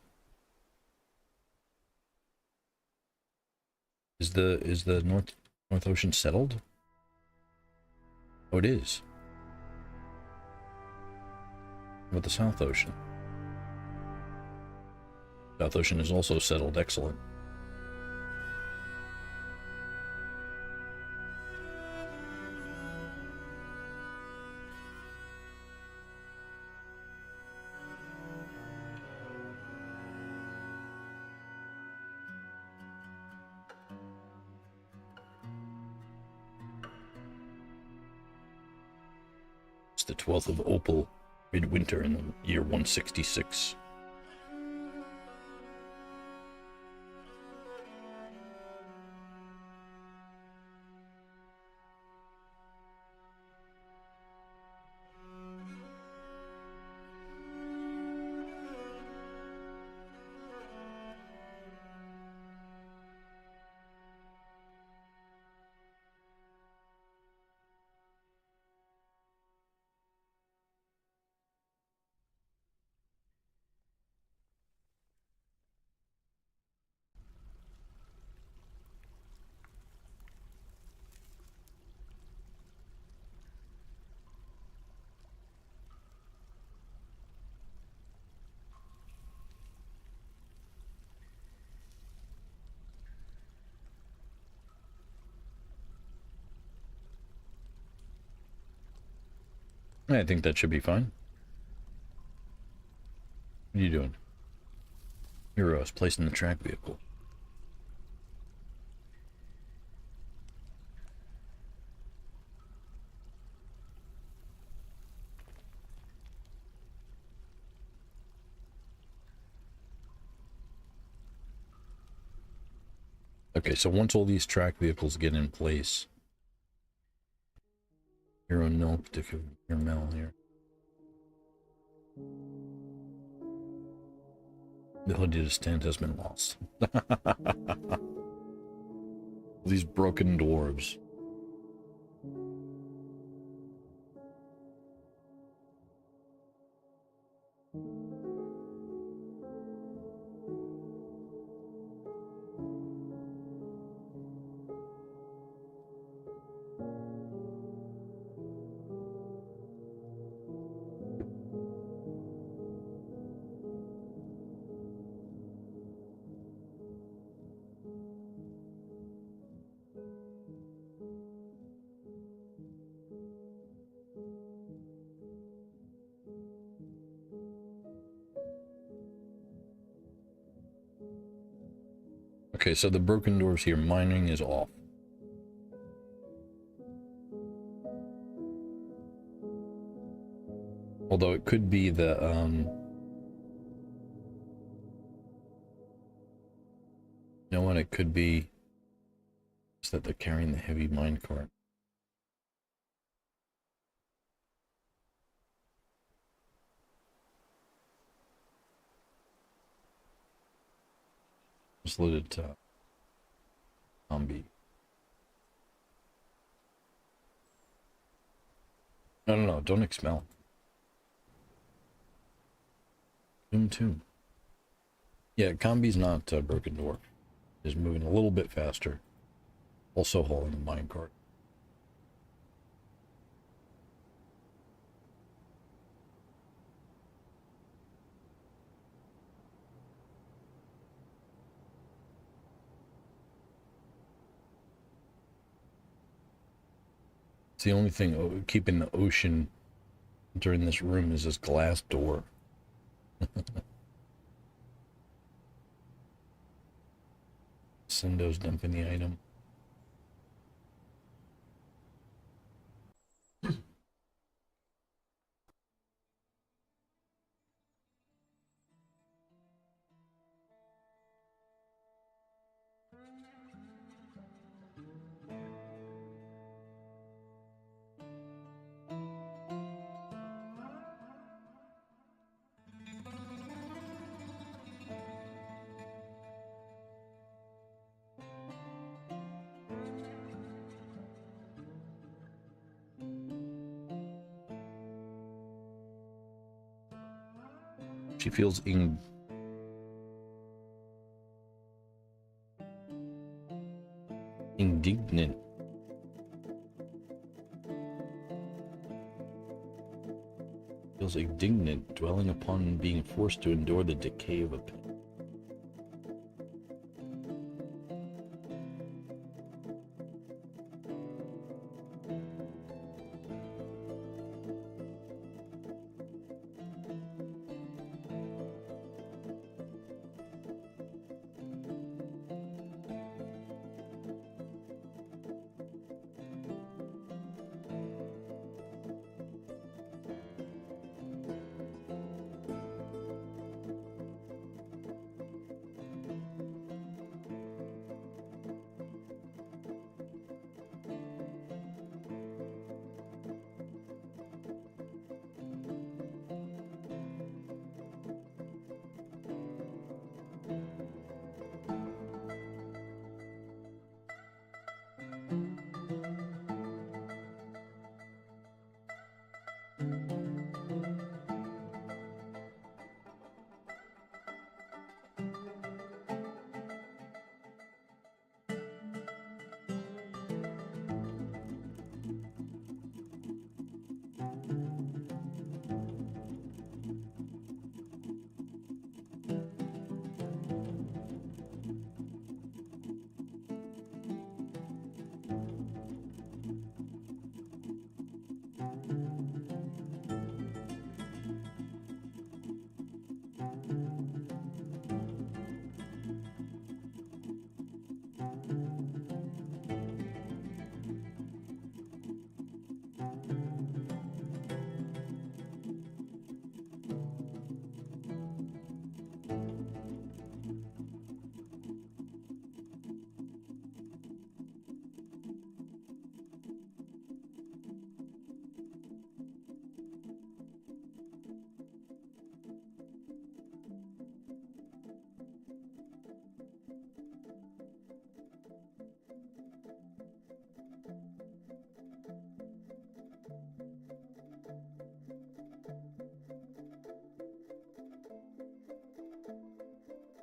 Is the North Ocean settled? Oh, it is. What about the South Ocean? South Ocean is also settled. Excellent. It's the 12th of Opal, midwinter in the year 166. I think that should be fine. What are you doing? Heroes placing the track vehicle. Okay, so once all these track vehicles get in place, hero no particular Mel here. The ability to stand has been lost. These broken dwarves. Okay, so the broken doors here, mining is off. Although it could be the, you know what, it could be just that they're carrying the heavy minecart. Just loaded zombie. No, don't expel. Tomb. Yeah, Combi's not broken door. Is moving a little bit faster. Also hauling a minecart. It's the only thing keeping the ocean during this room is this glass door. Cindo's dumping the item. She feels indignant. Feels indignant, dwelling upon being forced to endure the decay of a pet.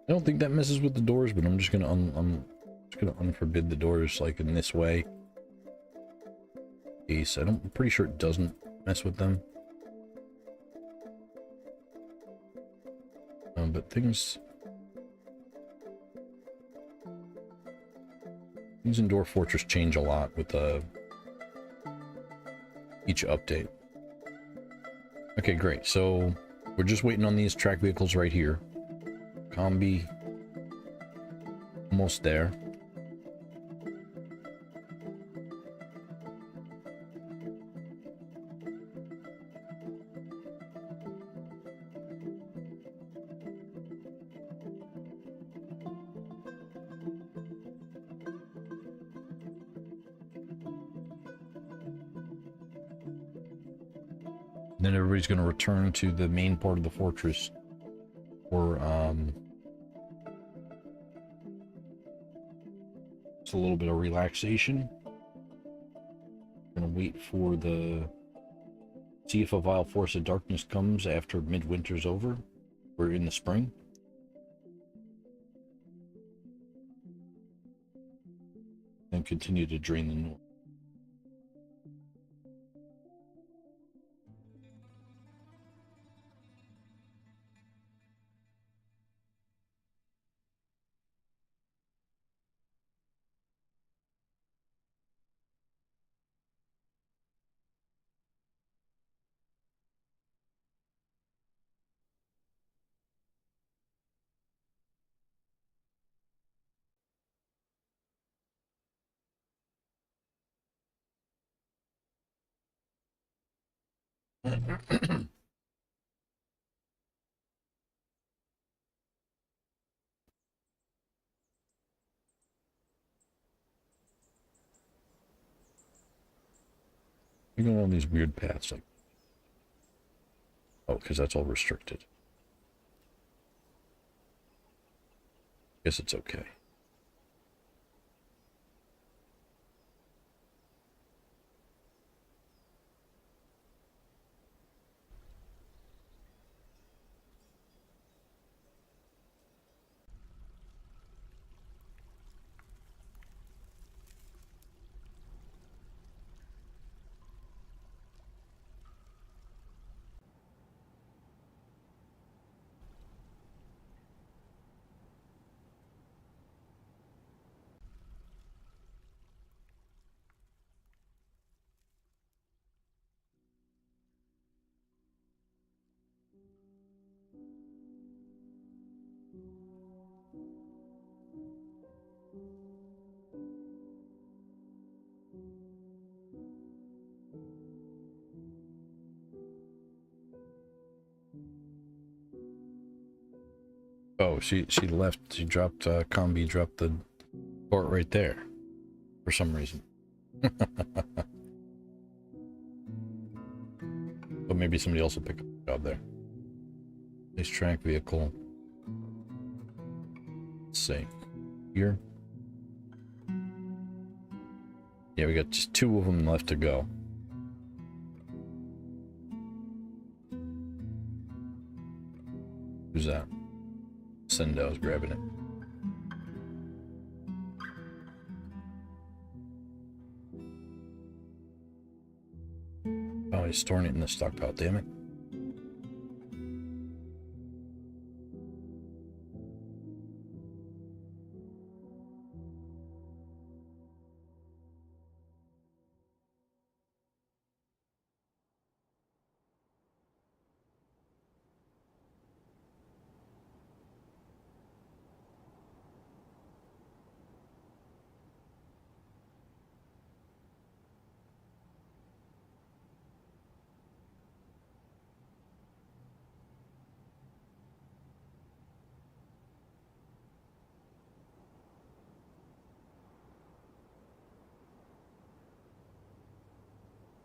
I don't think that messes with the doors, but I'm just gonna I'm just gonna unforbid the doors like in this way. I'm pretty sure it doesn't mess with them. But things in Dwarf Fortress change a lot with each update. Okay, great. So we're just waiting on these track vehicles right here. Combi, almost there. Then everybody's going to return to the main part of the fortress for just a little bit of relaxation. Going to wait for see if a vile force of darkness comes after midwinter's over. We're in the spring. And continue to drain the north. You go on these weird paths, like, oh, because that's all restricted. Guess it's okay. Oh, she left. She dropped, Combi dropped the port right there. For some reason. But maybe somebody else will pick up the job there. Nice track vehicle. Let's see. Here. Yeah, we got just 2 of them left to go. Who's that? Sendo's grabbing it. Oh, he's storing it in the stockpile, damn it.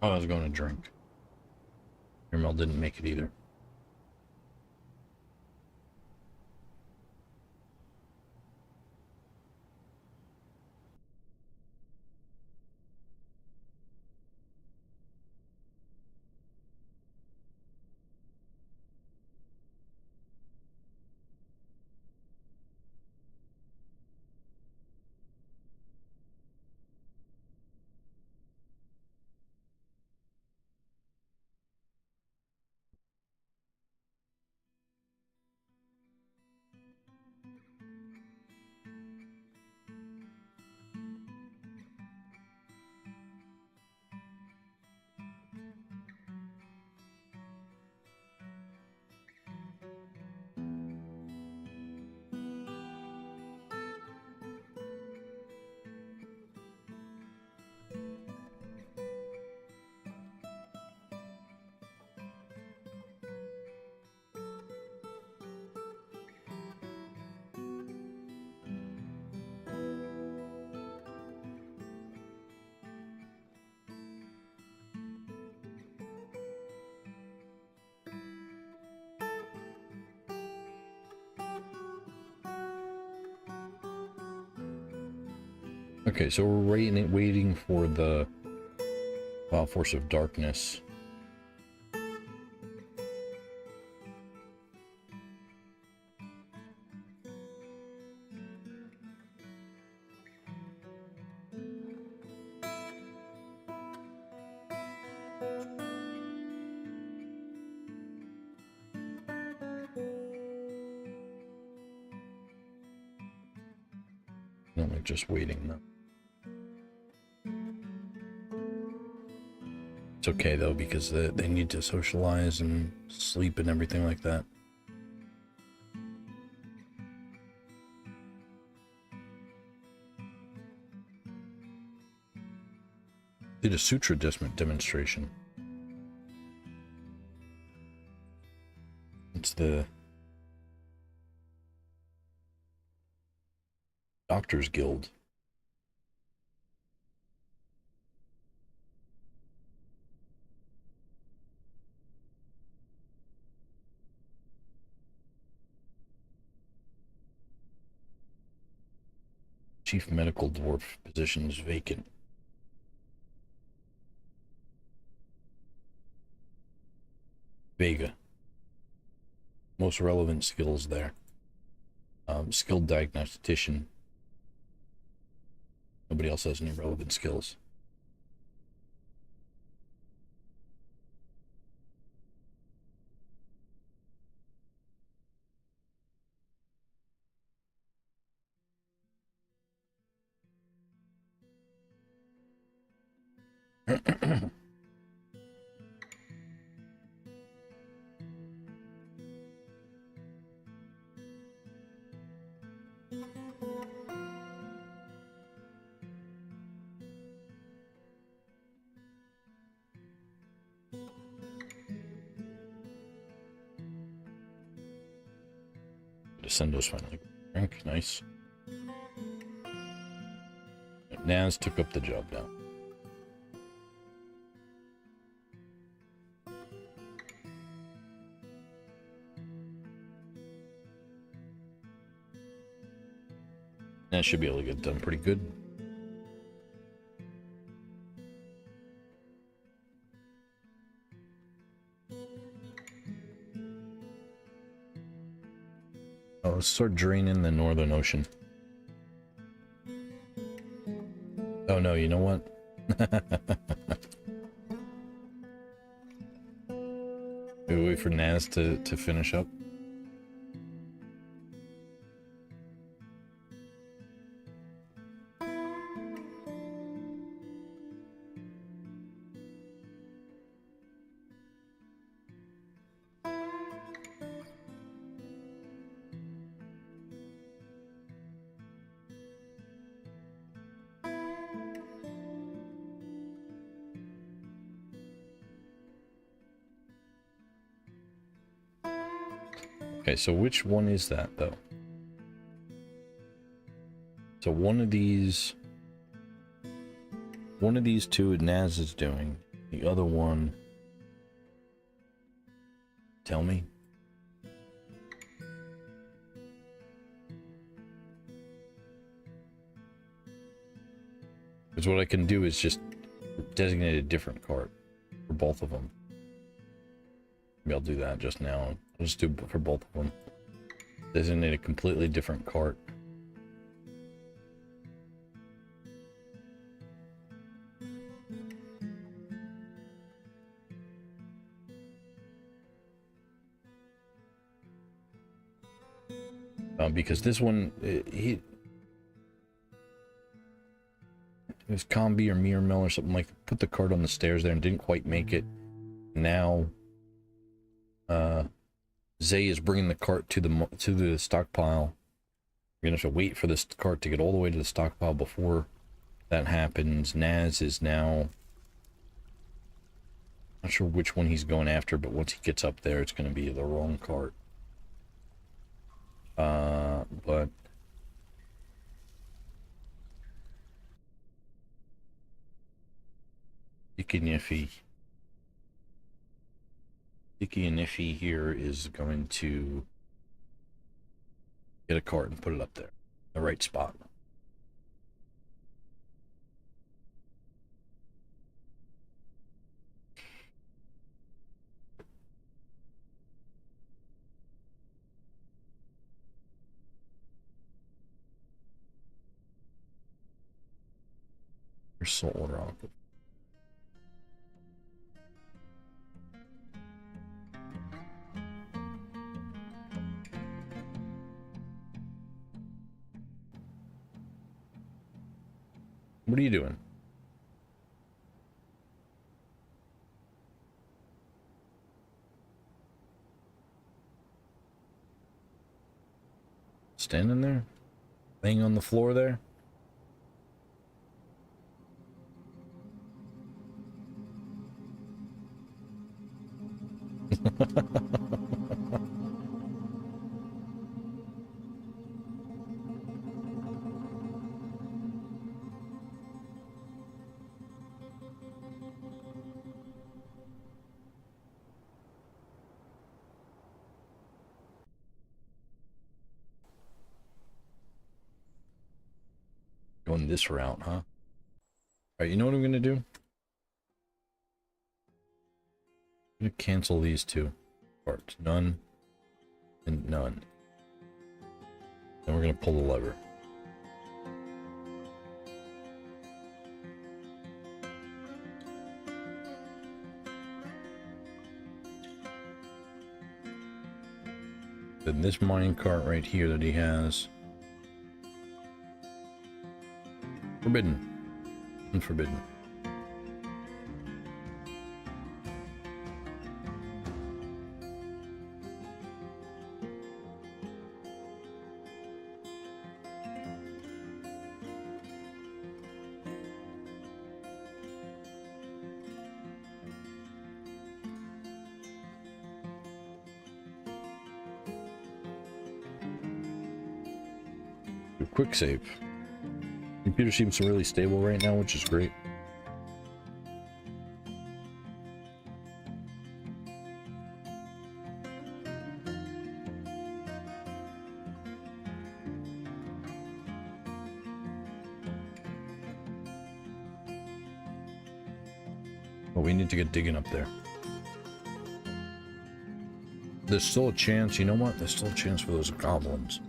Oh, I was going to drink. Your didn't make it either. Okay, so we're waiting for the Wild Force of Darkness. No, we're just waiting though. It's okay though, because they need to socialize and sleep and everything like that. Did a sutra demonstration. It's the Doctors Guild. Chief Medical Dwarf position is vacant. Vega. Most relevant skills there. Skilled diagnostician. Nobody else has any relevant skills. Descendo's finally drink. Nice. Naz took up the job now. Naz should be able to get done pretty good. Oh, let's start draining the Northern Ocean. Oh no, you know what? We wait for Naz to finish up. Okay, so which one is that, though? So one of these two Naz is doing. The other one... Tell me. Because what I can do is just designate a different cart for both of them. Maybe I'll do that just now. I'll just do it for both of them. Designate a completely different cart. Because this one, it was Combi or Mirror Mill or something like that. Put the cart on the stairs there and didn't quite make it. Now, Zay is bringing the cart to the stockpile. We're gonna have to wait for this cart to get all the way to the stockpile before that happens. Naz is now not sure which one he's going after, but once he gets up there, it's gonna be the wrong cart. But Icky and Iffy here is going to get a cart and put it up there, the right spot. There's salt water on it. What are you doing? Standing there? Laying on the floor there? Going this route, huh? Alright, you know what I'm gonna do? I'm gonna cancel these two parts. None and none. Then we're gonna pull the lever. Then this mine cart right here that he has. Forbidden. Unforbidden. A quick save. Computer seems really stable right now, which is great. But we need to get digging up there. There's still a chance, you know what? There's still a chance for those goblins.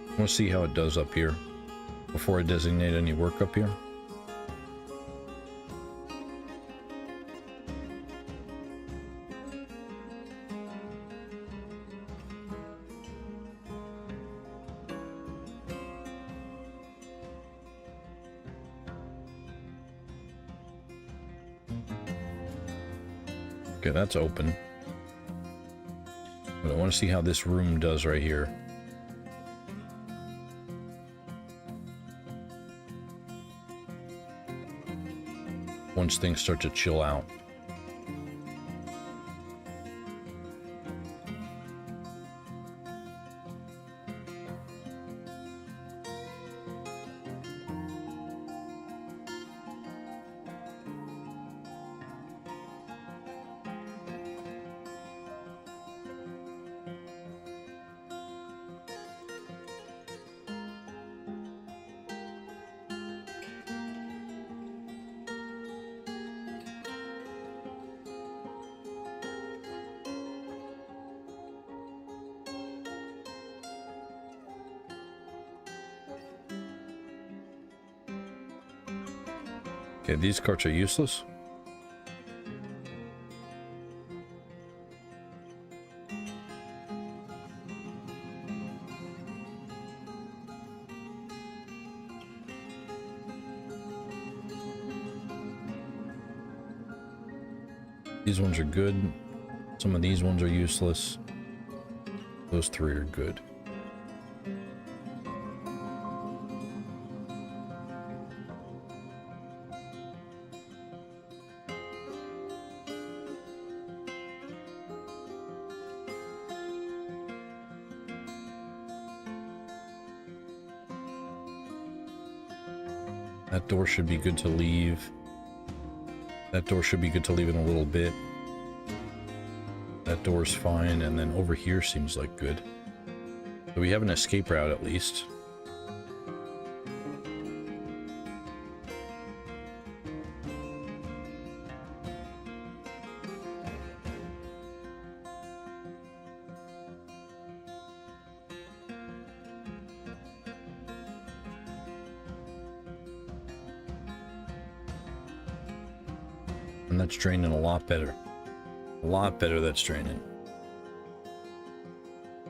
I want to see how it does up here before I designate any work up here. Okay, that's open. But I want to see how this room does right here. Once things start to chill out. Okay, these carts are useless. These ones are good. Some of these ones are useless. Those three are good. That door should be good to leave. That door should be good to leave in a little bit. That door's fine, and then over here seems like good. So we have an escape route at least. And that's draining a lot better. A lot better that's draining.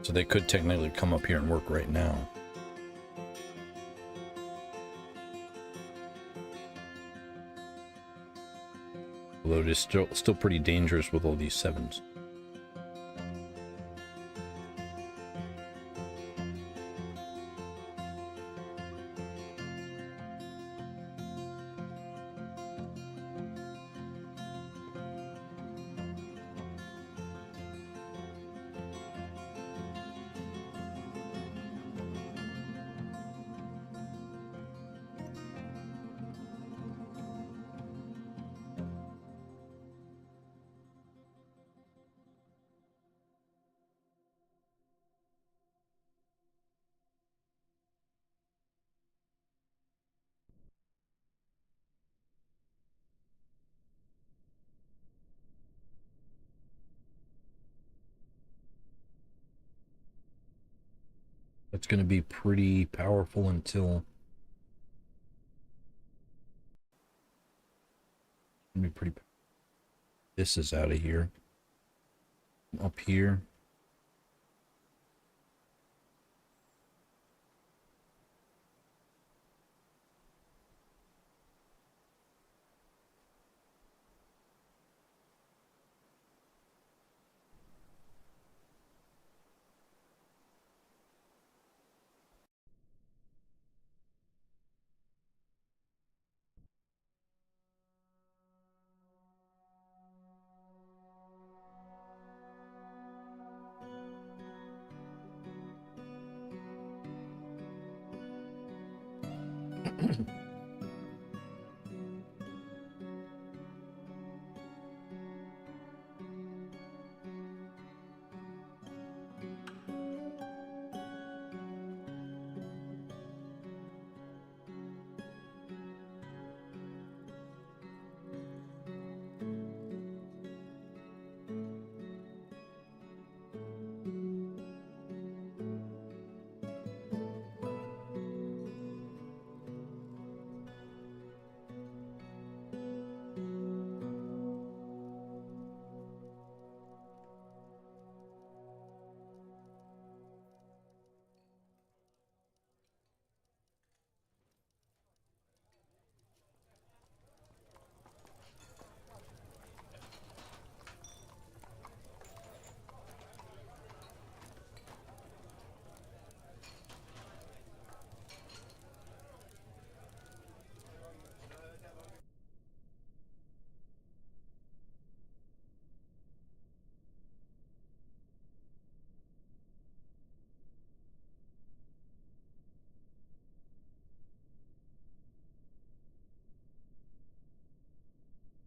So they could technically come up here and work right now. Although it is still pretty dangerous with all these sevens. It's going to be pretty powerful until... This is out of here. Up here.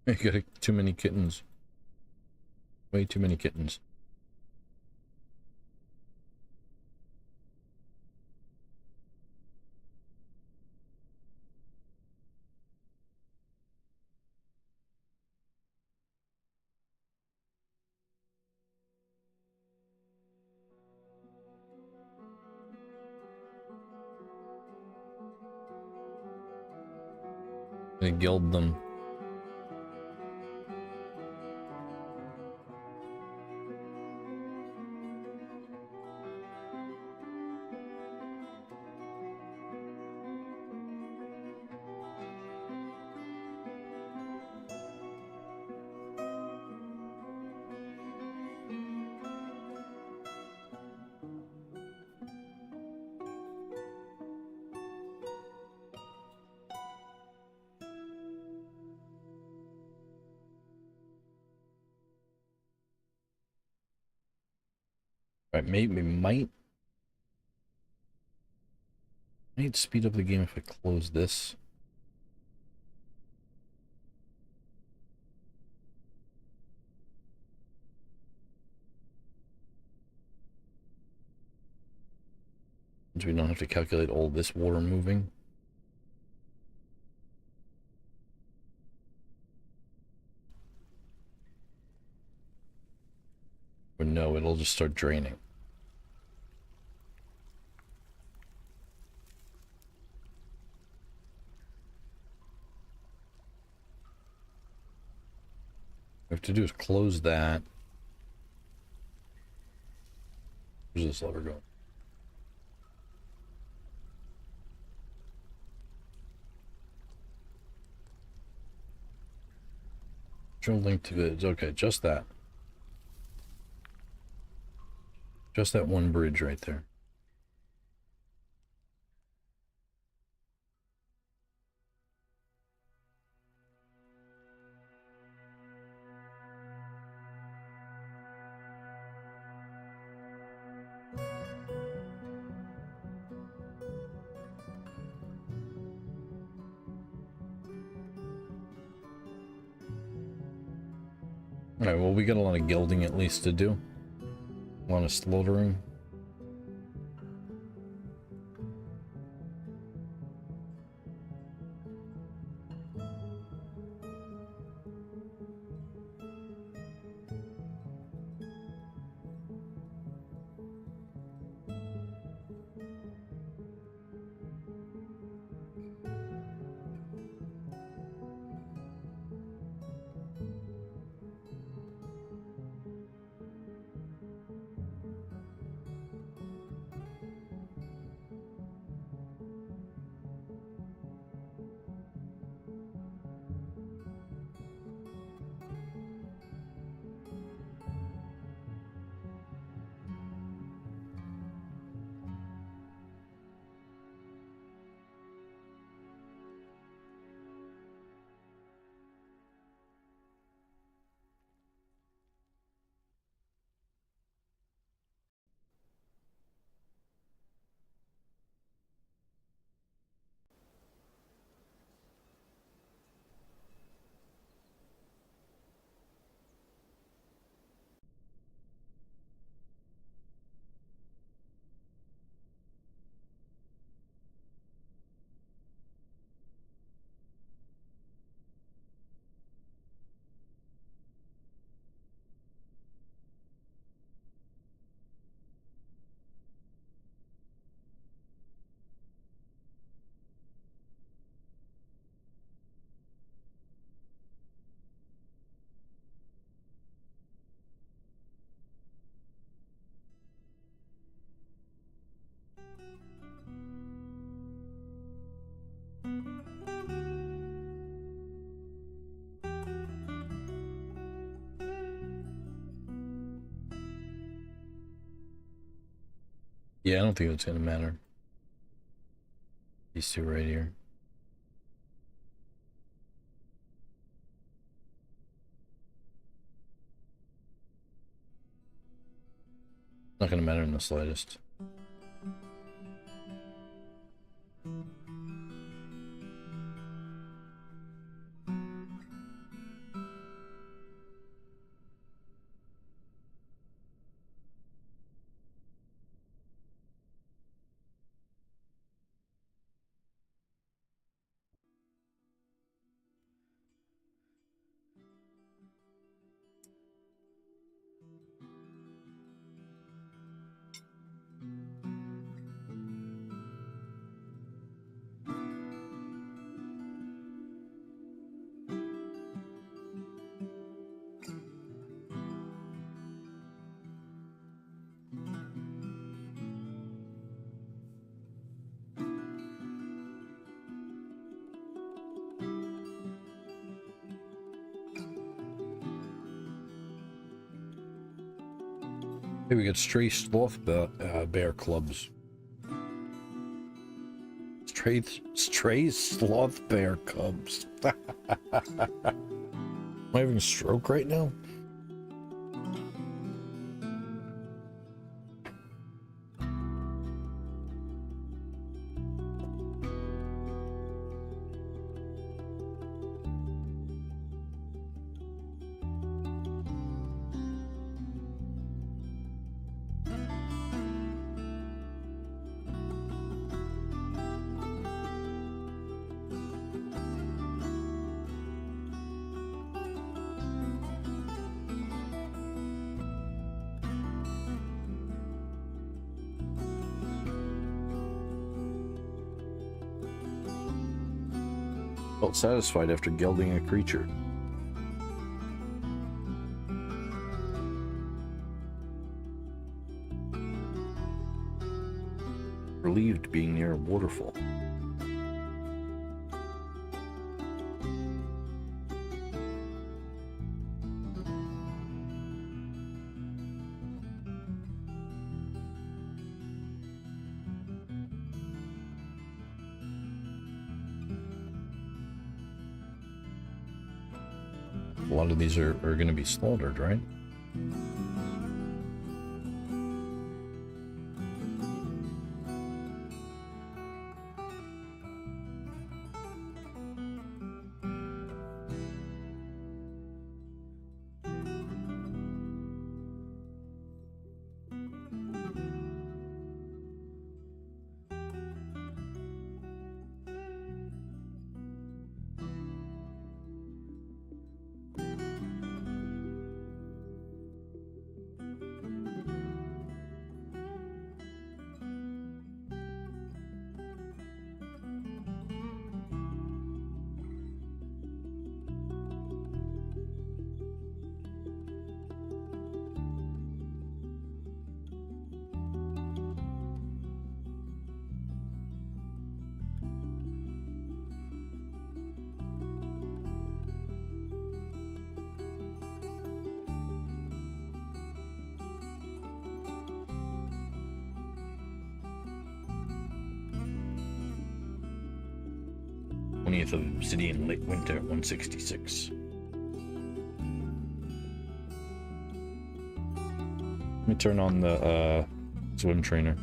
I got too many kittens. Way too many kittens. I gild them. Right, maybe might speed up the game if I close this. Since we don't have to calculate all this water moving. Or no, it'll just start draining. What we have to do is close that. Where's this lever going? Link to it. Okay, just that. Just that one bridge right there. Alright, well, we got a lot of gilding at least to do. A lot of slaughtering. Yeah, I don't think it's gonna matter. These two right here. Not gonna matter in the slightest. Hey, we got stray sloth bear clubs. Stray sloth bear cubs. Am I having a stroke right now? Felt satisfied after gelding a creature. Relieved being near a waterfall. A lot of these are going to be slaughtered, right? Of obsidian late winter at 166. Let me turn on the swim trainer.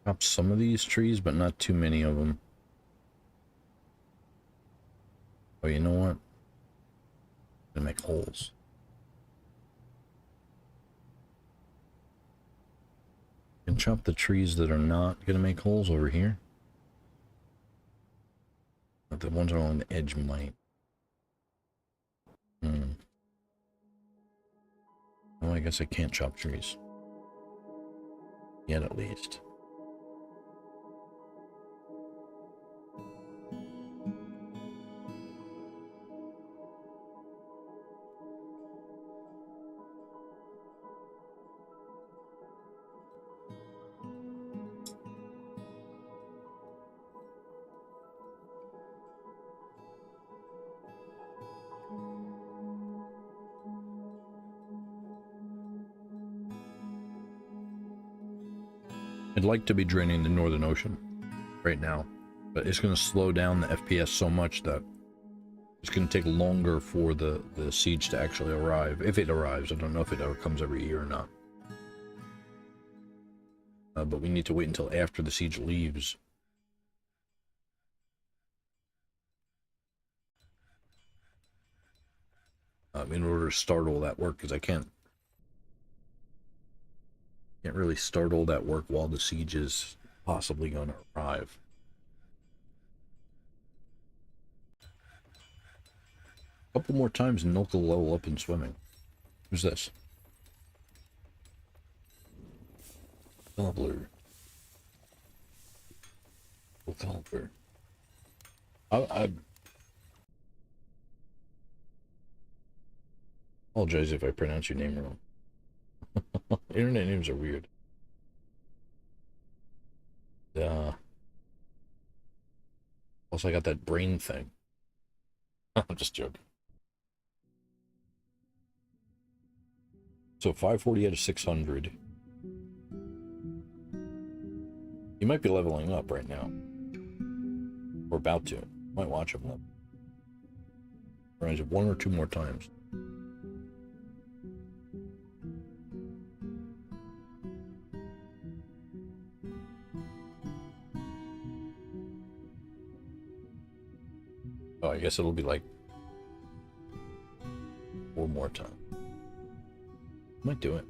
Chop some of these trees, but not too many of them. Oh, you know what? I'm gonna make holes. And chop the trees that are not gonna make holes over here. But the ones along the edge might. Well, I guess I can't chop trees. Yet, at least. I'd like to be draining the Northern Ocean right now, but it's going to slow down the FPS so much that it's going to take longer for the siege to actually arrive. If it arrives, I don't know if it ever comes every year or not. But we need to wait until after the siege leaves. in order to start all that work, because I can't really start all that work while the siege is possibly going to arrive. A couple more times and Milk will level up in swimming. Who's this? Gobbler. Gobbler. I apologize if I pronounce your name wrong. Internet names are weird. Also, I got that brain thing. I'm just joking. So 540 out of 600. You might be leveling up right now. Or about to. Might watch him level. Rise up 1 or 2 more times. Oh, I guess it'll be like 4 more times. Might do it.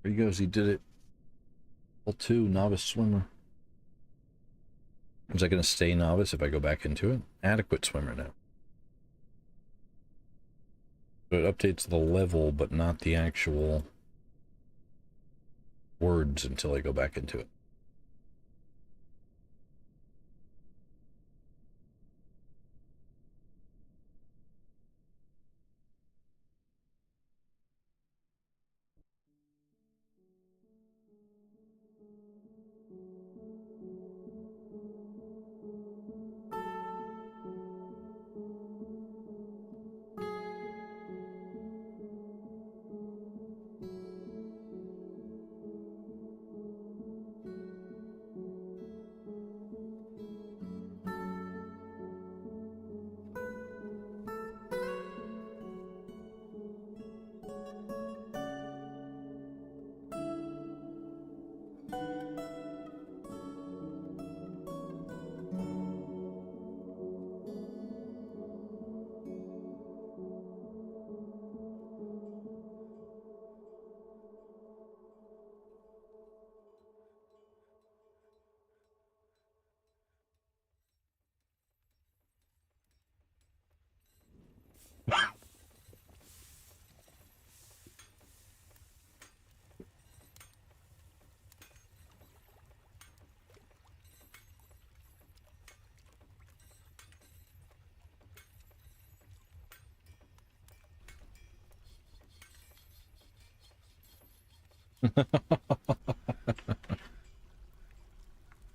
There he goes, he did it. Level 2, novice swimmer. Is that going to stay novice if I go back into it? Adequate swimmer now. So it updates the level, but not the actual words until I go back into it.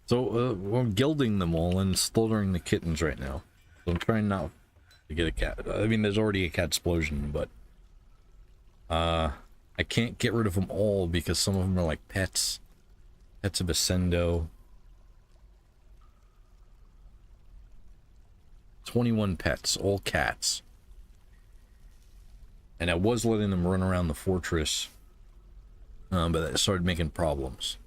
So, I'm gilding them all and slaughtering the kittens right now. So I'm trying not to get a cat. I mean, there's already a cat explosion, but I can't get rid of them all because some of them are like pets. Pets of Ascendo. 21 pets, all cats. And I was letting them run around the fortress, but that started making problems.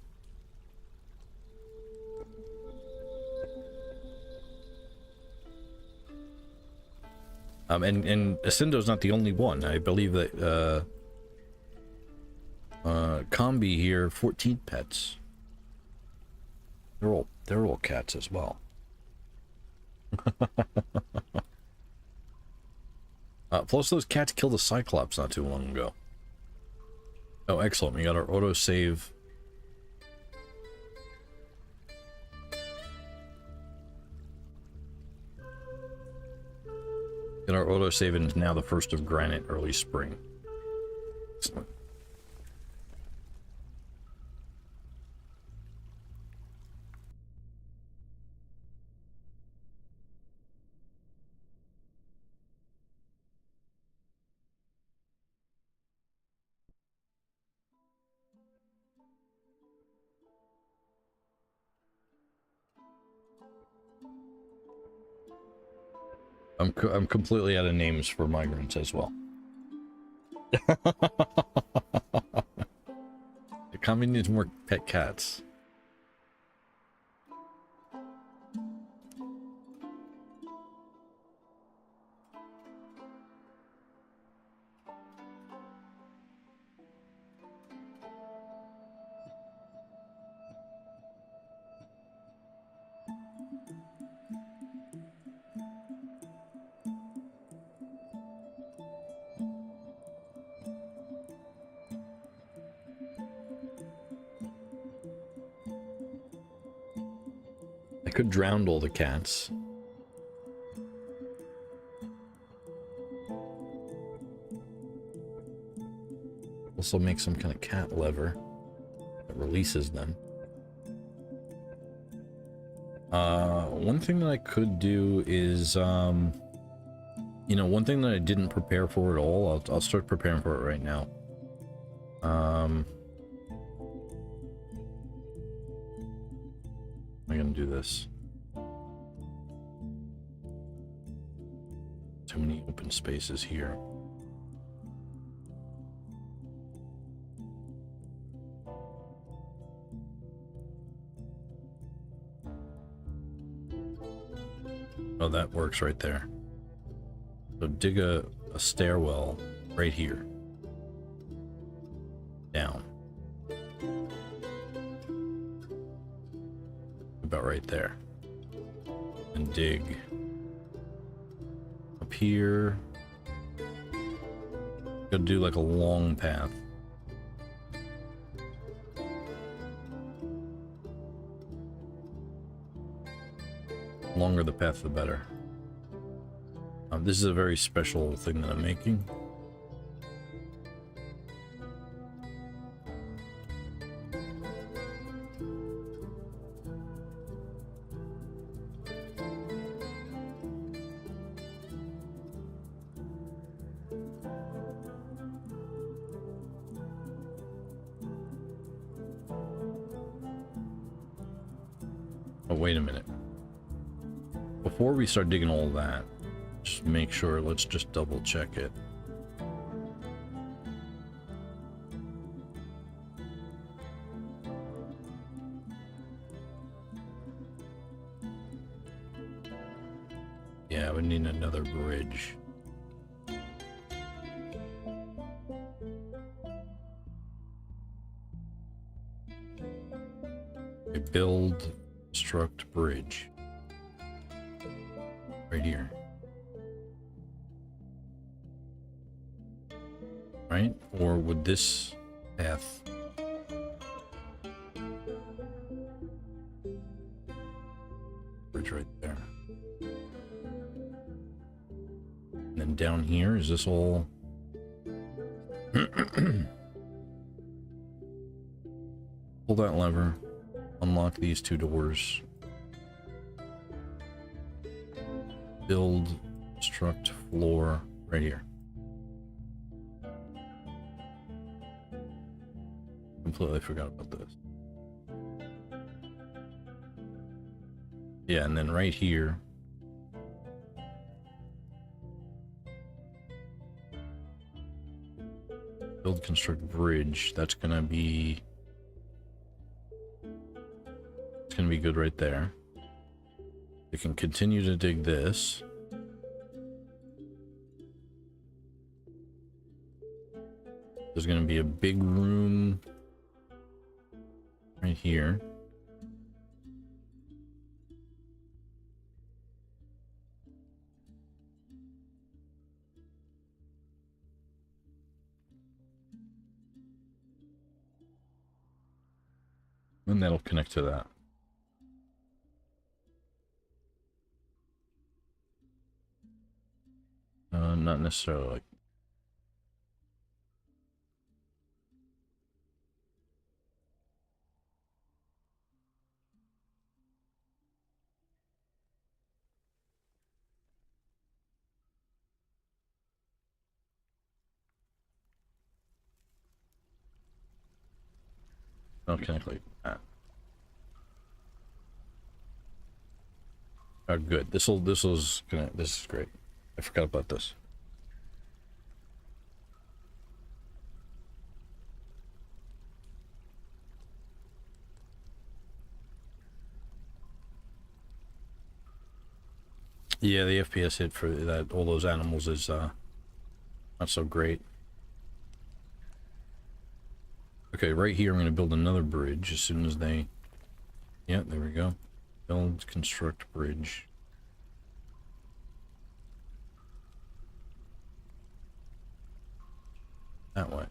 And Ascendo's not the only one. I believe that Combi here, 14 pets. They're all cats as well. Plus those cats killed a Cyclops not too long ago. Oh, excellent. We got our autosave. our autosave is now the 1st of Granite, early spring. Excellent. I'm completely out of names for migrants as well. The company needs more pet cats. I could drown all the cats. Also make some kind of cat lever that releases them. One thing that I could do is, you know, one thing that I didn't prepare for at all, I'll start preparing for it right now. I'm gonna do this. Too many open spaces here. Oh, that works right there. So dig a stairwell right here. Down. About right there. And dig up here. Gotta do like a long path. The longer the path, the better. This is a very special thing that I'm making. Oh, wait a minute. Before we start digging all that, just make sure, let's just double check it. Yeah, we need another bridge. Okay, build, construct bridge. Right here. Right? Or would this path... Bridge right there. And then down here, is this all... Pull that lever. Unlock these two doors. Build, construct floor right here. Completely forgot about this. Yeah, and then right here. Build, construct bridge. That's gonna be... It's gonna be good right there. We can continue to dig this. There's going to be a big room right here. And that'll connect to that. not necessarily like... Not connect like that. Oh, good. This is great. I forgot about this. Yeah, the FPS hit for that all those animals is not so great. Okay, right here I'm going to build another bridge as soon as they... Yeah, there we go. Build, construct bridge. That way.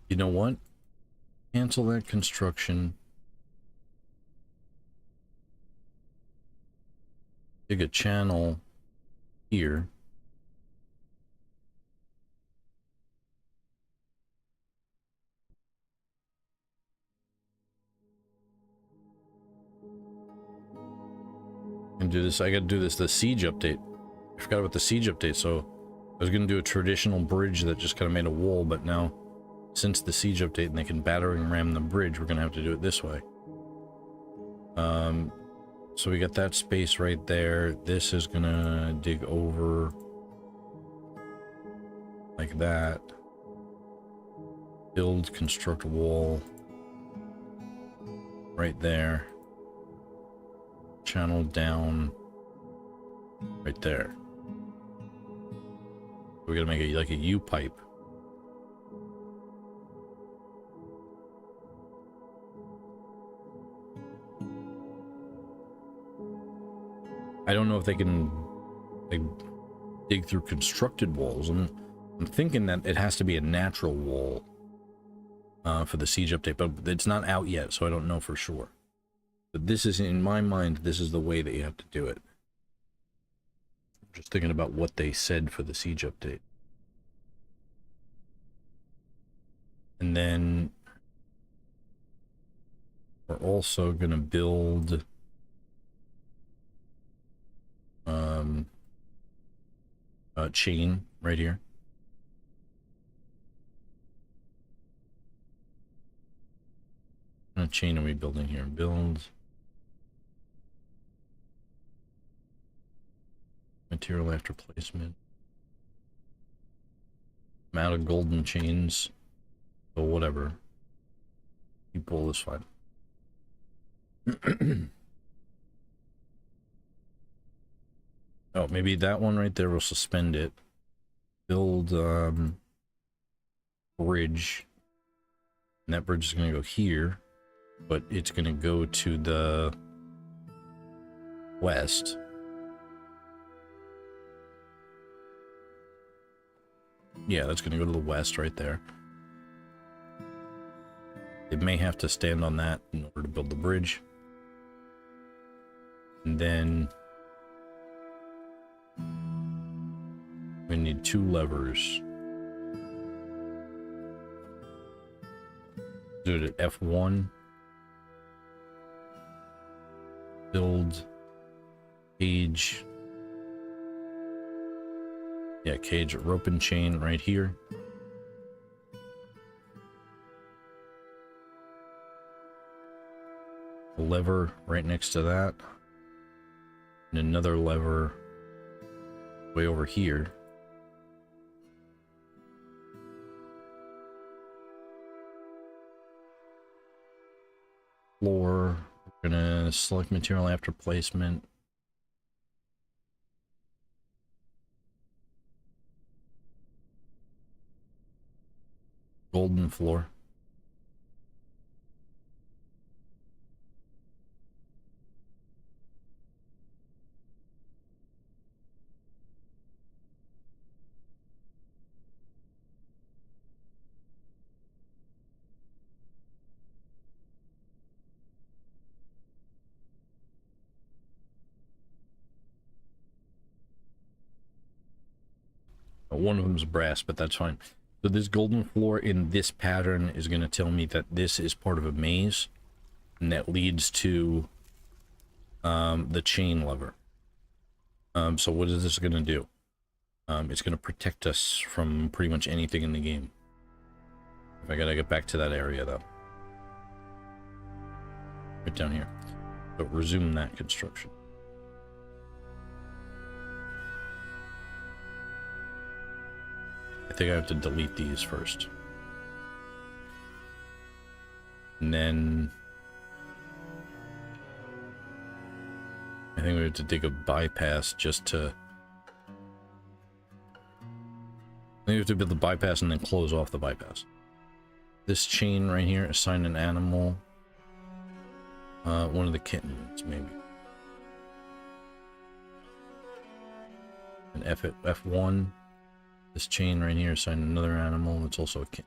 You know what? Cancel that construction. Dig a channel here. And do this. I gotta do this, the siege update. I forgot about the siege update, so I was gonna do a traditional bridge that just kind of made a wall, but now, since the siege update and they can battering ram the bridge, we're gonna have to do it this way. So we got that space right there. This is gonna dig over like that. Build, construct a wall right there. Channel down right there. We're gonna make it like a U pipe. I don't know if they can like dig through constructed walls. I'm thinking that it has to be a natural wall for the siege update, but it's not out yet, so I don't know for sure. But this is, in my mind, this is the way that you have to do it. I'm just thinking about what they said for the siege update. And then we're also going to build a chain right here. What kind of chain are we building here? Build material after placement. I'm out of golden chains, so whatever. Keep all this fine. Oh, maybe that one right there will suspend it. Build bridge. And that bridge is going to go here, but it's going to go to the west. Yeah, that's going to go to the west right there. They may have to stand on that in order to build the bridge. And then we need 2 levers. Do it at F1. Build cage. Yeah, cage, rope and chain right here. A lever right next to that. And another lever way over here. Floor. We're gonna select material after placement. Golden floor. One of them is brass, but that's fine. So this golden floor in this pattern is going to tell me that this is part of a maze, and that leads to the chain lever. So what is this going to do? It's going to protect us from pretty much anything in the game. If I gotta get back to that area, though. Right down here. So resume that construction. I think I have to delete these first. And then I think we have to dig a bypass just to... I think we have to build the bypass and then close off the bypass. This chain right here, assign an animal. One of the kittens, maybe. And F1. This chain right here, assign another animal. It's also a kitten.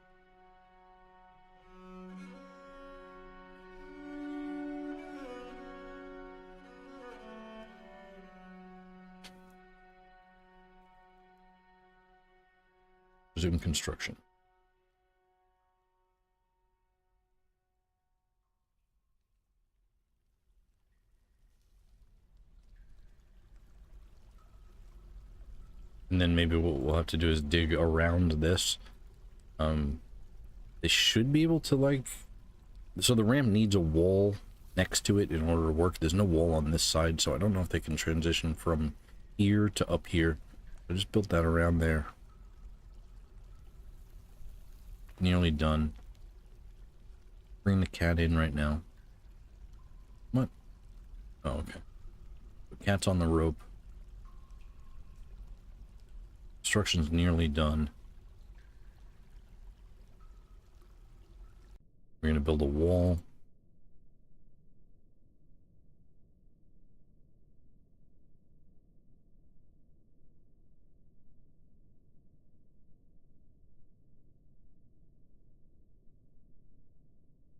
Resume construction. And then maybe what we'll have to do is dig around this. They should be able to, like... So the ramp needs a wall next to it in order to work. There's no wall on this side, so I don't know if they can transition from here to up here. I just built that around there. Nearly done. Bring the cat in right now. What? Oh, okay. The cat's on the rope. Construction's nearly done. We're going to build a wall.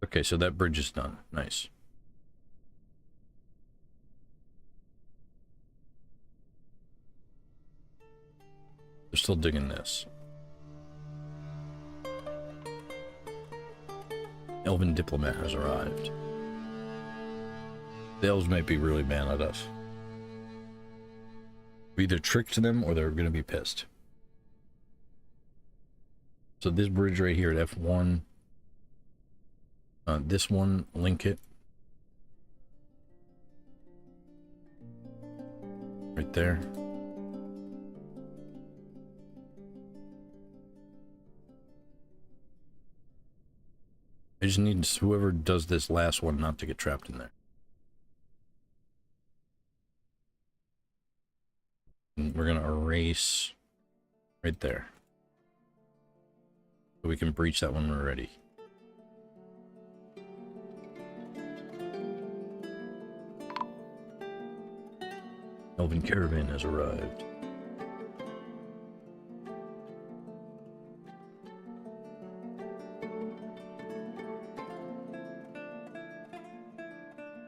Okay, so that bridge is done. Nice. They're still digging this. Elven diplomat has arrived. The elves might be really mad at us. We either tricked them or they're going to be pissed. So this bridge right here at F1. This one, link it. Right there. I just need whoever does this last one not to get trapped in there. And we're gonna erase right there. So we can breach that when we're ready. Elven caravan has arrived.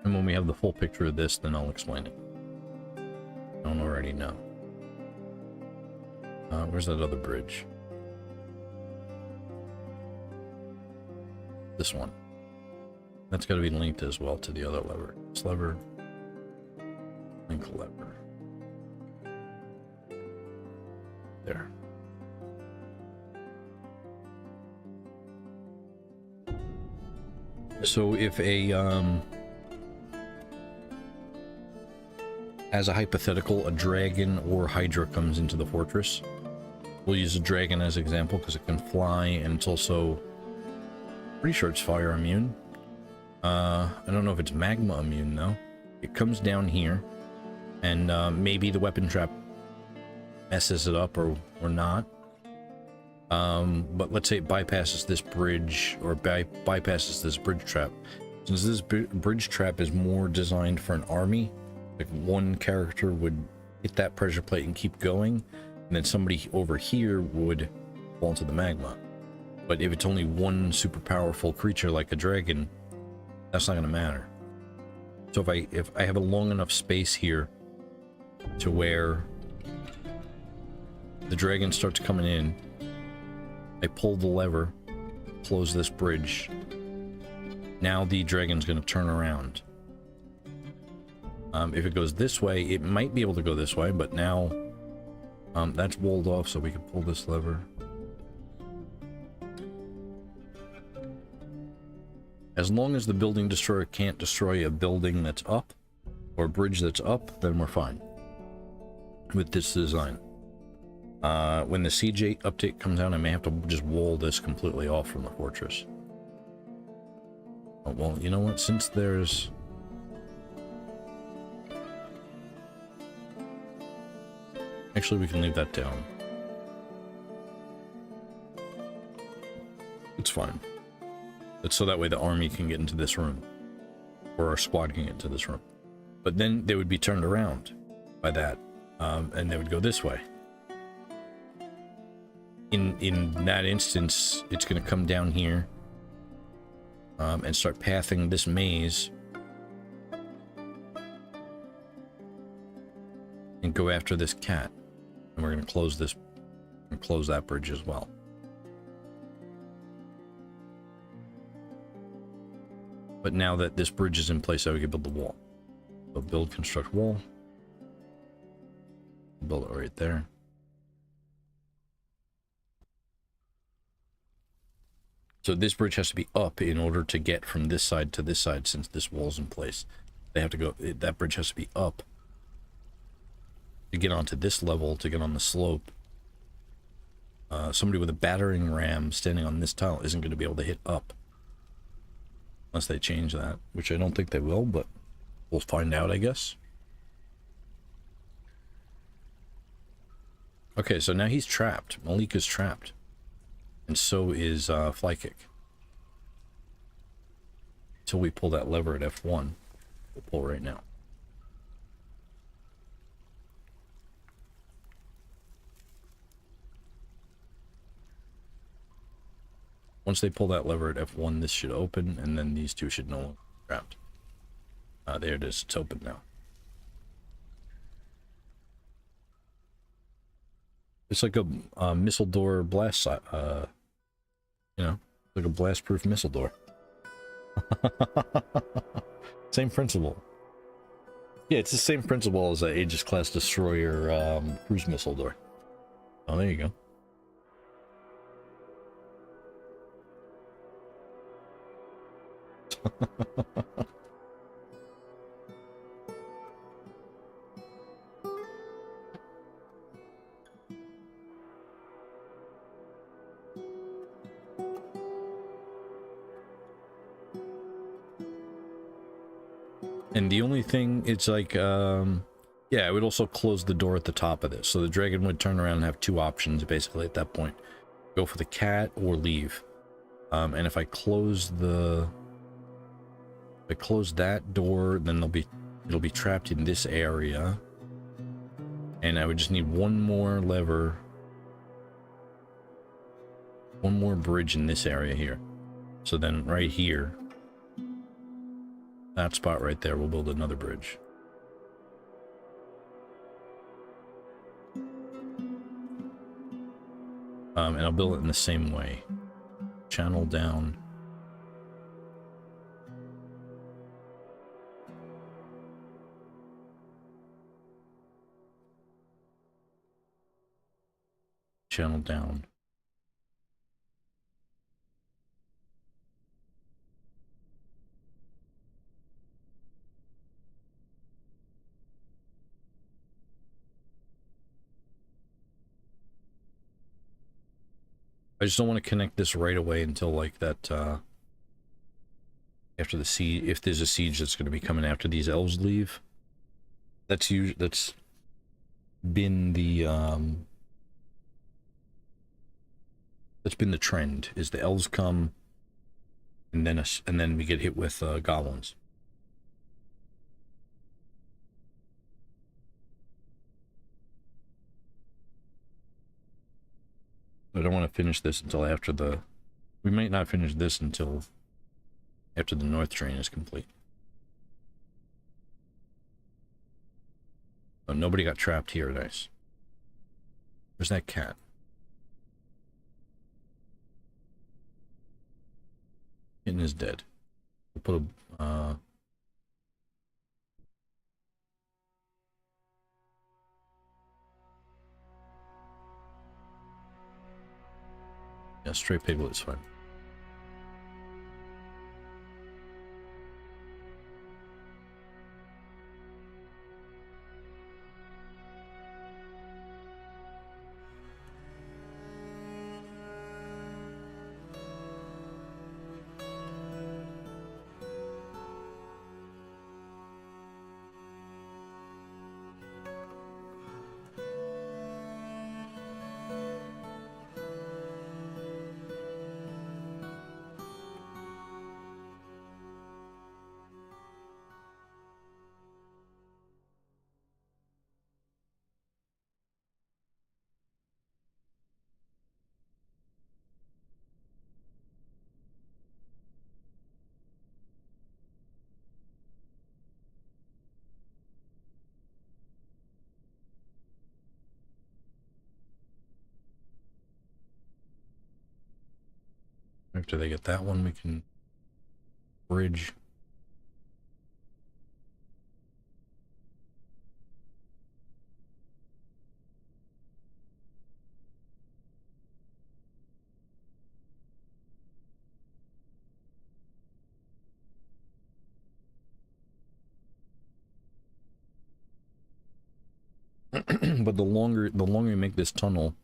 And when we have the full picture of this, then I'll explain it. I don't already know. Where's that other bridge? This one. That's got to be linked as well to the other lever. This lever. Link lever. There. So if as a hypothetical, a dragon or hydra comes into the fortress, we'll use a dragon as an example because it can fly and it's also pretty sure it's fire immune. I don't know if it's magma immune though. It comes down here and maybe the weapon trap messes it up or not. But let's say it bypasses this bridge or bypasses this bridge trap. Since this bridge trap is more designed for an army, like one character would hit that pressure plate and keep going, and then somebody over here would fall into the magma. But if it's only one super powerful creature like a dragon, that's not going to matter. So if I have a long enough space here to where the dragon starts coming in, I pull the lever, close this bridge. Now the dragon's going to turn around. If it goes this way, it might be able to go this way, but now that's walled off, so we can pull this lever. As long as the building destroyer can't destroy a building that's up, or a bridge that's up, then we're fine with this design. When the Siege update comes out, I may have to just wall this completely off from the fortress. Oh, well, you know what? Since there's... Actually, we can leave that down. It's fine. It's so that way the army can get into this room. Or our squad can get into this room. But then they would be turned around by that. And they would go this way. In that instance, it's going to come down here and start pathing this maze and go after this cat. And we're going to close this and close that bridge as well. But now that this bridge is in place, we can build the wall. So build, construct wall. Build it right there. So this bridge has to be up in order to get from this side to this side, since this wall's in place. They have to go, that bridge has to be up to get onto this level, to get on the slope. Somebody with a battering ram standing on this tile isn't going to be able to hit up. Unless they change that, which I don't think they will, but we'll find out, I guess. Okay, so now he's trapped. Malik is trapped. And so is Flykick. Until we pull that lever at F1. We'll pull right now. Once they pull that lever at F1, this should open, and then these two should no longer be trapped. There it is. It's open now. It's like a missile door blast, you know, like a blast-proof missile door. Same principle. Yeah, it's the same principle as a Aegis class destroyer cruise missile door. Oh, there you go. And the only thing, it's like, yeah, I would also close the door at the top of this. So the dragon would turn around and have two options, basically, at that point. Go for the cat or leave. And if I close the... If I close that door, then it'll be trapped in this area. And I would just need one more lever. One more bridge in this area here. So then right here, that spot right there, we'll build another bridge. And I'll build it in the same way. Channel down. Channel down. I just don't want to connect this right away until like that after the siege, if there's a siege that's going to be coming after these elves leave. That's been the that's been the trend, is the elves come and then we get hit with goblins. I don't want to finish this until after the... We might not finish this until after the north train is complete. Oh, nobody got trapped here, nice. Where's that cat? Kitten is dead. We'll put a, yeah, stray piglet is fine. After they get that one, we can bridge. But the longer you make this tunnel,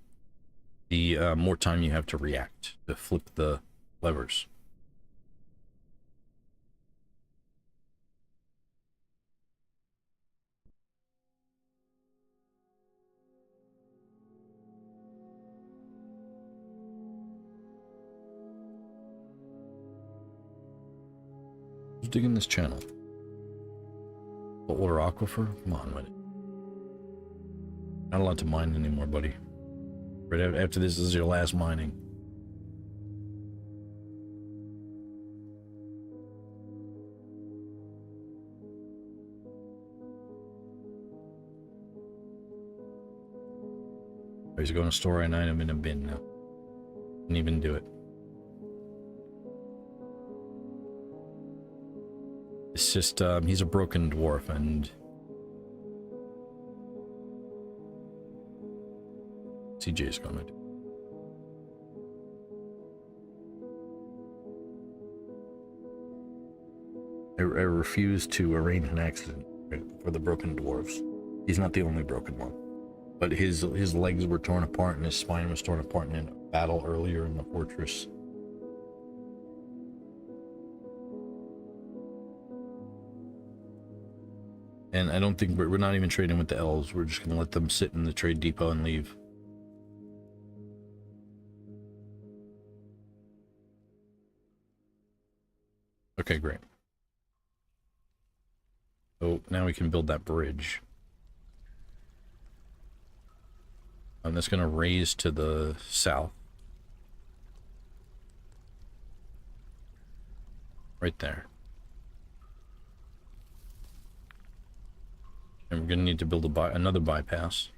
the more time you have to react to flip the levers. Who's digging this channel? Saltwater aquifer? Come on with it. Not allowed to mine anymore, buddy. Right after this is your last mining. He's going to store an item in a bin now. Didn't even do it. It's just, he's a broken dwarf, and CJ's gonna do. I refuse to arrange an accident for the broken dwarves. He's not the only broken one. But his legs were torn apart and his spine was torn apart in a battle earlier in the fortress. And I don't think we're not even trading with the elves. We're just gonna let them sit in the trade depot and leave. Okay, great. So now we can build that bridge. And that's gonna raise to the south. Right there. And we're gonna need to build another bypass.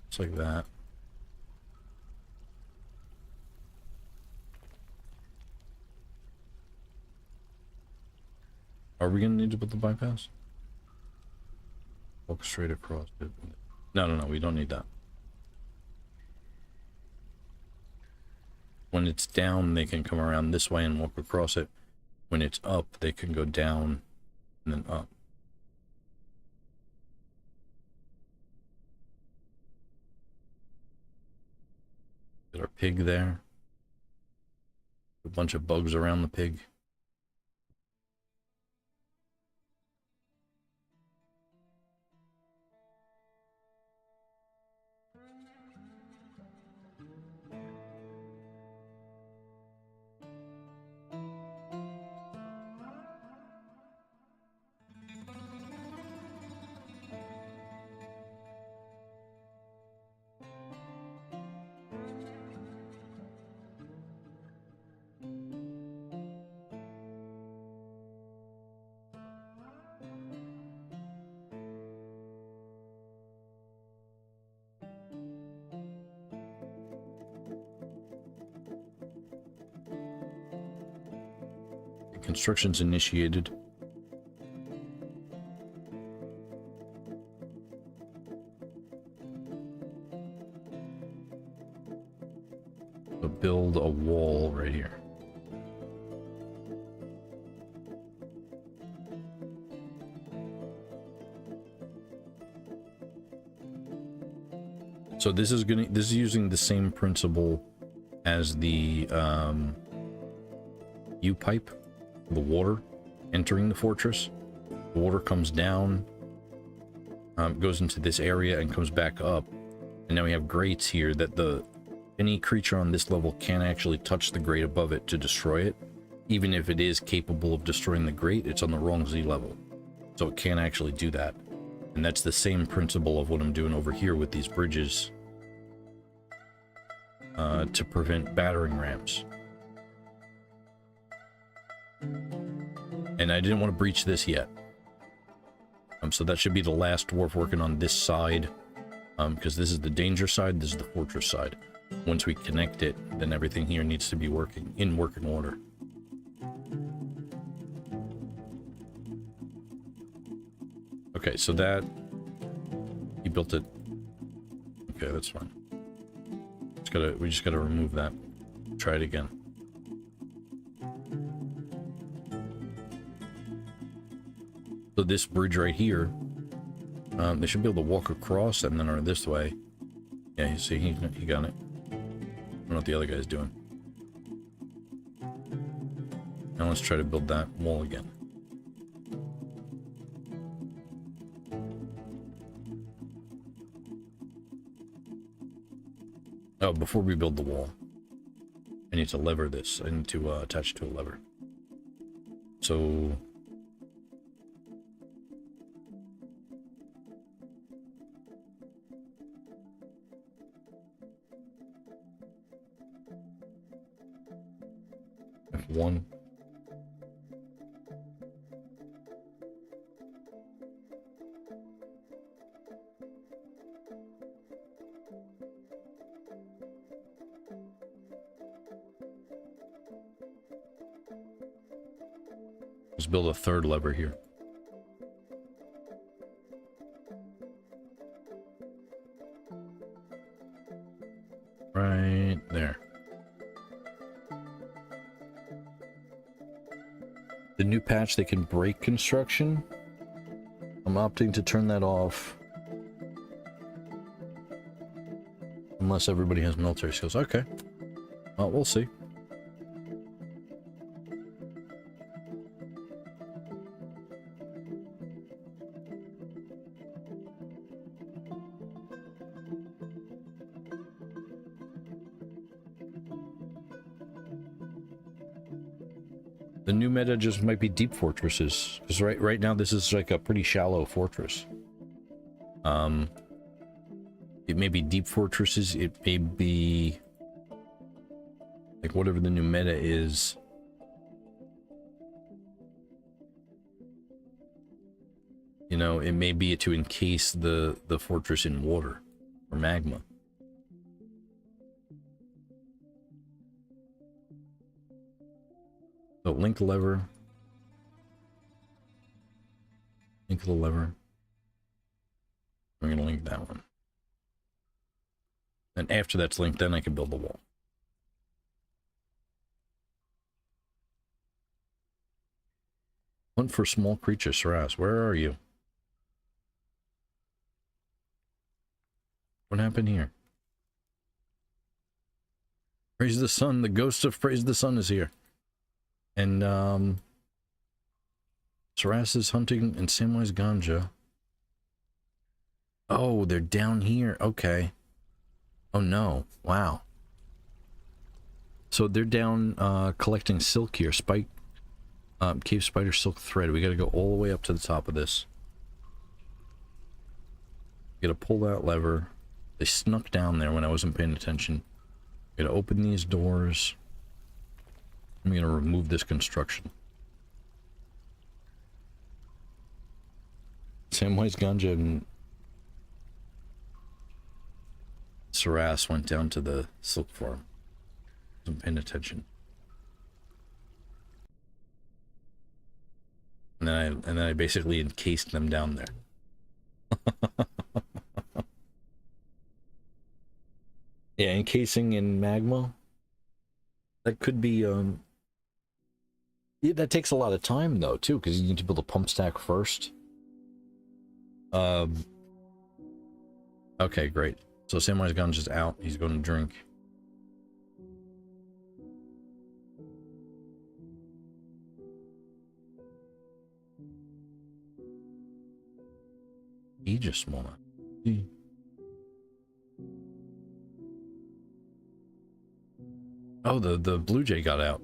Just like that. Are we gonna need to build the bypass? Walk straight across it. No, we don't need that. When it's down, they can come around this way and walk across it. When it's up, they can go down and then up. Got our pig there. A bunch of bugs around the pig. construction's initiated. So build a wall right here. So this is using the same principle as the U-pipe, the water entering the fortress. The water comes down, goes into this area and comes back up. And now we have grates here that any creature on this level can't actually touch the grate above it to destroy it. Even if it is capable of destroying the grate, it's on the wrong Z level. So it can't actually do that. And that's the same principle of what I'm doing over here with these bridges. To prevent battering rams. And I didn't want to breach this yet. So that should be the last dwarf working on this side. Because this is the danger side, this is the fortress side. Once we connect it, then everything here needs to be in working order. Okay, so that... He built it. Okay, that's fine. We just gotta remove that. Try it again. So this bridge right here, they should be able to walk across and then are this way. Yeah, you see, he got it. I don't know what the other guy's doing. Now let's try to build that wall again. Oh, before we build the wall, I need to lever this. I need to attach it to a lever. So... F1. Let's build a third lever here. Right there. The new patch, they can break construction. I'm opting to turn that off. Unless everybody has military skills. Okay. Well, we'll see. The new meta just might be deep fortresses, because right now this is like a pretty shallow fortress. It may be deep fortresses, it may be like whatever the new meta is. You know, it may be to encase the fortress in water or magma. So link lever. Link the lever. I'm going to link that one. And after that's linked, then I can build the wall. Hunt for small creatures, Saras. Where are you? What happened here? Praise the sun. The ghost of Praise the Sun is here. And, Saras is hunting and Samwise Ganja. Oh, they're down here. Okay. Oh, no. Wow. So they're down, collecting silk here. Cave spider silk thread. We gotta go all the way up to the top of this. Gotta pull that lever. They snuck down there when I wasn't paying attention. Gotta open these doors. I'm gonna remove this construction. Samwise Ganja and Saras went down to the silk farm. Wasn't paying attention. and then I basically encased them down there. Yeah, encasing in magma. That could be yeah, that takes a lot of time though too, because you need to build a pump stack first. Okay, great. So Samurai's gone just out. He's going to drink. Aegis Mona. Oh, the Blue Jay got out.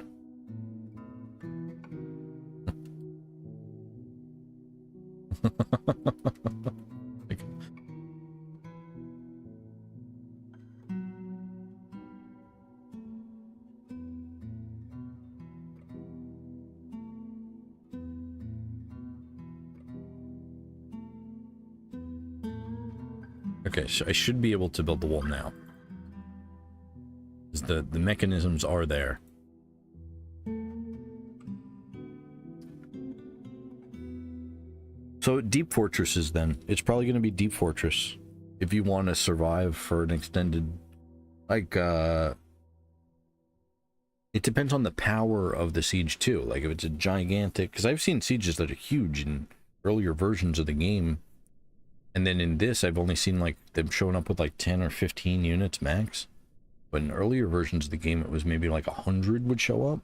Okay, so I should be able to build the wall now. The mechanisms are there. So deep fortresses then. It's probably going to be deep fortress if you want to survive for an extended, like, it depends on the power of the siege too. Like if it's a gigantic, because I've seen sieges that are huge in earlier versions of the game. And then in this, I've only seen like them showing up with like 10 or 15 units max. But in earlier versions of the game, it was maybe like 100 would show up.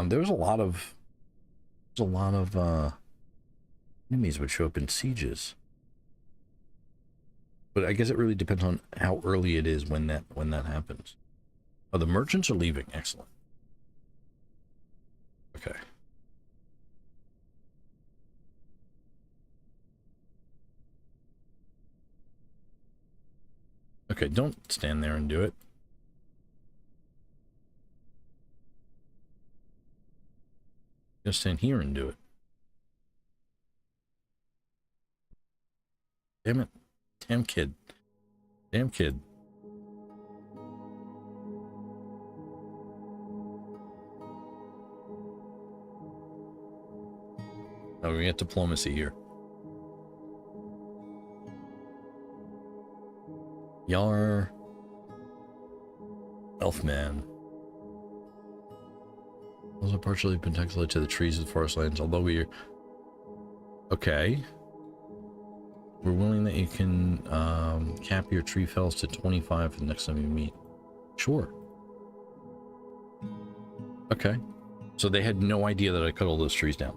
There was a lot of enemies would show up in sieges. But I guess it really depends on how early it is when that happens. Oh, the merchants are leaving. Excellent. Okay. Okay, don't stand there and do it. Just stand here and do it. Damn it. Damn kid. Damn kid. Oh, we get diplomacy here. Yar. Elfman. Also partially pentaculate to the trees of the forest lands, although we're... Okay. We're willing that you can cap your tree fells to 25 the next time you meet. Sure. Okay. So they had no idea that I cut all those trees down.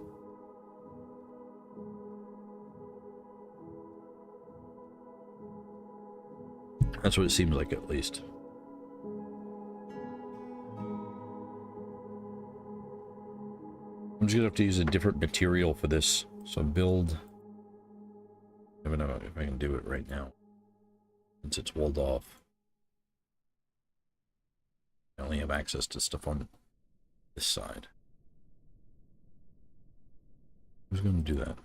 That's what it seems like, at least. I'm just gonna have to use a different material for this. So build... I don't know if I can do it right now, since it's walled off. I only have access to stuff on this side. Who's gonna do that?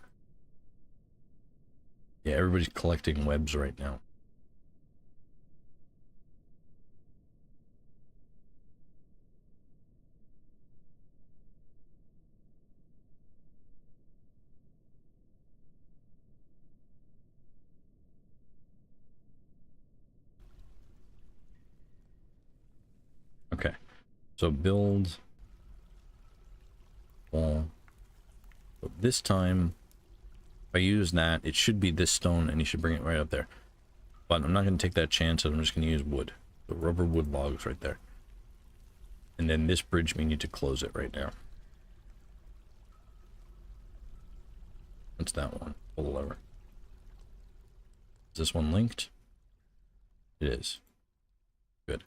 Yeah, everybody's collecting webs right now. Okay, so build wall. But this time, if I use that, it should be this stone, and you should bring it right up there. But I'm not going to take that chance, and I'm just going to use wood. The rubber wood logs right there. And then this bridge, we need to close it right now. What's that one? Pull the lever. Is this one linked? It is. Good.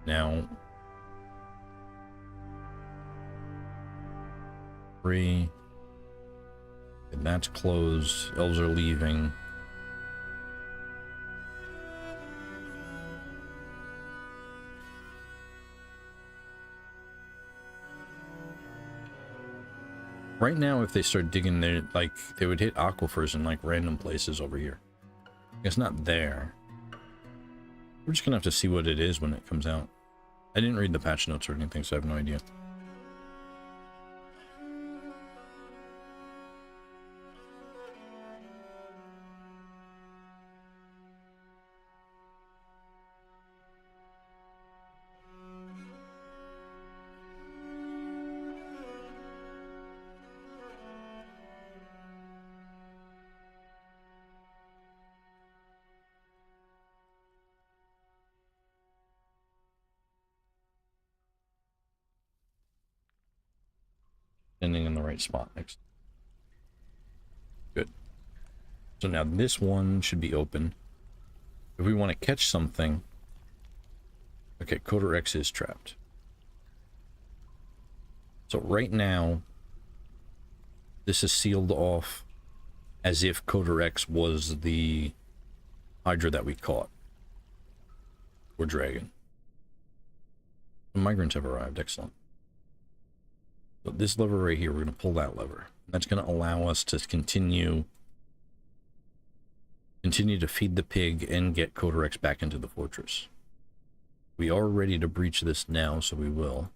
Now, 3. And that's closed. Elves are leaving. Right now, if they start digging there, like, they would hit aquifers in, like, random places over here. It's not there. We're just gonna have to see what it is when it comes out. I didn't read the patch notes or anything, so I have no idea. Ending in the right spot next. Good. So now this one should be open. If we want to catch something... Okay, Coder X is trapped. So right now, this is sealed off as if Coder X was the Hydra that we caught. Or Dragon. The migrants have arrived. Excellent. So this lever right here, we're going to pull that lever. That's going to allow us to continue to feed the pig and get Coder X back into the fortress. We are ready to breach this now, so we will.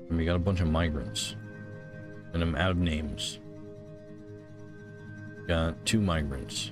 And we got a bunch of migrants. And I'm out of names. Got 2 migrants.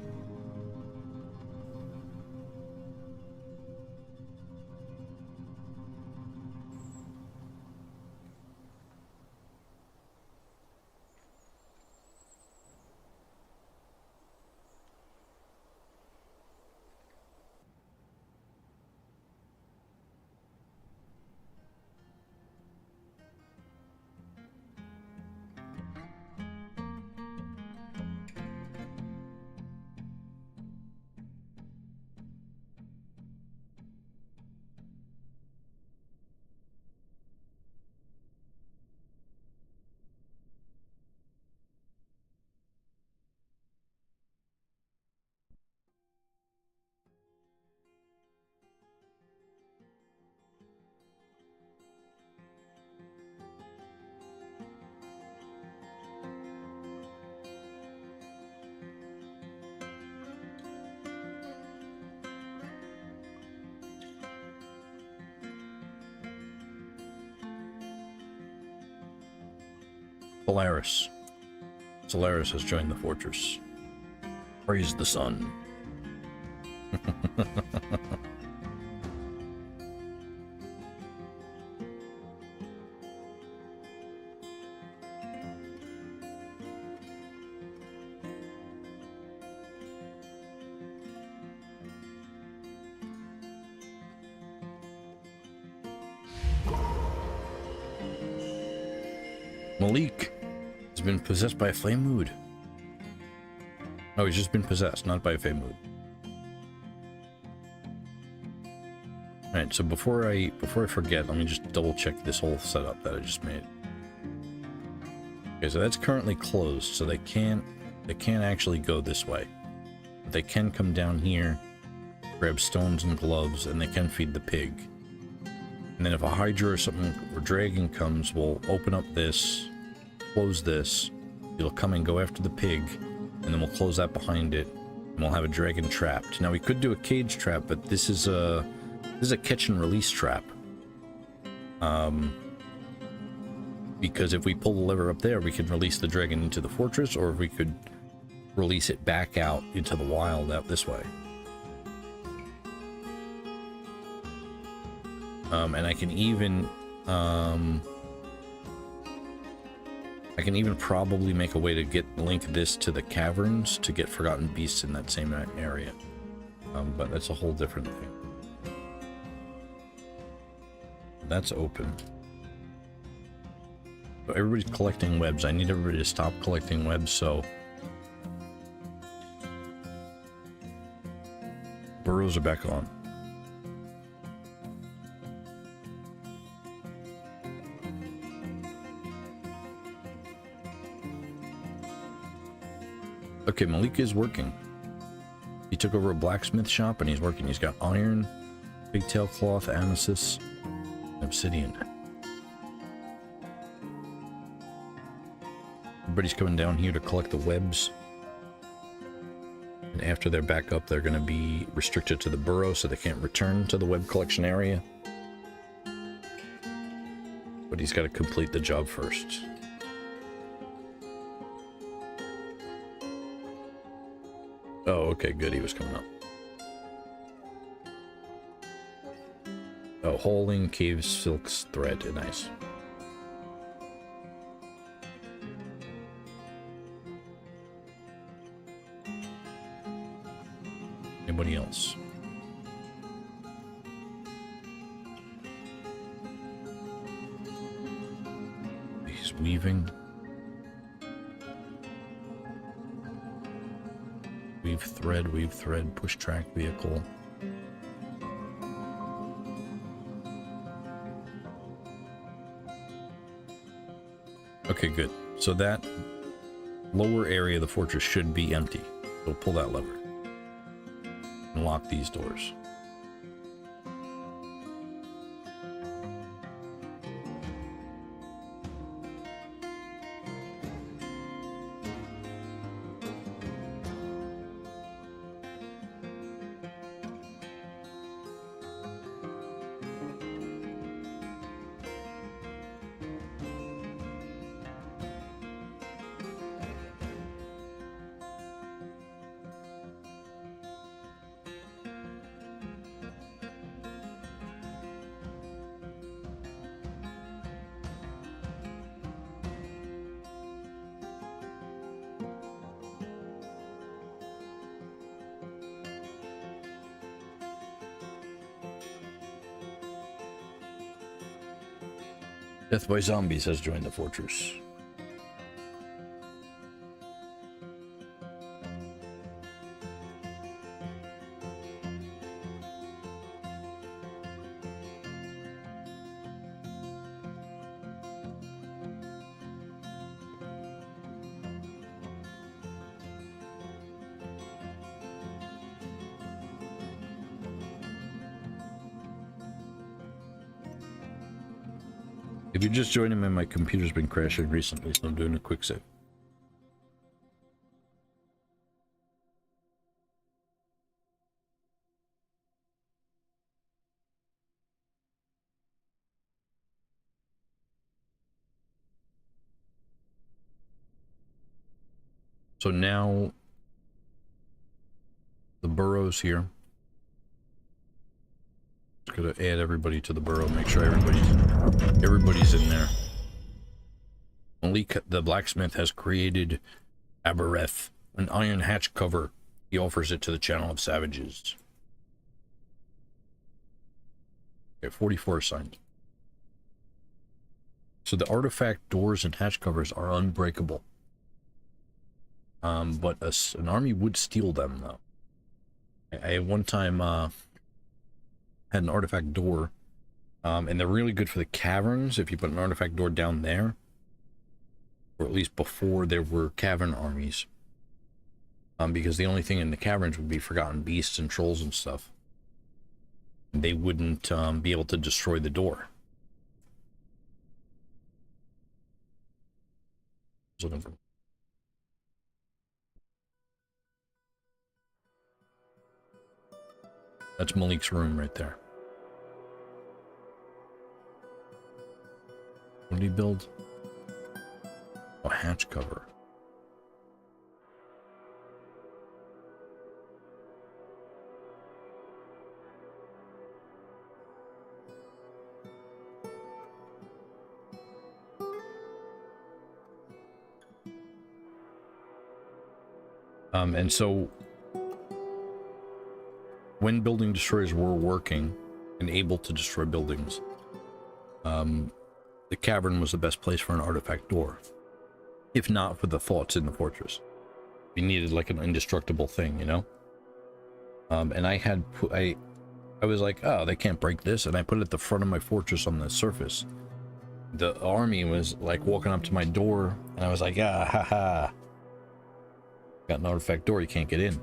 Polaris. Solaris has joined the fortress. Praise the sun. Malik has been possessed by a flame mood. Oh, he's just been possessed, not by a flame mood. Alright, so before I forget, let me just double check this whole setup that I just made. Okay, so that's currently closed, so they can't actually go this way. But they can come down here, grab stones and gloves, and they can feed the pig. And then if a Hydra or something or Dragon comes, we'll open up this, close this, it'll come and go after the pig, and then we'll close that behind it, and we'll have a Dragon trapped. Now we could do a cage trap, but this is a catch and release trap. Because if we pull the lever up there, we can release the Dragon into the fortress, or we could release it back out into the wild out this way. And I can even probably make a way to link this to the caverns to get Forgotten Beasts in that same area. But that's a whole different thing. That's open. So everybody's collecting webs. I need everybody to stop collecting webs, so burrows are back on. Okay, Malik is working. He took over a blacksmith shop and he's working. He's got iron, pigtail cloth, amethyst, obsidian. Everybody's coming down here to collect the webs. And after they're back up, they're going to be restricted to the burrow, so they can't return to the web collection area. But he's got to complete the job first. Oh, okay, good. He was coming up. Oh, hauling, caves, silks, thread. Nice. Anybody else? He's weaving. Weave thread, push track vehicle. Okay, good. So that lower area of the fortress should be empty. So pull that lever. And lock these doors. Death by Zombies has joined the fortress. If you're just joining me, my computer's been crashing recently, so I'm doing a quick save. So now the burrows here. Just gonna add everybody to the burrow, make sure everybody's in there. Malik, the blacksmith, has created Abereth, an iron hatch cover. He offers it to the channel of savages. Okay, 44 assigned. So the artifact doors and hatch covers are unbreakable. But an army would steal them, though. I one time had an artifact door, and they're really good for the caverns if you put an artifact door down there. Or at least before there were cavern armies. Because the only thing in the caverns would be forgotten beasts and trolls and stuff. They wouldn't be able to destroy the door. That's Malik's room right there. What did he build? A hatch cover. And so when building destroyers were working and able to destroy buildings, the cavern was the best place for an artifact door. If not for the thoughts in the fortress. We needed like an indestructible thing, you know? And I had I was like, oh, they can't break this, and I put it at the front of my fortress on the surface. The army was like walking up to my door, and I was like, ah, haha. Got an artifact door, you can't get in.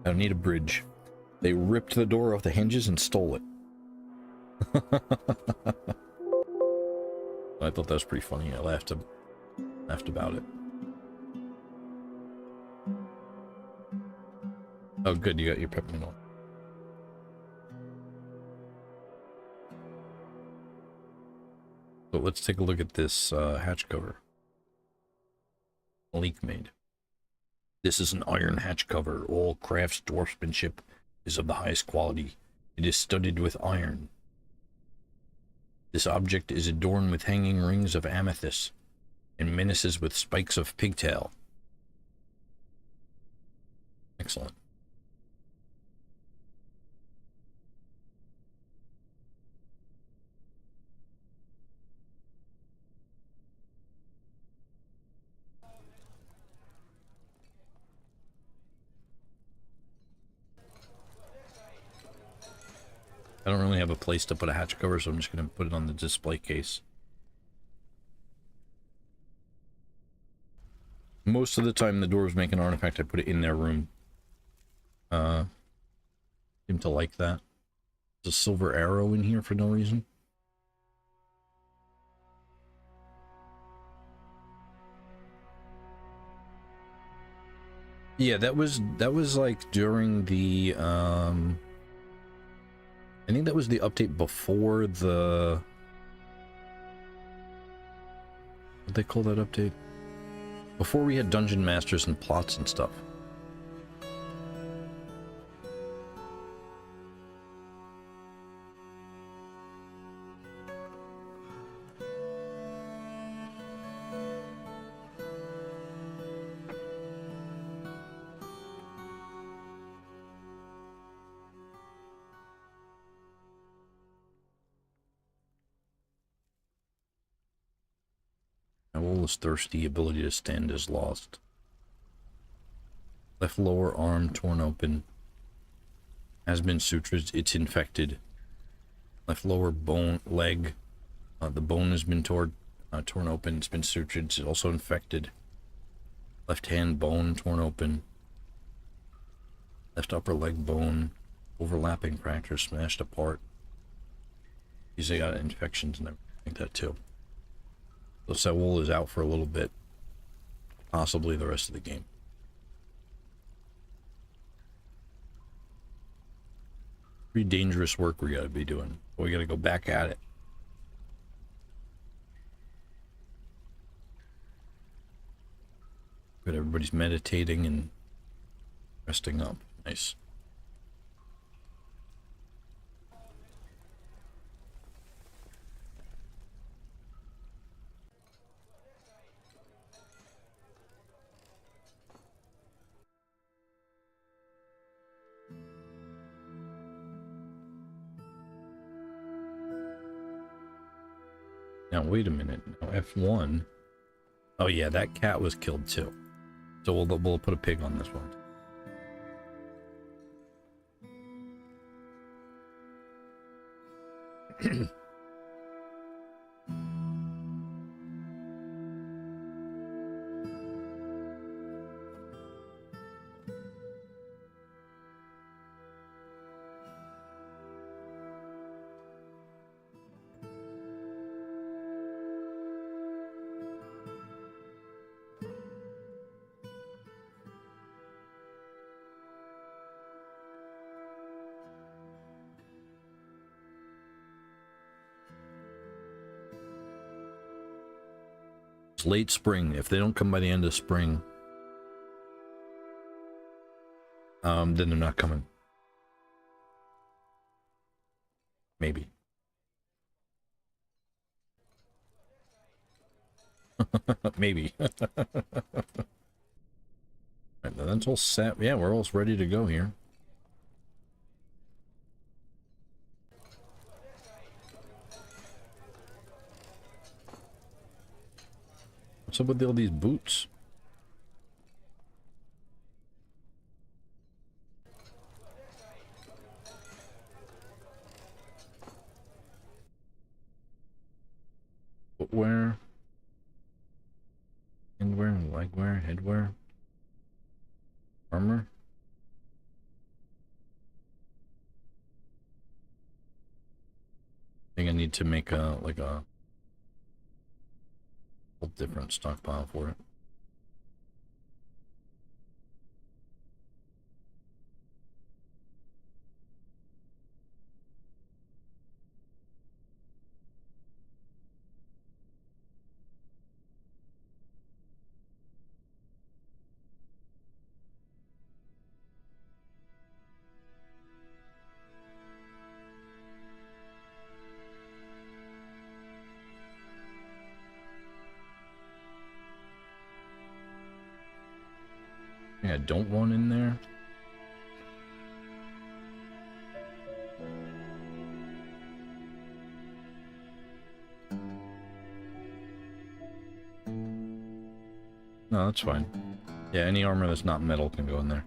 I don't need a bridge. They ripped the door off the hinges and stole it. I thought that was pretty funny. I laughed about it. Oh, good, you got your peppermint on. So let's take a look at this hatch cover. Leak made. This is an iron hatch cover. All crafts dwarfsmanship is of the highest quality. It is studded with iron. This object is adorned with hanging rings of amethyst and menaces with spikes of pigtail. Excellent. I don't really have a place to put a hatch cover, so I'm just going to put it on the display case. Most of the time the dwarves make an artifact, I put it in their room. Seem to like that. There's a silver arrow in here for no reason. Yeah, that was like during the I think that was the update before the, what'd they call that update? Before we had dungeon masters and plots and stuff. Owl is thirsty, ability to stand is lost. Left lower arm torn open. Has been sutured, it's infected. Left lower bone leg, the bone has been torn open, it's been sutured, it's also infected. Left hand bone torn open. Left upper leg bone, overlapping fracture smashed apart. They got infections and everything like that too. So Saul is out for a little bit, possibly the rest of the game. Pretty dangerous work we gotta be doing. We gotta go back at it. Good, everybody's meditating and resting up. Nice. Now, wait a minute. Now, F1. Oh, yeah, that cat was killed too. So we'll put a pig on this one. It's late spring. If they don't come by the end of spring, then they're not coming. Maybe. Maybe. Right, that's all set. Yeah, we're all ready to go here. What's up with all these boots? Footwear, handwear, legwear, headwear, armor. I think I need to make a whole different stockpile for it. I don't want in there. No, that's fine. Yeah, any armor that's not metal can go in there.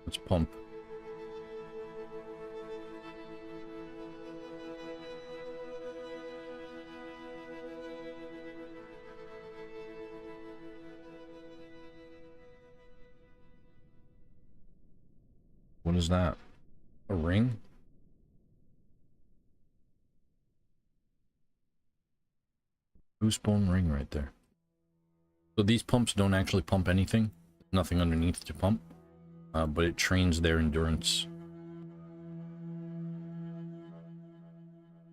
Let's pump. What is that? A ring? Goosebone ring right there. So these pumps don't actually pump anything. Nothing underneath to pump. But it trains their endurance.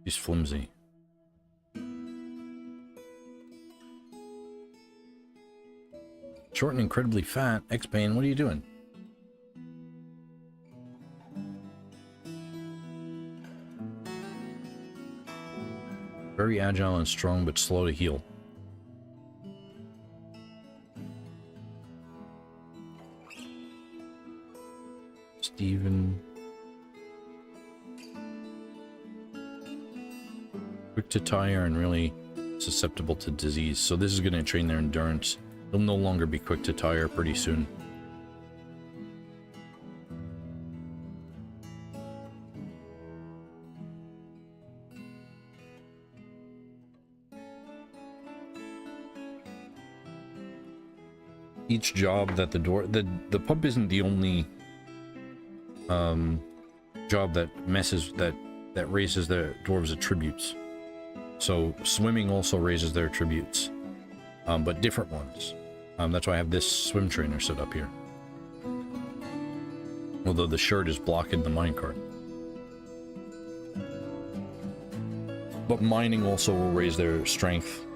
He's flimsy. Short and incredibly fat. X-Pain, what are you doing? Very agile and strong, but slow to heal. Steven. Quick to tire and really susceptible to disease. So this is going to train their endurance. They'll no longer be quick to tire pretty soon. Each job that the pump isn't the only job that raises the dwarves' attributes. So swimming also raises their attributes, but different ones. That's why I have this swim trainer set up here. Although the shirt is blocking the minecart. But mining also will raise their strength.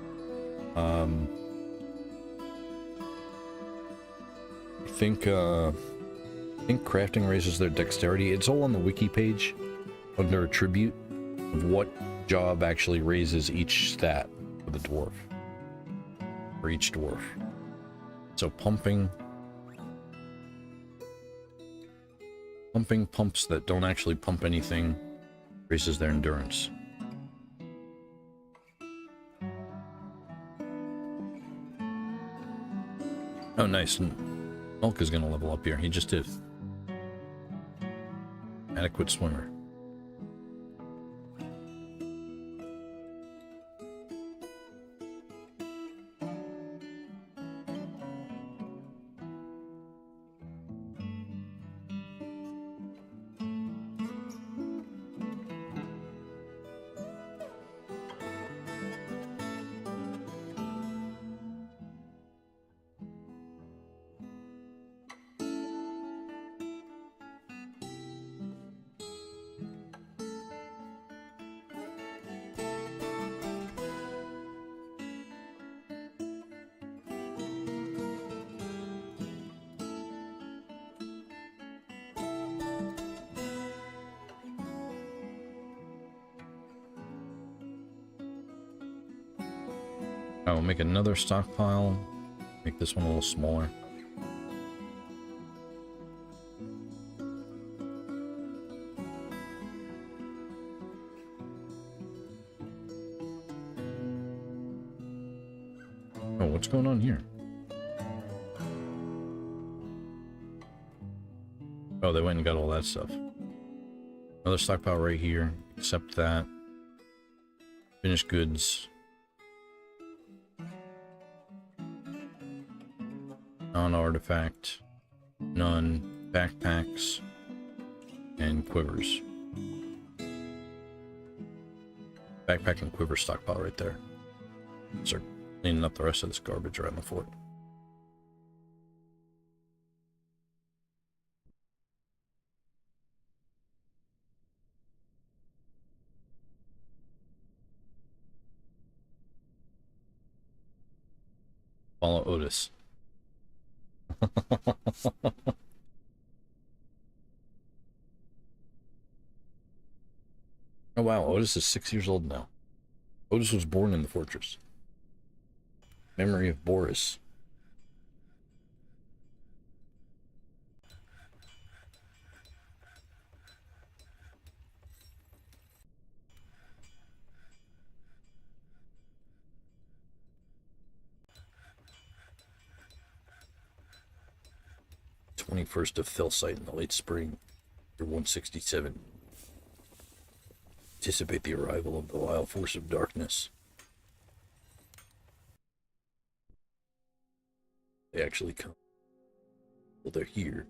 I think crafting raises their dexterity. It's all on the wiki page under attribute of what job actually raises each stat for the dwarf. For each dwarf. So pumping pumps that don't actually pump anything raises their endurance. Oh, nice. And Milk is going to level up here. He just did. Adequate swimmer. I will make another stockpile. Make this one a little smaller. Oh, what's going on here? Oh, they went and got all that stuff. Another stockpile right here. Accept that. Finished goods. Non-artifact. None. Backpacks. And quivers. Backpack and quiver stockpile right there. Start cleaning up the rest of this garbage around the fort. Follow Otis. Oh wow, Otis is 6 years old now. Otis was born in the fortress. Memory of Boris. #21 of Felsite in the late spring, year 167. Anticipate the arrival of the vile force of darkness. They actually come. Well, they're here.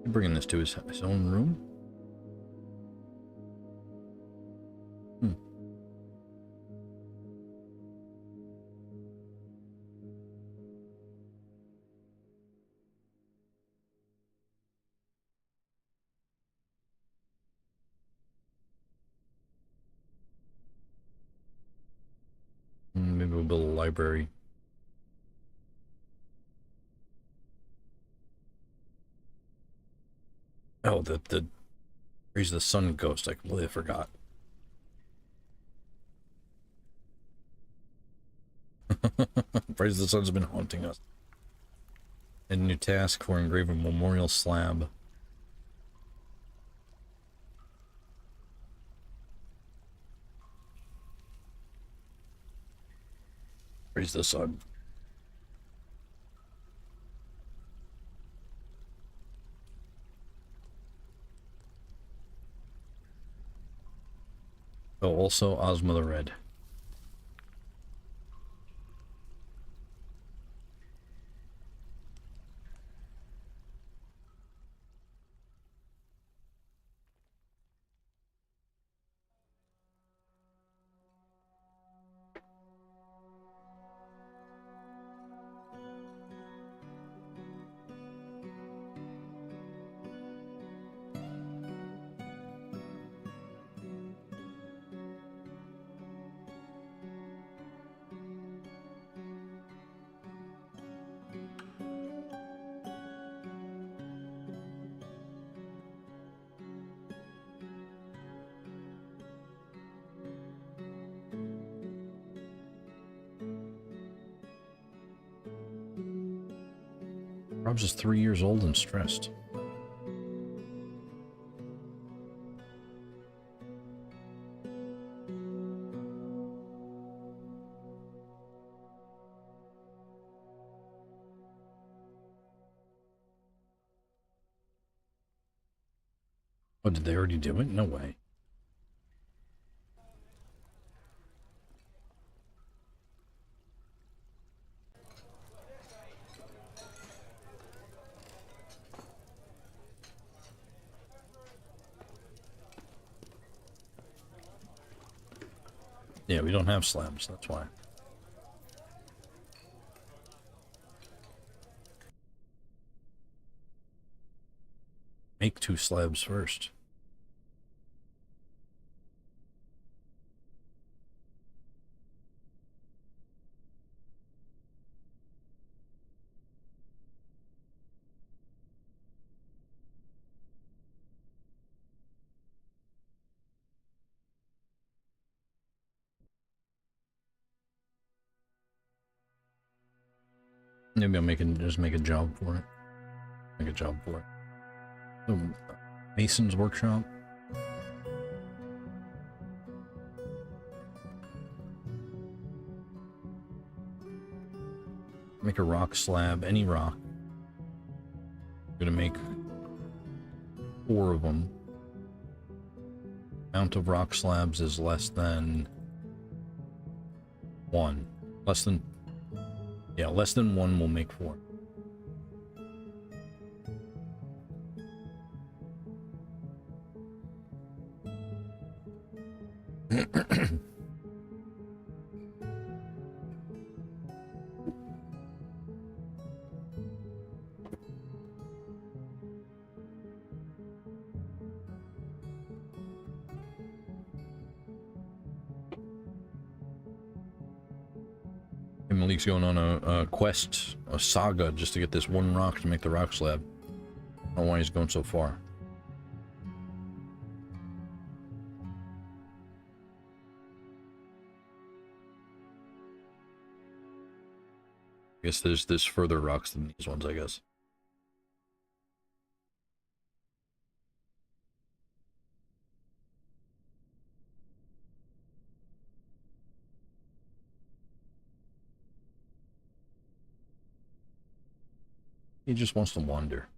Bringing this to his own room? Maybe we'll build a library. Oh, Praise the Sun Ghost. I completely forgot. Praise the Sun's been haunting us. And a new task for engrave a memorial slab. Praise the Sun. Oh, also Ozma the Red. Rob's is 3 years old and stressed. Oh, did they already do it? No way. Yeah, we don't have slabs, that's why. Make 2 slabs first. Maybe I'll just make a job for it. Make a job for it. So, Mason's workshop. Make a rock slab, any rock. I'm gonna make 4 of them. Amount of rock slabs is less than 1. Less than 1 will make 4. Malik's going on a quest, a saga, just to get this 1 rock to make the rock slab. I don't know why he's going so far. I guess there's further rocks than these ones, I guess. He just wants to wander.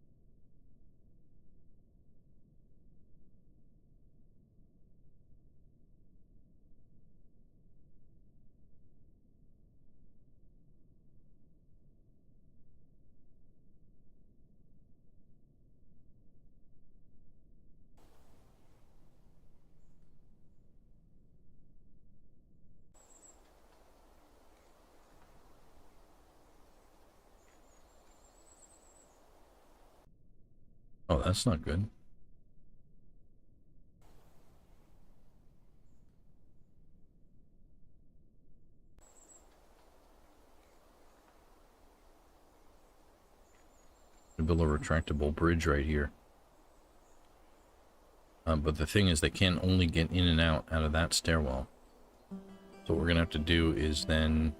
Oh, that's not good. Build a retractable bridge right here. But the thing is, they can only get in and out of that stairwell. So what we're gonna have to do is then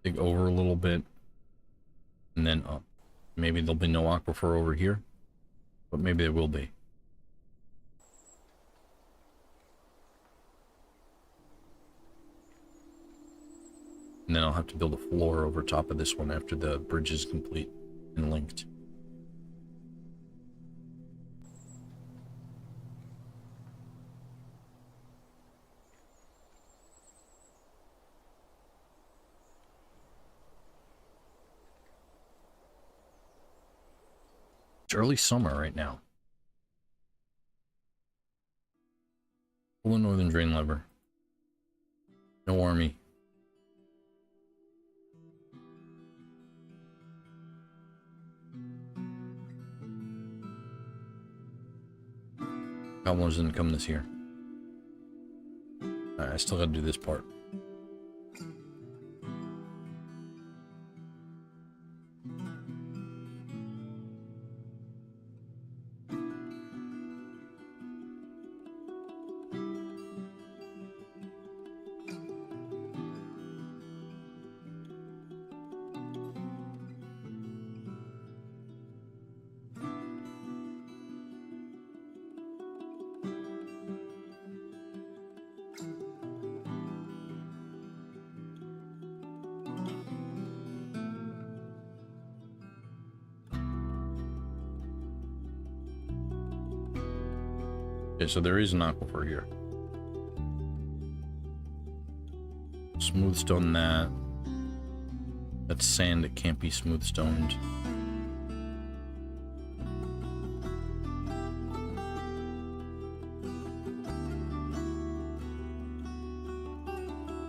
dig over a little bit and then up. Maybe there'll be no aquifer over here, but maybe there will be. And then I'll have to build a floor over top of this one after the bridge is complete and linked. It's early summer right now. Pull the northern drain lever. No army. Goblins didn't come this year. Alright, I still gotta do this part. Okay, so there is an aquifer here. Smooth stone that. That's sand that can't be smooth stoned.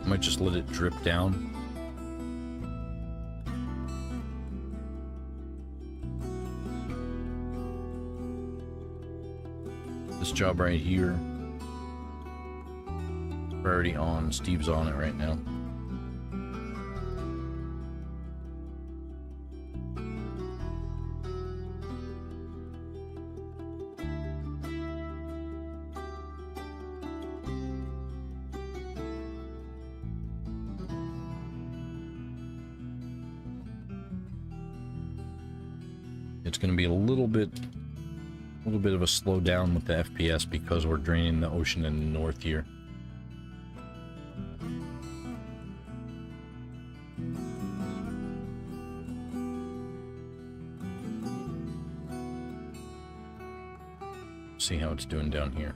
I might just let it drip down. This job right here, we're already on. Steve's on it right now. It's going to be a little bit of a slow down with the FPS because we're draining the ocean in the north here. See how it's doing down here.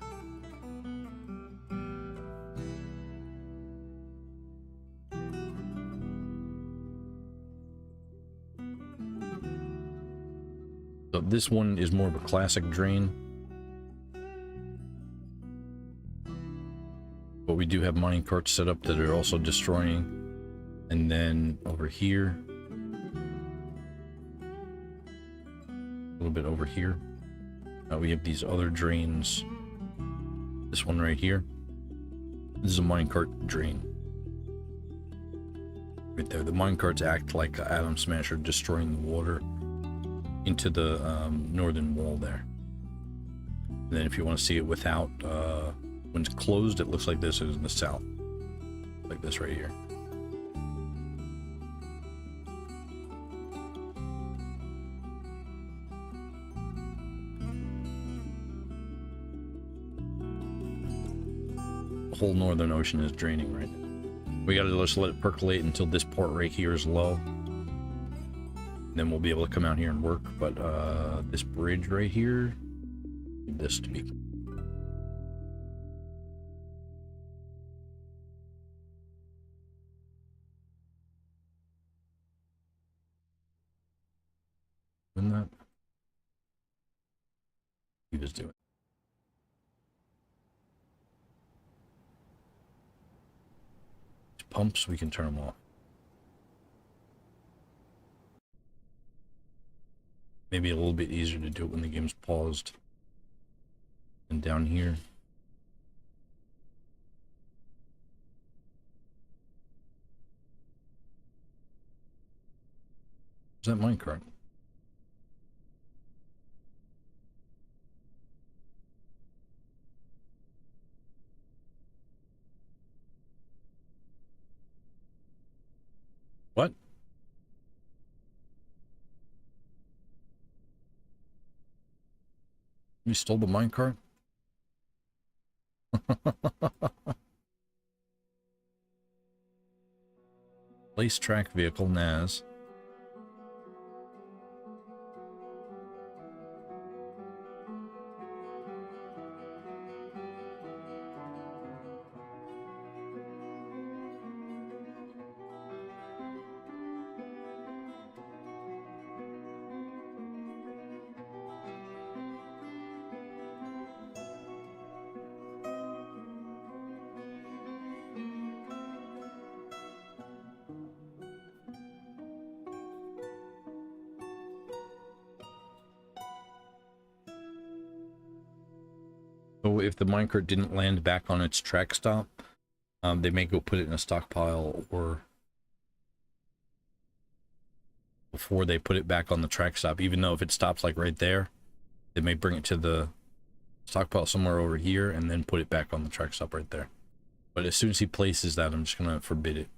So this one is more of a classic drain. But we do have mining carts set up that are also destroying. And then over here, a little bit over here, we have these other drains. This one right here. This is a minecart drain. Right there. The minecarts act like an atom smasher, destroying the water into the northern wall there. And then if you want to see it without, when it's closed, it looks like this is in the south. Like this right here. The whole northern ocean is draining right now. We gotta just let it percolate until this port right here is low. Then we'll be able to come out here and work. But this bridge right here, need this to be. Isn't that? He was doing. Pumps, we can turn them off. Maybe a little bit easier to do it when the game's paused. And down here. Is that minecart? What? You stole the minecart? Place track vehicle, NAS. So if the minecart didn't land back on its track stop, they may go put it in a stockpile, or before they put it back on the track stop, even though if it stops like right there, they may bring it to the stockpile somewhere over here and then put it back on the track stop right there. But as soon as he places that, I'm just gonna forbid it.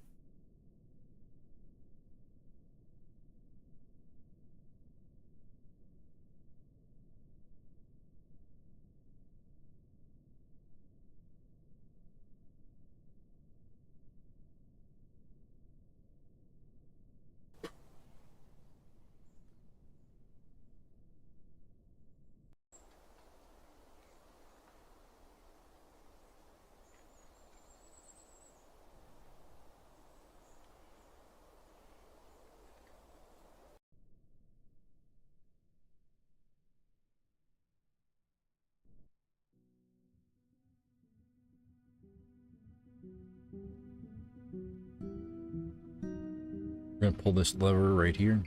We're gonna pull this lever right here.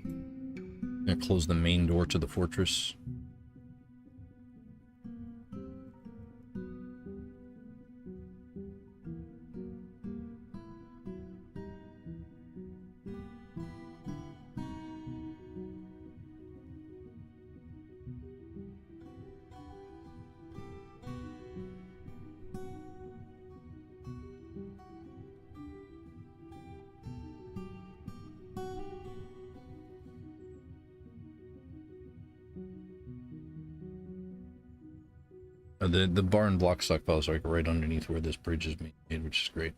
Gonna close the main door to the fortress. The barn block stockpile is like right underneath where this bridge is made, which is great.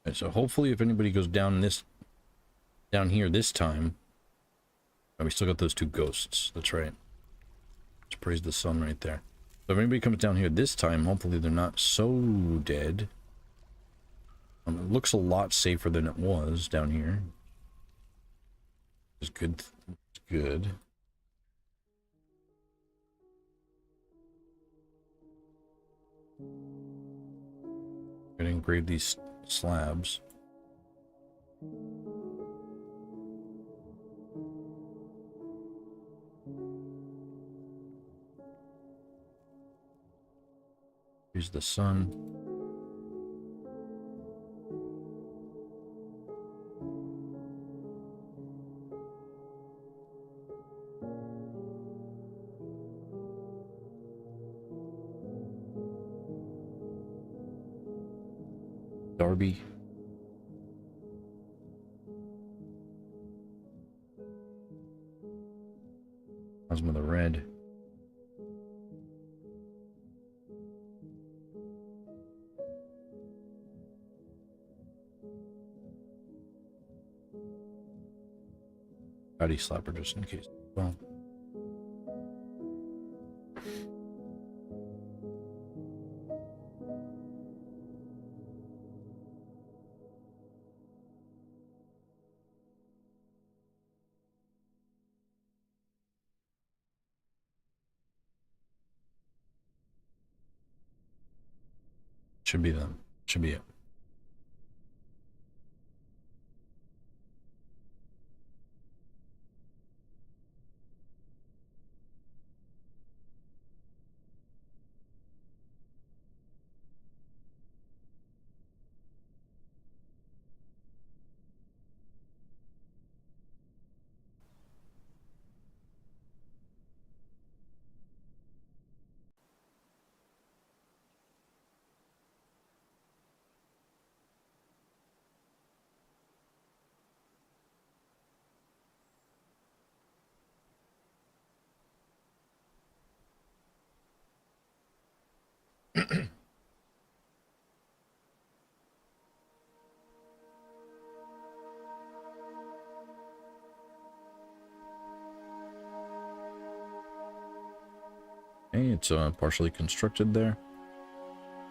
Right, so hopefully if anybody goes down here this time. Oh, we still got those two ghosts. That's right. Let's praise the sun right there. So if anybody comes down here this time, hopefully they're not so dead. It looks a lot safer than it was down here. It's good. It's good. I'm gonna engrave these slabs. Here's the sun. Darby. Plasma the red. Body slapper just in case. Well. Should be them. Should be it. Okay, it's partially constructed there.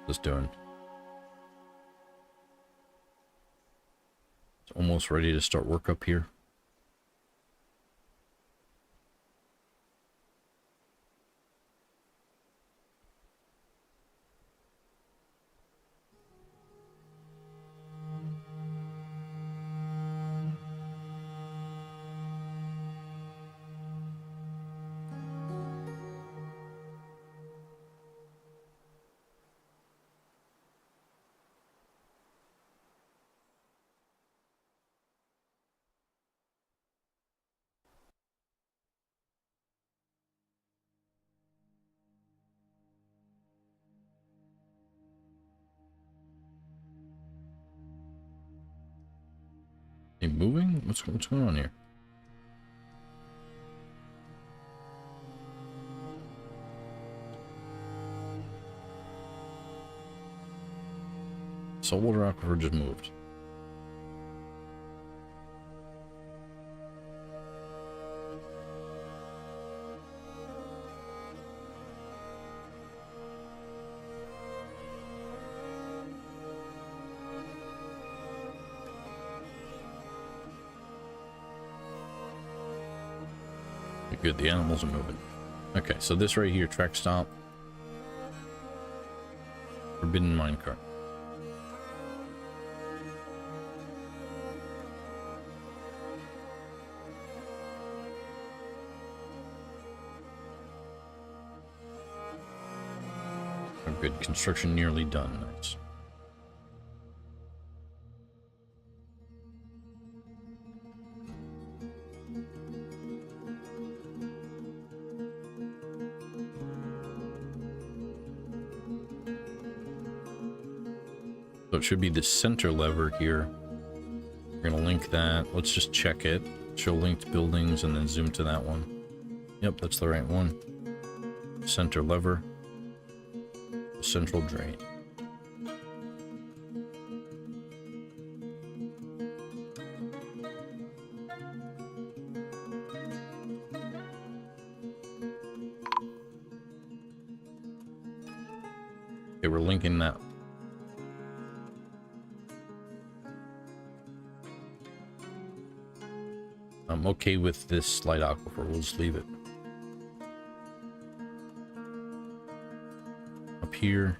Just doing. It's almost ready to start work up here. Are you moving? What's going on here? Saltwater aquifer just moved. Good, the animals are moving. Okay, so this right here, track stop. Forbidden minecart. Oh, good. Construction nearly done. Nice. So it should be the center lever here. We're going to link that. Let's just check it. Show linked buildings and then zoom to that one. Yep, that's the right one. Center lever. Central drain. Okay, we're linking that. I'm okay with this slide aquifer. We'll just leave it. Up here.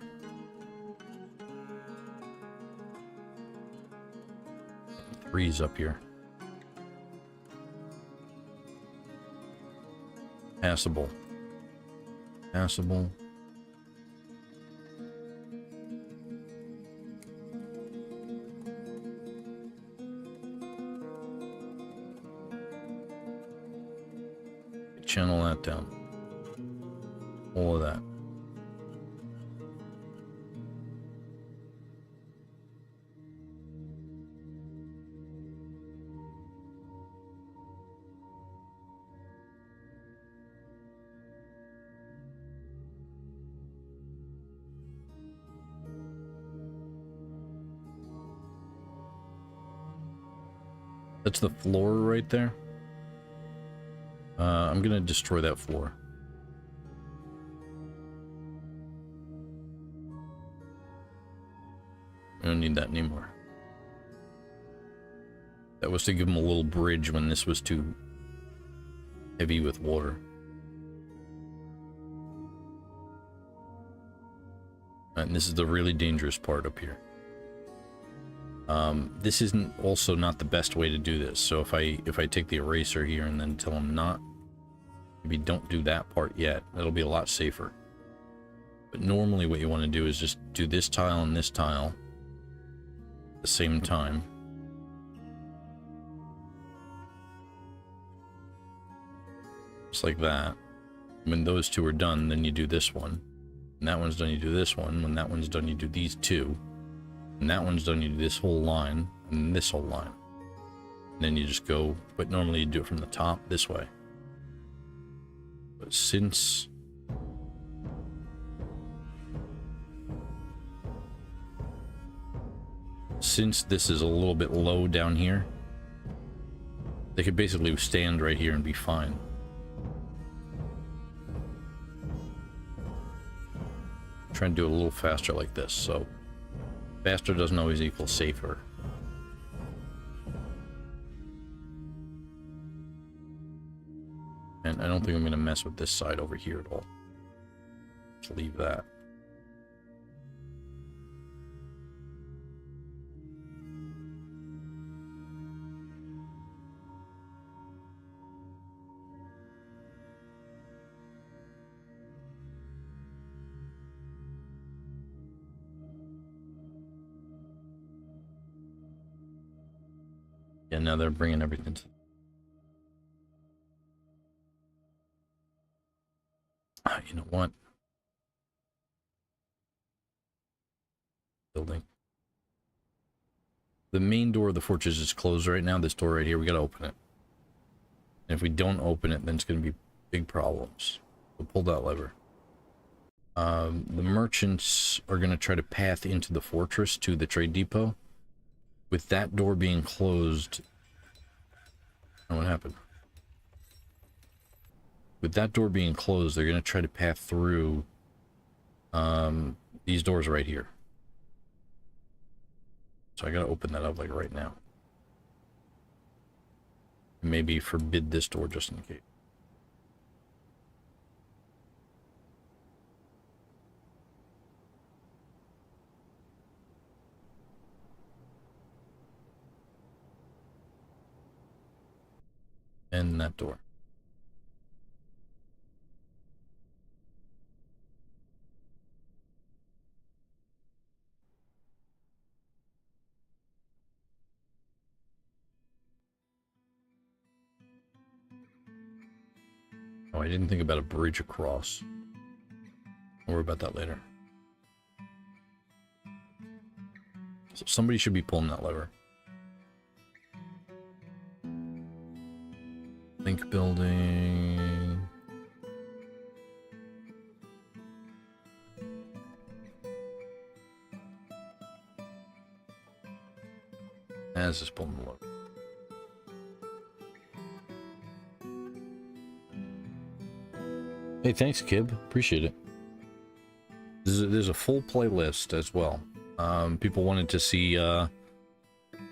Three's up here. Passable. Passable. Channel that down. All of that. That's the floor right there. I'm gonna destroy that floor. I don't need that anymore. That was to give them a little bridge when this was too heavy with water. And this is the really dangerous part up here. This isn't also not the best way to do this. So if I take the eraser here and then tell them not, maybe don't do that part yet, that'll be a lot safer. But normally what you want to do is just do this tile and this tile at the same time. Just like that. When those two are done, then you do this one. When that one's done, you do this one. When that one's done, you do these two. When that one's done, you do this whole line and this whole line. And then you just go, but normally you do it from the top this way. But since this is a little bit low down here, they could basically stand right here and be fine. Try and do it a little faster like this. So faster doesn't always equal safer. And I don't think I'm going to mess with this side over here at all. Just leave that. Yeah, now they're bringing everything to... you know what? Building. The main door of the fortress is closed right now. This door right here, we gotta open it. And if we don't open it, then it's gonna be big problems. We'll pull that lever. The merchants are gonna try to path into the fortress to the trade depot. With that door being closed... Oh, what happened? With that door being closed, they're going to try to path through these doors right here. So I got to open that up like right now. Maybe forbid this door just in case. And that door. Oh, I didn't think about a bridge across. I'll worry about that later. So somebody should be pulling that lever. Link building. As is pulling the lever. Hey, thanks, Kib. Appreciate it. There's a full playlist as well. People wanted to see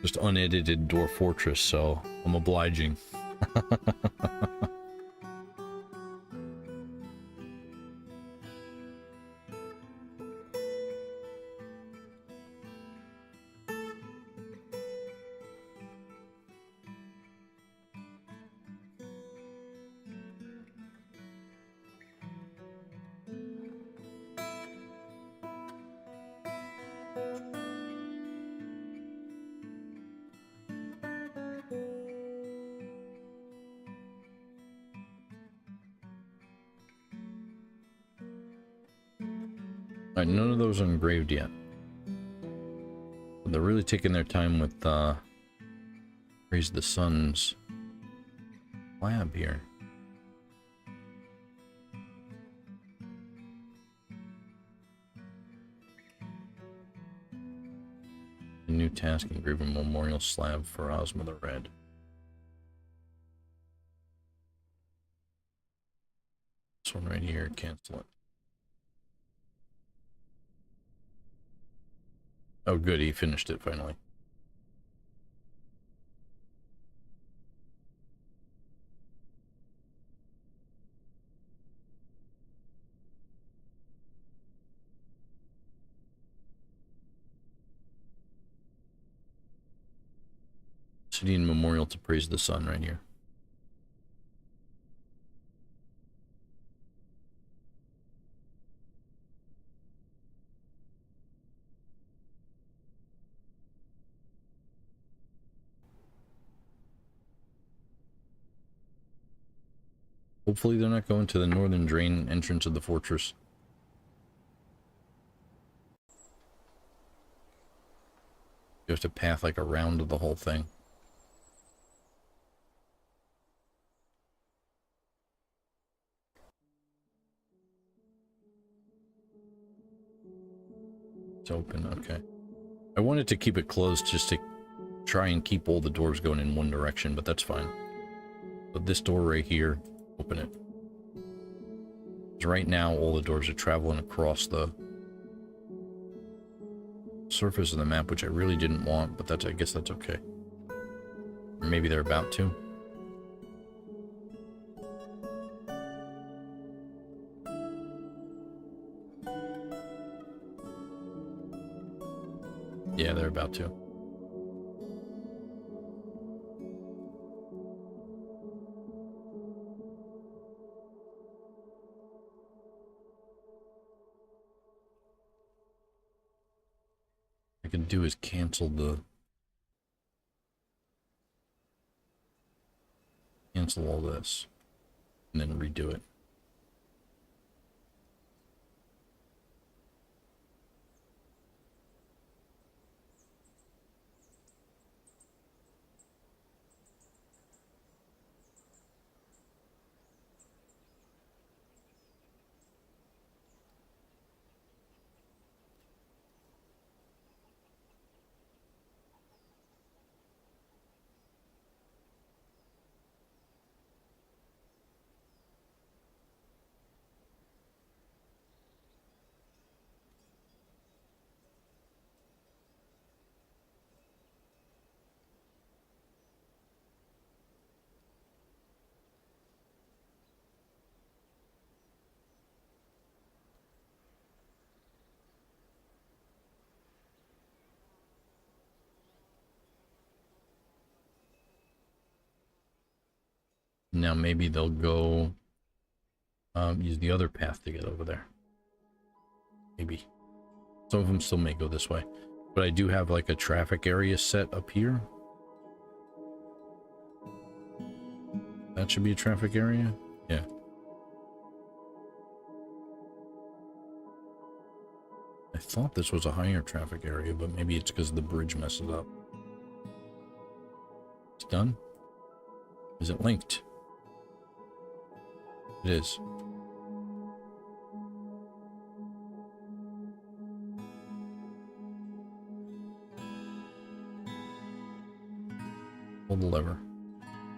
just unedited Dwarf Fortress, so I'm obliging. Alright, none of those are engraved yet. But they're really taking their time with Raise the Sun's lab here. A new task, engrave a memorial slab for Ozma the Red. This one right here, cancel it. Oh good, he finished it finally. Obsidian memorial to praise the sun right here. Hopefully they're not going to the northern drain entrance of the fortress. You have to path like around the whole thing. It's open, okay. I wanted to keep it closed just to try and keep all the doors going in one direction, but that's fine. But this door right here, open it. Because right now, all the doors are traveling across the surface of the map, which I really didn't want, but that's, I guess that's okay. Or maybe they're about to. Yeah, they're about to. I can do is cancel all this and then redo it. Now maybe they'll go use the other path to get over there. Maybe. Some of them still may go this way. But I do have like a traffic area set up here. That should be a traffic area? Yeah. I thought this was a higher traffic area, but maybe it's because the bridge messes up. It's done? Is it linked? It is. Pull the lever.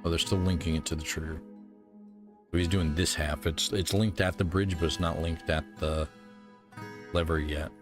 Oh, they're still linking it to the trigger. So he's doing this half. It's linked at the bridge, but it's not linked at the lever yet.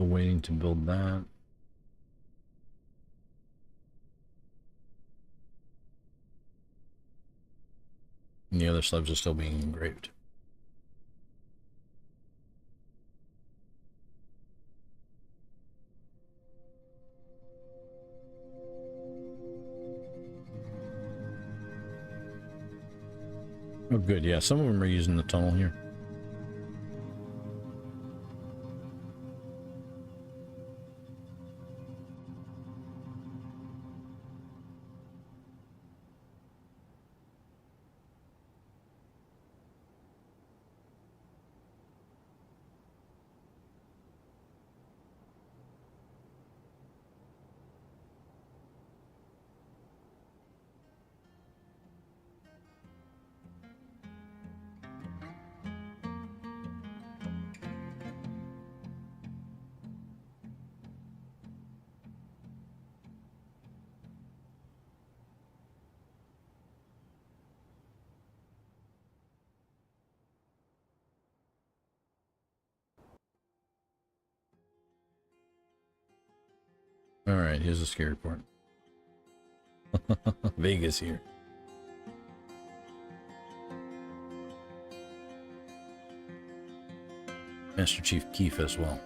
Still waiting to build that. And the other slabs are still being engraved. Oh, good. Yeah, some of them are using the tunnel here. Alright, here's the scary part. Vegas here. Master Chief Keef as well.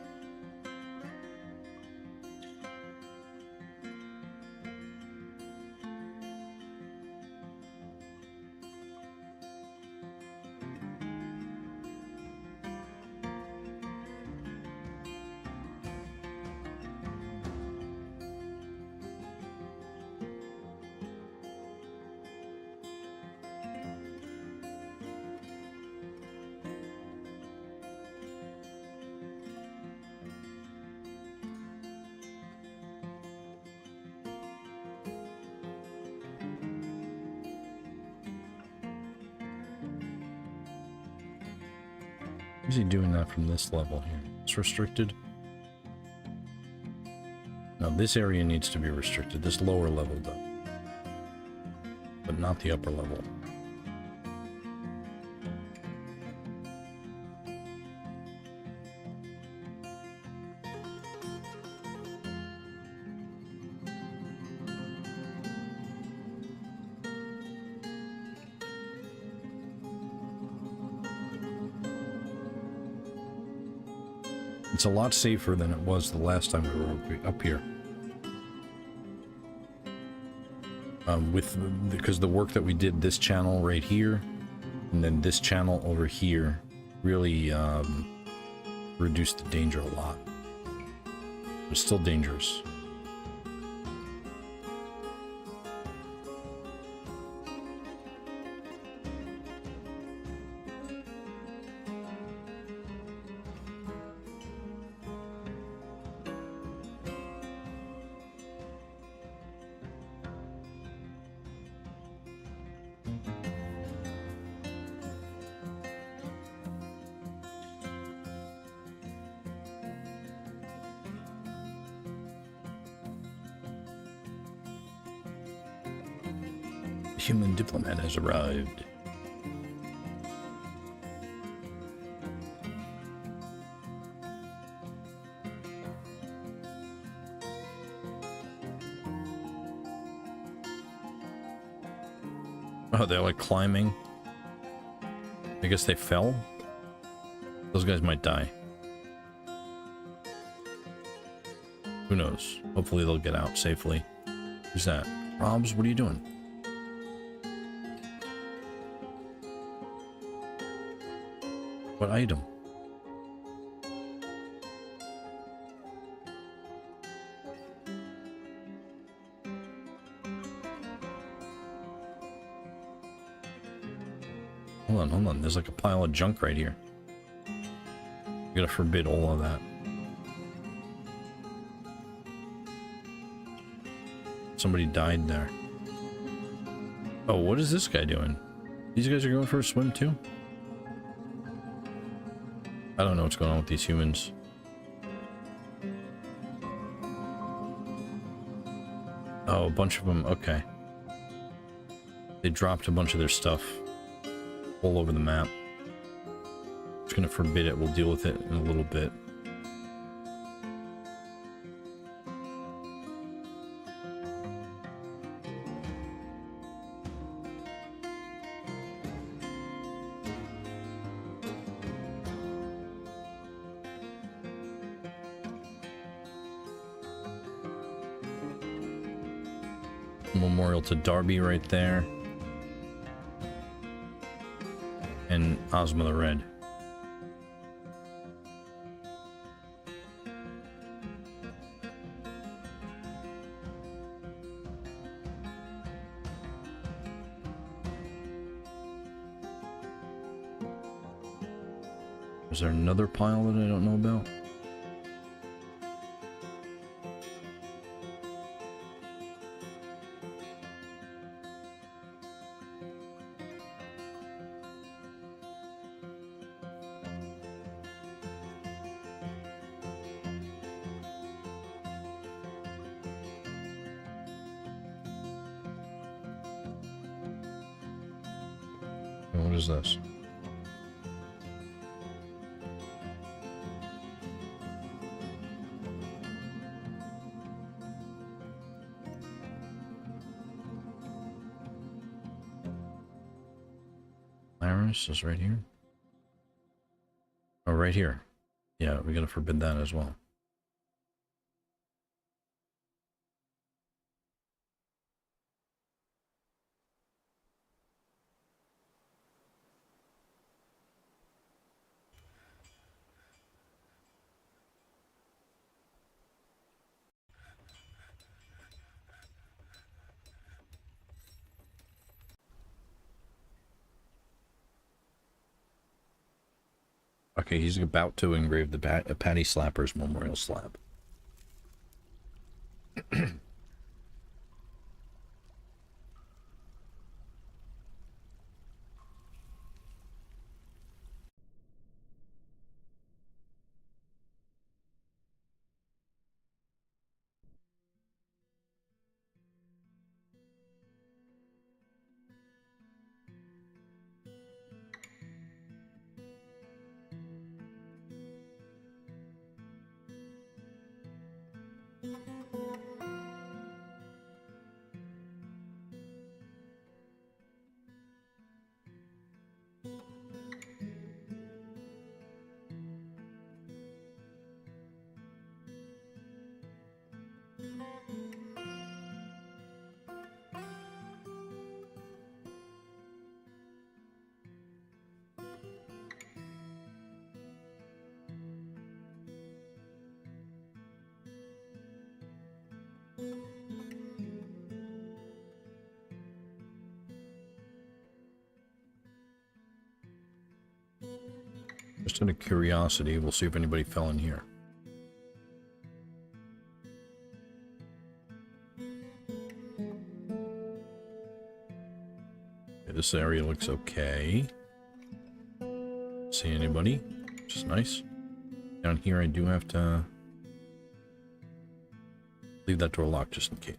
Is he doing that from this level here? It's restricted. No, this area needs to be restricted. This lower level does. But not the upper level. It's a lot safer than it was the last time we were up here. Because the work that we did this channel right here, and then this channel over here, really reduced the danger a lot. It's still dangerous. human diplomat has arrived. Oh, they're like climbing. I guess they fell. Those guys might die. Who knows? Hopefully they'll get out safely. Who's that? Robs, what are you doing? What item? Hold on, hold on. There's like a pile of junk right here. You gotta forbid all of that. Somebody died there. Oh, what is this guy doing? These guys are going for a swim too? I don't know what's going on with these humans. Oh, a bunch of them. Okay. They dropped a bunch of their stuff all over the map. Just gonna forbid it. We'll deal with it in a little bit. Memorial to Darby right there. And Ozma the Red. Is there another pile that I don't know about? What is this? Iris is right here. Oh, right here. Yeah, we gotta forbid that as well. Okay, he's about to engrave the Patty Slapper's memorial slab. Just out of curiosity, we'll see if anybody fell in here. Okay, this area looks okay. See anybody? Which is nice. Down here I do have to leave that door locked just in case.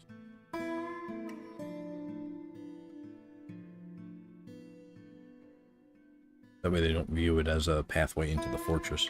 That way they don't view it as a pathway into the fortress.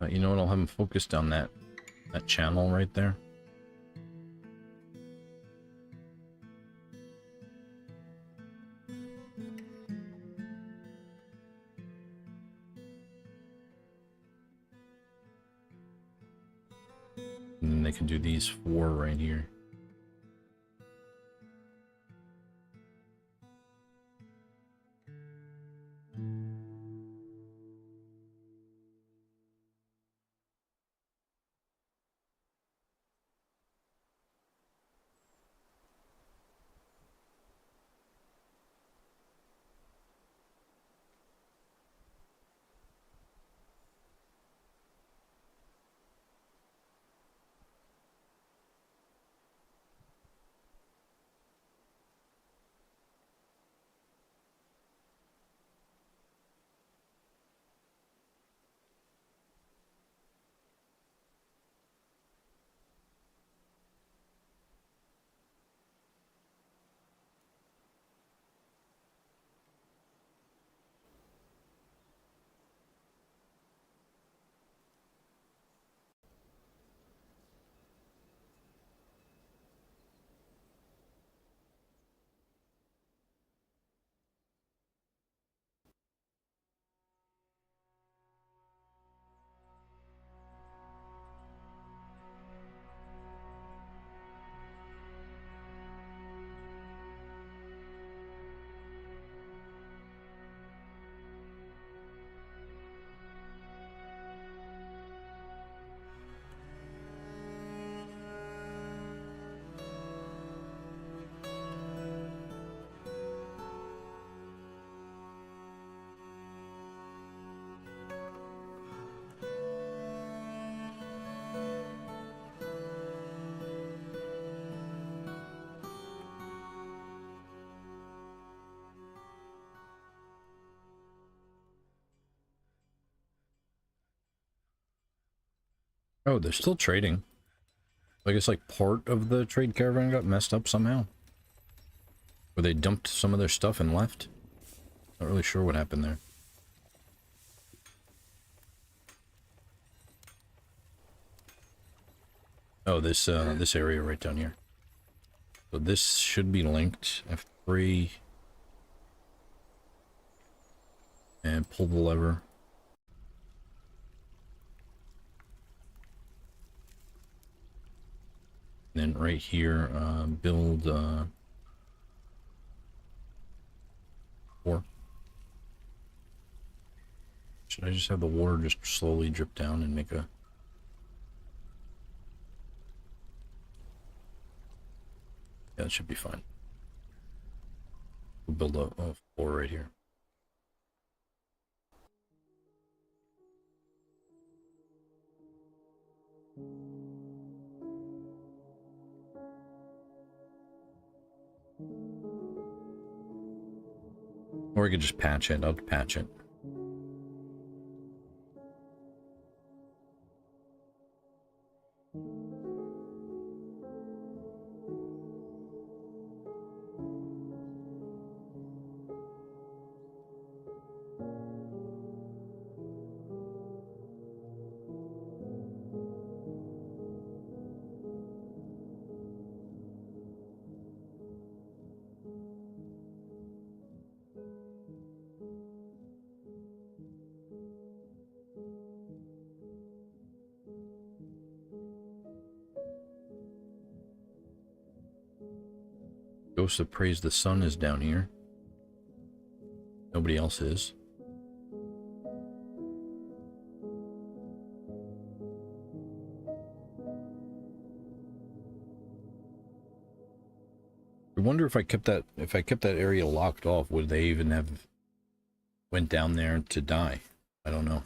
You know what? I'll have them focused on that channel right there. And then they can do these 4 right here. Oh, they're still trading. I guess like part of the trade caravan got messed up somehow. Or they dumped some of their stuff and left. Not really sure what happened there. Oh, this area right down here. So this should be linked. F3. And pull the lever. And then right here, build 4. Should I just have the water just slowly drip down and make a... Yeah, that should be fine. We'll build a 4 right here. Or we could just patch it. I'll patch it. Ghost of Praise the Sun is down here. Nobody else is. I wonder if I kept that area locked off, would they even have went down there to die? I don't know.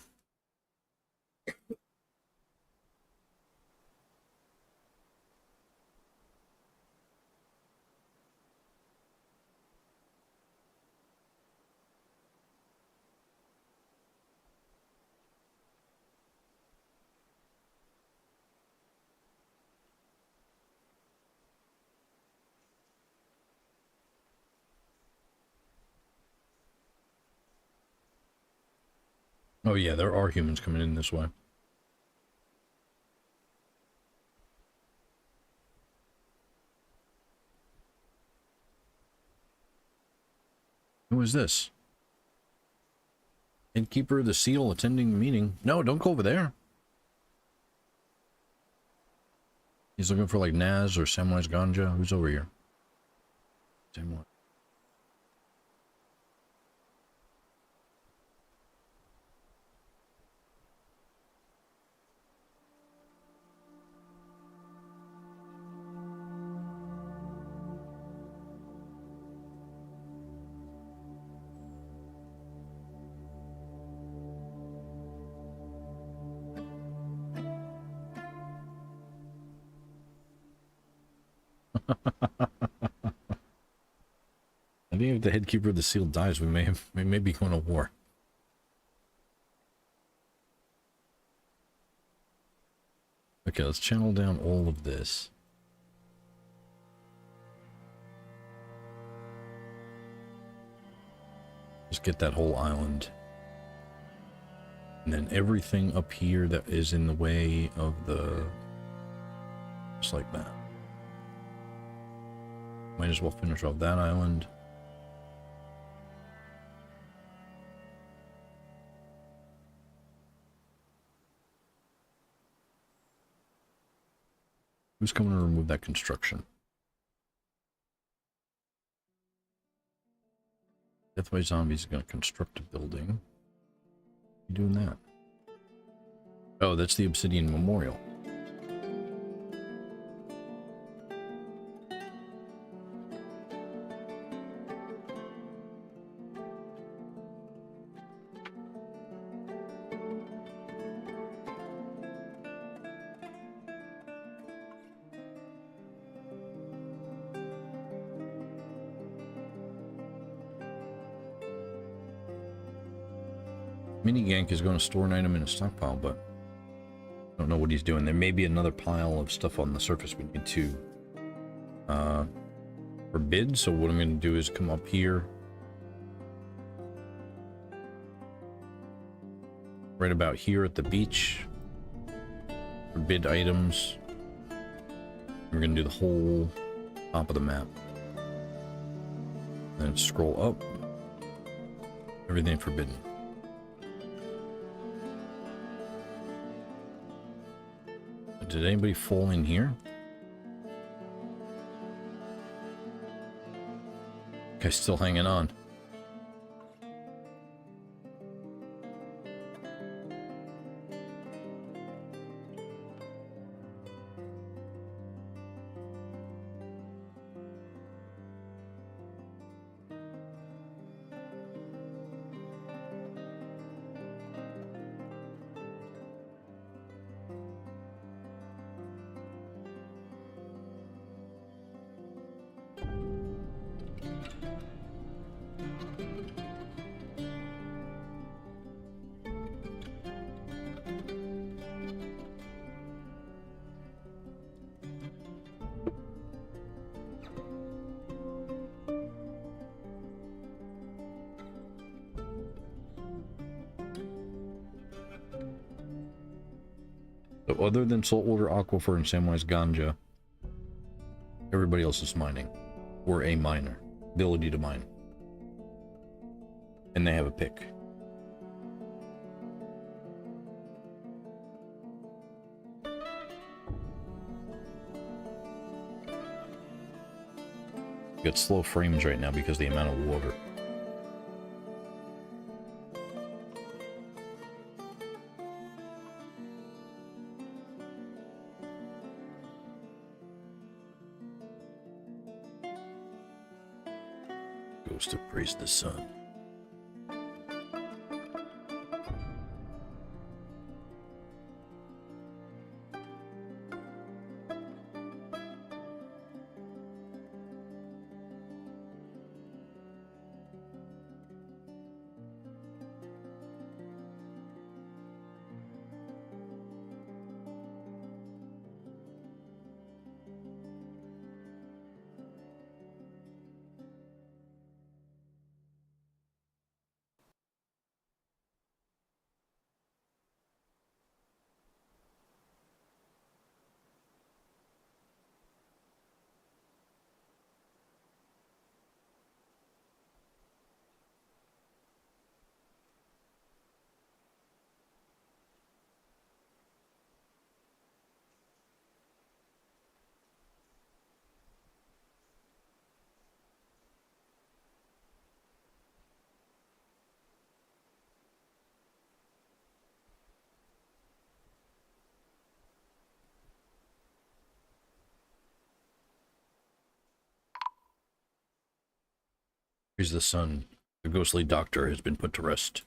Oh yeah, there are humans coming in this way. Who is this? Innkeeper of the Seal attending the meeting. No, don't go over there. He's looking for like Naz or Samwise Ganja. Who's over here? Samwise. I think if the headkeeper of the Seal dies, we may be going to war. Okay, let's channel down all of this. Just get that whole island. And then everything up here that is in the way of the... Just like that. Might as well finish off that island. Who's coming to remove that construction? Death by Zombies is going to construct a building. You doing that? Oh, that's the Obsidian Memorial. Mini Gank is going to store an item in a stockpile, but I don't know what he's doing. There may be another pile of stuff on the surface we need to forbid. So what I'm going to do is come up here, right about here at the beach, forbid items. We're going to do the whole top of the map. Then scroll up, everything forbidden. Did anybody fall in here? Guy's still hanging on. So other than Saltwater Aquifer and Samwise Ganja, everybody else is mining. Or a miner. Ability to mine. And they have a pick. You got slow frames right now because of the amount of water. Goes to praise the sun. Praise the sun. The ghostly doctor has been put to rest.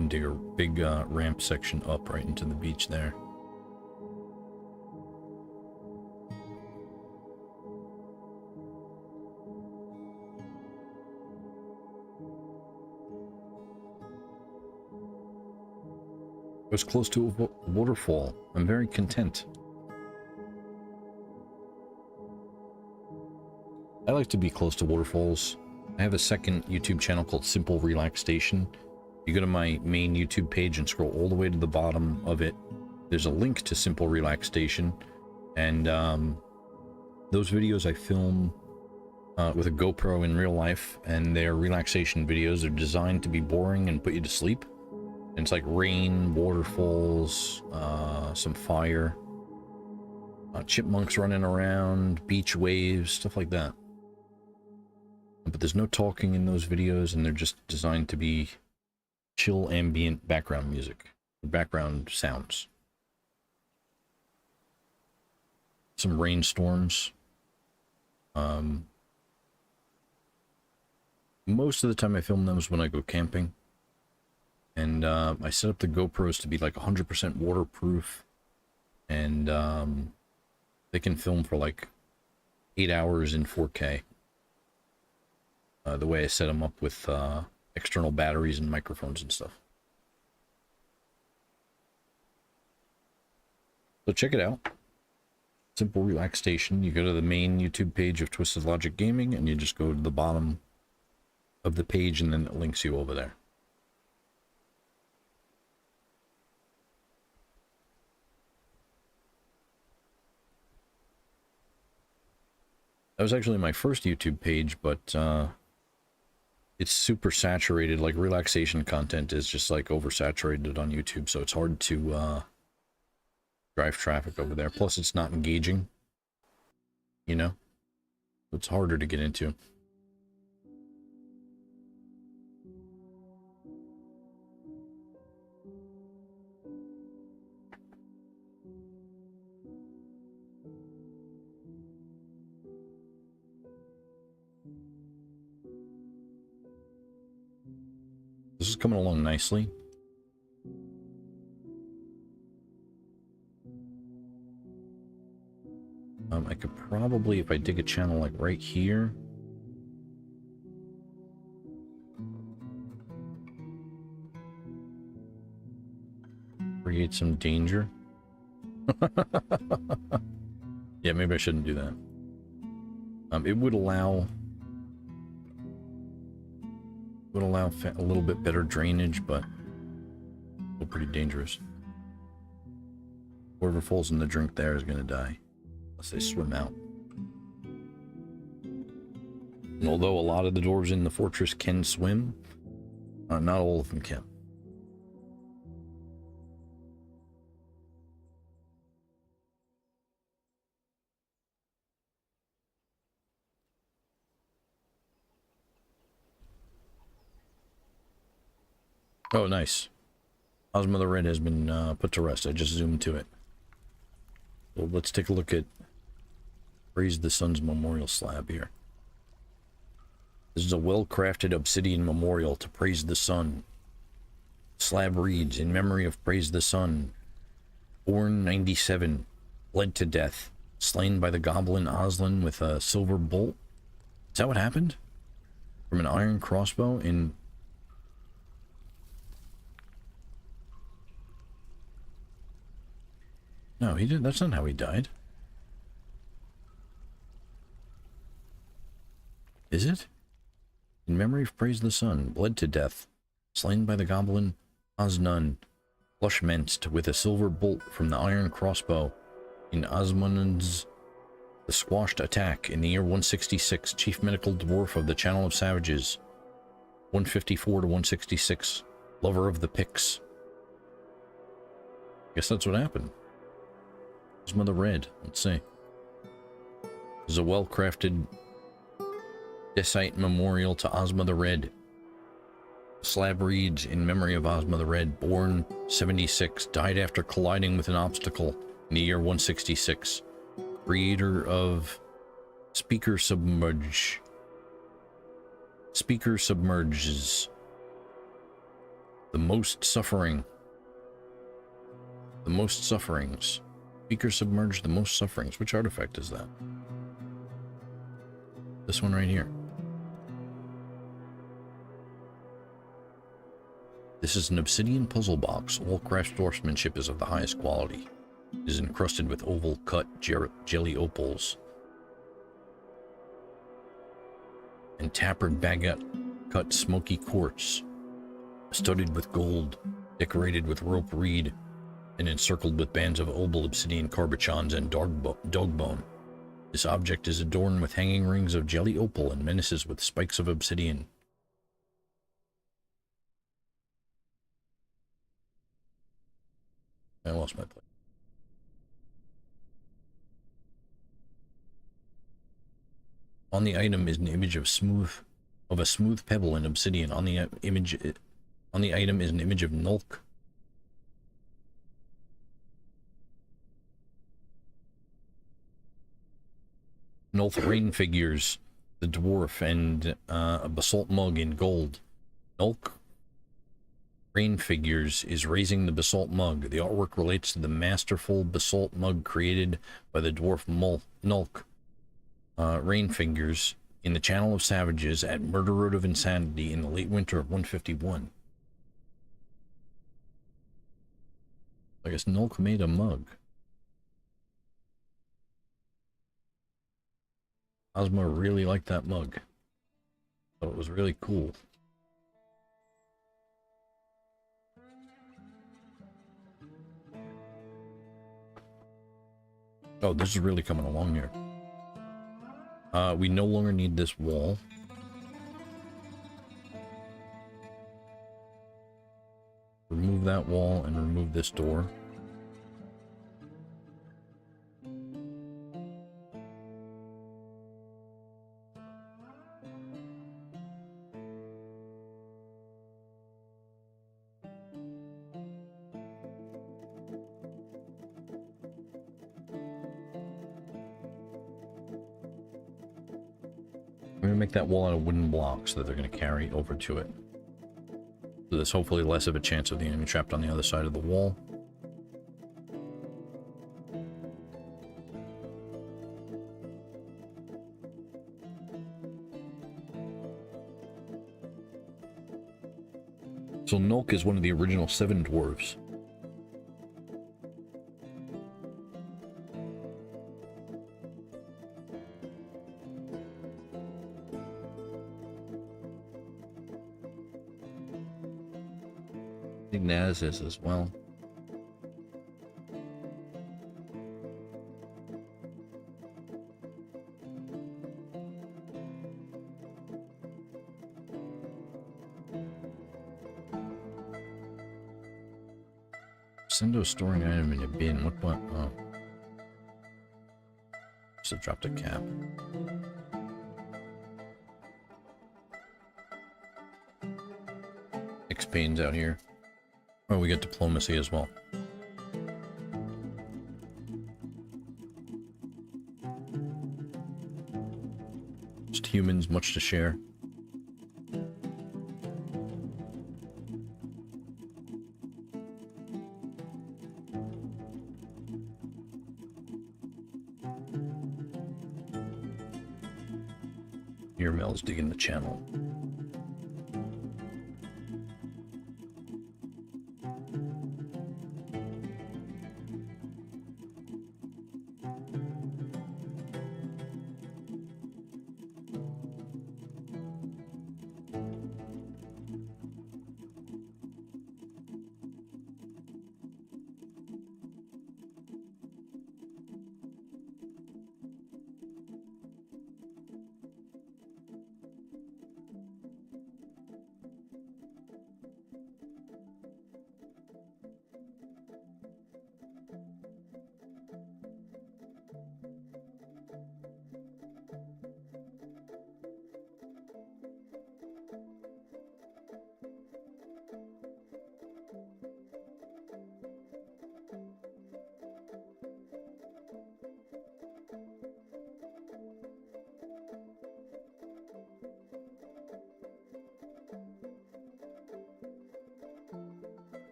And dig a big ramp section up right into the beach there. I was close to a waterfall. I'm very content. I like to be close to waterfalls. I have a second YouTube channel called Simple Relaxation. You go to my main YouTube page and scroll all the way to the bottom of it. There's a link to Simple Relaxation. And those videos I film with a GoPro in real life. And they're relaxation videos. They're designed to be boring and put you to sleep. And it's like rain, waterfalls, some fire, chipmunks running around, beach waves, stuff like that. But there's no talking in those videos, and they're just designed to be chill ambient background music, background sounds. Some rainstorms. Most of the time I film those when I go camping. And I set up the GoPros to be like 100% waterproof. And they can film for like 8 hours in 4K. The way I set them up with external batteries and microphones and stuff. So check it out. Simple Relaxation. You go to the main YouTube page of Twisted Logic Gaming, and you just go to the bottom of the page, and then it links you over there. That was actually my first YouTube page, but it's super saturated. Like, relaxation content is just like oversaturated on YouTube, so it's hard to drive traffic over there. Plus, it's not engaging, you know? It's harder to get into. This is coming along nicely. I could probably, if I dig a channel like right here, create some danger. Yeah, maybe I shouldn't do that. It would allow a little bit better drainage, but still pretty dangerous. Whoever falls in the drink there is going to die, unless they swim out. And although a lot of the dwarves in the fortress can swim, not all of them can. Oh, nice. Ozma the Red has been put to rest. I just zoomed to it. Well, let's take a look at Praise the Sun's memorial slab here. This is a well-crafted obsidian memorial to Praise the Sun. Slab reads, in memory of Praise the Sun, born 97, bled to death, slain by the goblin Aslan with a silver bolt. Is that what happened? From an iron crossbow in... No, he didn't. That's not how he died. Is it? In memory of Praise the Sun, bled to death, slain by the goblin Asnan, flush-menced with a silver bolt from the iron crossbow in Asmon's the squashed attack in the year 166, chief medical dwarf of the Channel of Savages, 154 to 166, lover of the Picts. Guess that's what happened. Asma the Red, let's see. This is a well-crafted Decite memorial to Ozma the Red. Slab reads, in memory of Ozma the Red, born 76, died after colliding with an obstacle in the year 166. Creator of Speaker Submerge. Speaker Submerges. The most suffering. The most sufferings. Speaker Submerge the most sufferings. Which artifact is that? This one right here. This is an obsidian puzzle box. All craft sportsmanship is of the highest quality. It is encrusted with oval cut jelly opals and tapered baguette cut smoky quartz, studded with gold, decorated with rope reed, and encircled with bands of oval obsidian carbochons and dog bone. This object is adorned with hanging rings of jelly opal and menaces with spikes of obsidian. I lost my place. On the item is an image of a smooth pebble in obsidian. On the item is an image of Nulk. Nulk rain figures, the dwarf, and a basalt mug in gold. Nulk rain figures is raising the basalt mug. The artwork relates to the masterful basalt mug created by the dwarf Nulk. Rain figures in the Channel of Savages at Murder Road of Insanity in the late winter of 151. I guess Nulk made a mug. Ozma really liked that mug. Thought it was really cool. Oh, this is really coming along here. We no longer need this wall. Remove that wall and remove this door. I'm going to make that wall out of wooden blocks that they're going to carry over to it. So there's hopefully less of a chance of the enemy trapped on the other side of the wall. So Nulk is one of the original 7 dwarves. I think Naz is as well. Sendo storing item in a bin. What? Oh. Just have dropped a cap. X-Pain's out here. Oh, we get diplomacy as well. Just humans, much to share. Mel's digging the channel.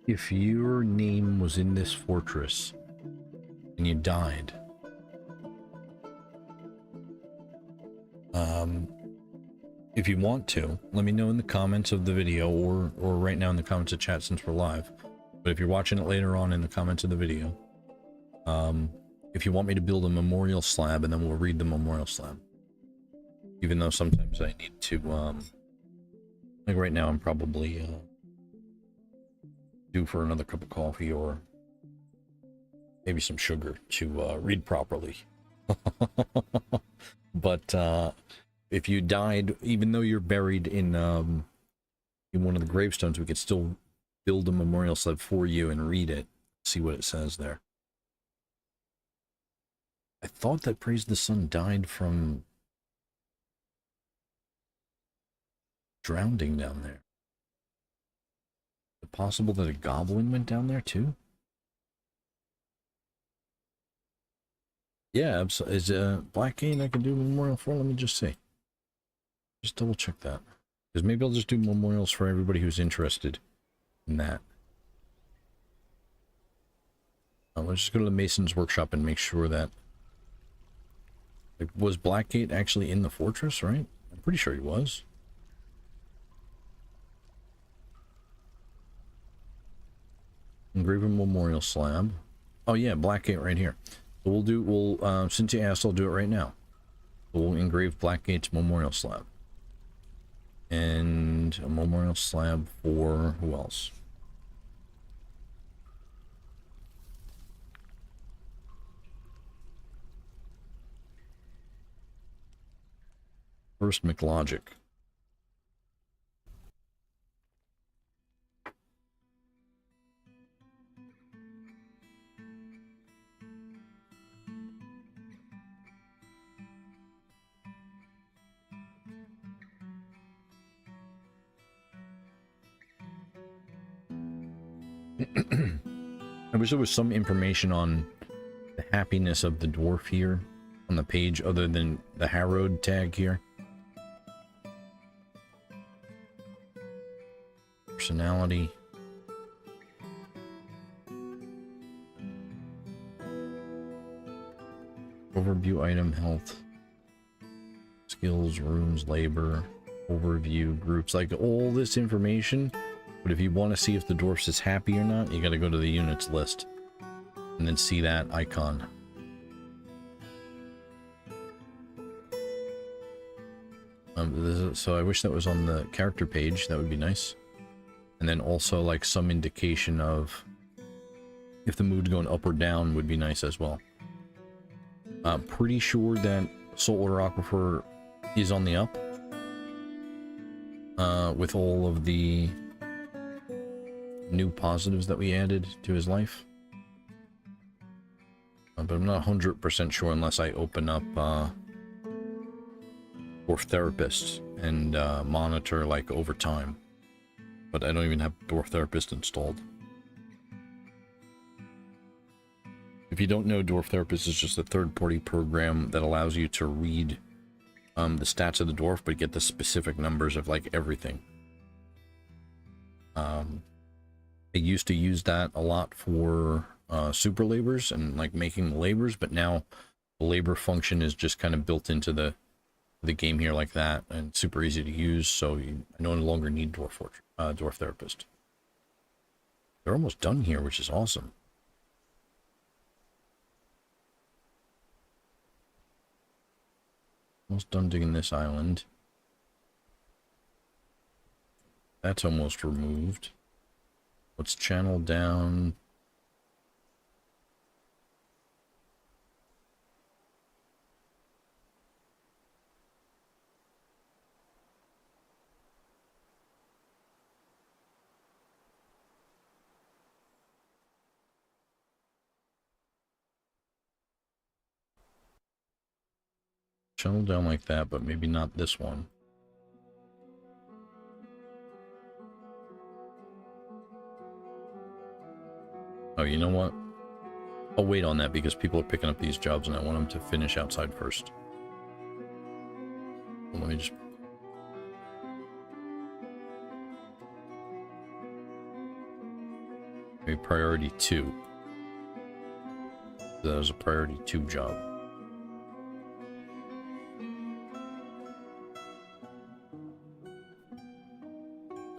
If your name was in this fortress and you died, if you want to, let me know in the comments of the video or right now in the comments of chat since we're live. But if you're watching it later on in the comments of the video, if you want me to build a memorial slab, and then we'll read the memorial slab. Even though sometimes I need to, like right now I'm probably due for another cup of coffee or maybe some sugar to read properly. But if you died, even though you're buried in one of the gravestones, we could still build a memorial slab for you and read it, see what it says there. I thought that Praise the Sun died from drowning down there. Is it possible that a goblin went down there too? Yeah, is Blackgate I can do memorial for? Let me just see. Just double check that. Because maybe I'll just do memorials for everybody who's interested in that. Let's just go to the Mason's Workshop and make sure that... Like, was Blackgate actually in the fortress, right? I'm pretty sure he was. Engraven memorial slab. Oh yeah, Blackgate right here. So we'll since you asked, I'll do it right now. We'll engrave Blackgate's memorial slab. And a memorial slab for who else? First McLogic. I wish there was some information on the happiness of the dwarf here on the page other than the harrowed tag here. Personality. Overview item, health, skills, runes, labor, overview, groups, like all this information. But if you want to see if the dwarfs is happy or not, you got to go to the units list and then see that icon. So I wish that was on the character page. That would be nice. And then also like some indication of if the mood's going up or down would be nice as well. I'm pretty sure that Solar Aquifer is on the up. With all of the new positives that we added to his life. But I'm not 100% sure unless I open up Dwarf Therapist and monitor like over time. But I don't even have Dwarf Therapist installed. If you don't know, Dwarf Therapist is just a third-party program that allows you to read the stats of the dwarf, but get the specific numbers of like everything. I used to use that a lot for super labors and like making the labors, but now the labor function is just kind of built into the game here like that, and super easy to use, so I no longer need Dwarf Therapist. They're almost done here, which is awesome. Almost done digging this island. That's almost removed. Let's channel down. Channel down like that, but maybe not this one. Oh, you know what? I'll wait on that because people are picking up these jobs and I want them to finish outside first. Well, let me just... maybe priority 2. That was a priority 2 job.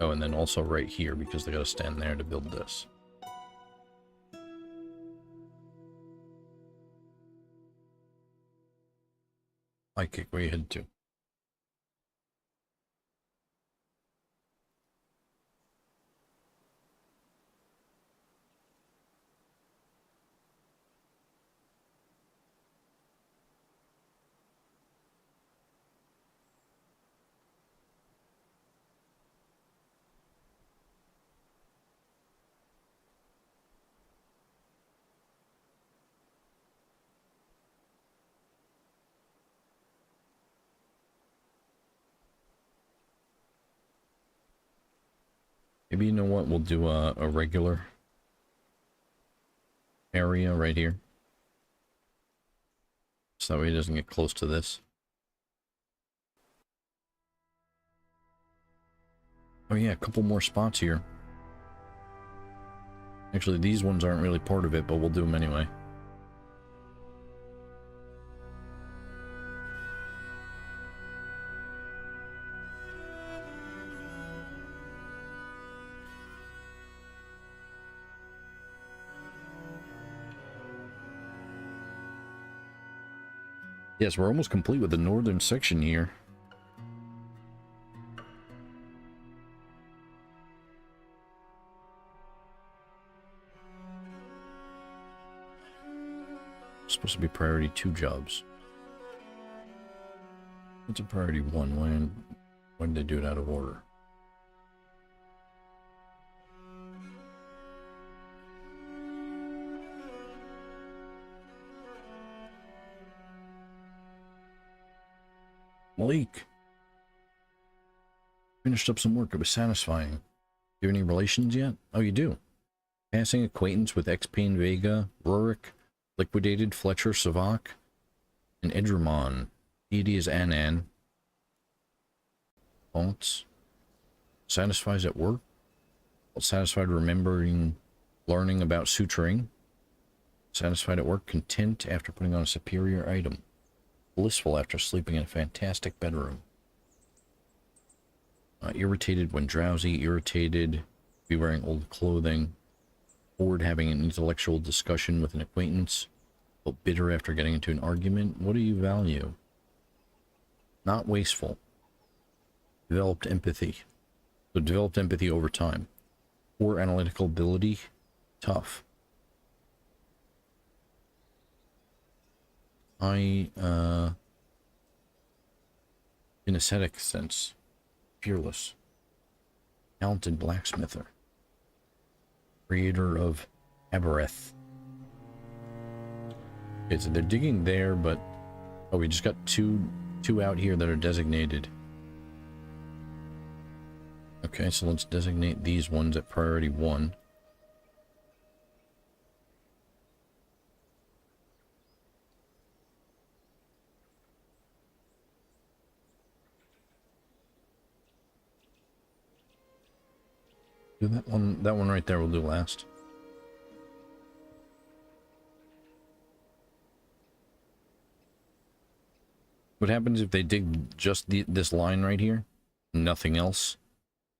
Oh, and then also right here because they gotta stand there to build this. High kick, where you head to? Maybe, you know what, we'll do a regular area right here. So that way he doesn't get close to this. Oh yeah, a couple more spots here. Actually, these ones aren't really part of it, but we'll do them anyway. Yes, we're almost complete with the northern section here. Supposed to be priority 2 jobs. What's a priority 1? When did they do it out of order? Malik! Finished up some work. It was satisfying. Do you have any relations yet? Oh, you do. Passing acquaintance with X-Pain Vega, Rurik, Liquidated, Fletcher, Savak, and Edramon. Deity is Anan. Haunts. Satisfies at work. Satisfied remembering, learning about suturing. Satisfied at work. Content after putting on a superior item. Blissful after sleeping in a fantastic bedroom. Irritated when drowsy. Irritated. Be wearing old clothing. Bored having an intellectual discussion with an acquaintance. Felt bitter after getting into an argument. What do you value? Not wasteful. Developed empathy. So developed empathy over time. Poor analytical ability. Tough. high kinesthetic sense. Fearless. Talented blacksmither. Creator of Abereth. Okay, so they're digging there, but oh, we just got two out here that are designated. Okay, so let's designate these ones at priority 1. Do that one right there we'll do last. What happens if they dig just this line right here, nothing else?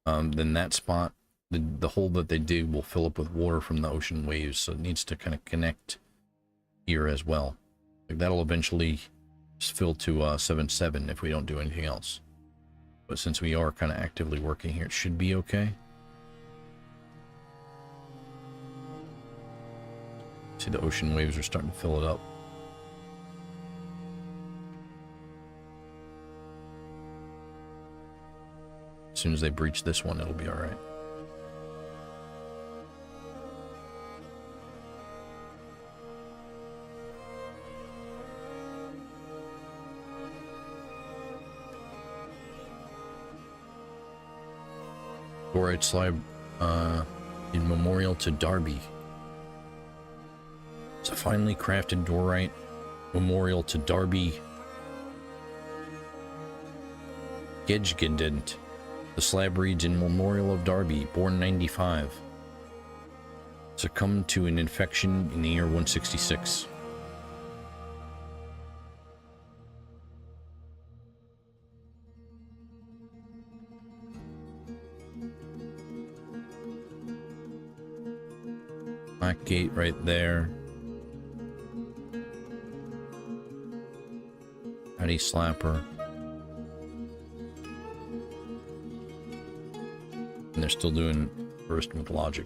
Then that spot, the hole that they dig will fill up with water from the ocean waves, so it needs to kind of connect here as well. Like that'll eventually just fill to 7-7 if we don't do anything else. But since we are kind of actively working here, it should be okay. See, the ocean waves are starting to fill it up. As soon as they breach this one, it'll be all right. Chloride slab in memorial to Darby. It's a finely crafted dorite memorial to Darby Gedgedent. The slab reads, in memorial of Darby, born 95. Succumbed to an infection in the year 166. Black gate right there. Howdy slapper. And they're still doing first with logic.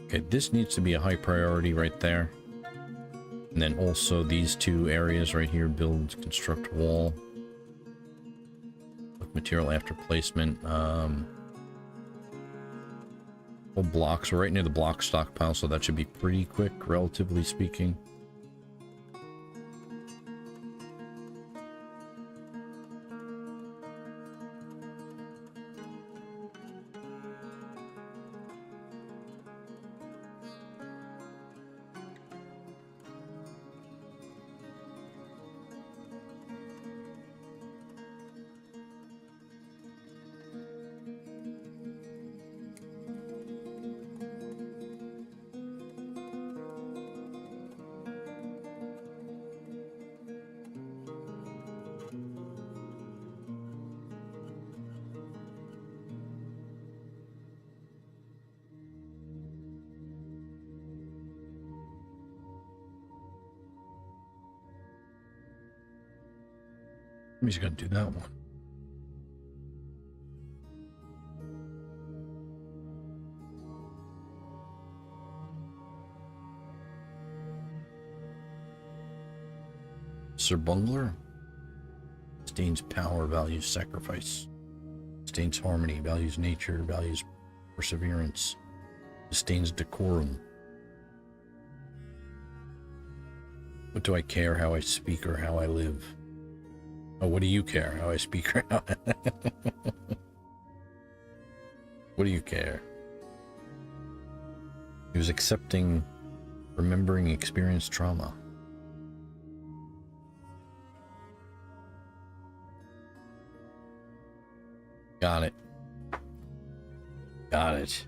Okay, this needs to be a high priority right there. And then also these two areas right here, build, construct wall. Material after placement. Whole blocks. We're right near the block stockpile, so that should be pretty quick, relatively speaking. I'm just gonna do that one. Sir Bungler? Disdains power, values sacrifice. Disdains harmony, values nature, values perseverance. Disdains decorum. What do I care how I speak or how I live? Oh, what do you care how I speak or how What do you care? He was accepting, remembering experienced trauma. Got it. Got it.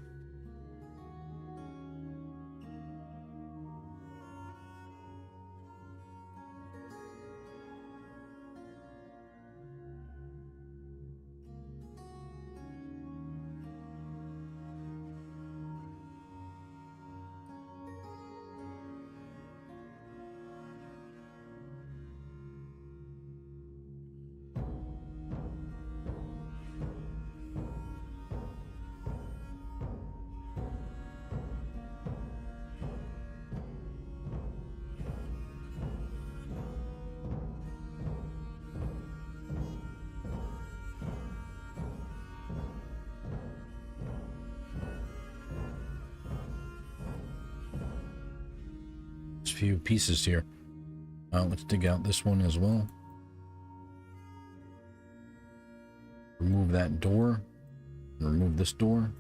last few pieces here. Let's dig out this one as well. Remove that door. Remove this door.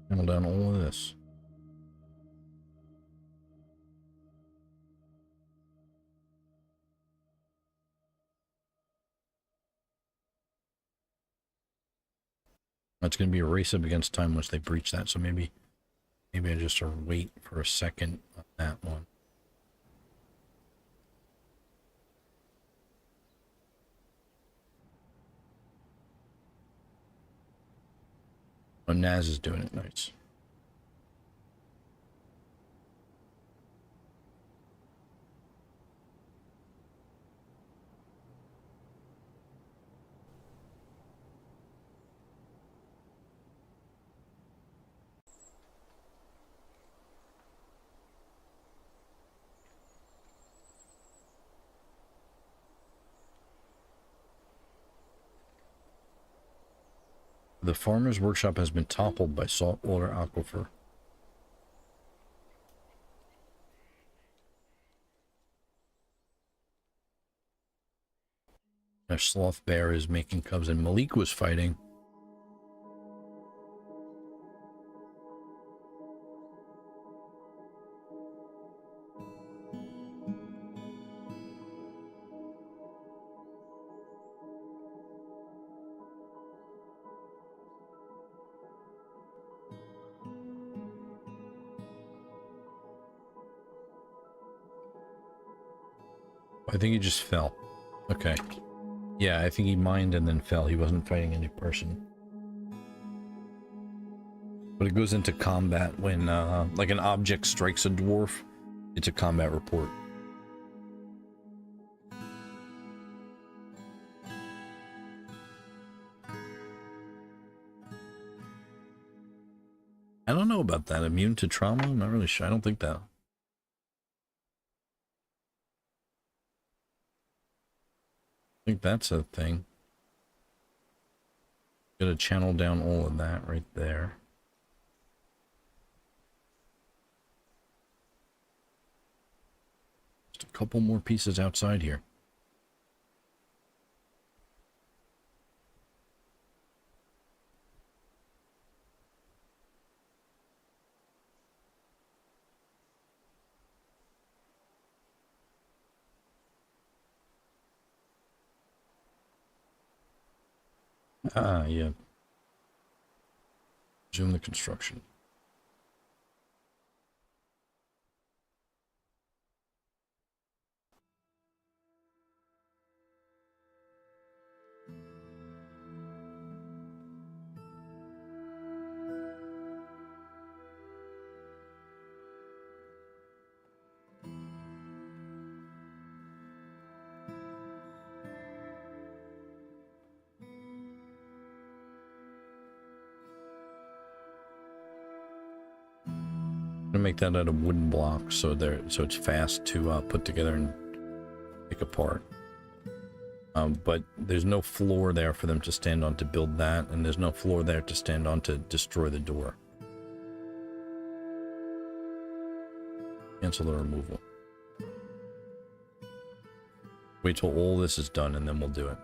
Handle down all of this. That's going to be a race up against time once they breach that, so maybe I just wait for a second on that one. Oh, Naz is doing it nice. The farmer's workshop has been toppled by saltwater aquifer. Our sloth bear is making cubs, and Malik was fighting. I think he just fell. Okay. Yeah, I think he mined and then fell. He wasn't fighting any person. But it goes into combat when, like an object strikes a dwarf. It's a combat report. I don't know about that. Immune to trauma? I'm not really sure. I don't think that. I think that's a thing. Gotta channel down all of that right there. Just a couple more pieces outside here. Ah, yeah. Resume the construction. Make that out of wooden blocks so it's fast to put together and pick apart. But there's no floor there for them to stand on to build that, and there's no floor there to stand on to destroy the door. Cancel the removal. Wait till all this is done and then we'll do it.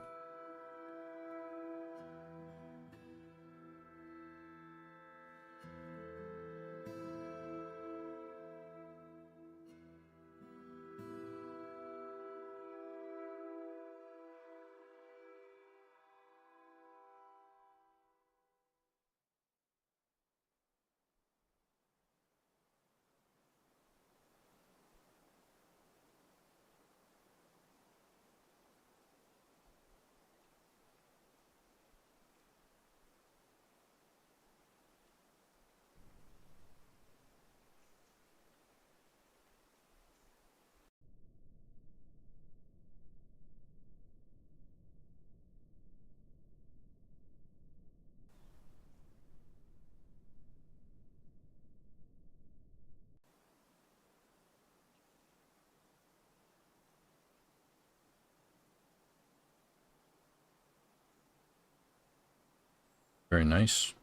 Very nice.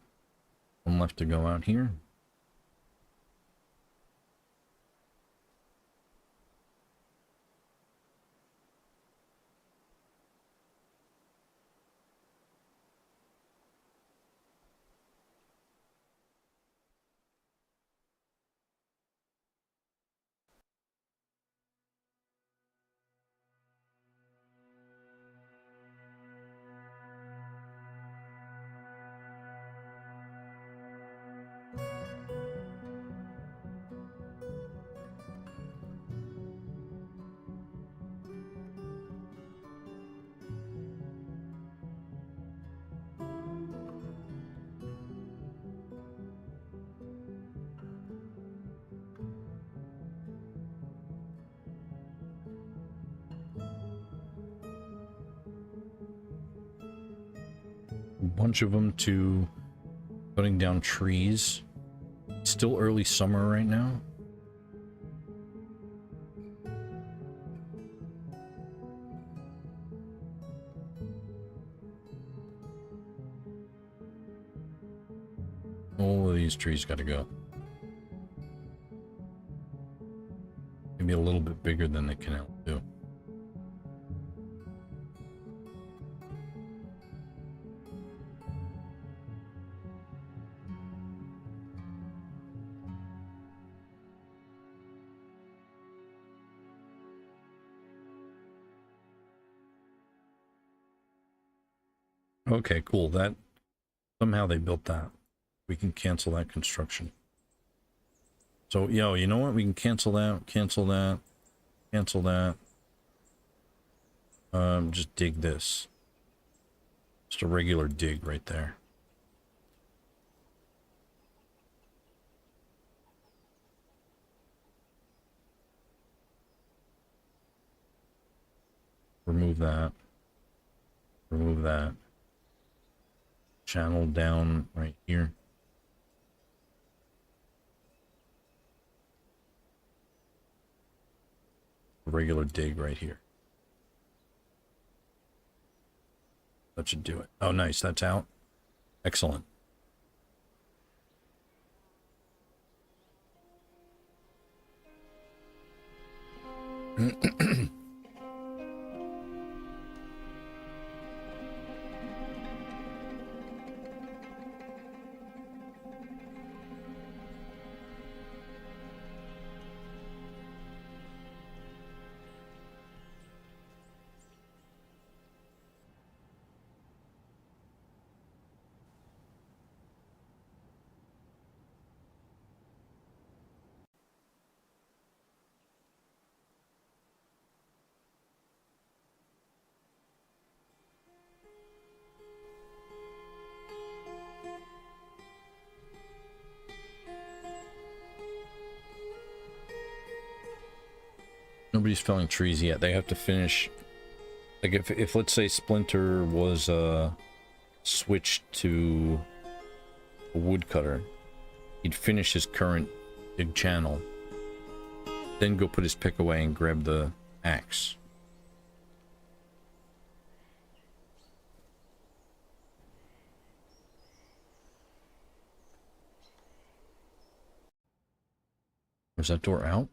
One left to go out here. A bunch of them to cutting down trees. It's still early summer right now. All of these trees got to go. Maybe a little bit bigger than the canal too. Okay, cool. That somehow they built that. We can cancel that construction. So, yo, you know what? We can cancel that, cancel that, cancel that. Just dig this. Just a regular dig right there. Remove that. Remove that. Channel down right here. A regular dig right here. That should do it. Oh, nice. That's out. Excellent. Nobody's felling trees yet. They have to finish. Like if let's say Splinter was switched to a woodcutter, he'd finish his current big channel, then go put his pick away and grab the axe. Was that door out?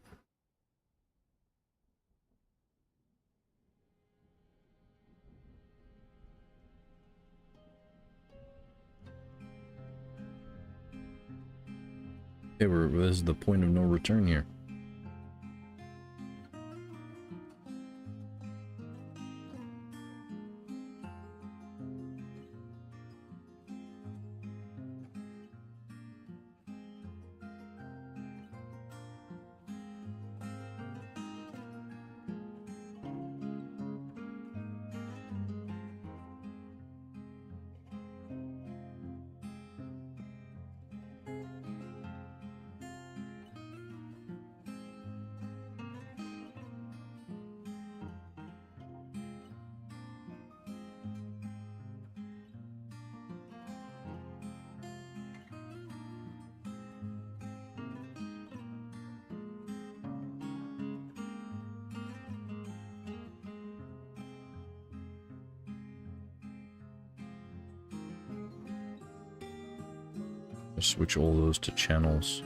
Okay, this is the point of no return here. Switch all those to channels.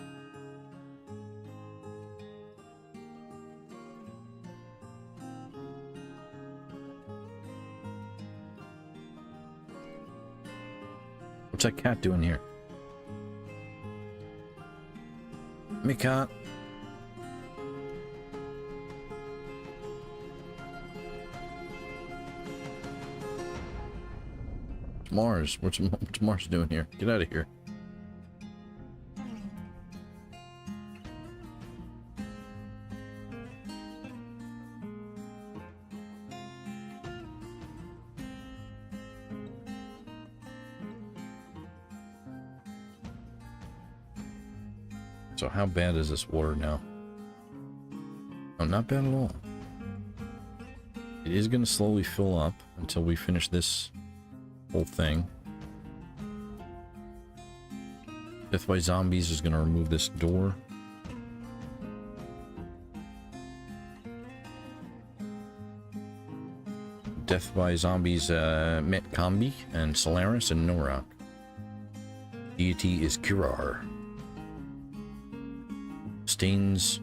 What's that cat doing here? Me cat. It's Mars. What's Mars doing here? Get out of here. So how bad is this water now? Oh, not bad at all. It is going to slowly fill up until we finish this whole thing. Death by Zombies is going to remove this door. Death by Zombies met Kambi and Solaris and Norak. Deity is Kirar. Stains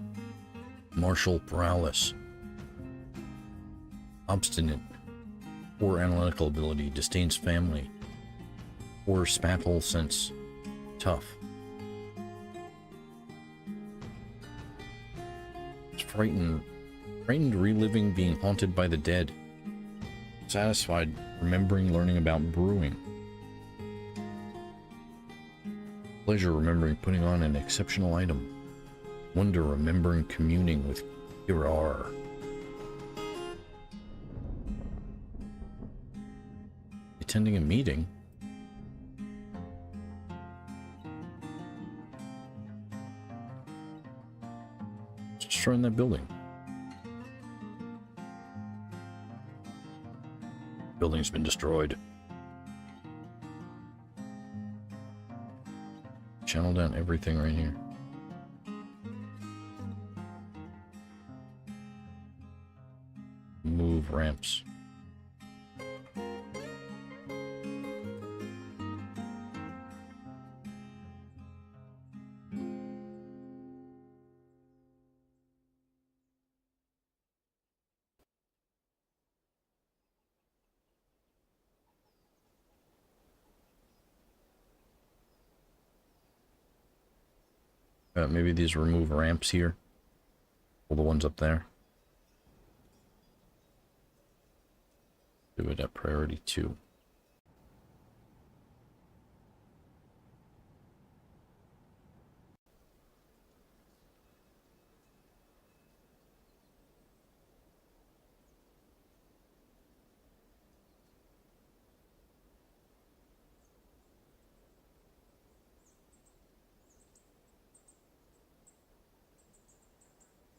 martial paralysis. Obstinate. Poor analytical ability. Disdains family. Poor spatial sense. Tough. It's frightened. Frightened reliving being haunted by the dead. Satisfied remembering learning about brewing. Pleasure remembering putting on an exceptional item. Wonder remembering communing with Kirar. Attending a meeting? Just destroying that building. Building's been destroyed. Channel down everything right here. Move ramps. Maybe these remove ramps here. All the ones up there. Do it at priority 2.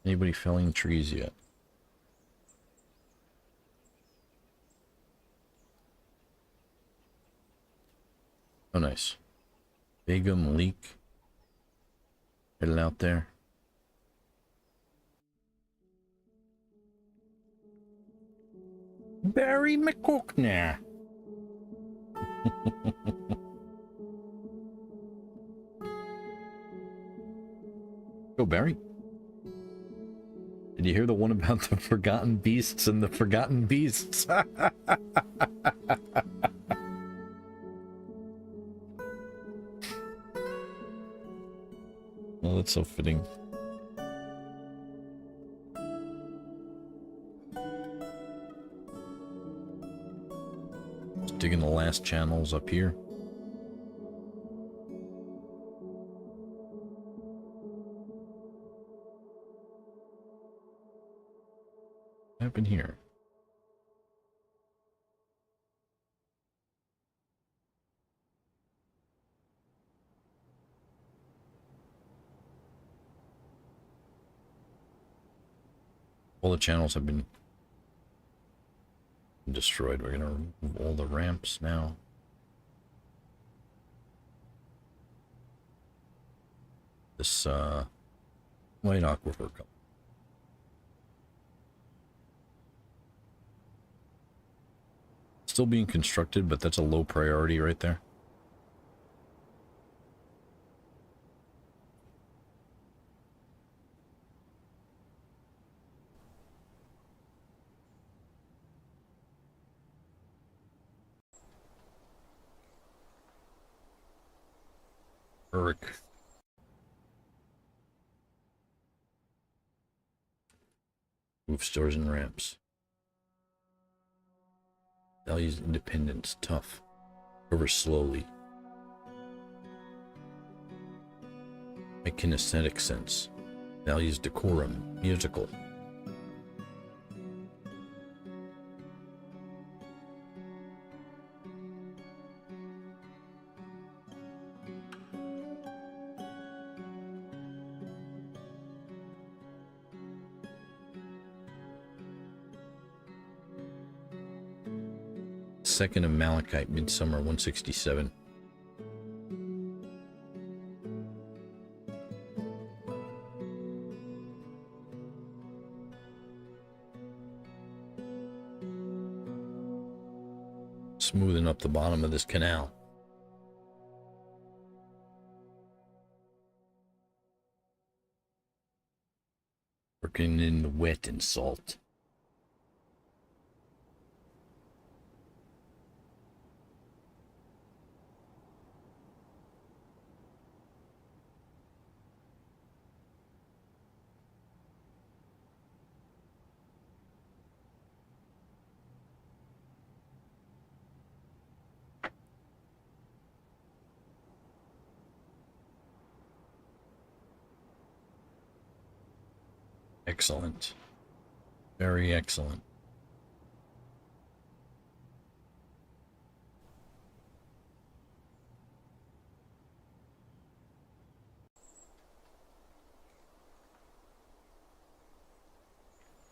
Anybody felling trees yet? Oh, nice. Begum leak. Headed out there. Barry McCookner. Go, Barry. Did you hear the one about the forgotten beasts and the forgotten beasts? Well, that's so fitting. Just digging the last channels up here. What happened here? All the channels have been destroyed. We're gonna remove all the ramps now. This white aquifer cup. Still being constructed, but that's a low priority right there. Eric. Move stores and ramps. Values independence. Tough. Recover slowly. Make kinesthetic sense. Values decorum. Musical. Second of Malachite, Midsummer, 167. Smoothing up the bottom of this canal. Working in the wet and salt. Excellent. Very excellent.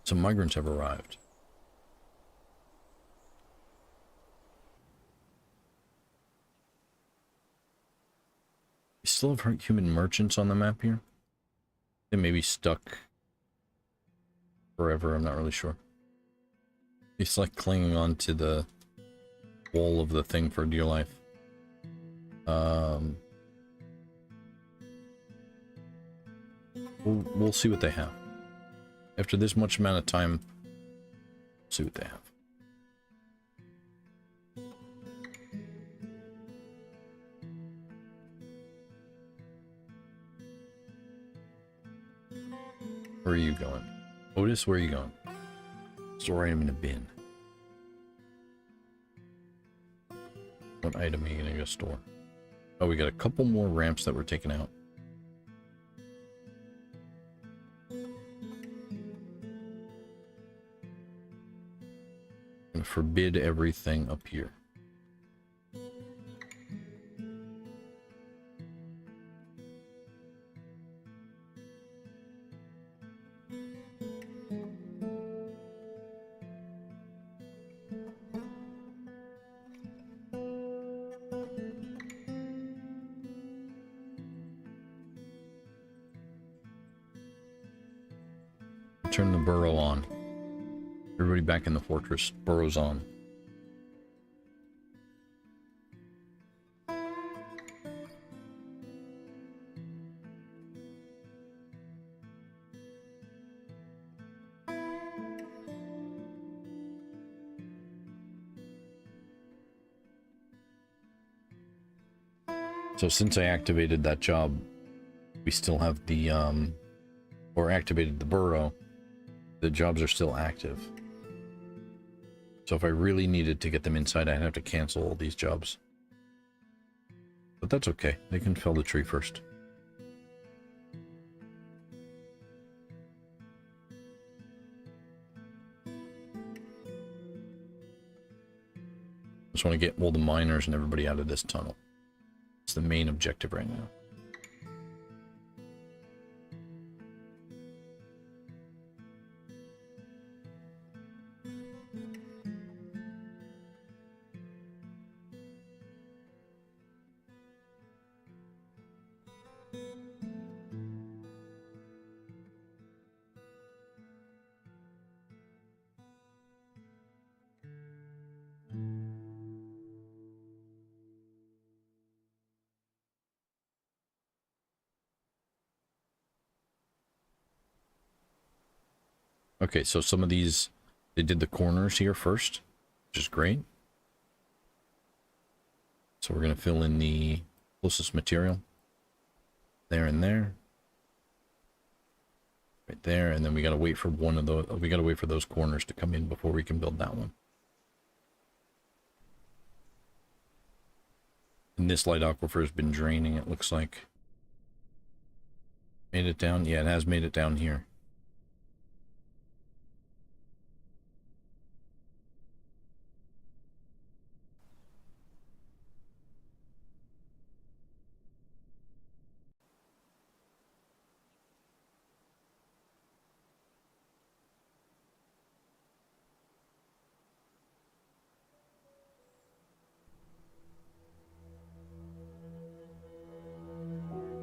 Some migrants have arrived. We still have human merchants on the map here. They may be stuck forever, I'm not really sure. It's like clinging on to the wall of the thing for dear life. We'll see what they have. After this much amount of time, we'll see what they have. Where are you going? Otis, where are you going? Store item in a bin. What item are you gonna go store? Oh, we got a couple more ramps that were taken out. Gonna forbid everything up here. Turn the burrow on. Everybody back in the fortress. Burrow's on. So since I activated that job, we still have the, or activated the burrow, the jobs are still active. So if I really needed to get them inside, I'd have to cancel all these jobs. But that's okay. They can fell the tree first. Just want to get all the miners and everybody out of this tunnel. It's the main objective right now. Okay, so some of these, they did the corners here first, which is great. So we're going to fill in the closest material. there and there. Right there, and then we gotta wait for one of those. We gotta wait for those corners to come in before we can build that one. And this light aquifer has been draining, it looks like. Made it down? Yeah, it has made it down here.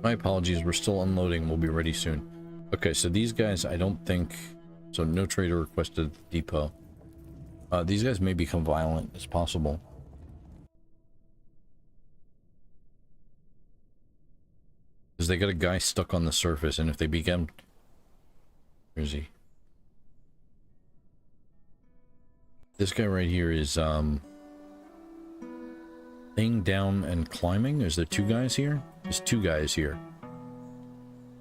My apologies, we're still unloading. We'll be ready soon. Okay, so these guys, I don't think... So no trader requested at the depot. These guys may become violent. It's possible. Because they got a guy stuck on the surface, and if they become... Where is he? This guy right here is, laying down and climbing. Is there two guys here? There's two guys here.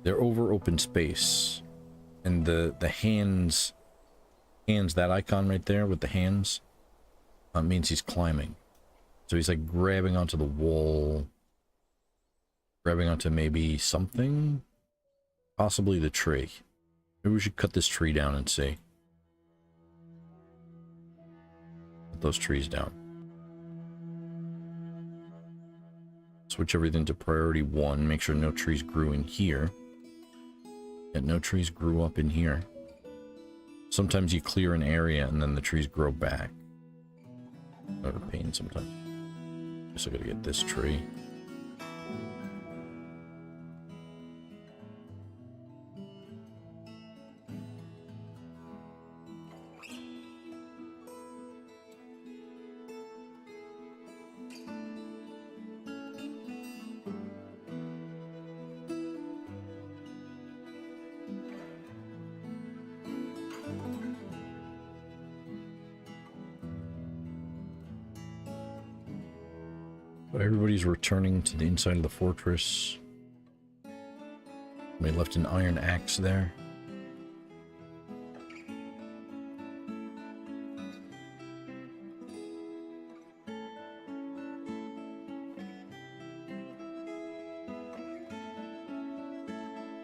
They're over open space. And the hands, that icon right there with the hands, means he's climbing. So he's like grabbing onto the wall. Grabbing onto maybe something? Possibly the tree. Maybe we should cut this tree down and see. Put those trees down. Switch everything to priority 1. Make sure no trees grew in here. Yeah, no trees grew up in here. Sometimes you clear an area and then the trees grow back. Not a pain sometimes. Guess I gotta get this tree. Everybody's returning to the inside of the fortress. We left an iron axe there.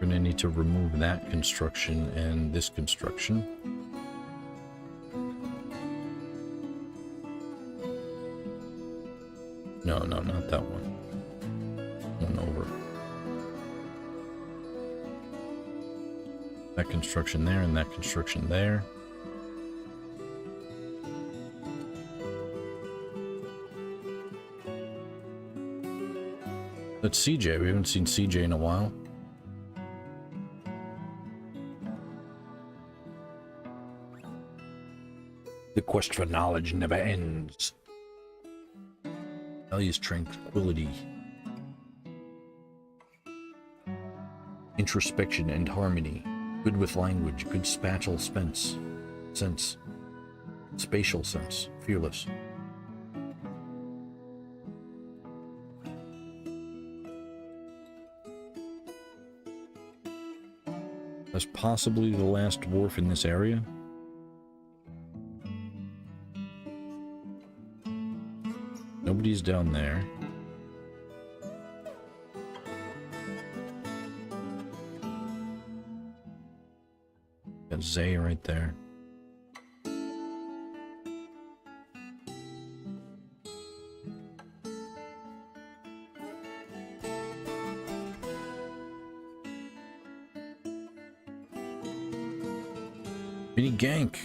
We're gonna need to remove that construction and this construction. No, not that one. One over. That construction there and that construction there. That's CJ. We haven't seen CJ in a while. The quest for knowledge never ends. Values tranquility, introspection and harmony, good with language, good spatial sense, spatial sense, fearless. As possibly the last dwarf in this area. Nobody's down there. Got Zay right there. Mini gank.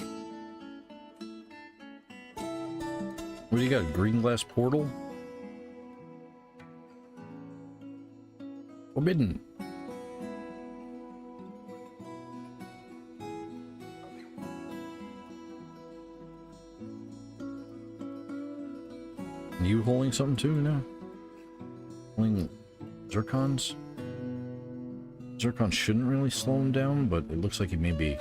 What do you got? Green glass portal? Forbidden. And you holding something too now? Holding zircons? Zircon shouldn't really slow him down, but it looks like he may be.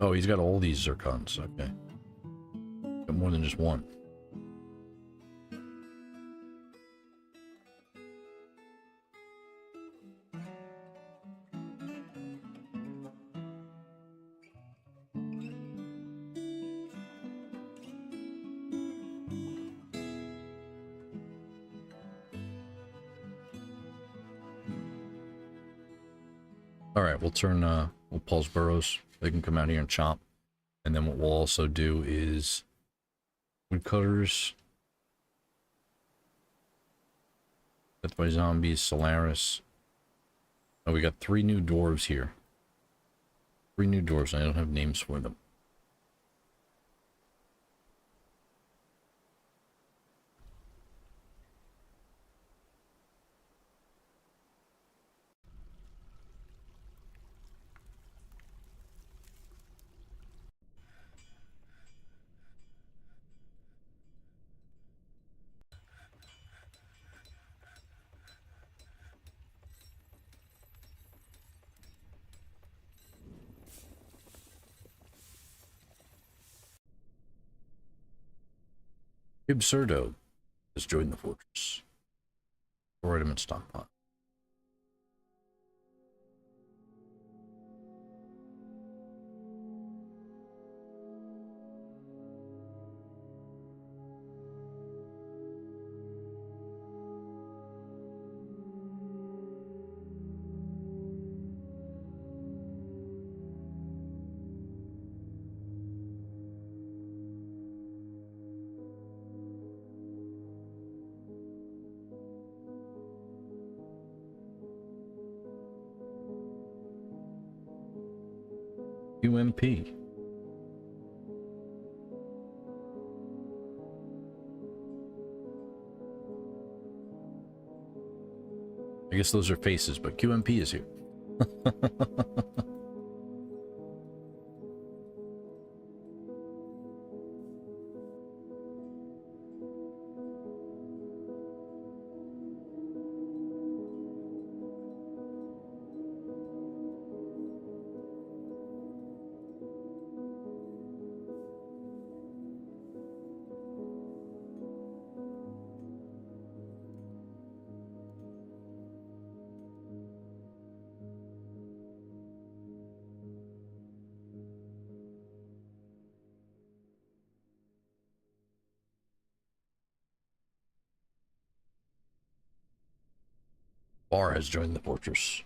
Oh, he's got all these zircons. Okay. Got more than just one. All right, we'll pause burrows. They can come out here and chop. And then what we'll also do is woodcutters. Death by zombies, Solaris. Oh, we got 3 new dwarves here. 3 new dwarves. I don't have names for them. Absurdo has joined the fortress. Store item and stockpile. UMP. I guess those are faces, but QMP is here. Bar has joined the fortress.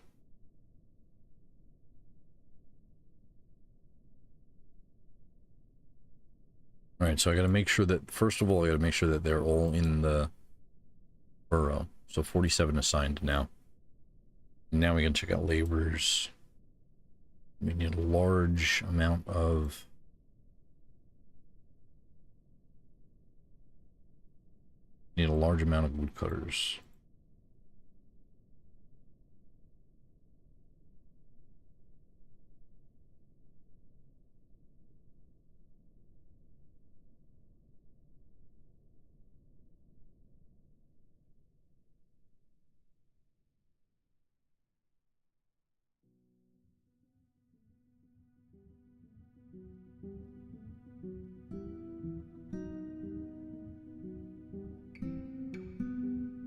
All right, so I got to make sure that, first of all, I got to make sure that they're all in the burrow. So 47 assigned now. Now we can check out laborers. We need a large amount of... Need a large amount of woodcutters.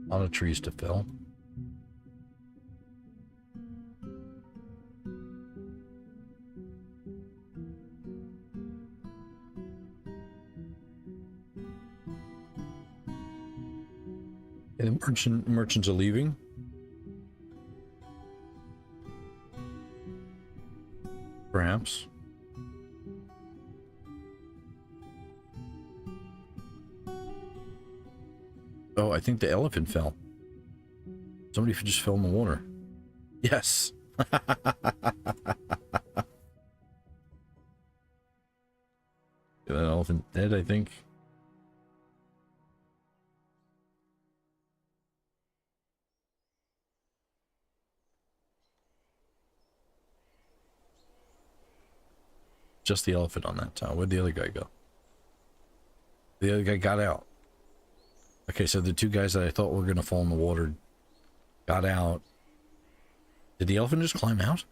A lot of trees to fell. And the merchants are leaving. Perhaps. Oh, I think the elephant fell. Somebody just fell in the water. Yes. That elephant dead, I think. Just the elephant on that tower. Where'd the other guy go? The other guy got out. Okay, so the 2 guys that I thought were going to fall in the water got out. Did the elephant just climb out?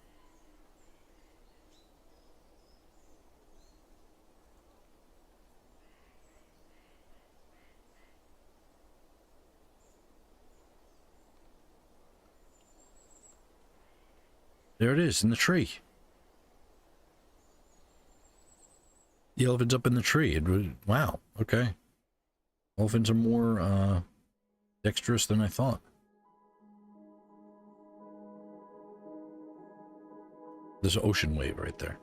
There it is, in the tree. The elephant's up in the tree. It was, wow, okay. Elephants are more dexterous than I thought. There's an ocean wave right there.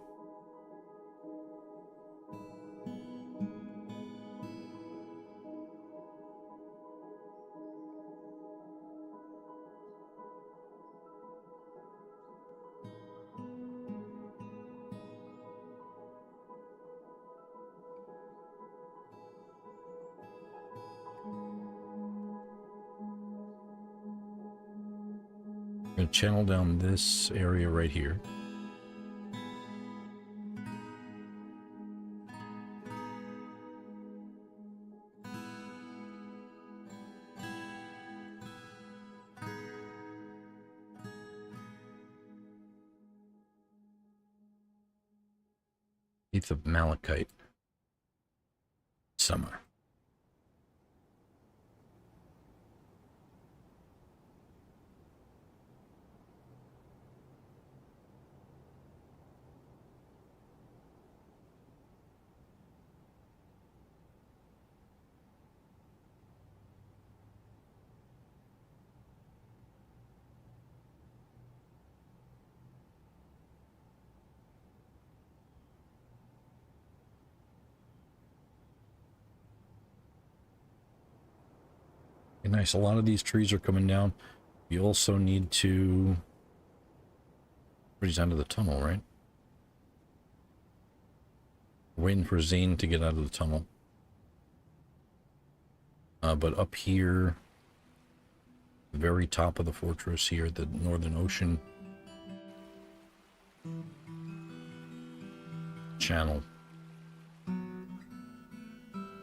I'm going to channel down this area right here. Teeth of Malachite. Summer. Okay, nice. A lot of these trees are coming down. You also need to bridge down to the tunnel, right? Waiting for Zane to get out of the tunnel. But up here, the very top of the fortress here, the northern ocean channel.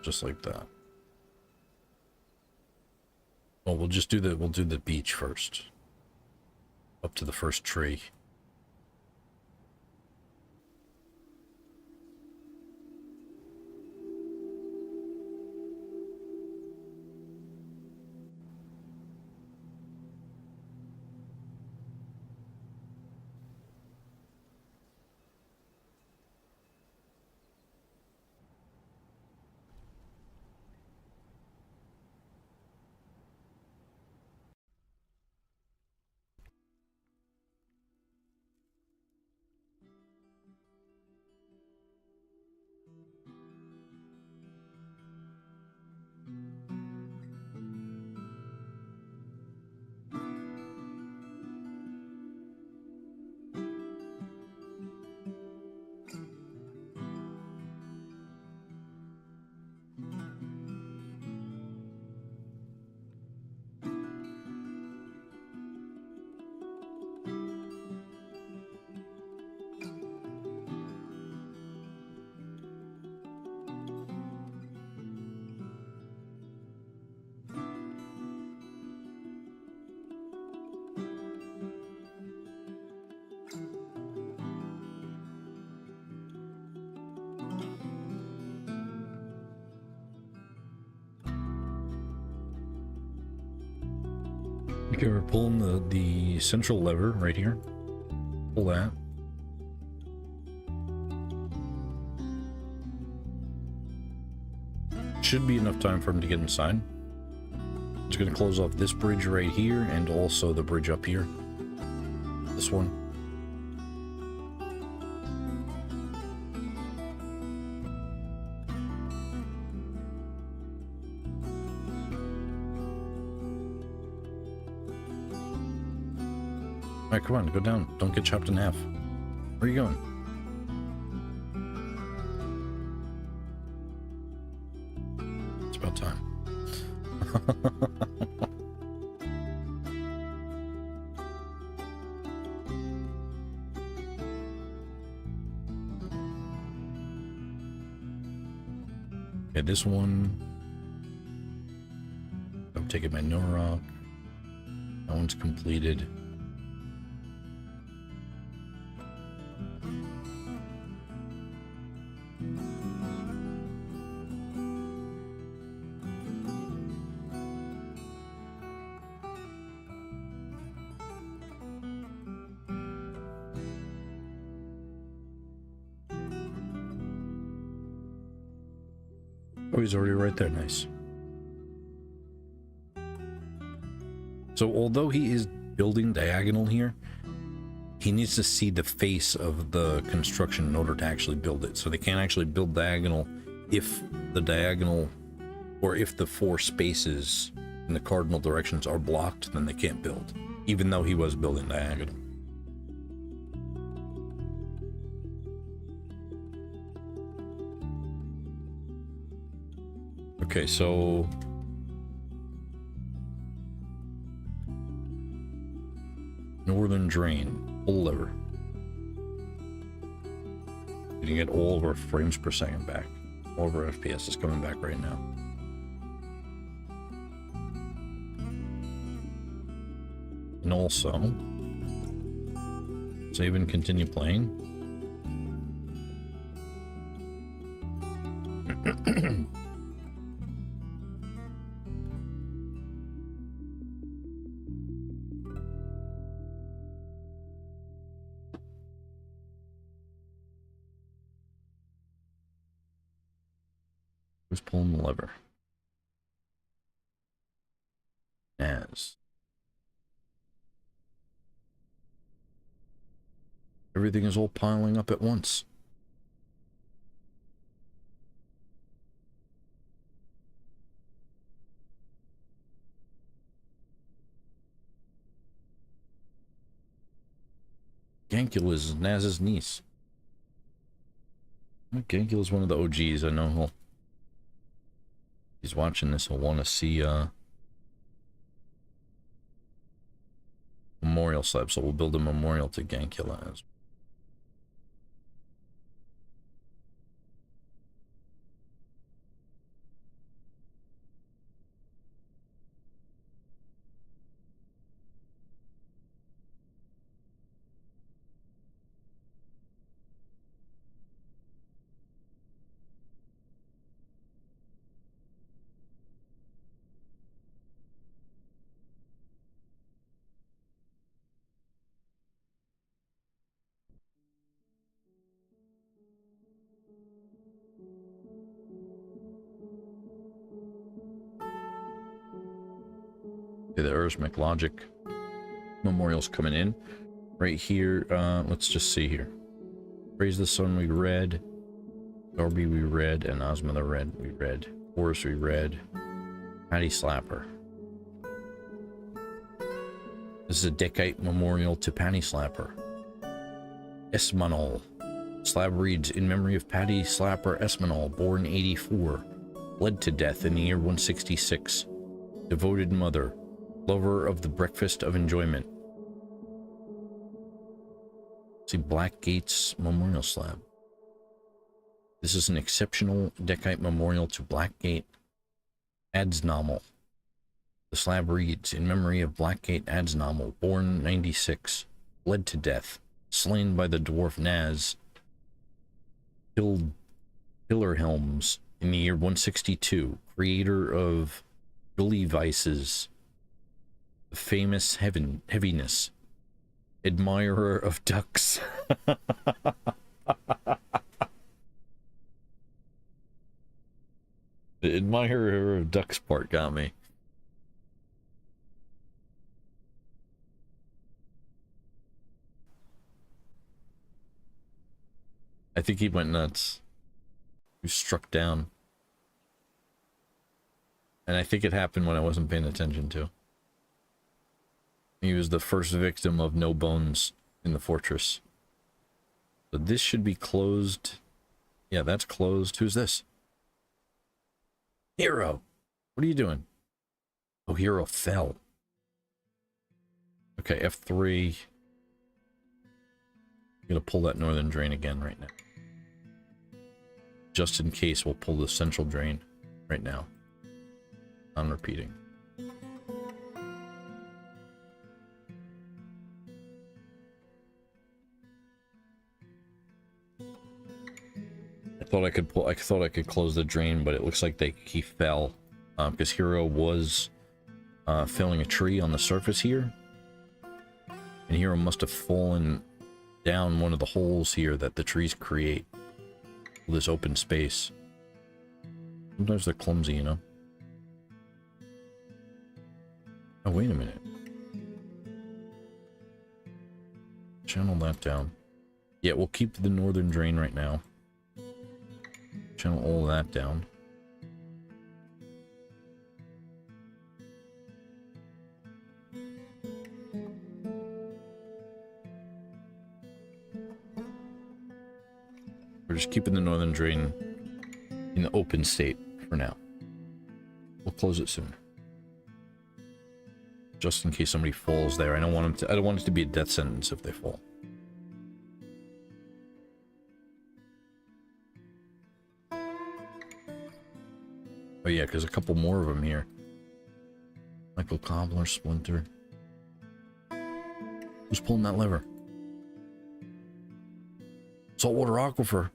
Just like that. Well, we'll do the beach first. Up to the first tree. Okay, we're pulling the central lever right here. Pull that. Should be enough time for him to get inside. It's going to close off this bridge right here and also the bridge up here. This one. Alright, come on, go down. Don't get chopped in half. Where are you going? It's about time. Okay, this one. I'm taking my no rock. That one's completed. Oh, he's already right there. Nice. So although he is building diagonal here, he needs to see the face of the construction in order to actually build it. So they can't actually build diagonal if the diagonal, or if the 4 spaces in the cardinal directions are blocked, then they can't build, even though he was building diagonal. Okay, so northern drain, pull lever. You can get all of our frames per second back. All of our FPS is coming back right now. And also, save and continue playing. Who's pulling the lever? As everything is all piling up at once. Gankula is Naz's niece. Gankula is one of the OGs. I know he's watching this. He'll want to see memorial slab, so we'll build a memorial to Gankula as well. Okay, the Ursmic Logic memorial's coming in. Right here, let's just see here. Praise the Sun we read. Darby we read, and Ozma the Red we read. Horus we read. Patty Slapper. This is a Decite memorial to Patty Slapper. Esmanol. Slab reads, in memory of Patty Slapper Esmanol, born 84, bled to death in the year 166. Devoted mother, lover of the breakfast of enjoyment. See Blackgate's memorial slab. This is an exceptional Decite memorial to Blackgate Adsnomal. The slab reads, in memory of Blackgate Adsnomal, born 96, bled to death, slain by the dwarf Naz, Pillarhelms in the year 162, creator of Billy Vices, the famous heaviness, admirer of ducks. The admirer of ducks part got me. I think he went nuts. He was struck down. And I think it happened when I wasn't paying attention to. He was the first victim of no bones in the fortress. So this should be closed. Yeah, that's closed. Who's this? Hero! What are you doing? Oh, Hero fell. Okay, F3. I'm gonna pull that northern drain again right now. Just in case, we'll pull the central drain right now. I'm repeating. I thought I could close the drain, but it looks like he fell because Hero was felling a tree on the surface here, and Hero must have fallen down one of the holes here that the trees create. This open space. Sometimes they're clumsy, you know. Oh, wait a minute. Channel that down. Yeah, we'll keep the northern drain right now. Channel all that down. We're just keeping the northern drain in the open state for now. We'll close it soon. Just in case somebody falls there. I don't want them to, I don't want it to be a death sentence if they fall. Oh yeah, because a couple more of them here. Michael Cobbler, Splinter. Who's pulling that lever? Saltwater aquifer.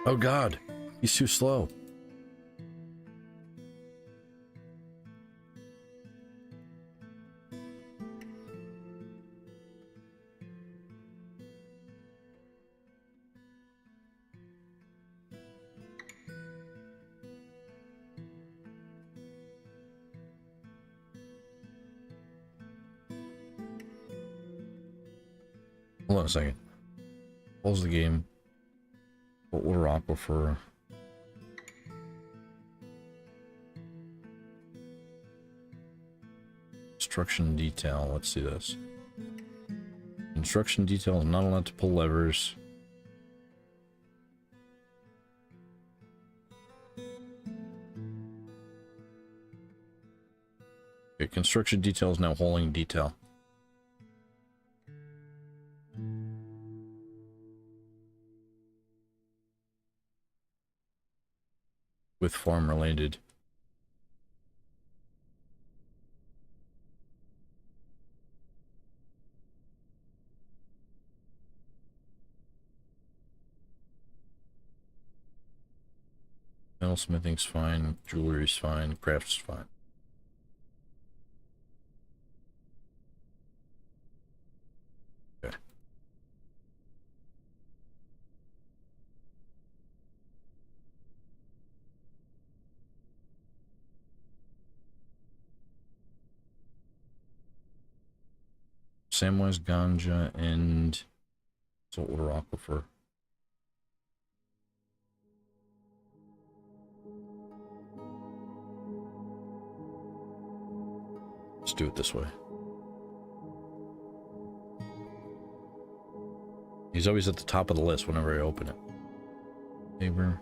Oh god, he's too slow. Hold on a second. Pause the game. Saltwater aquifer. Construction detail. Let's see this. Construction detail is not allowed to pull levers. Okay, construction detail is now hauling detail. With farm related. Metalsmithing's fine, jewelry's fine, craft's fine. Okay. Samwise Ganja and Saltwater Aquifer. Let's do it this way. He's always at the top of the list whenever I open it. Neighbor.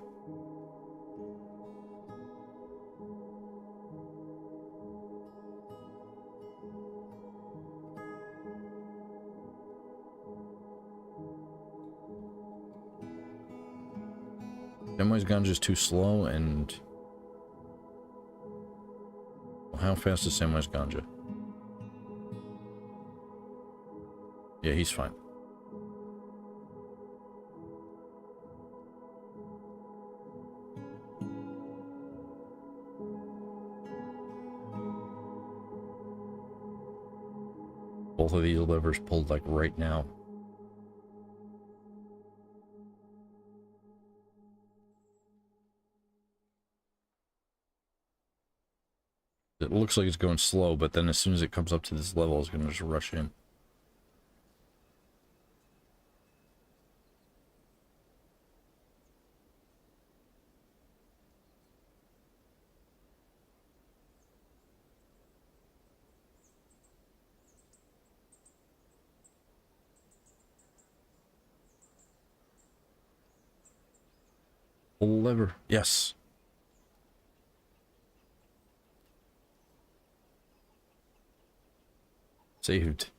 Samwise Ganja is too slow, and well, how fast is Samwise Ganja? Yeah, he's fine. Both of these levers pulled like right now. It looks like it's going slow, but then as soon as it comes up to this level, it's going to just rush in. Pull the lever. Yes. Saved.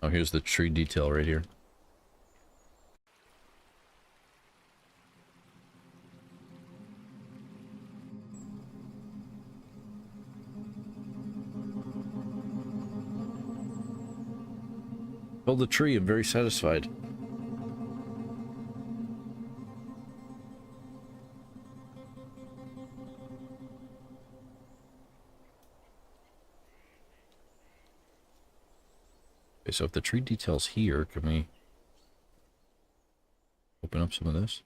Oh, here's the tree detail right here. Felled the tree. I'm very satisfied. Okay, so if the tree detail's here, can we open up some of this?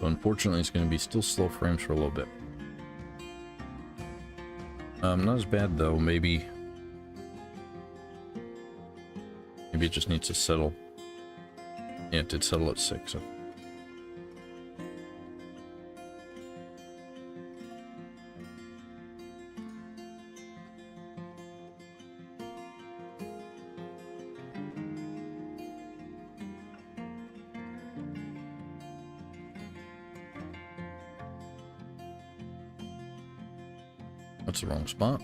So unfortunately, it's going to be still slow frames for a little bit. Not as bad though. Maybe it just needs to settle. Yeah, it did settle at 6. So. That's the wrong spot.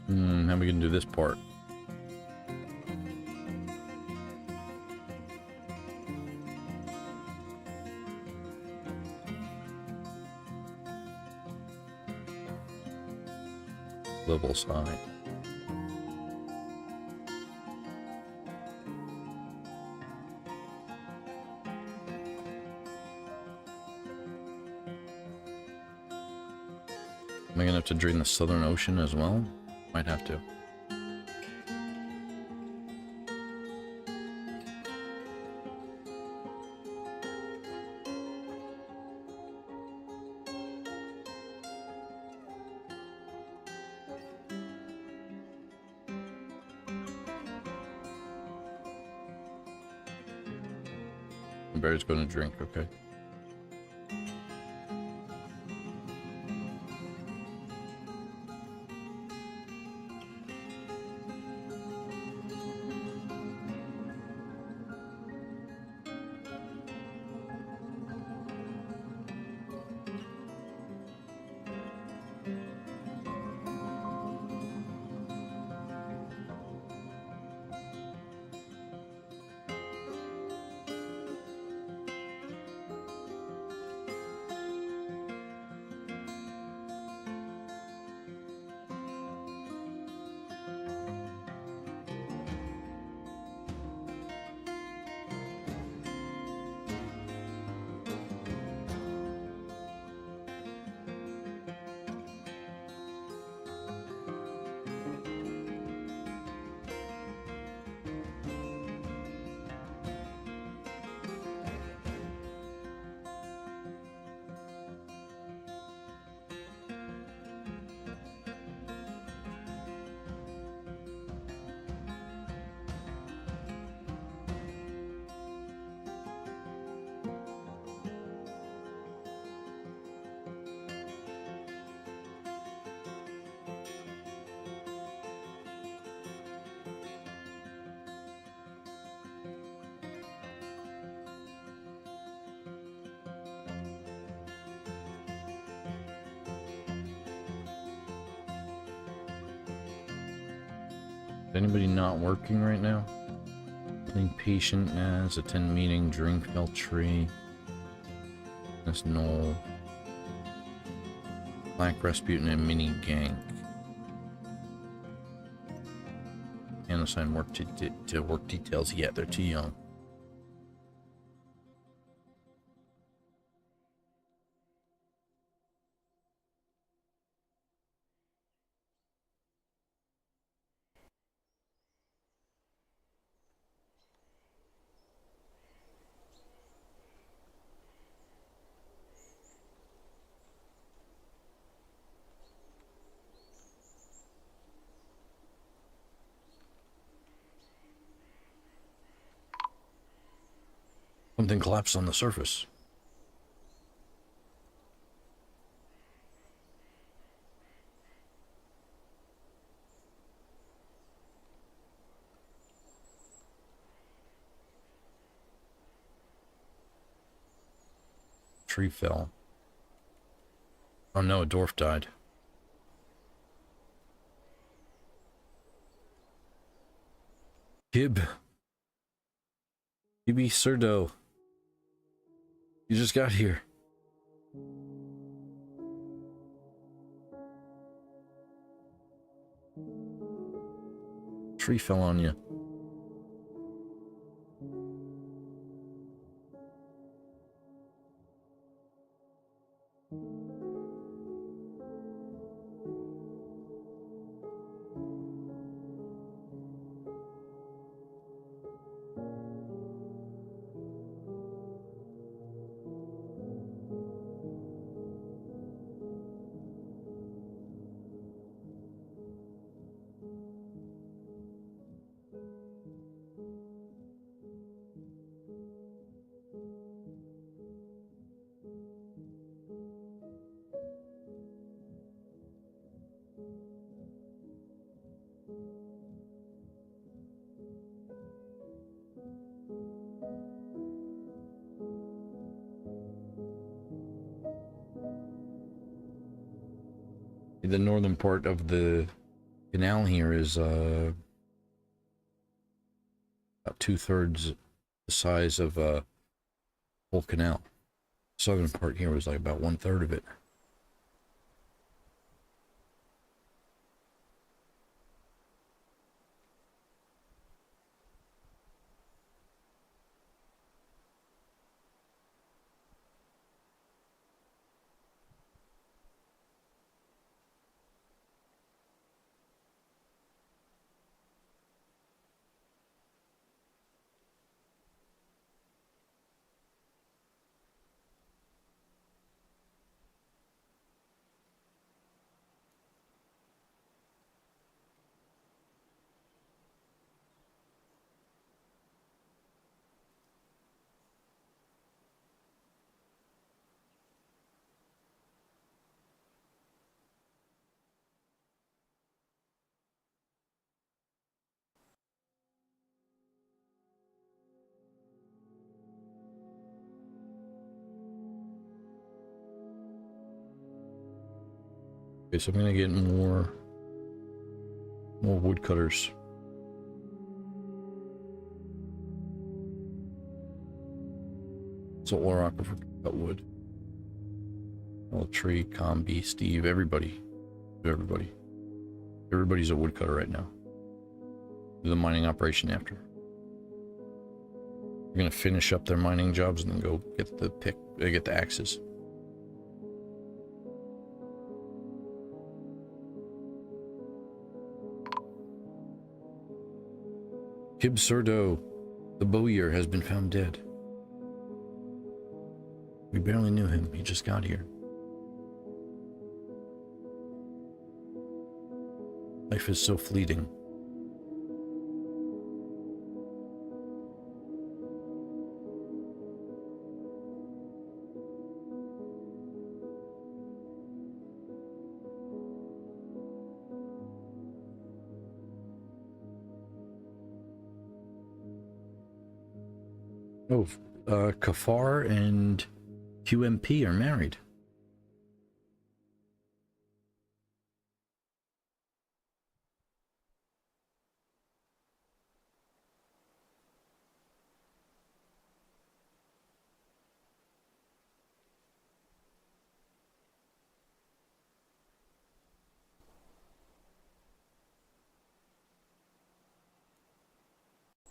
How are we gonna do this part? Level side. Am I gonna have to drain the Southern Ocean as well? Might have to. The bear's gonna drink, okay. Anybody not working right now? Being patient as attend meeting, drink fell tree. That's null. Black Rasputin and mini gank. And assign work to work details yet. They're too young. Something collapsed on the surface. Tree fell. Oh no, a dwarf died. Gib. Gibby Surdo. You just got here. Tree fell on you. The northern part of the canal here is about 2/3 the size of a whole canal. Southern part here was like about 1/3 of it. Okay, so I'm gonna get more woodcutters. Salt water aquifer, cut wood. All tree, combi, Steve, everybody. Everybody's a woodcutter right now. Do the mining operation after. We're gonna finish up their mining jobs and then go get the get the axes. Kib Surdo, the bowyer, has been found dead. We barely knew him. He just got here. Life is so fleeting. Oh, Kafar and QMP are married.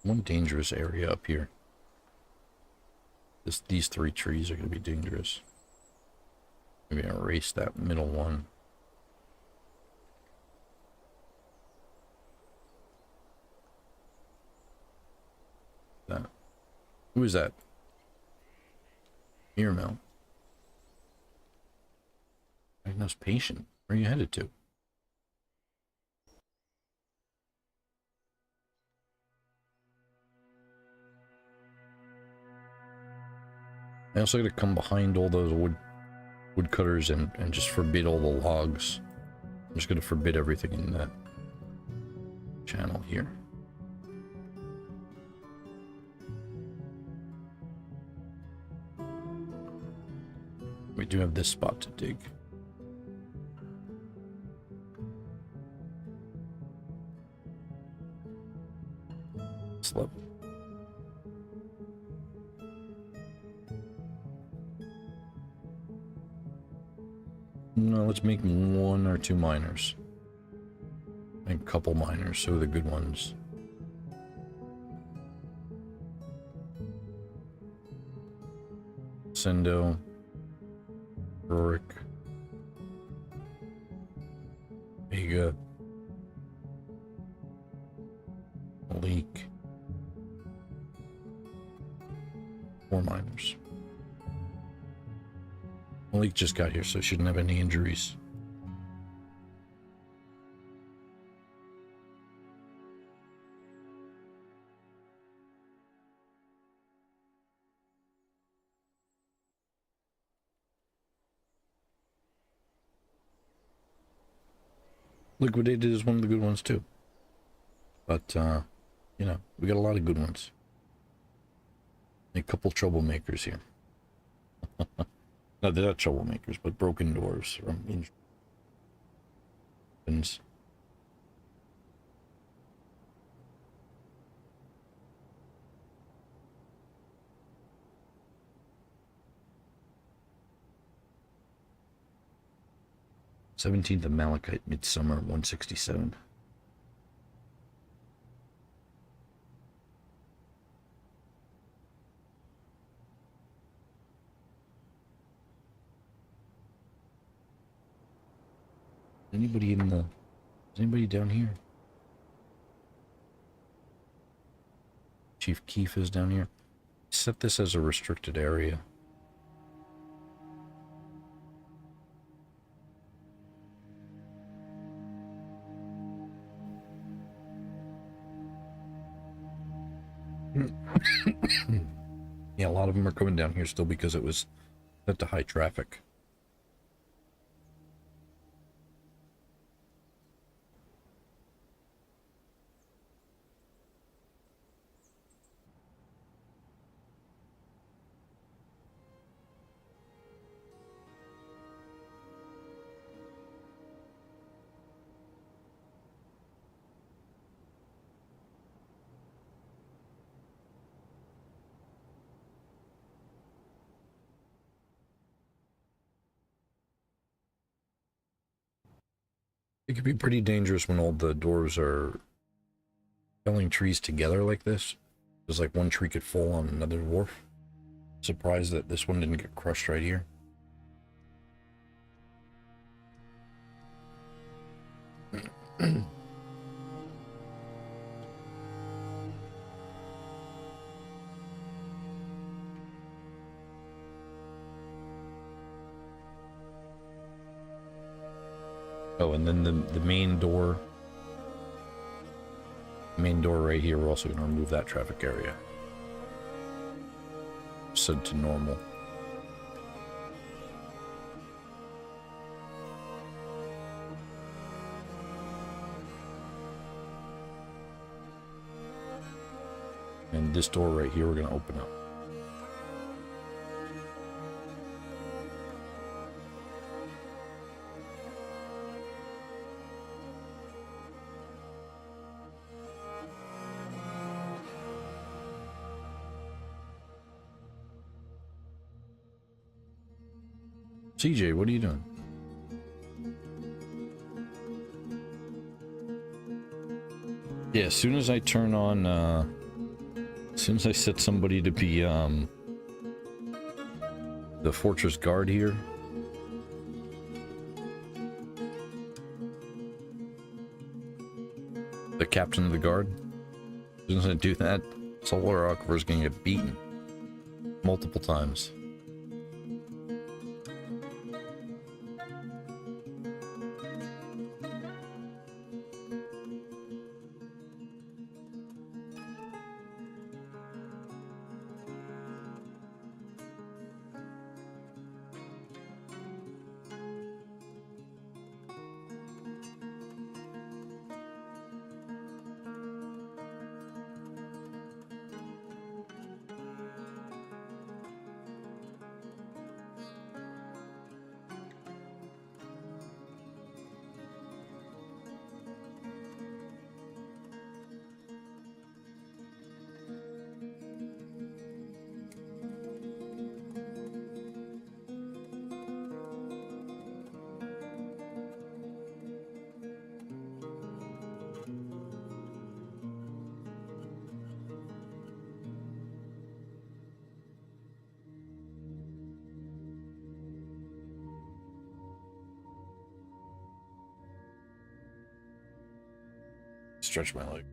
one dangerous area up here. These three trees are going to be dangerous. Maybe erase that middle one. That. Who is that? Mirmel. Diagnose patient. Where are you headed to? I also got to come behind all those woodcutters and just forbid all the logs. I'm just going to forbid everything in that channel here. We do have this spot to dig. This level. No, let's make 1 or 2 miners. Make a couple miners, so the good ones. Sendo. Rorik. Vega. Malik. 4 miners. Malik just got here, so shouldn't have any injuries. Liquidated is one of the good ones too. But, you know, we got a lot of good ones. A couple troublemakers here. No, they're not troublemakers, but broken dwarves from intricacies. 17th of Malachite, Midsummer, 167. Anybody in the... Is anybody down here? Chief Keef is down here. Set this as a restricted area. Yeah, a lot of them are coming down here still because it was set to high traffic. It could be pretty dangerous when all the dwarves are felling trees together like this. There's like one tree could fall on another dwarf. Surprised that this one didn't get crushed right here. Oh, and then the main door right here, we're also going to remove that traffic area. Set to normal. And this door right here, we're going to open up. CJ, what are you doing? Yeah, as soon as I turn on As soon as I set somebody to be the fortress guard here, the captain of the guard, as soon as I do that, Solar Aquifer is going to get beaten multiple times. Stretch my leg.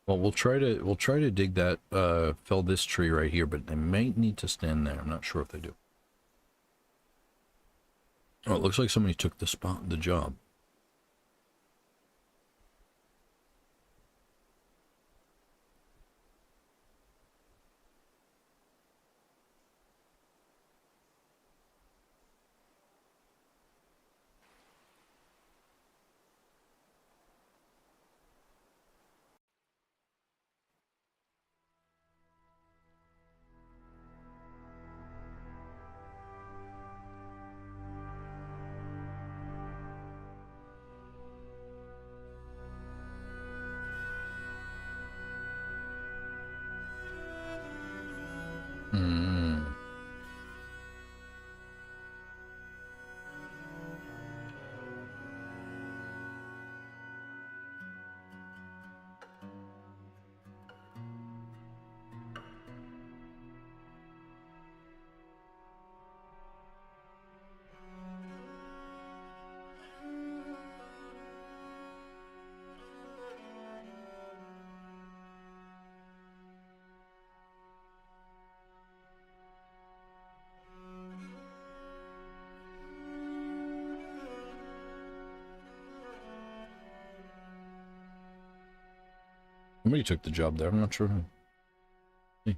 Well, we'll try to dig that fell this tree right here, but they might need to stand there. I'm not sure if they do. Oh, it looks like somebody took the job. Somebody took the job there. I'm not sure who. See.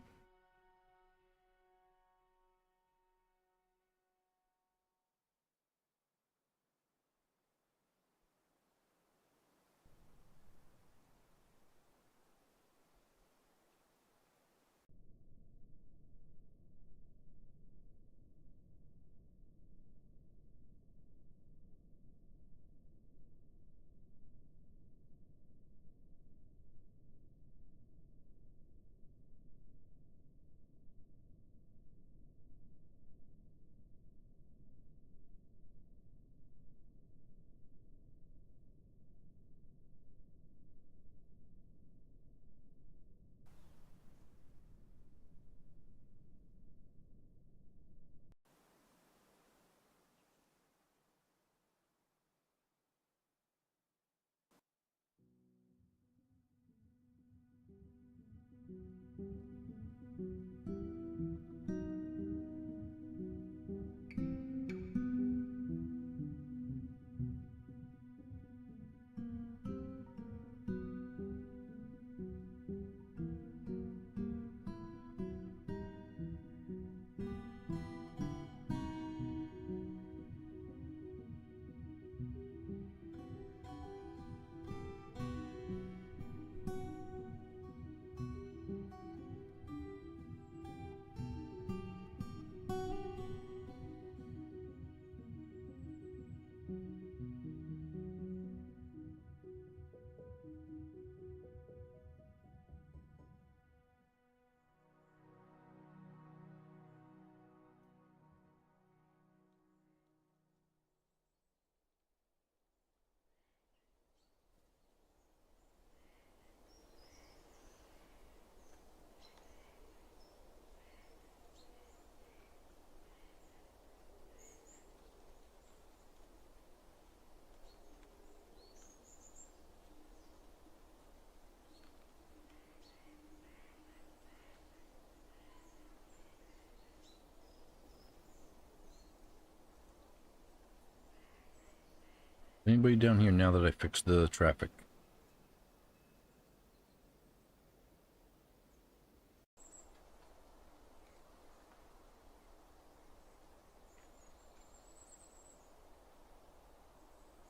Anybody down here now that I fixed the traffic?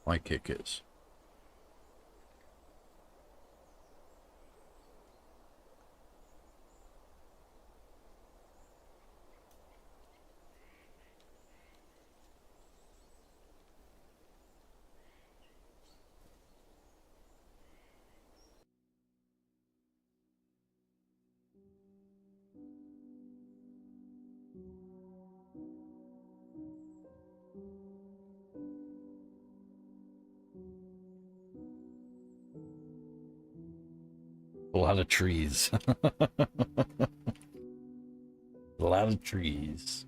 My kick is. A lot of trees. A lot of trees.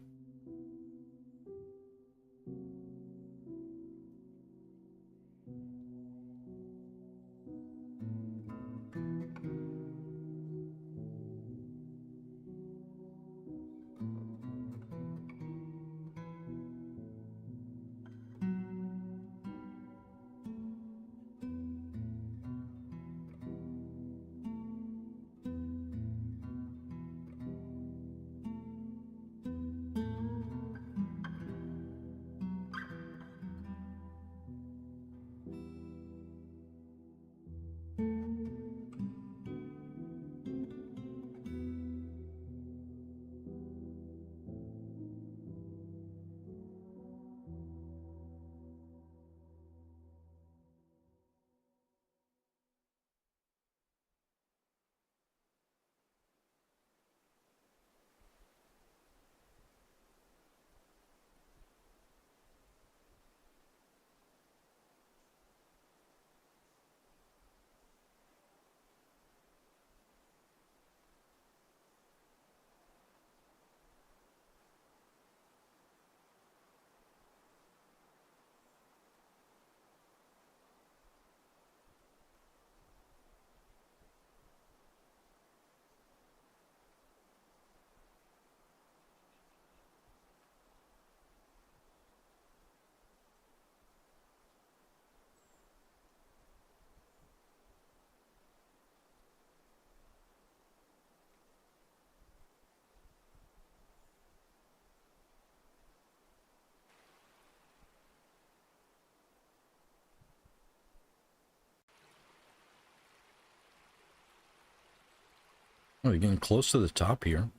Oh, you're getting close to the top here.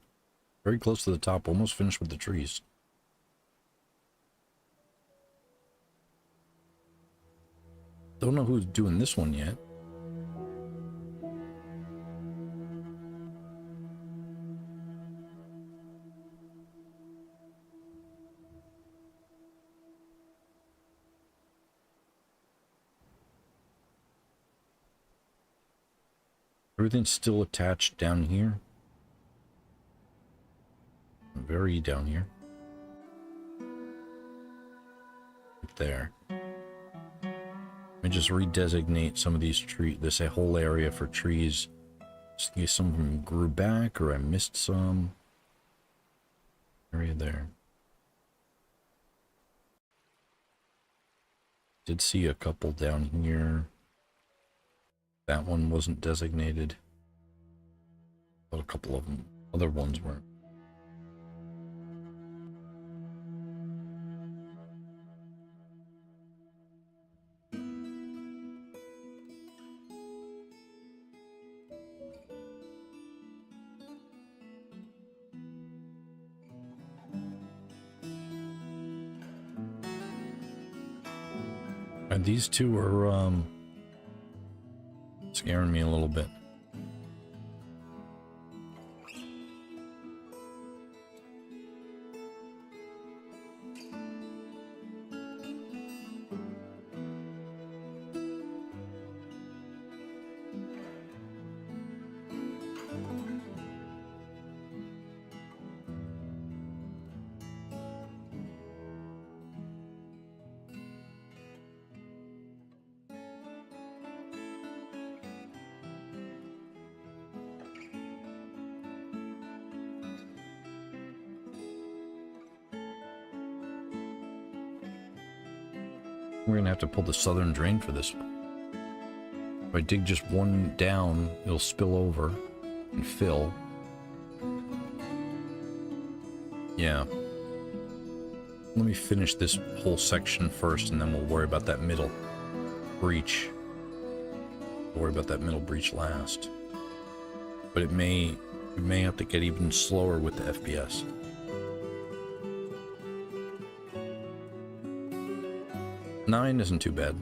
Very close to the top. Almost finished with the trees. Don't know who's doing this one yet. Everything's still attached down here. Very down here. Right there. Let me just redesignate some of these trees, this whole area for trees. Just in case some of them grew back or I missed some. Area there. Did see a couple down here. That one wasn't designated. But a couple of them, other ones weren't. And these two are scaring me a little bit. We're gonna have to pull the southern drain for this one. If I dig just one down, it'll spill over and fill. Yeah. Let me finish this whole section first, and then we'll worry about that middle breach. We'll worry about that middle breach last. But it may have to get even slower with the FPS. Nine isn't too bad.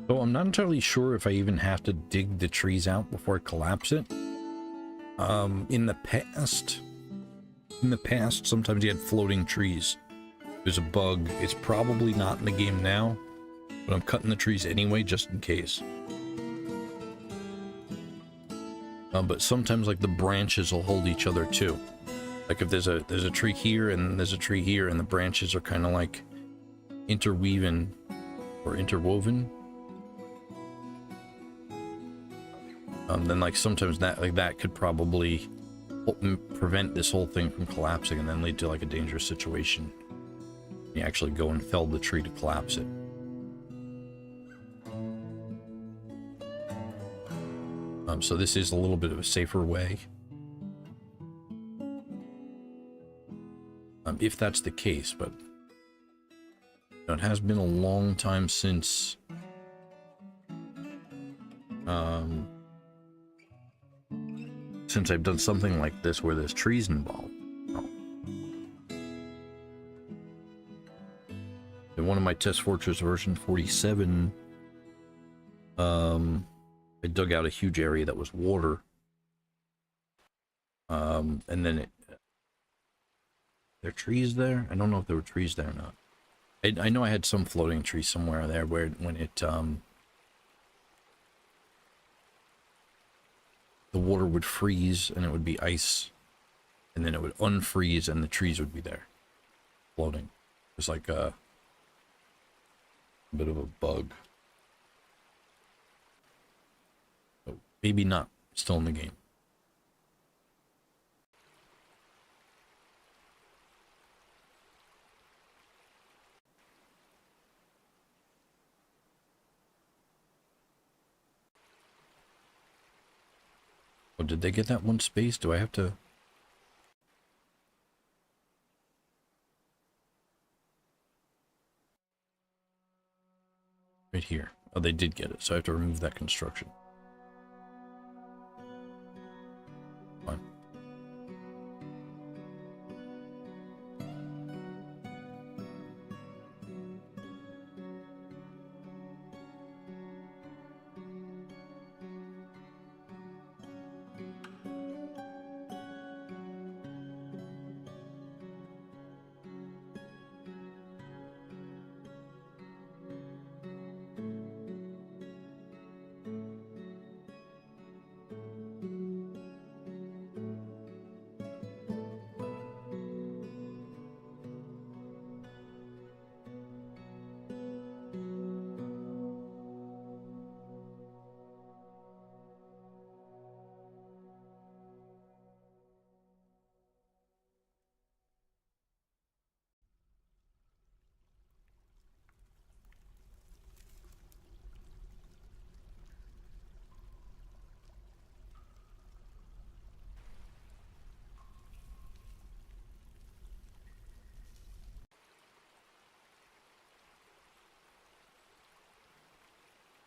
So I'm not entirely sure if I even have to dig the trees out before I collapse it. In the past, sometimes you had floating trees. There's a bug. It's probably not in the game now, but I'm cutting the trees anyway, just in case. But sometimes, like, the branches will hold each other too. Like if there's a tree here and there's a tree here, and the branches are kind of like interweaving or interwoven. Then like sometimes that could probably prevent this whole thing from collapsing and then lead to like a dangerous situation. You actually go and fell the tree to collapse it. So this is a little bit of a safer way. If that's the case, but it has been a long time since I've done something like this where there's trees involved. Oh. In one of my test fortress version 47, I dug out a huge area that was water. And then there are trees there? I don't know if there were trees there or not. I know I had some floating tree somewhere there where when it the water would freeze and it would be ice, and then it would unfreeze and the trees would be there, floating. It's like a bit of a bug. Oh, maybe not. Still in the game. Oh, did they get that one space? Do I have to... Right here. Oh, they did get it, so I have to remove that construction. Fine.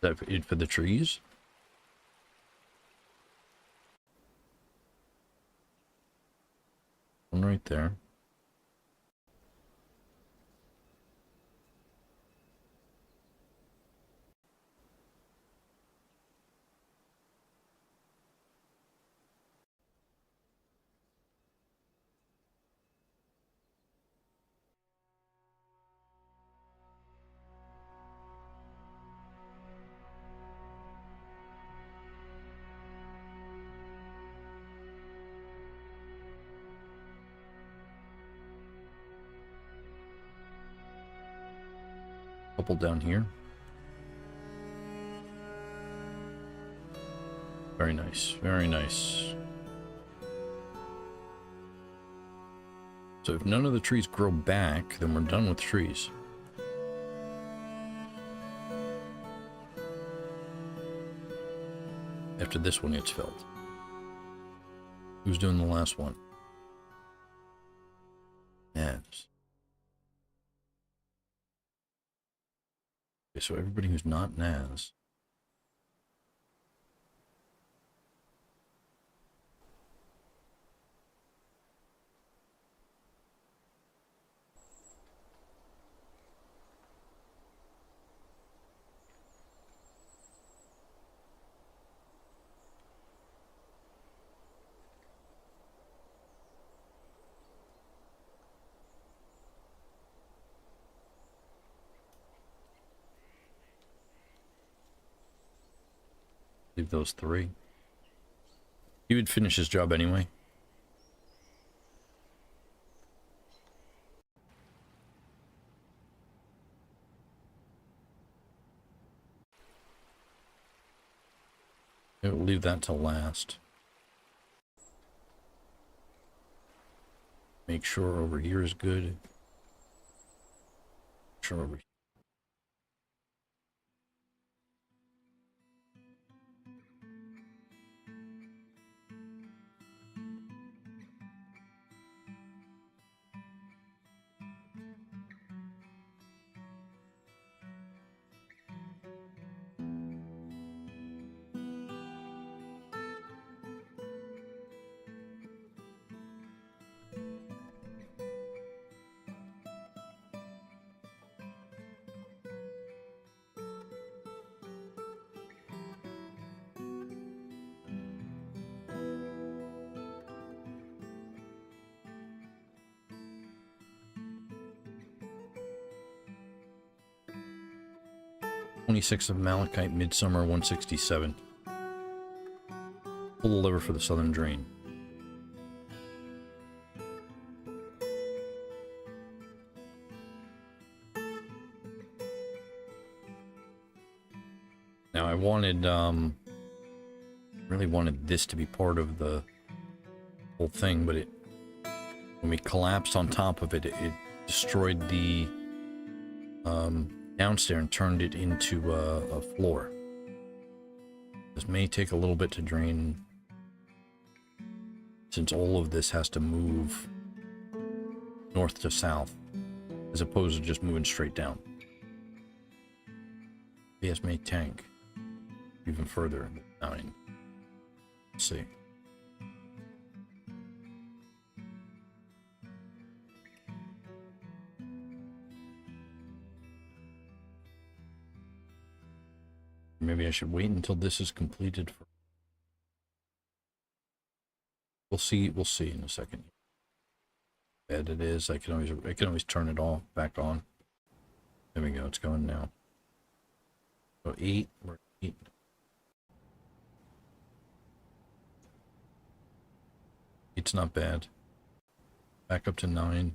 Is that it for the trees? One right there. Couple down here. Very nice, very nice. So if none of the trees grow back, then we're done with trees. After this one gets filled. Who's doing the last one? Navs. Okay, so everybody who's not Naz. Leave those three. He would finish his job anyway. We'll leave that till last. Make sure over here is good. Make sure over here. '26 of Malachite, Midsummer 167. Pull the lever for the southern drain. Now I wanted, really wanted this to be part of the whole thing, but when we collapsed on top of it, it destroyed the downstairs and turned it into a floor. This may take a little bit to drain, since all of this has to move north to south, as opposed to just moving straight down. PS may tank even further down. Let's see. Maybe I should wait until this is completed. We'll see in a second. Bad it is. I can always turn it off, back on. There we go. It's going now. So 8. We're 8. It's not bad. Back up to 9.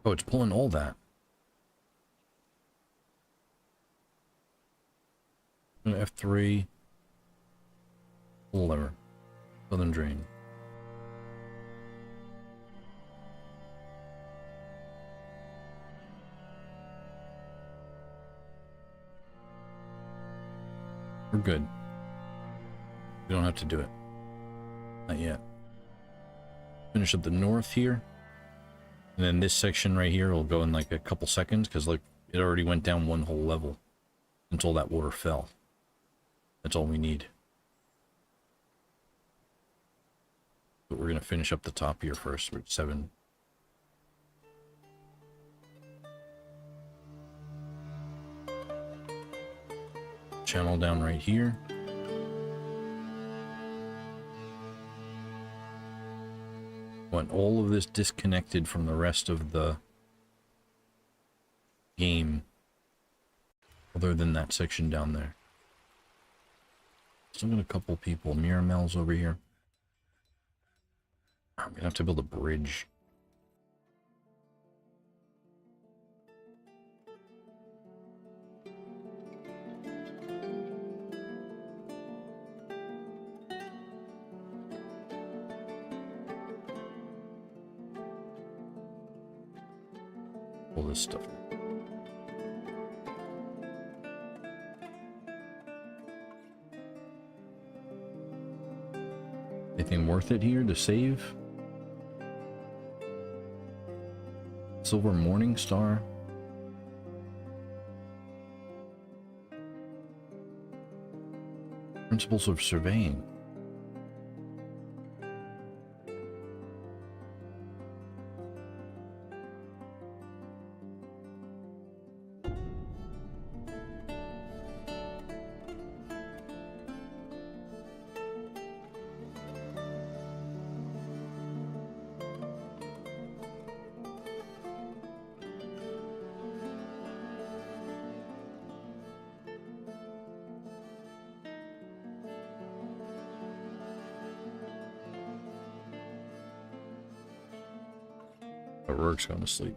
Oh, it's pulling all that. F3. Pull lever. Southern drain. We're good. We don't have to do it. Not yet. Finish up the north here. And then this section right here will go in like a couple seconds, because like it already went down one whole level until that water fell. That's all we need. But we're going to finish up the top here first. We're at 7. Channel down right here. Want all of this disconnected from the rest of the game, other than that section down there. Still got a couple people. Miramel's over here. I'm gonna have to build a bridge. All this stuff. Anything worth it here to save? Silver Morning Star. Principles of Surveying. Rourke's going to sleep.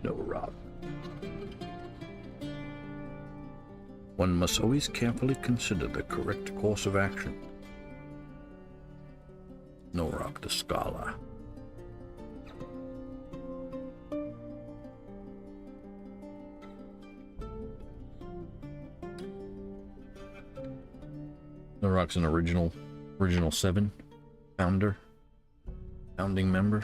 No, Rob. One must always carefully consider the correct course of action. Norok the Scholar. Norok's an original 7 founder. Founding member.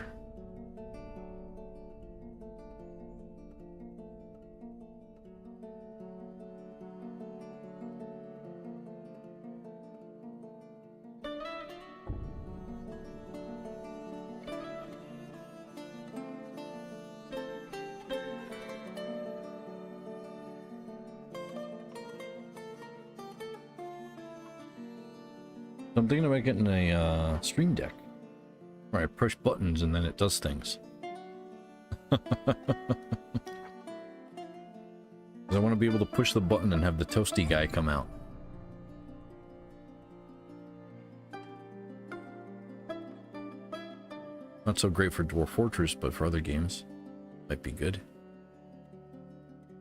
I'm thinking about getting a stream deck where I push buttons and then it does things. 'Cause I want to be able to push the button and have the toasty guy come out. Not so great for Dwarf Fortress, but for other games, might be good.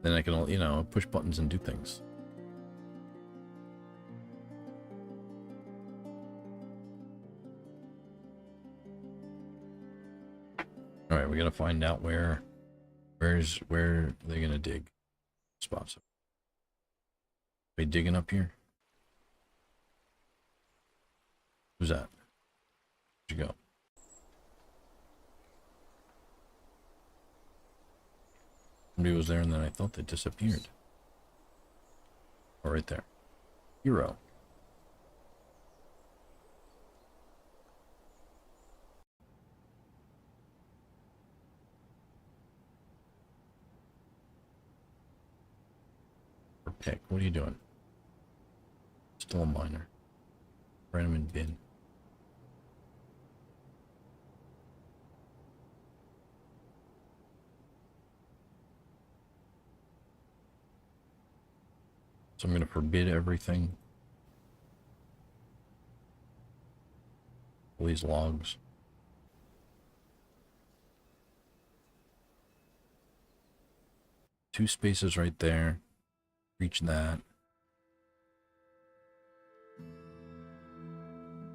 Then I can, you know, push buttons and do things. All right, we gotta find out where they're gonna dig spots. Are they digging up here? Who's that? Where'd you go? Somebody was there and then I thought they disappeared. Oh, right there. Hero. Pick. What are you doing? Still a miner. Random in bin. So I'm going to forbid everything. All these logs. Two spaces right there. Reach that.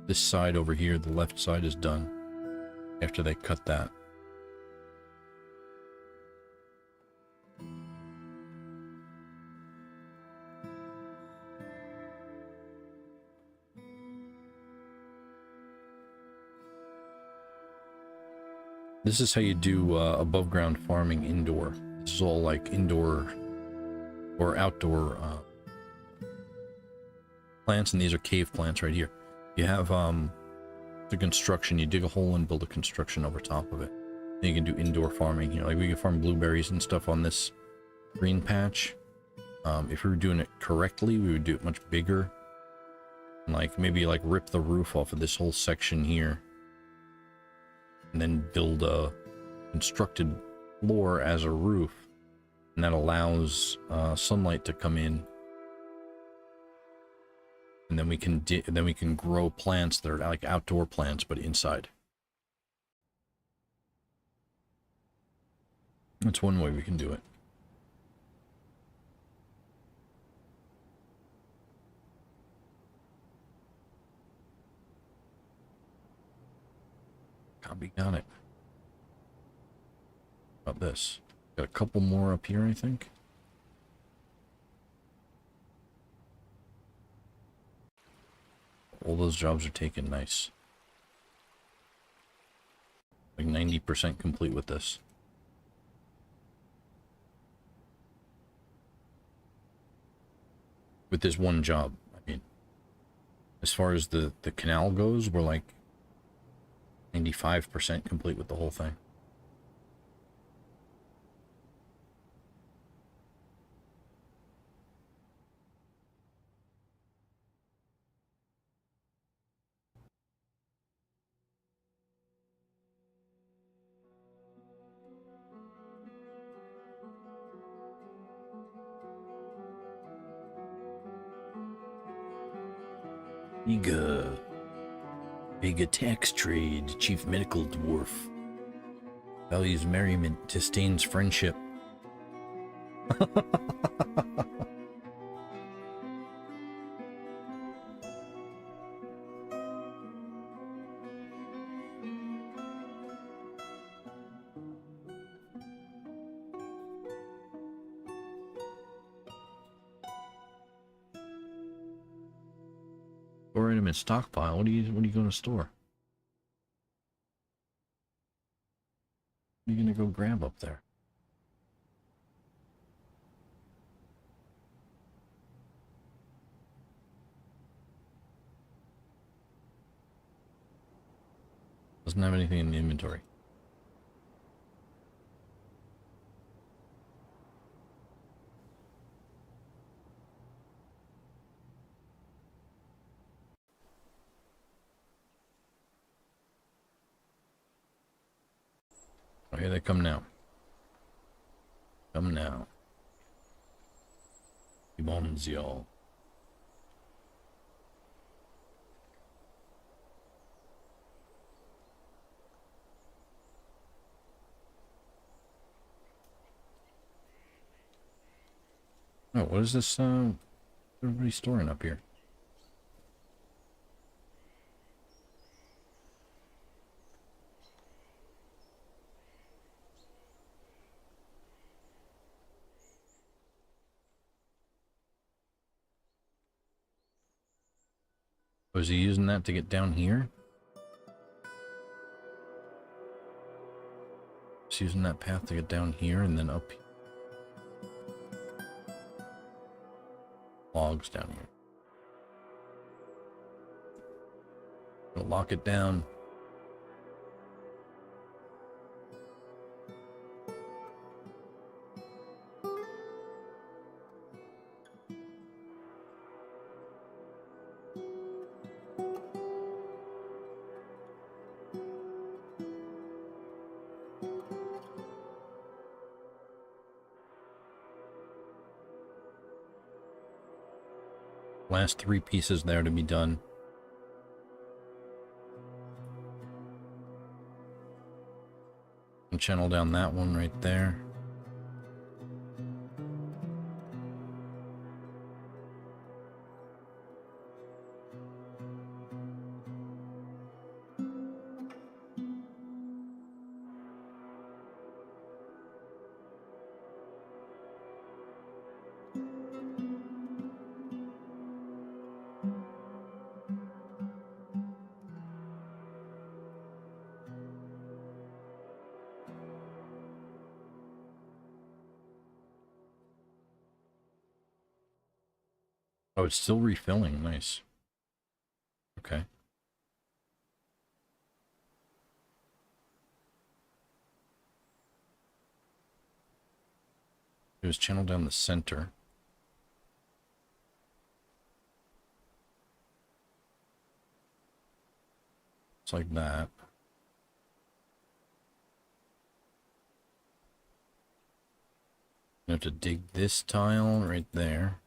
This side over here, the left side is done after they cut that. This is how you do above ground farming indoor. This is all like indoor or outdoor plants, and these are cave plants right here. You have the construction, you dig a hole and build a construction over top of it. Then you can do indoor farming here. Like we can farm blueberries and stuff on this green patch. If we were doing it correctly, we would do it much bigger. And like maybe like rip the roof off of this whole section here. And then build a constructed floor as a roof. And that allows sunlight to come in, and then we can grow plants that are like outdoor plants but inside. That's one way we can do it. Copy, got it. How about this? Got a couple more up here, I think. All those jobs are taken. Nice. Like 90% complete with this. With this one job. I mean, as far as the canal goes, we're like 95% complete with the whole thing. Big tax trade, chief medical dwarf. Values merriment, disdains friendship. Store item in stockpile. What are you going to store? What are you gonna go grab up there? Doesn't have anything in the inventory. Oh, here they come now. Come now. Bombs, y'all. Oh, what is this, everybody storing up here? Was he using that to get down here? He's using that path to get down here and then up here. Logs down here. Gonna lock it down. Last 3 pieces there to be done. And channel down that one right there. Oh, it's still refilling. Nice. Okay. It was channeled down the center. It's like that. You have to dig this tile right there.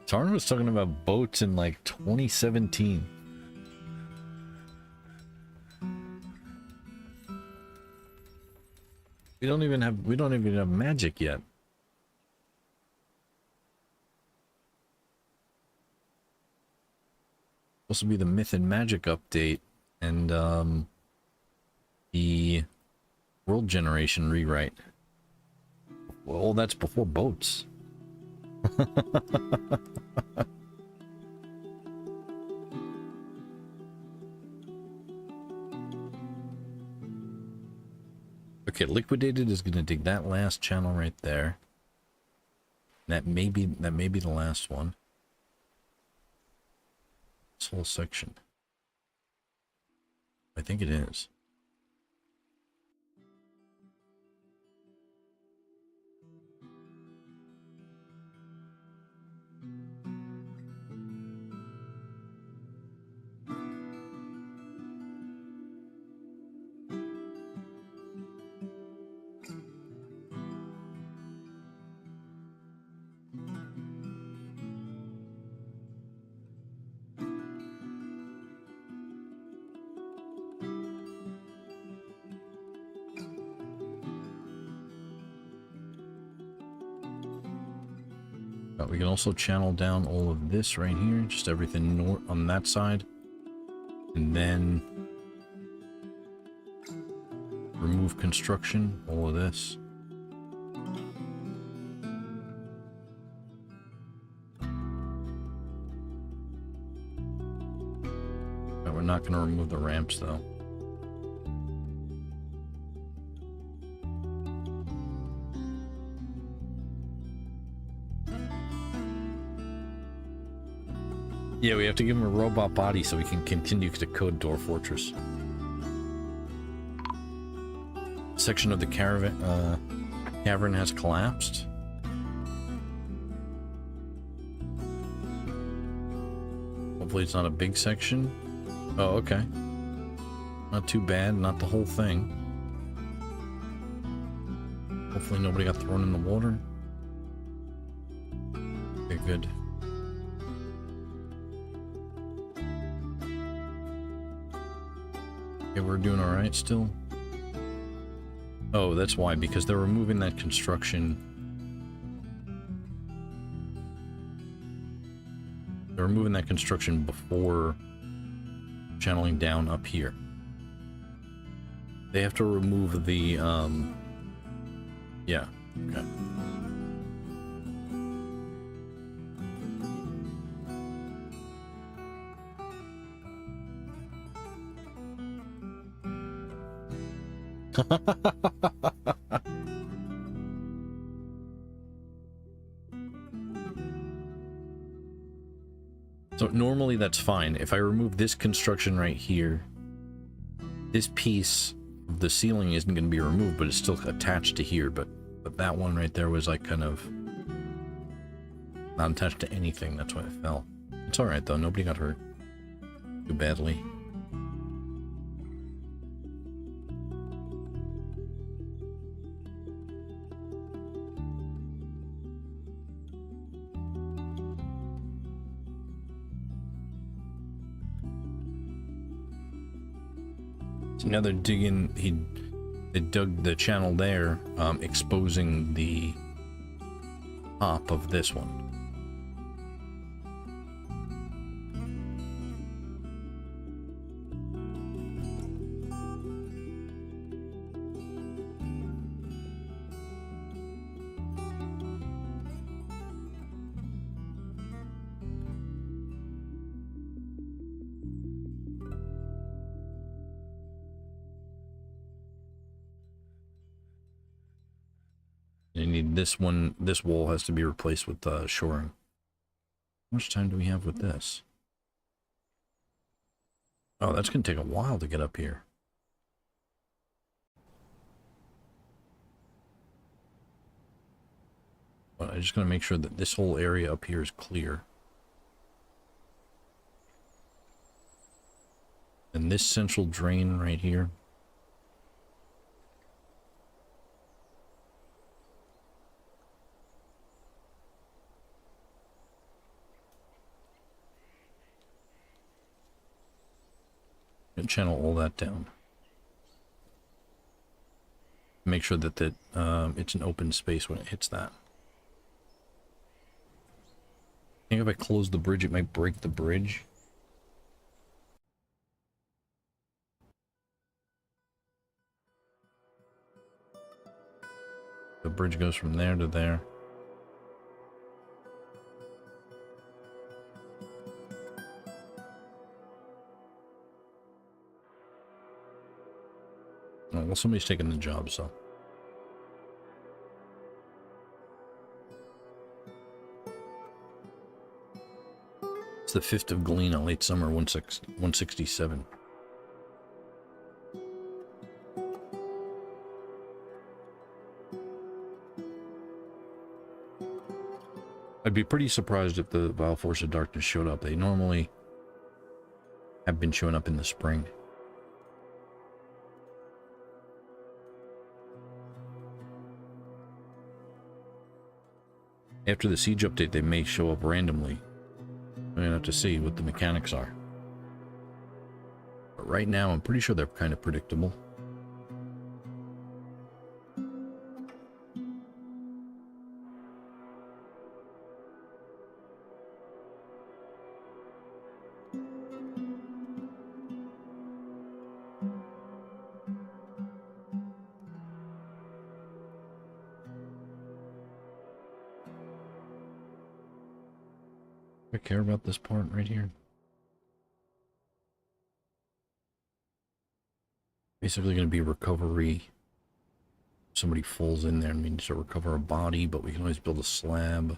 Tarn was talking about boats in like 2017. We don't even have magic yet. Supposed to be the myth and magic update and the world generation rewrite. Well, that's before boats. Okay, liquidated is gonna dig that last channel right there. That may be the last one. This whole section. I think it is. We can also channel down all of this right here, just everything north on that side. And then remove construction, all of this. But we're not going to remove the ramps though. Yeah, we have to give him a robot body so we can continue to code Dwarf Fortress. Section of the cavern has collapsed. Hopefully it's not a big section. Oh, okay. Not too bad, not the whole thing. Hopefully nobody got thrown in the water. Okay, good. Okay, we're doing alright still. Oh, that's why, because they're removing that construction. They're removing that construction before channeling down up here. They have to remove the, yeah, okay. So normally that's fine. If I remove this construction right here, this piece of the ceiling isn't going to be removed, but it's still attached to here. But that one right there was like kind of not attached to anything. That's why it fell. It's all right though. Nobody got hurt too badly. So now they're digging, they dug the channel there, exposing the top of this one. You need this one, this wall has to be replaced with shoring. How much time do we have with this? Oh, that's going to take a while to get up here. But I'm just going to make sure that this whole area up here is clear. And this central drain right here. Channel all that down. Make sure that it's an open space when it hits that. I think if I close the bridge, it might break the bridge. The bridge goes from there to there. Oh, well, somebody's taking the job, so. It's the 5th of Galena, late summer, 167. I'd be pretty surprised if the Vile Force of Darkness showed up. They normally have been showing up in the spring. After the siege update, they may show up randomly. We're gonna have to see what the mechanics are. But right now, I'm pretty sure they're kind of predictable. I care about this part right here. Basically going to be recovery. Somebody falls in there and we need to recover a body, but we can always build a slab.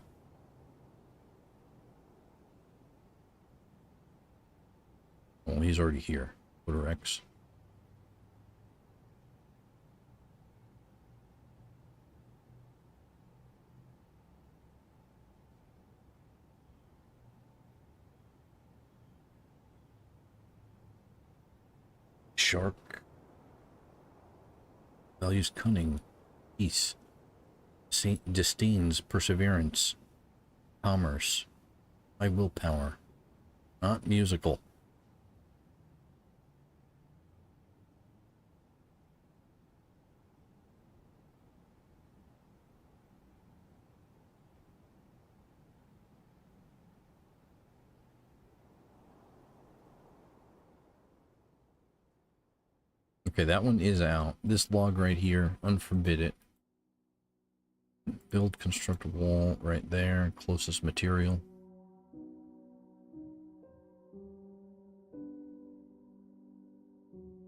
Oh, he's already here. Go to X. Shark. Values cunning. Peace. Disdains perseverance. Commerce. High willpower. Not musical. Okay, that one is out. This log right here, unforbid it. Build, construct a wall right there, closest material.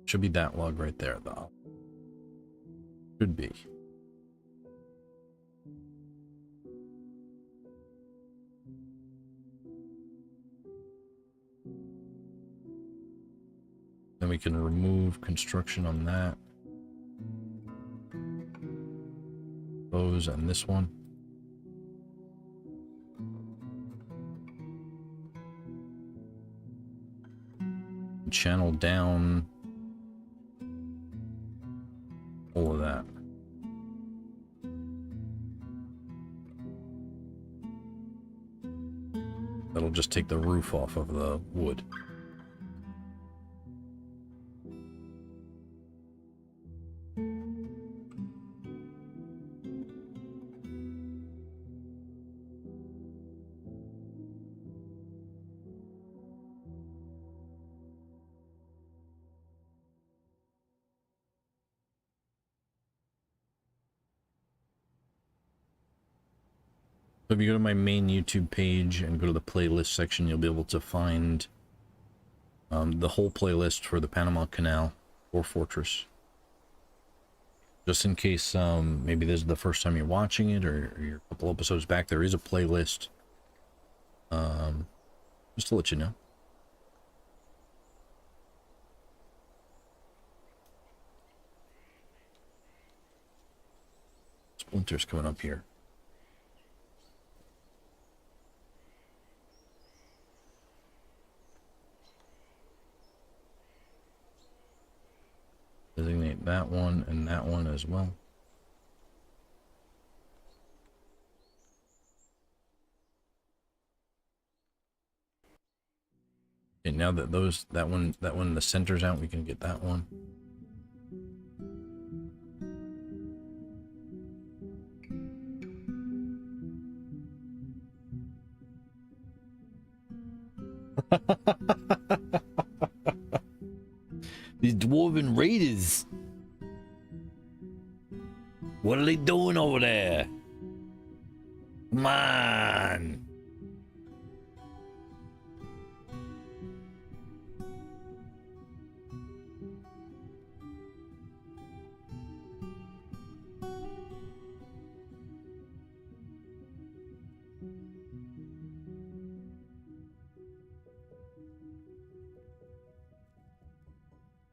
Should be that log right there, though. Should be. Then we can remove construction on that. Those and this one. Channel down all of that. That'll just take the roof off of the wood. So if you go to my main YouTube page and go to the playlist section, you'll be able to find the whole playlist for the Panama Canal or Fortress. Just in case maybe this is the first time you're watching it, or you're a couple episodes back, there is a playlist. Just to let you know. Splinters coming up here. Designate that one and that one as well. And now that that one in the center's out, we can get that one. These dwarven raiders. What are they doing over there? Come on.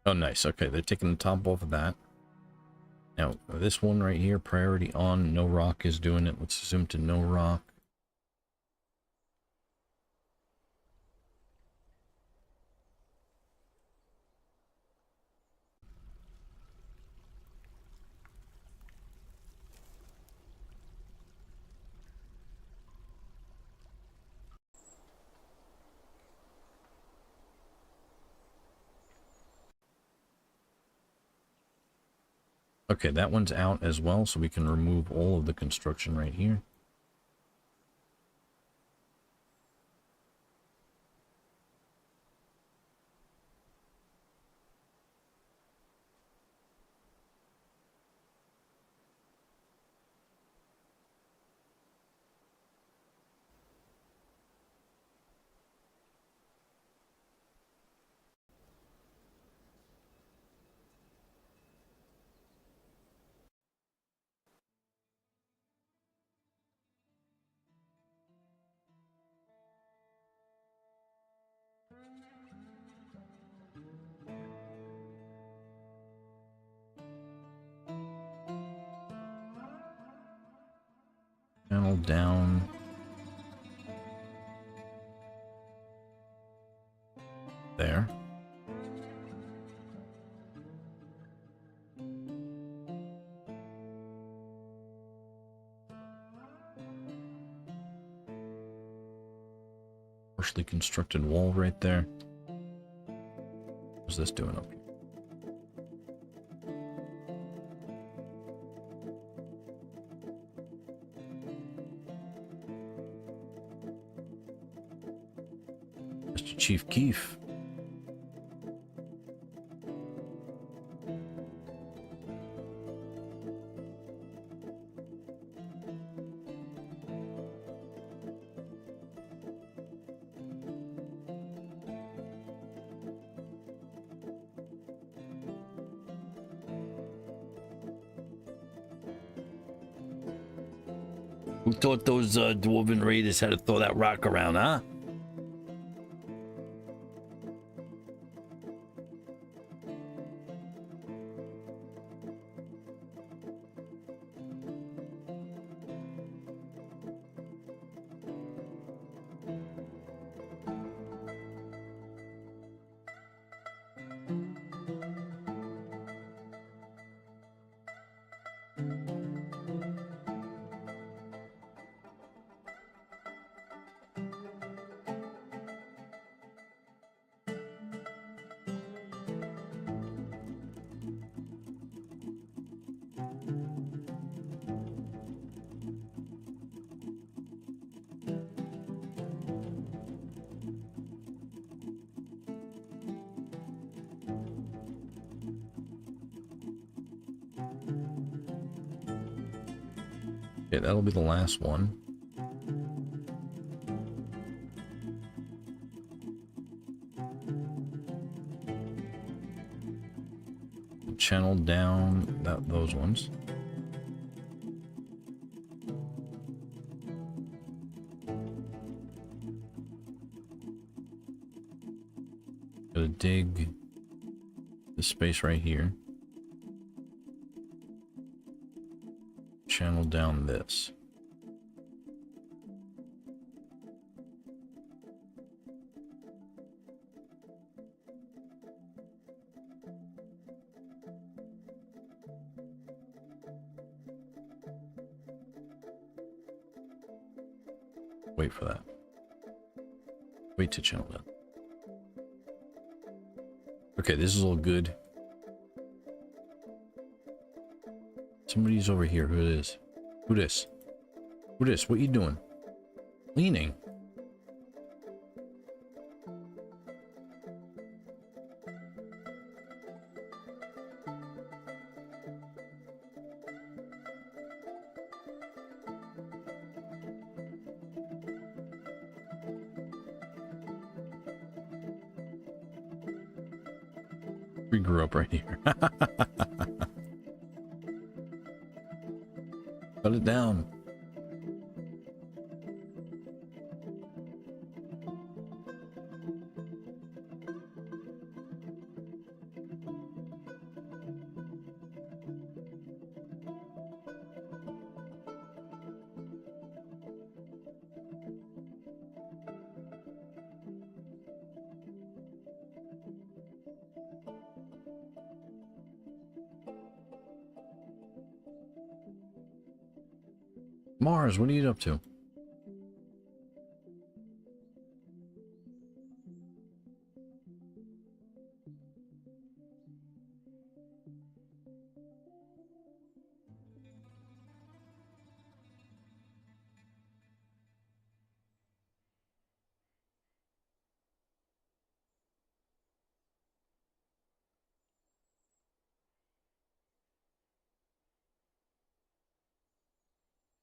Oh, nice. Okay, they're taking the top off of that. Now, this one right here, priority on, no rock is doing it. Let's zoom to no rock. Okay, that one's out as well, so we can remove all of the construction right here. down. There. Partially constructed wall right there. What's this doing up here? Mr. Chief Keef. Who thought those dwarven raiders had to throw that rock around, huh? Okay, that'll be the last one. Channel down those ones. Gotta dig the space right here. Channel down this. Wait for that. Wait to channel down. Okay, this is all good. Somebody's over here. Who it is? Who this? Who this? What you doing? Leaning. We grew up right here. Cut it down. Mars, what are you up to?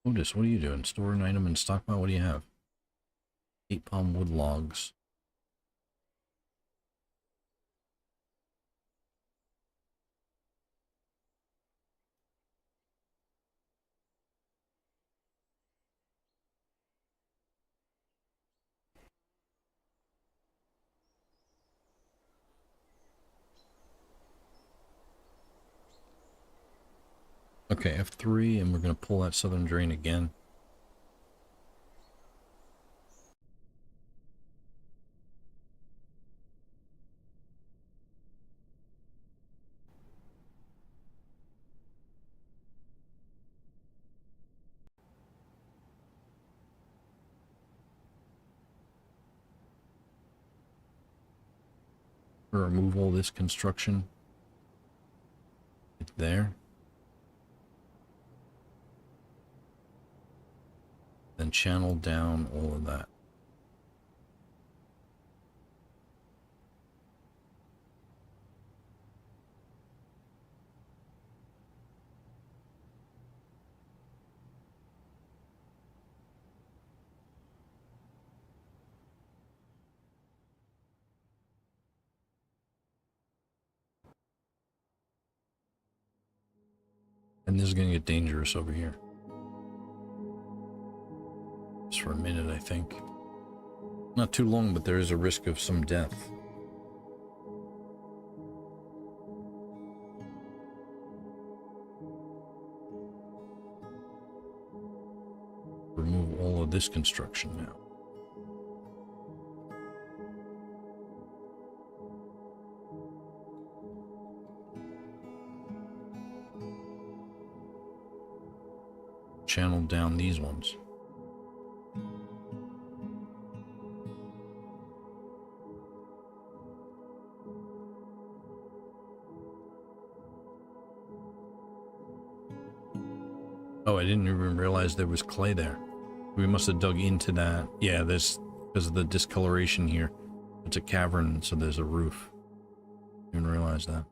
Otis, what are you doing? Store an item and stockpile? What do you have? 8 palm wood logs. Okay, F3, and we're going to pull that southern drain again. or remove all this construction. It's there. Then channel down all of that. And this is going to get dangerous over here. Just for a minute, I think. Not too long, but there is a risk of some death. Remove all of this construction now. Channel down these ones. Oh, I didn't even realize there was clay there. We must have dug into that. Yeah, there's, because of the discoloration here. It's a cavern, so there's a roof. Didn't realize that.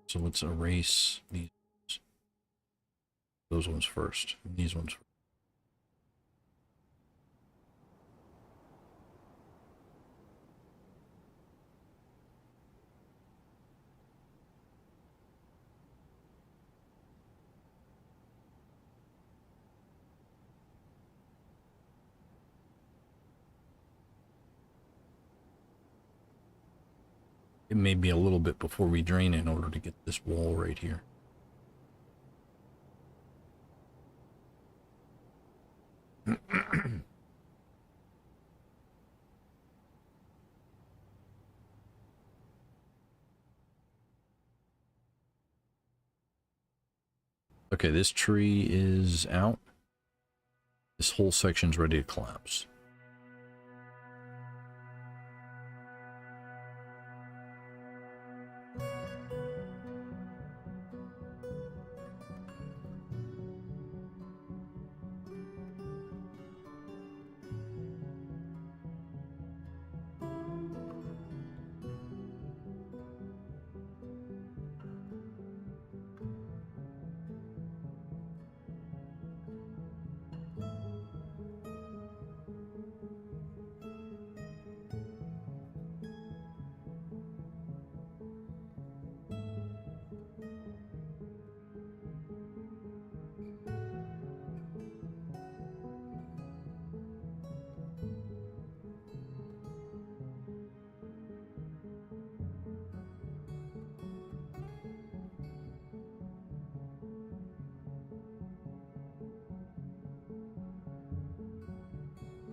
So let's erase these. Those ones first. And these ones first. It may be a little bit before we drain it in order to get this wall right here. Okay, this tree is out. This whole section's ready to collapse.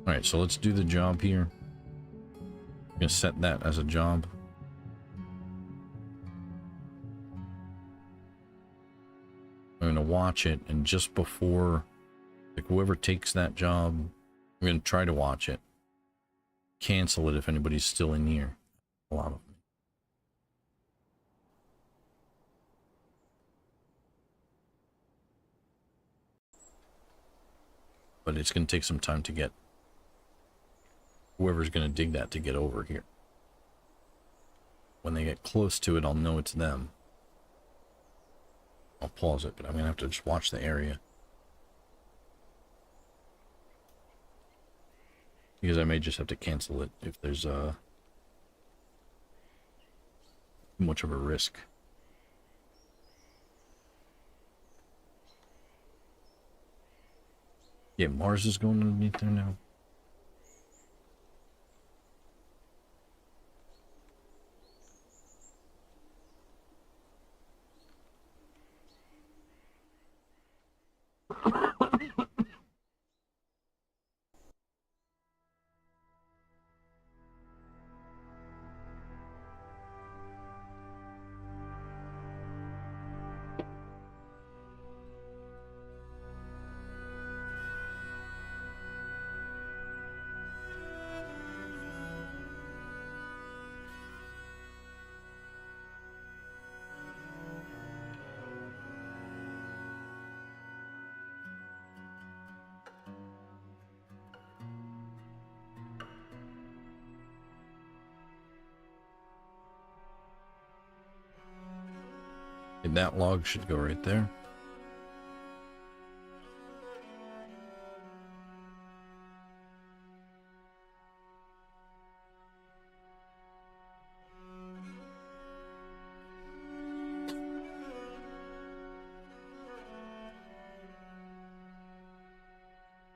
Alright, so let's do the job here. I'm gonna set that as a job. I'm gonna watch it, and just before, like, whoever takes that job, I'm gonna try to watch it. Cancel it if anybody's still in here. A lot of them. But it's gonna take some time to get whoever's gonna dig that to get over here. When they get close to it, I'll know it's them. I'll pause it, but I'm gonna have to just watch the area. Because I may just have to cancel it if there's too much of a risk. Yeah, Mars is going underneath there now. That log should go right there.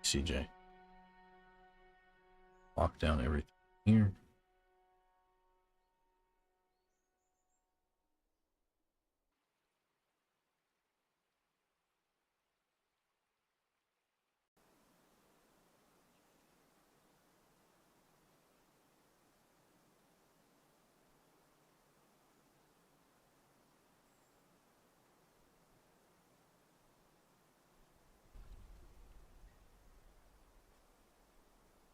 CJ. Lock down everything here.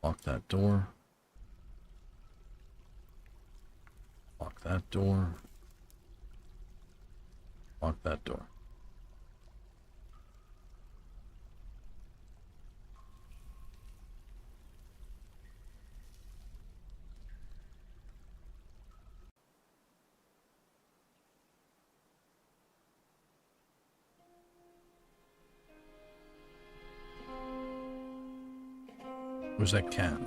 Lock that door. Lock that door. Lock that door. Where's that cat?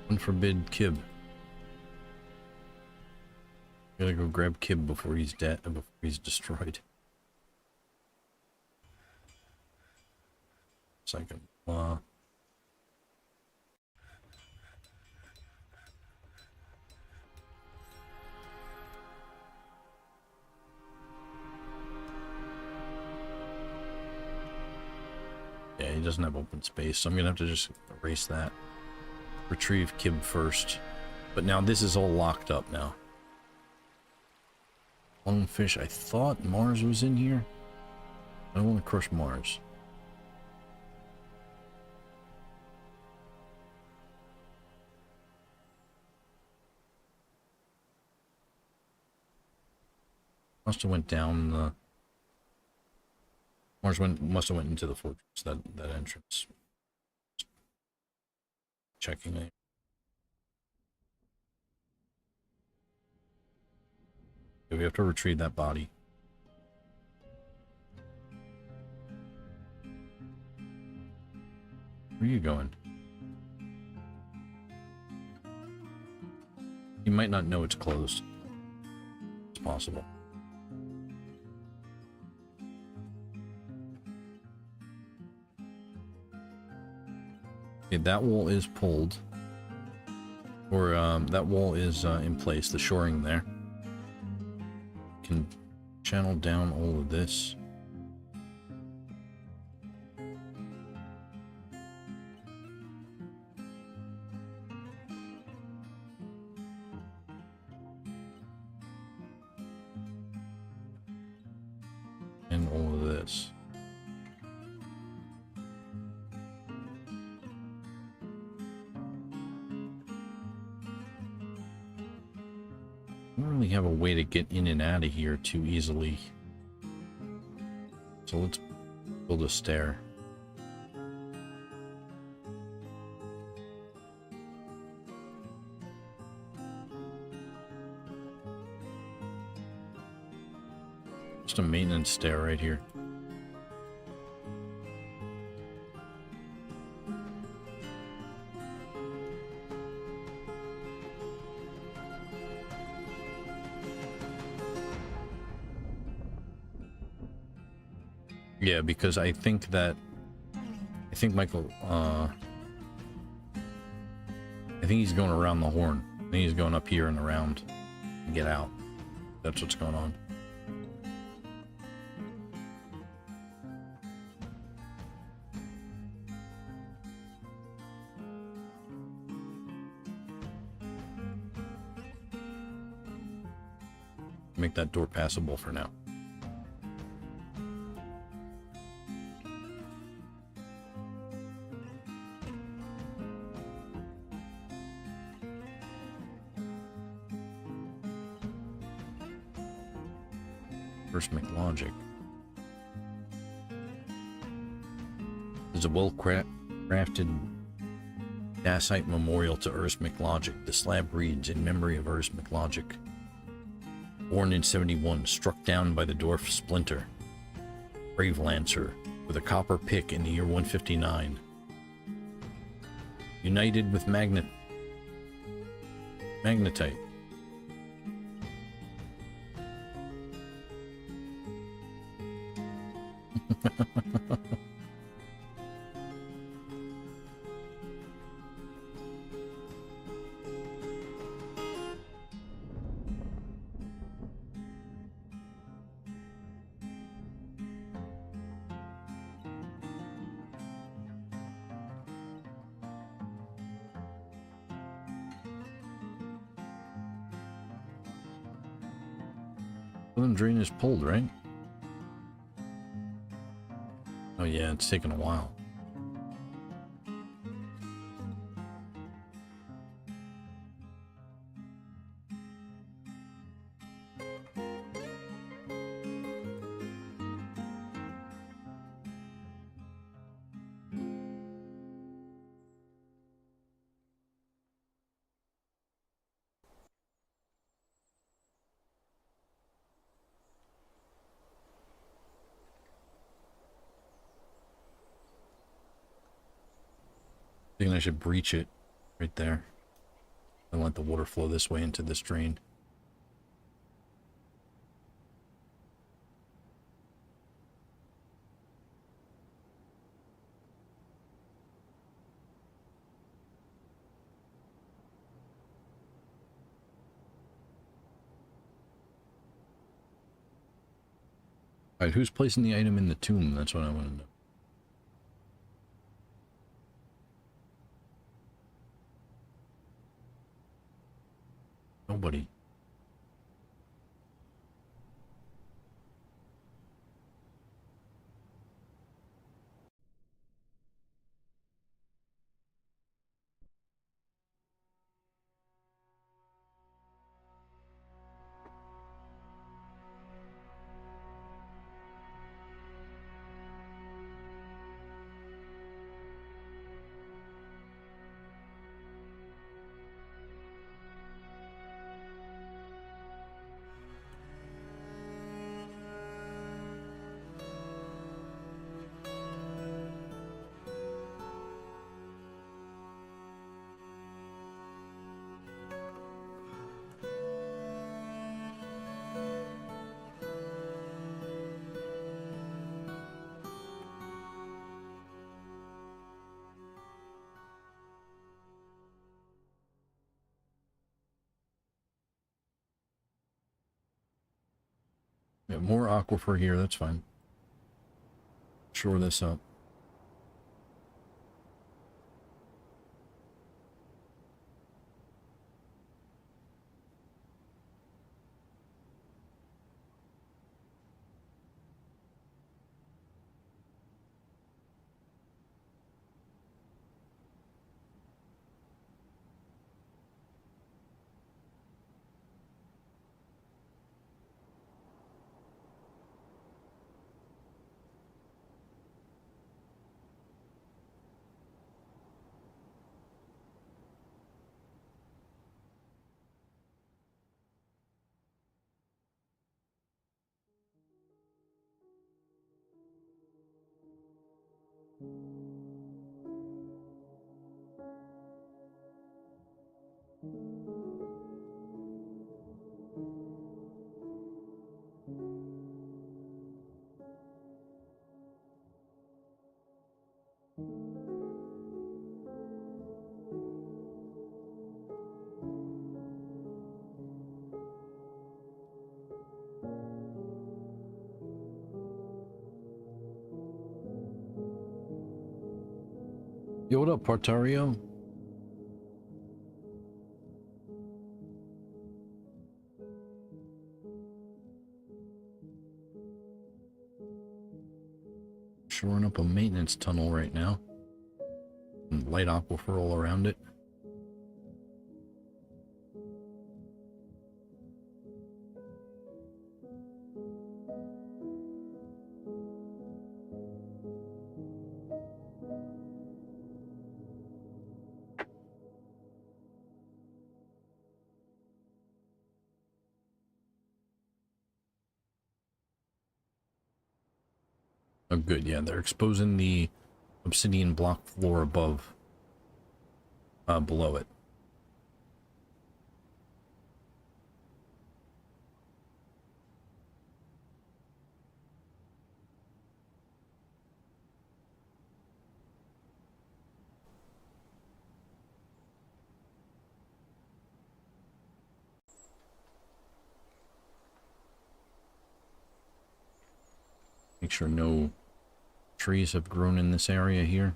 Unforbid Kib. Gotta go grab Kib before he's dead, before he's destroyed. Second. Yeah, he doesn't have open space, so I'm gonna have to just erase that. Retrieve Kib first. But now this is all locked up now. Lungfish, I thought Mars was in here. I don't want to crush Mars. Must have went down the... Mars must have went into the fortress, that entrance. Checking it. Okay, we have to retrieve that body. Where are you going? You might not know it's closed. It's possible. Okay, that wall is pulled. Or, that wall is in place, the shoring there. Can channel down all of this. And all of this. I don't really have a way to get in and out of here too easily. So let's build a stair. Just a maintenance stair right here. Yeah, because I think Michael, I think he's going around the horn. I think he's going up here and around and get out. That's what's going on. Make that door passable for now. First make logic. There's a well-crafted Crafted Dacite Memorial to Urs McLogic. The slab reads, in memory of Urs McLogic. Born in 71, struck down by the Dwarf Splinter. Brave Lancer, with a copper pick in the year 159. United with Magnetite. Southern drain is pulled, right? Oh yeah, it's taken a while. I think I should breach it right there and let the water flow this way into this drain. Alright, who's placing the item in the tomb? That's what I want to know. Nobody. Yeah, more aquifer here, that's fine. Shore this up. Yo, what up, Partario? Shoring up a maintenance tunnel right now. And light aquifer all around it. Oh, good. Yeah, they're exposing the obsidian block floor above, below it. Make sure no trees have grown in this area here.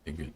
Okay, good.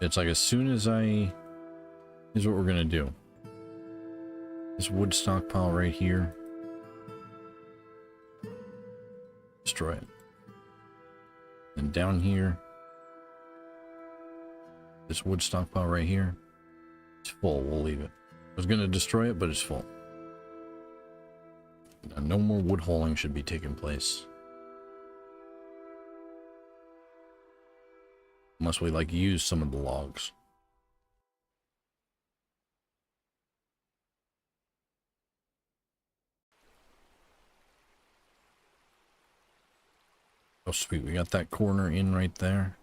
It's like as soon as here's what we're gonna do. This wood stockpile right here. Destroy it. And down here, this wood stockpile right here, it's full. We'll leave it. I was gonna destroy it, but it's full. Now, no more wood hauling should be taking place. Unless we like use some of the logs. Oh sweet, we got that corner in right there.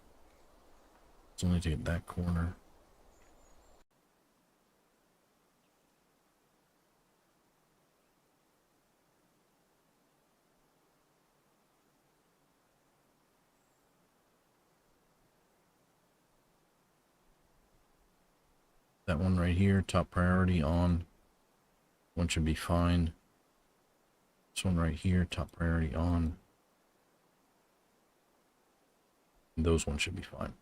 Let's only take that corner. That one right here, top priority on. One should be fine. This one right here, top priority on. And those ones should be fine.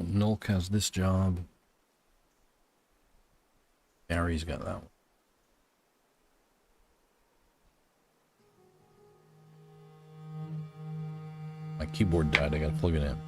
Nulk has this job. Barry's got that one. My keyboard died, I gotta plug it in.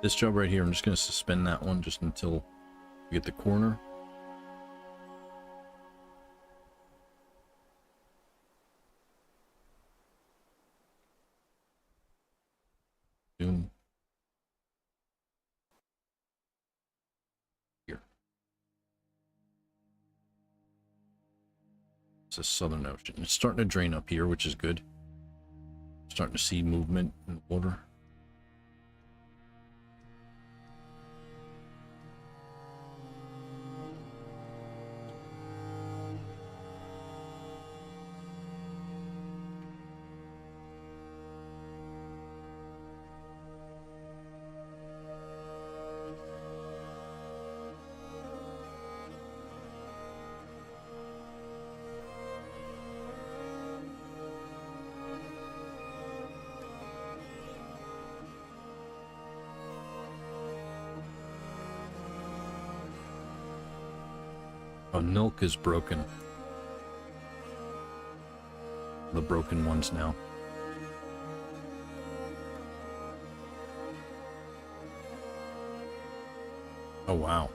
This job right here, I'm just going to suspend that one just until we get the corner. Boom. Here. It's a Southern Ocean. It's starting to drain up here, which is good. Starting to see movement in the water. Oh, Nulk is broken. The broken ones now. Oh, wow.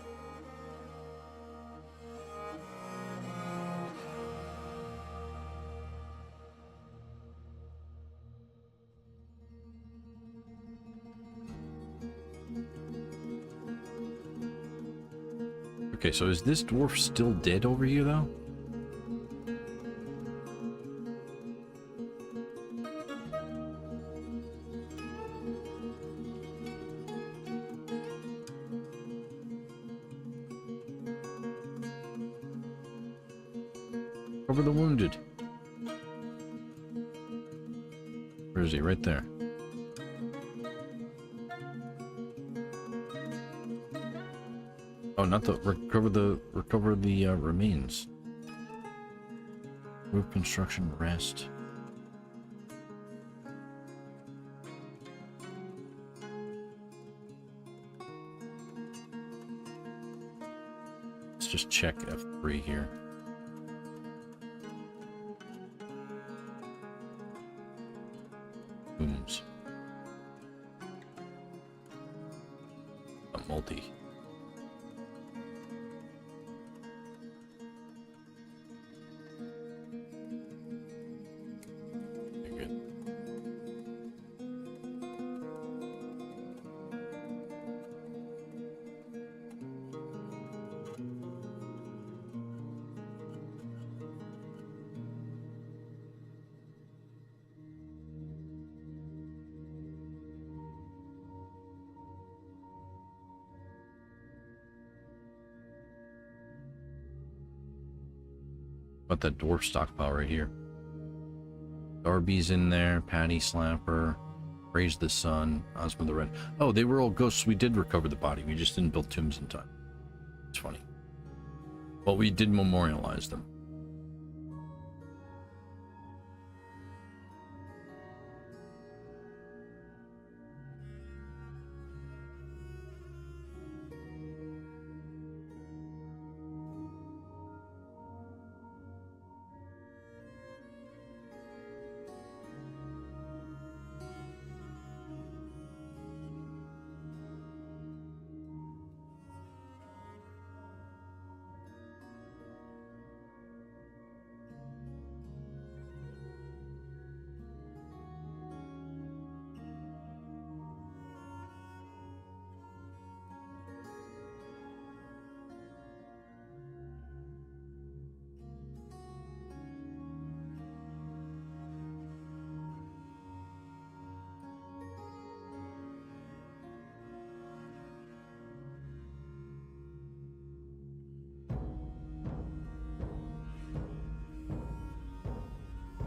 Okay, so is this dwarf still dead over here, though? Cover the wounded. Where is he? Right there. Oh, not the recover the remains. Move construction rest. Let's just check F3 here. Booms. A multi. Okay, good. About that dwarf stockpile right here. Darby's in there, Patty Slapper, Praise the Sun, Ozma the Red. Oh, they were all ghosts. We did recover the body. We just didn't build tombs in time. It's funny. But we did memorialize them.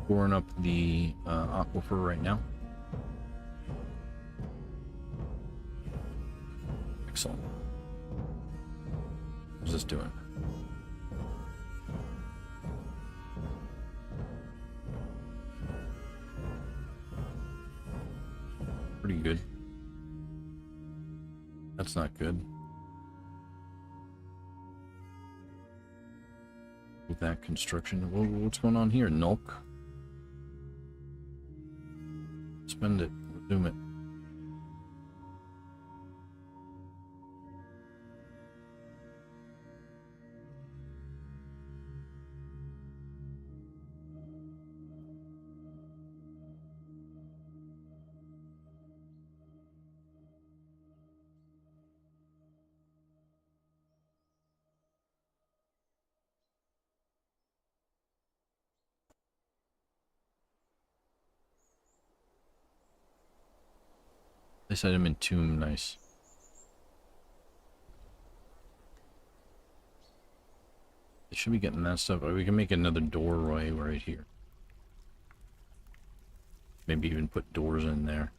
Pouring up the aquifer right now. Excellent. What's this doing? Pretty good. That's not good. With that construction, what's going on here? Nulk. Spend it. Resume it. This item in tomb, nice. They should be getting that stuff. We can make another doorway right here. Maybe even put doors in there.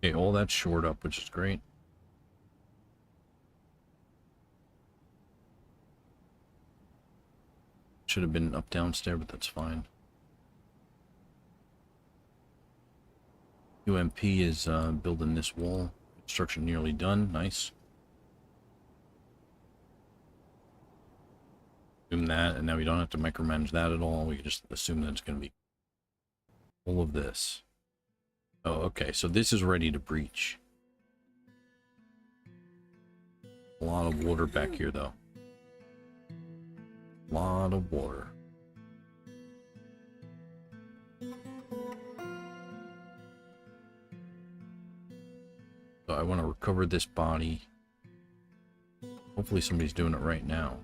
Okay, all that's shored up, which is great. Should have been up downstairs, but that's fine. UMP is building this wall. Construction nearly done. Nice. Assume that, and now we don't have to micromanage that at all. We can just assume that it's going to be all of this. Oh, okay. So this is ready to breach. A lot of water back here, though. A lot of water. So I want to recover this body. Hopefully somebody's doing it right now.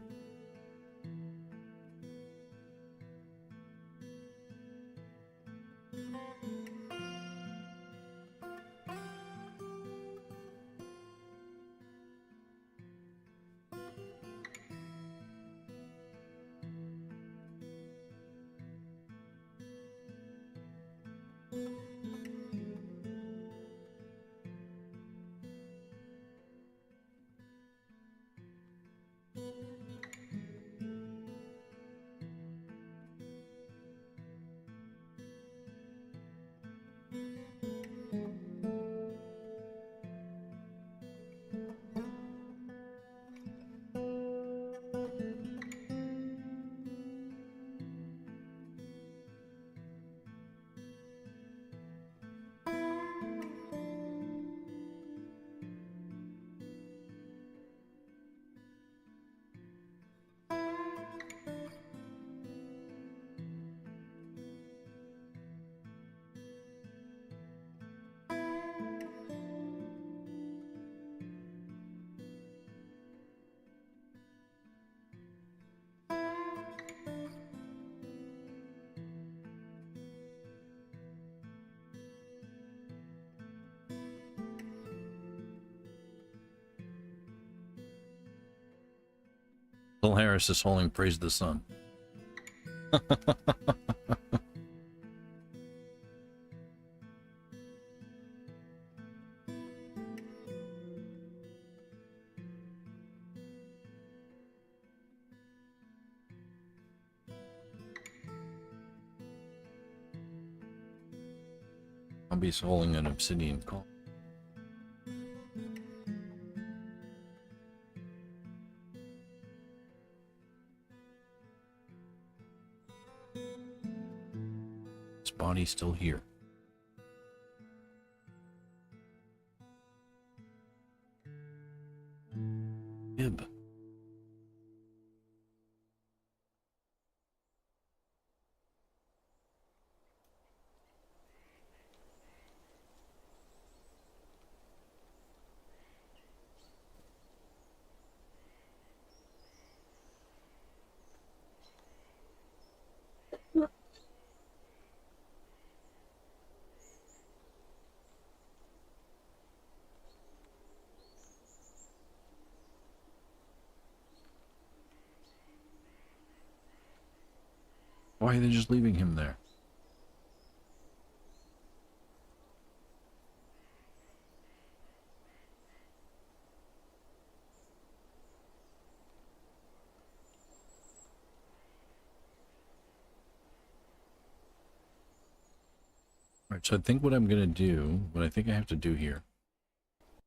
Phil Harris is hauling praise the sun. I'll be hauling an obsidian call. This body's still here. Ib. Why are they just leaving him there? Alright, so I think what I'm gonna do, what I think I have to do here,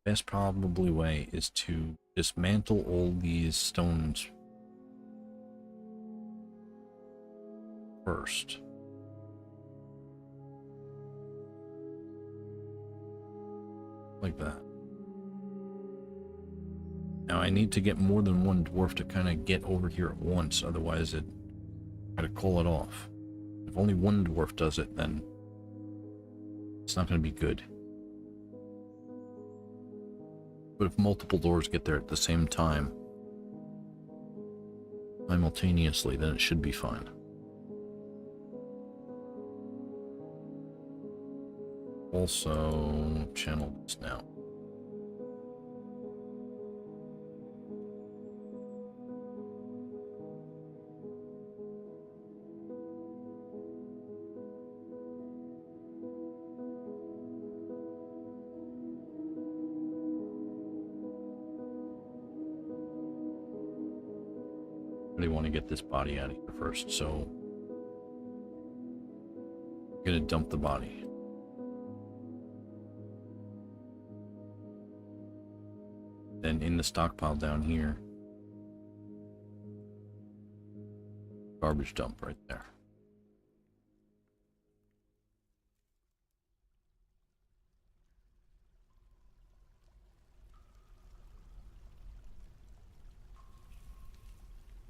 best probably way is to dismantle all these stones first. Like that. Now I need to get more than one dwarf to kind of get over here at once, otherwise it gotta call it off. If only one dwarf does it, then it's not gonna be good. But if multiple dwarves get there at the same time, simultaneously, then it should be fine. Also, channel this now. Really want to get this body out of here first, so I'm gonna dump the body. Then in the stockpile down here, garbage dump right there.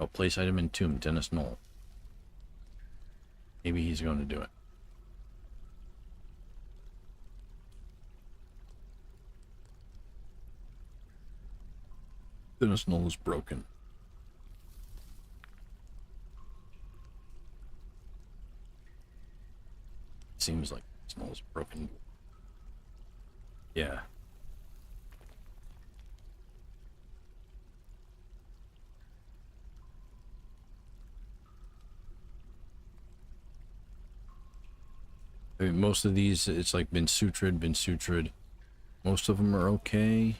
Oh, place item in tomb, Dennis Knoll. Maybe he's going to do it. Dennis Knoll is broken. Seems like Dennis Knoll is broken. Yeah. I mean, most of these, it's like been sutured. Most of them are okay.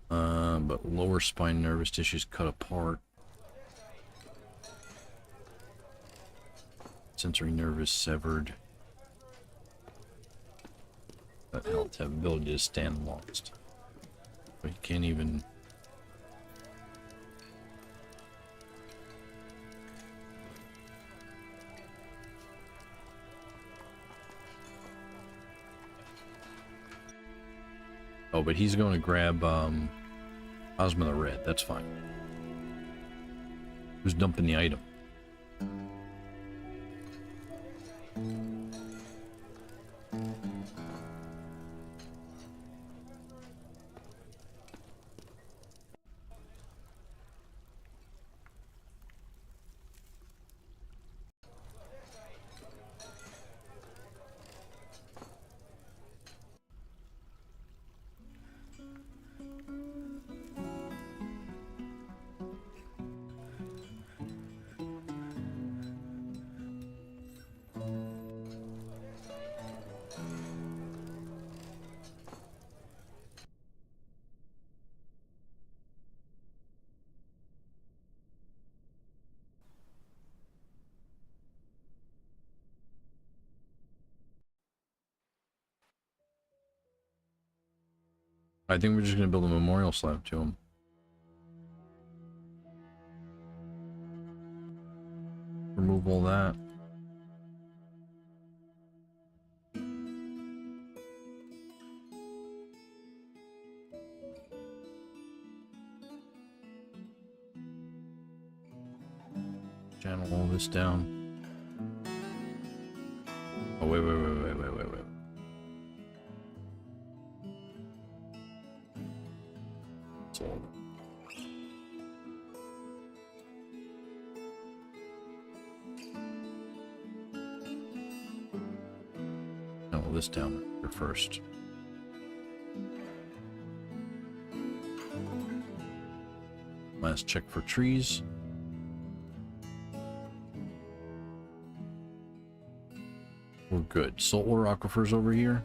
But lower spine nervous tissues cut apart. Sensory nerve is severed. That health have ability to stand lost. But you can't even... Oh, but he's going to grab Ozma the Red. That's fine. Who's dumping the item? I think we're just going to build a memorial slab to him. Remove all that. Channel all this down. Oh, wait. So, channel this down here first. Last check for trees. We're good. Saltwater aquifers over here.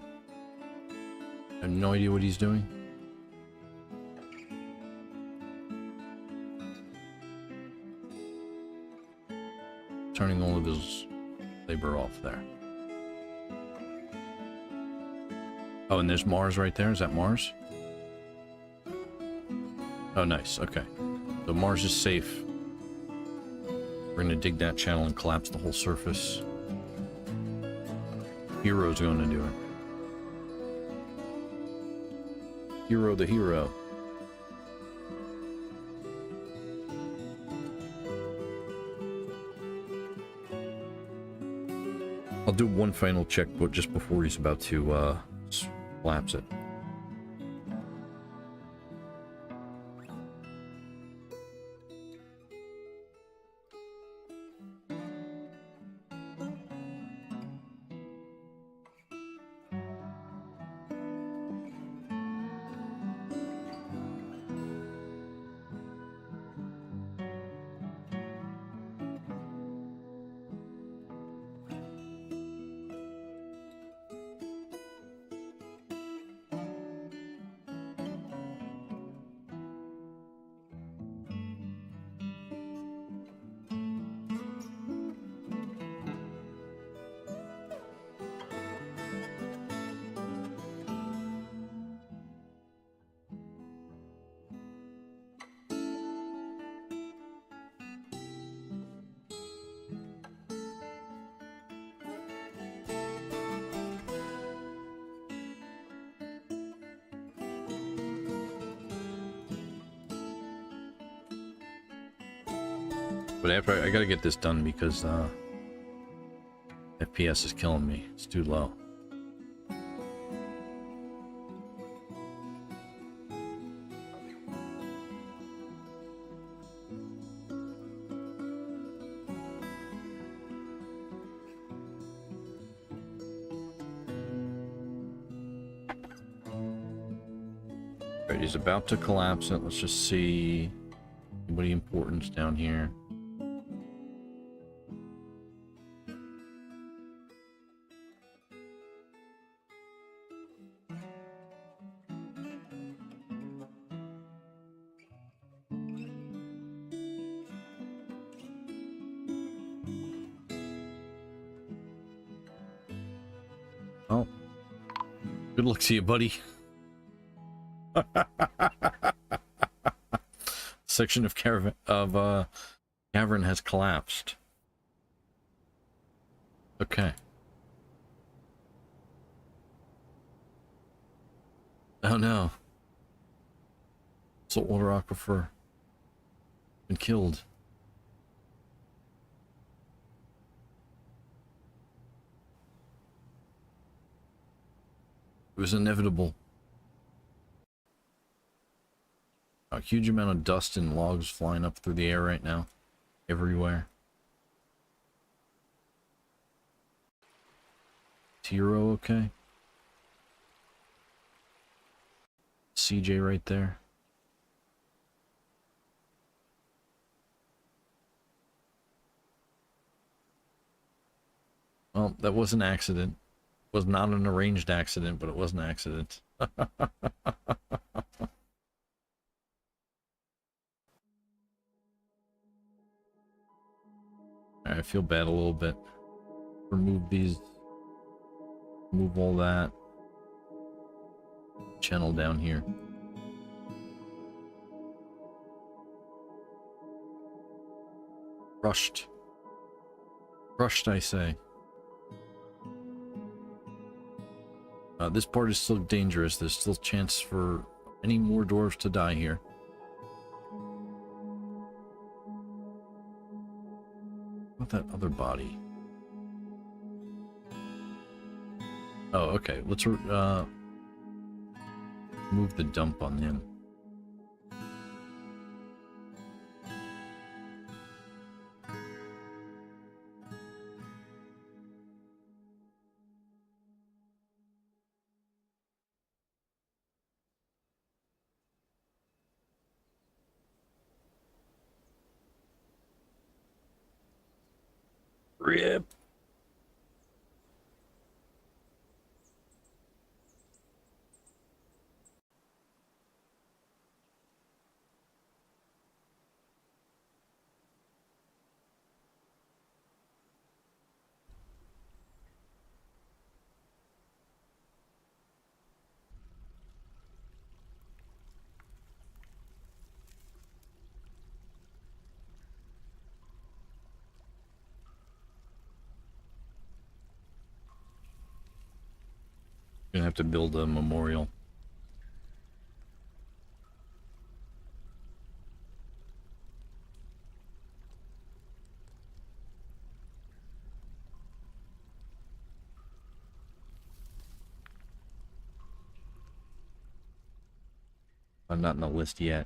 I have no idea what he's doing. Turning all of his labor off there. Oh, and there's Mars right there. Is that Mars? Oh, nice. Okay. So Mars is safe. We're going to dig that channel and collapse the whole surface. Hero's going to do it. Hero the hero. I'll do one final check, but just before he's about to collapse it. But after I gotta get this done because FPS is killing me. It's too low. Right, he's about to collapse it. Let's just see anybody important's down here. Oh, good luck to you, buddy. Section of cavern has collapsed. Okay. Oh no. Saltwater aquifer been killed. It was inevitable. A huge amount of dust and logs flying up through the air right now. Everywhere. Tiro okay? CJ right there. Well, that was an accident. It was not an arranged accident, but it was an accident. I feel bad a little bit. Remove these. Remove all that. Channel down here. Crushed. Crushed, I say. This part is still dangerous. There's still chance for any more dwarves to die here. What about that other body? Oh, okay. Let's move the dump on him. Rip. Gonna have to build a memorial. I'm not in the list yet.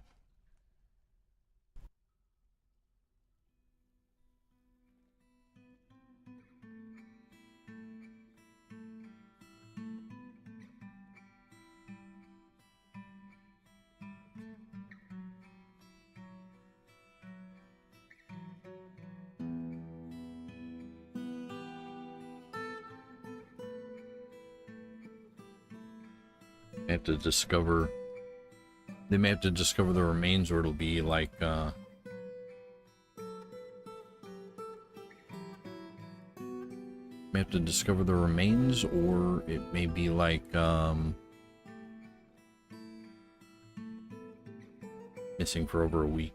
I have to discover. They may have to discover the remains, or it'll be like may have to discover the remains, or it may be like missing for over a week.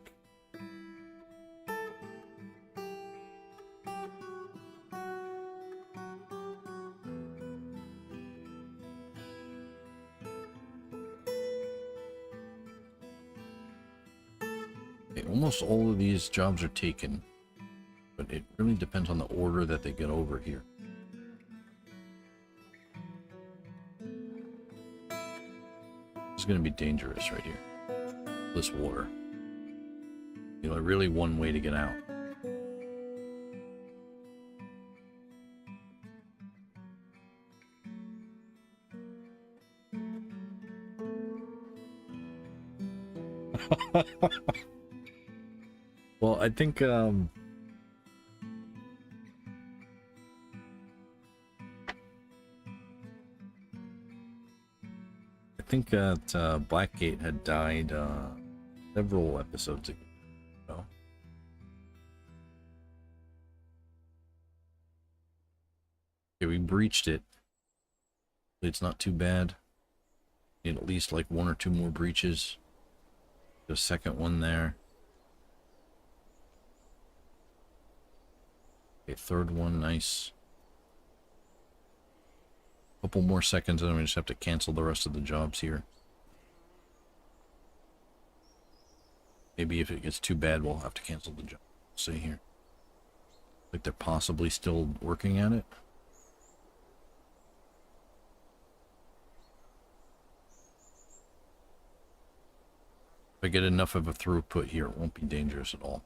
Okay, almost all of these jobs are taken. but it really depends on the order that they get over here. This is going to be dangerous right here. This water. You know, really one way to get out. Well, I think that Blackgate had died several episodes ago. Okay, we breached it. It's not too bad. Need at least like 1 or 2 more breaches. The second one there. Okay, third one, nice. Couple more seconds and then we just have to cancel the rest of the jobs here. Maybe if it gets too bad, we'll have to cancel the job. See here. Like they're possibly still working at it. If I get enough of a throughput here, it won't be dangerous at all.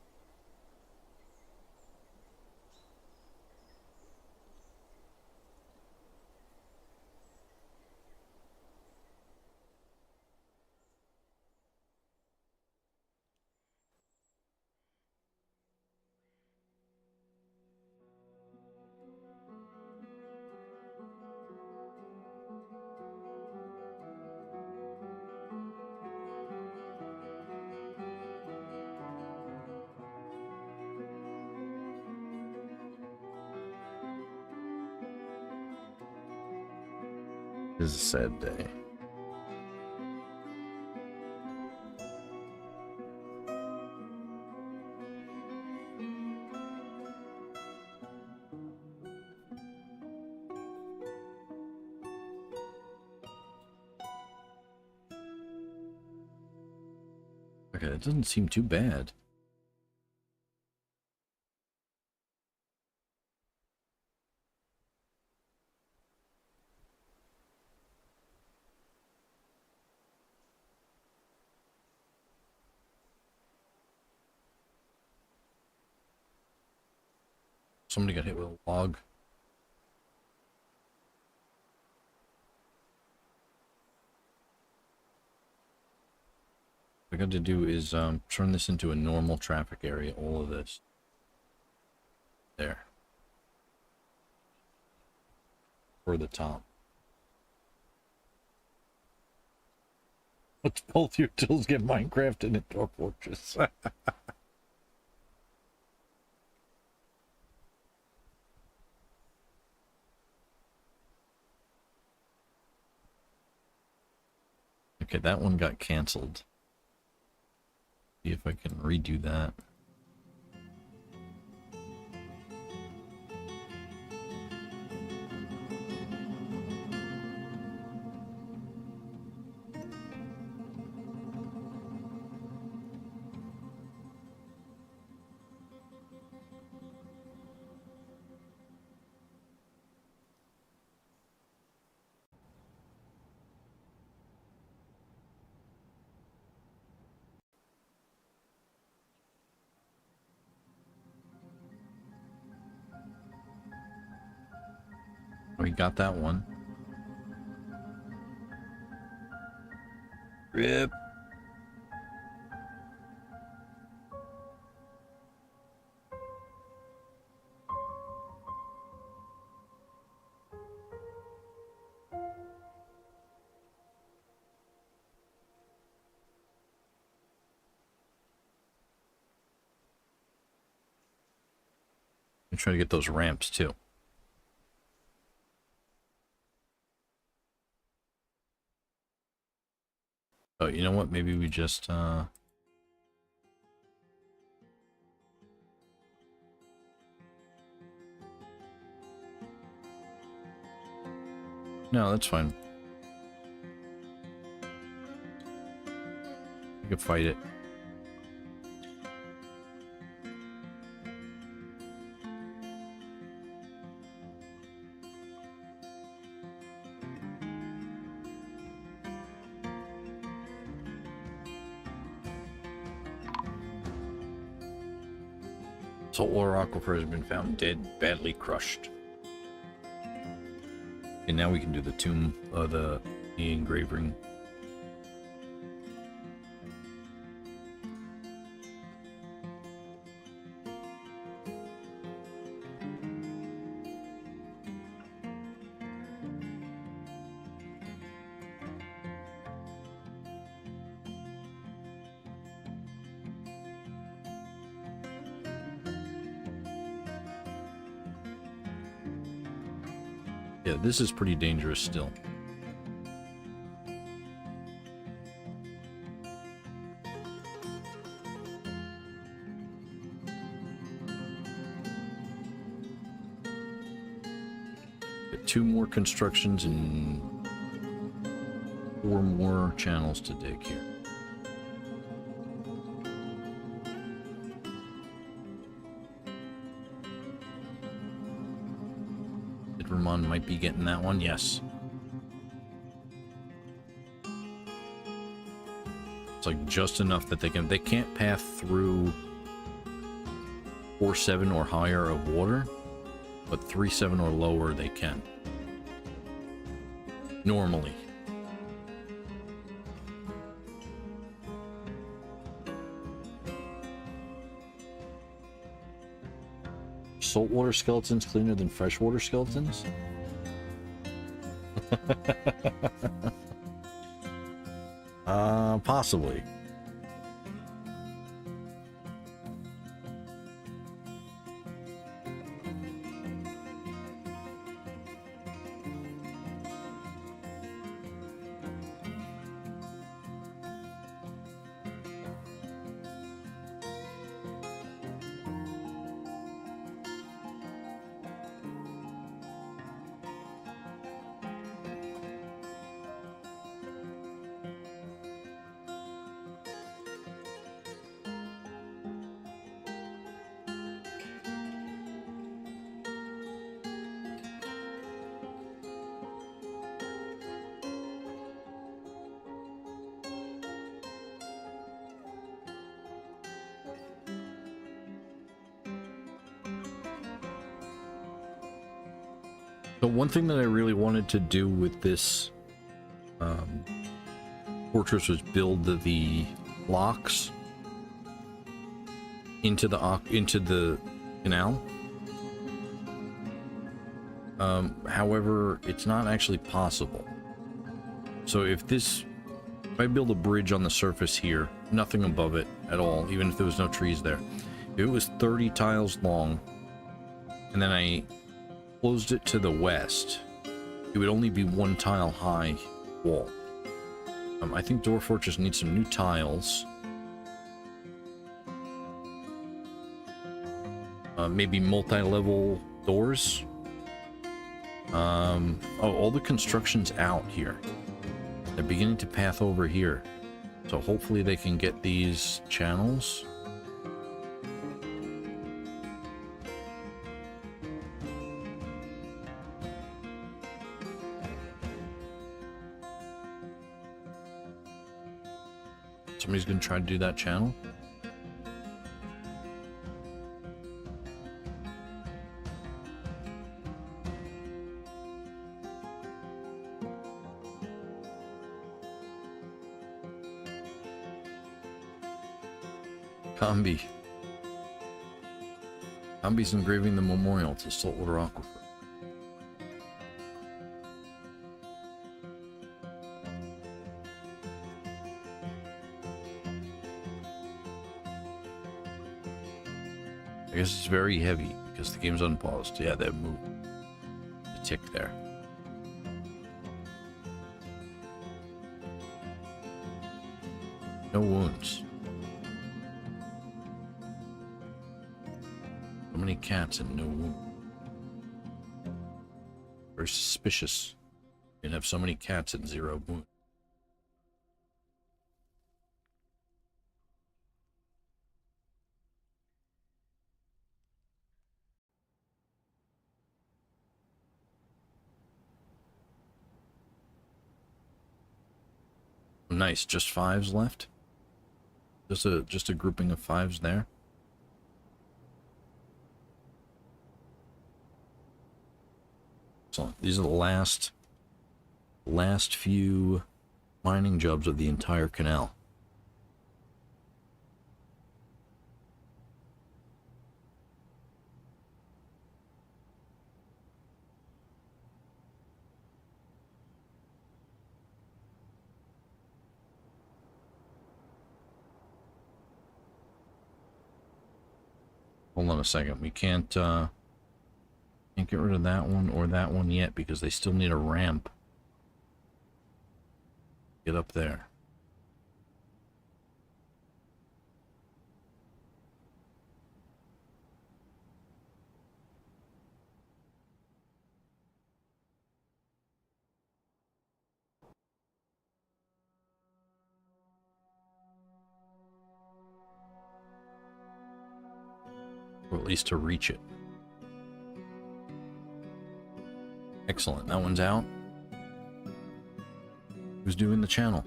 It is a sad day. Okay, it doesn't seem too bad. Somebody got hit with a log. What I got to do is turn this into a normal traffic area, all of this. There. For the top. Let's both your tools get Minecraft in a Dwarf Fortress. Okay, that one got canceled. See if I can redo that. We got that one. Rip. I'm trying to get those ramps too. Oh, you know what? Maybe we just, no, that's fine. We can fight it. Saltwater aquifer has been found dead, badly crushed. And now we can do the tomb, the engraving. Yeah, this is pretty dangerous still. Got 2 more constructions and 4 more channels to dig here. Vermont might be getting that one, yes. It's like just enough that they can't path through 4-7 or higher of water, but 3-7 or lower they can. Normally. Saltwater skeletons cleaner than freshwater skeletons? Possibly. So one thing that I really wanted to do with this fortress was build the locks into the canal. However, it's not actually possible. So if I build a bridge on the surface here, nothing above it at all, even if there was no trees there. If it was 30 tiles long, and then I closed it to the west, it would only be 1 tile high wall. I think Dwarf Fortress needs some new tiles. Maybe multi-level doors. Oh, all the construction's out here. They're beginning to path over here. So hopefully they can get these channels. Somebody's gonna try to do that channel. Combi's engraving the memorial to Saltwater Aquifer. I guess it's very heavy because the game's unpaused. Yeah, that moved. The tick there. No wounds. So many cats and no wounds. Very suspicious. You can have so many cats and 0 wounds. Nice, just 5s left. Just a grouping of 5s there. Excellent. These are the last few mining jobs of the entire canal. Hold on a second. We can't get rid of that one or that one yet because they still need a ramp. Get up there. Or at least to reach it. Excellent. That one's out. Who's doing the channel?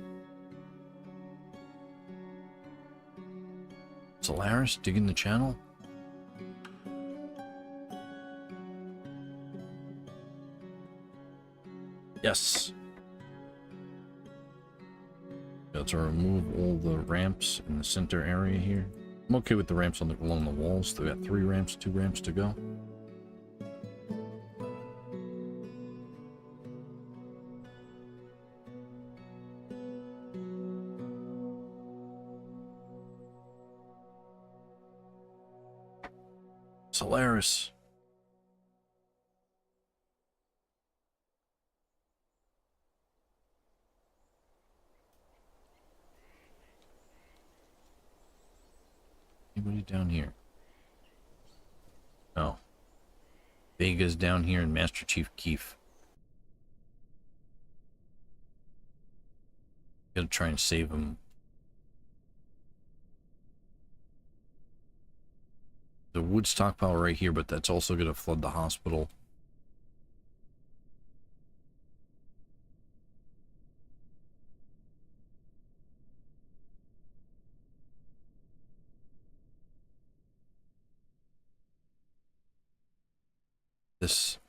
Solaris digging the channel? Yes. Got to remove all the ramps in the center area here. I'm okay with the ramps along the walls. They got 3 ramps, 2 ramps to go. Solaris. Anybody down here? No. Vega's down here and Master Chief Keef. Gotta try and save him. The wood stockpile right here, but that's also gonna flood the hospital.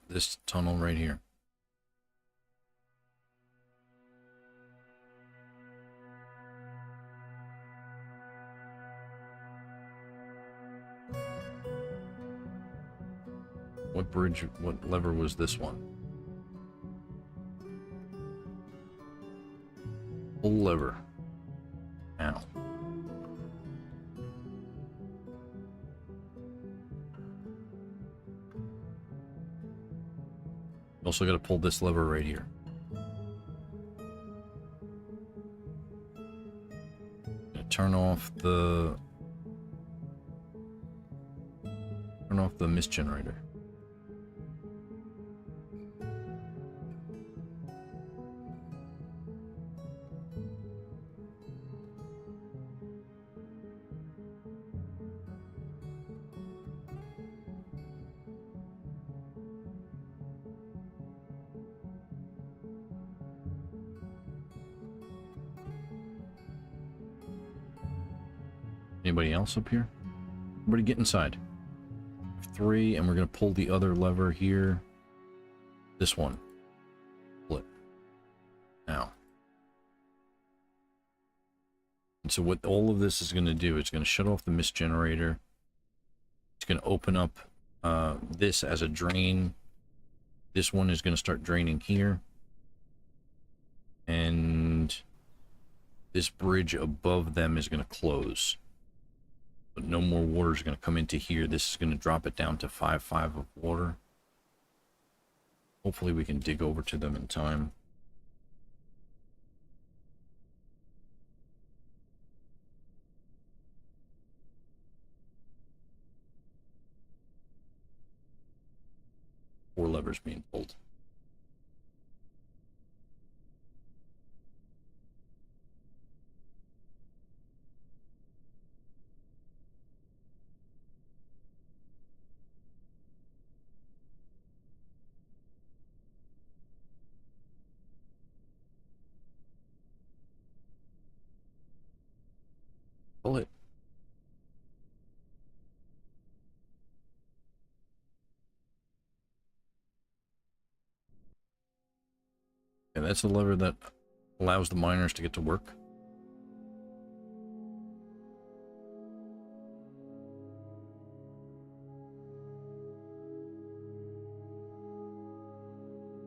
This tunnel right here. What bridge, what lever was this one? Pull lever. Ow. Also got to pull this lever right here. Gonna turn off the mist generator. Anybody else up here? Everybody get inside. 3, and we're going to pull the other lever here. This one. Pull it. Now. And so what all of this is going to do, it's going to shut off the mist generator. It's going to open up this as a drain. This one is going to start draining here. And this bridge above them is going to close. But no more water is going to come into here. This is going to drop it down to 5.5 of water. Hopefully we can dig over to them in time. Four levers being pulled. Pull it. Okay, that's the lever that allows the miners to get to work.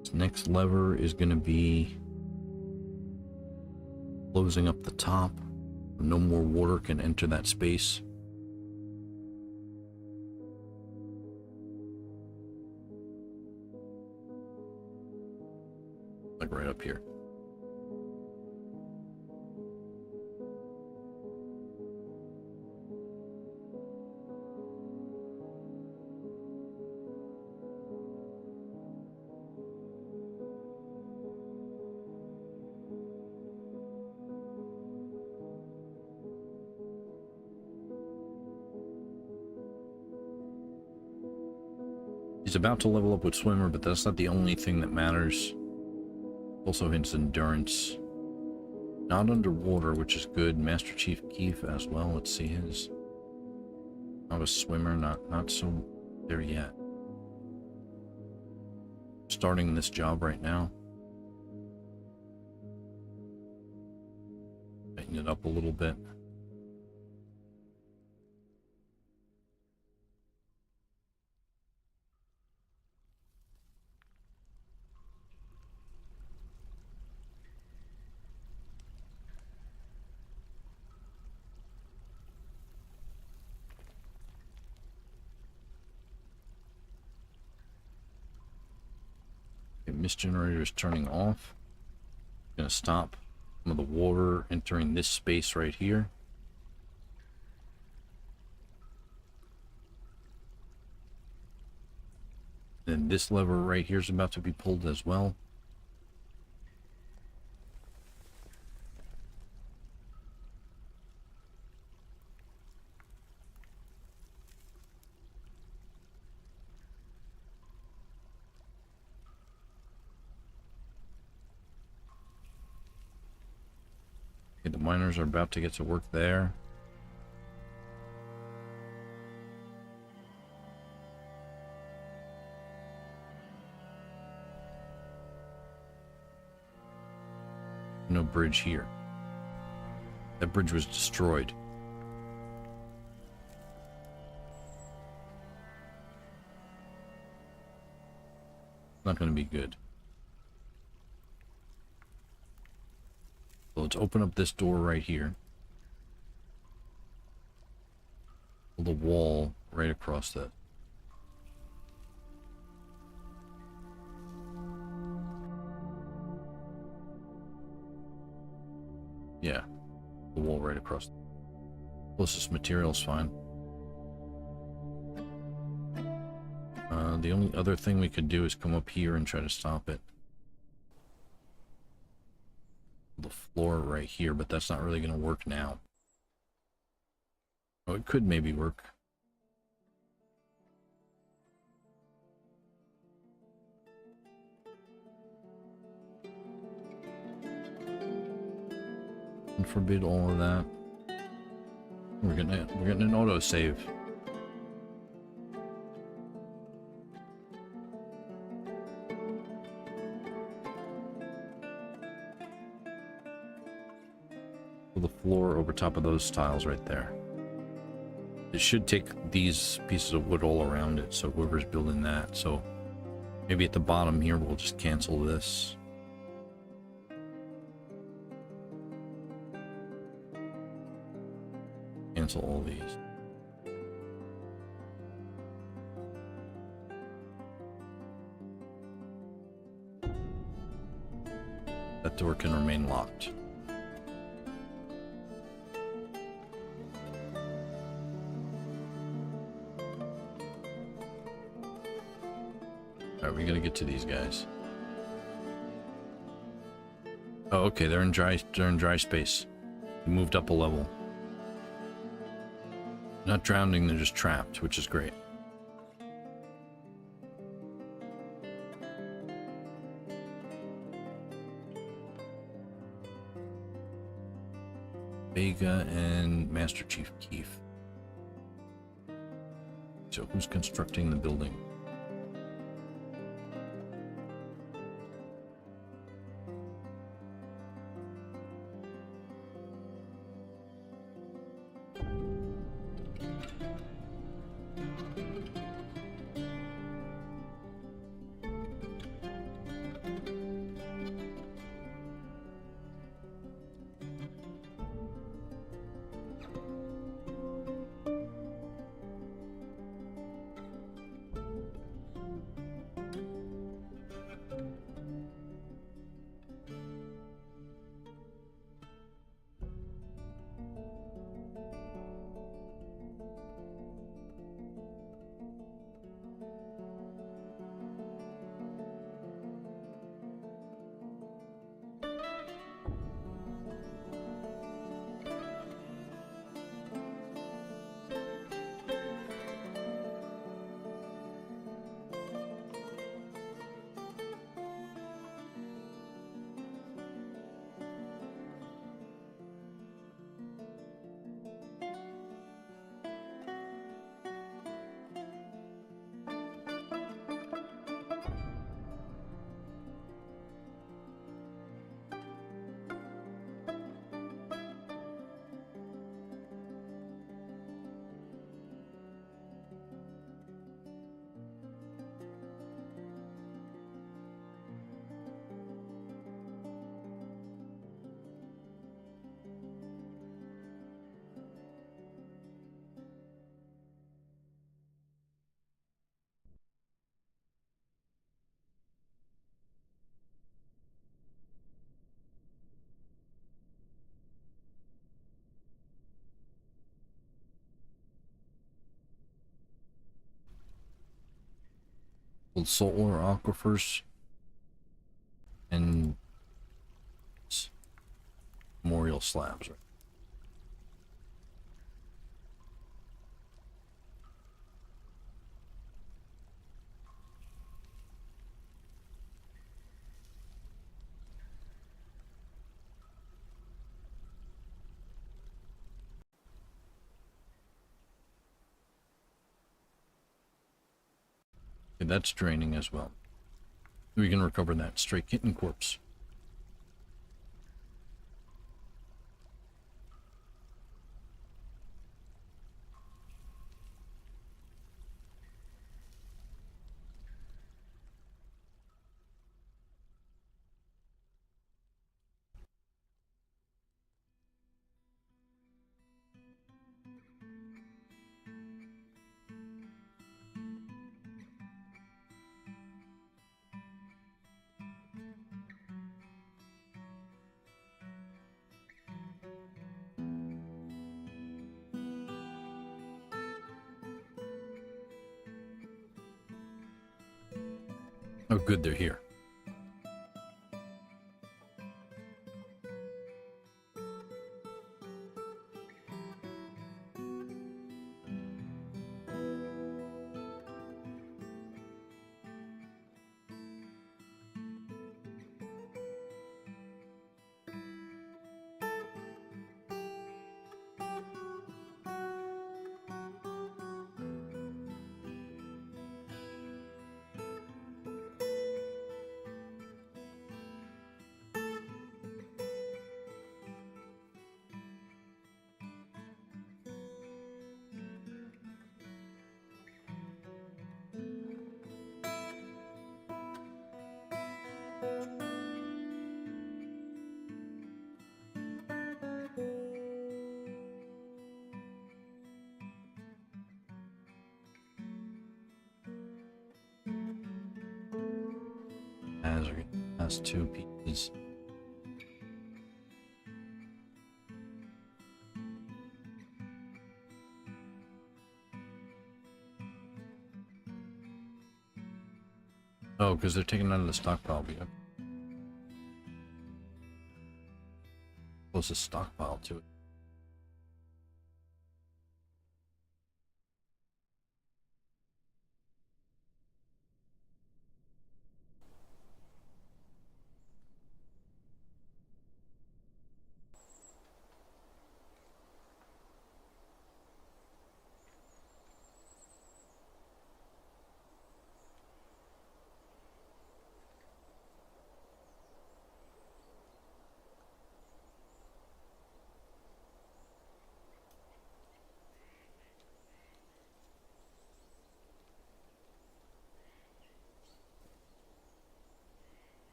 This next lever is going to be closing up the top. No more water can enter that space. Like right up here. He's about to level up with swimmer, but that's not the only thing that matters. Also his endurance. Not underwater, which is good. Master Chief Keef as well. Let's see his. Not a swimmer, not so there yet. Starting this job right now. Tighten it up a little bit. Mist generator is turning off. Going to stop some of the water entering this space right here. Then this lever right here is about to be pulled as well. Okay, the miners are about to get to work there. No bridge here. That bridge was destroyed. Not going to be good. So let's open up this door right here. Build a wall right across that. Yeah, the wall right across. Closest material is fine. The only other thing we could do is come up here and try to stop it. The floor right here, but that's not really going to work now. Oh, it could maybe work. And forbid all of that. We're getting an auto save. The floor over top of those tiles right there. It should take these pieces of wood all around it, so whoever's building that. So maybe at the bottom here we'll just cancel this. Cancel all these. That door can remain locked. Alright, we gotta get to these guys. Oh, okay, they're in dry space. They moved up a level. Not drowning, they're just trapped, which is great. Vega and Master Chief Keef. So who's constructing the building? Build saltwater aquifers and memorial slabs, right? Okay, that's draining as well. We can recover that. Stray kitten corpse. Oh, good, they're here. As we last two pieces. Oh, because they're taking out of the stockpile. Yeah. Closest stockpile to it.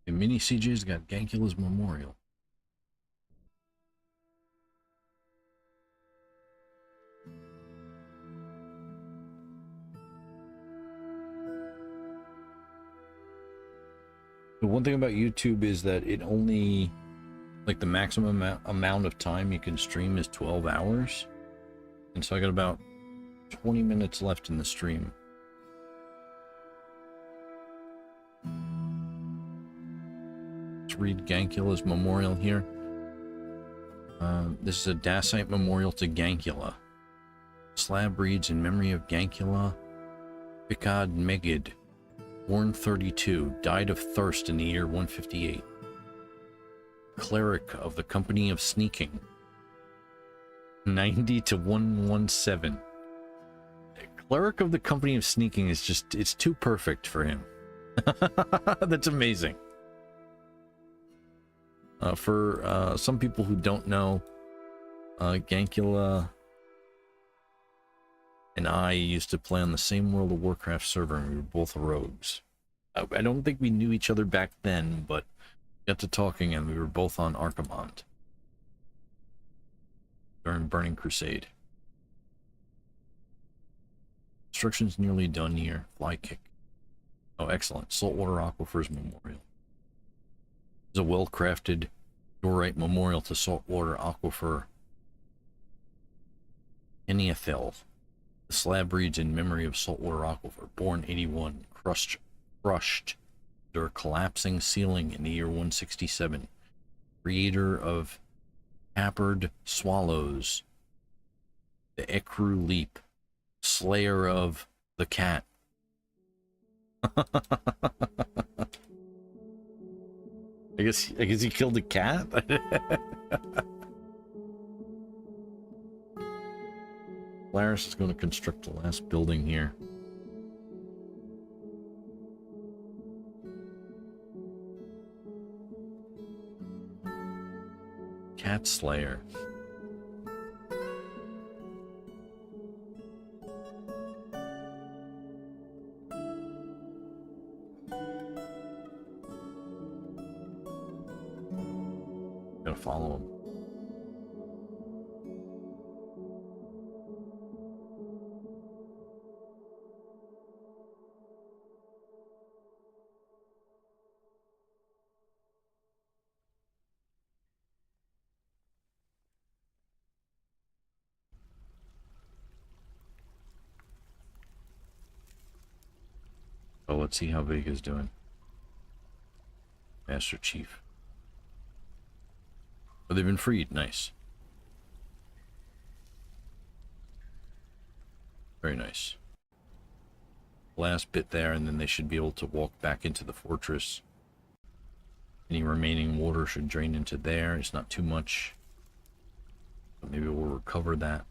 The mini CJ's got Gankula's Memorial. The one thing about YouTube is that it only, like the maximum amount of time you can stream is 12 hours. And so I got about 20 minutes left in the stream. Let's read Gankula's Memorial here. This is a Dacite Memorial to Gankula. Slab reads, in memory of Gankula Picard Megid, born 32, died of thirst in the year 158. Cleric of the Company of Sneaking. 90 to 117. Cleric of the Company of Sneaking is just, it's too perfect for him. That's amazing. For some people who don't know, Gankula and I used to play on the same World of Warcraft server, and we were both rogues. I don't think we knew each other back then, but we got to talking, and we were both on Archimond during Burning Crusade. Construction's nearly done here. Fly kick. Oh, excellent. Saltwater Aquifers Memorial. is a well-crafted diorite memorial to saltwater aquifer Eniathel. The slab reads, in memory of saltwater aquifer, born 81, crushed under a collapsing ceiling in the year 167. Creator of Tappered Swallows, the Ecru Leap, slayer of the cat. I guess he killed a cat. Laris is going to construct the last building here. Cat Slayer. Gotta follow him. Oh, let's see how Vega's doing. Master Chief. Oh, they've been freed. Nice. Very nice. Last bit there, and then they should be able to walk back into the fortress. Any remaining water should drain into there. It's not too much. But maybe we'll recover that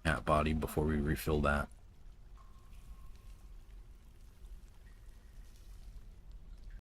cat body before we refill that.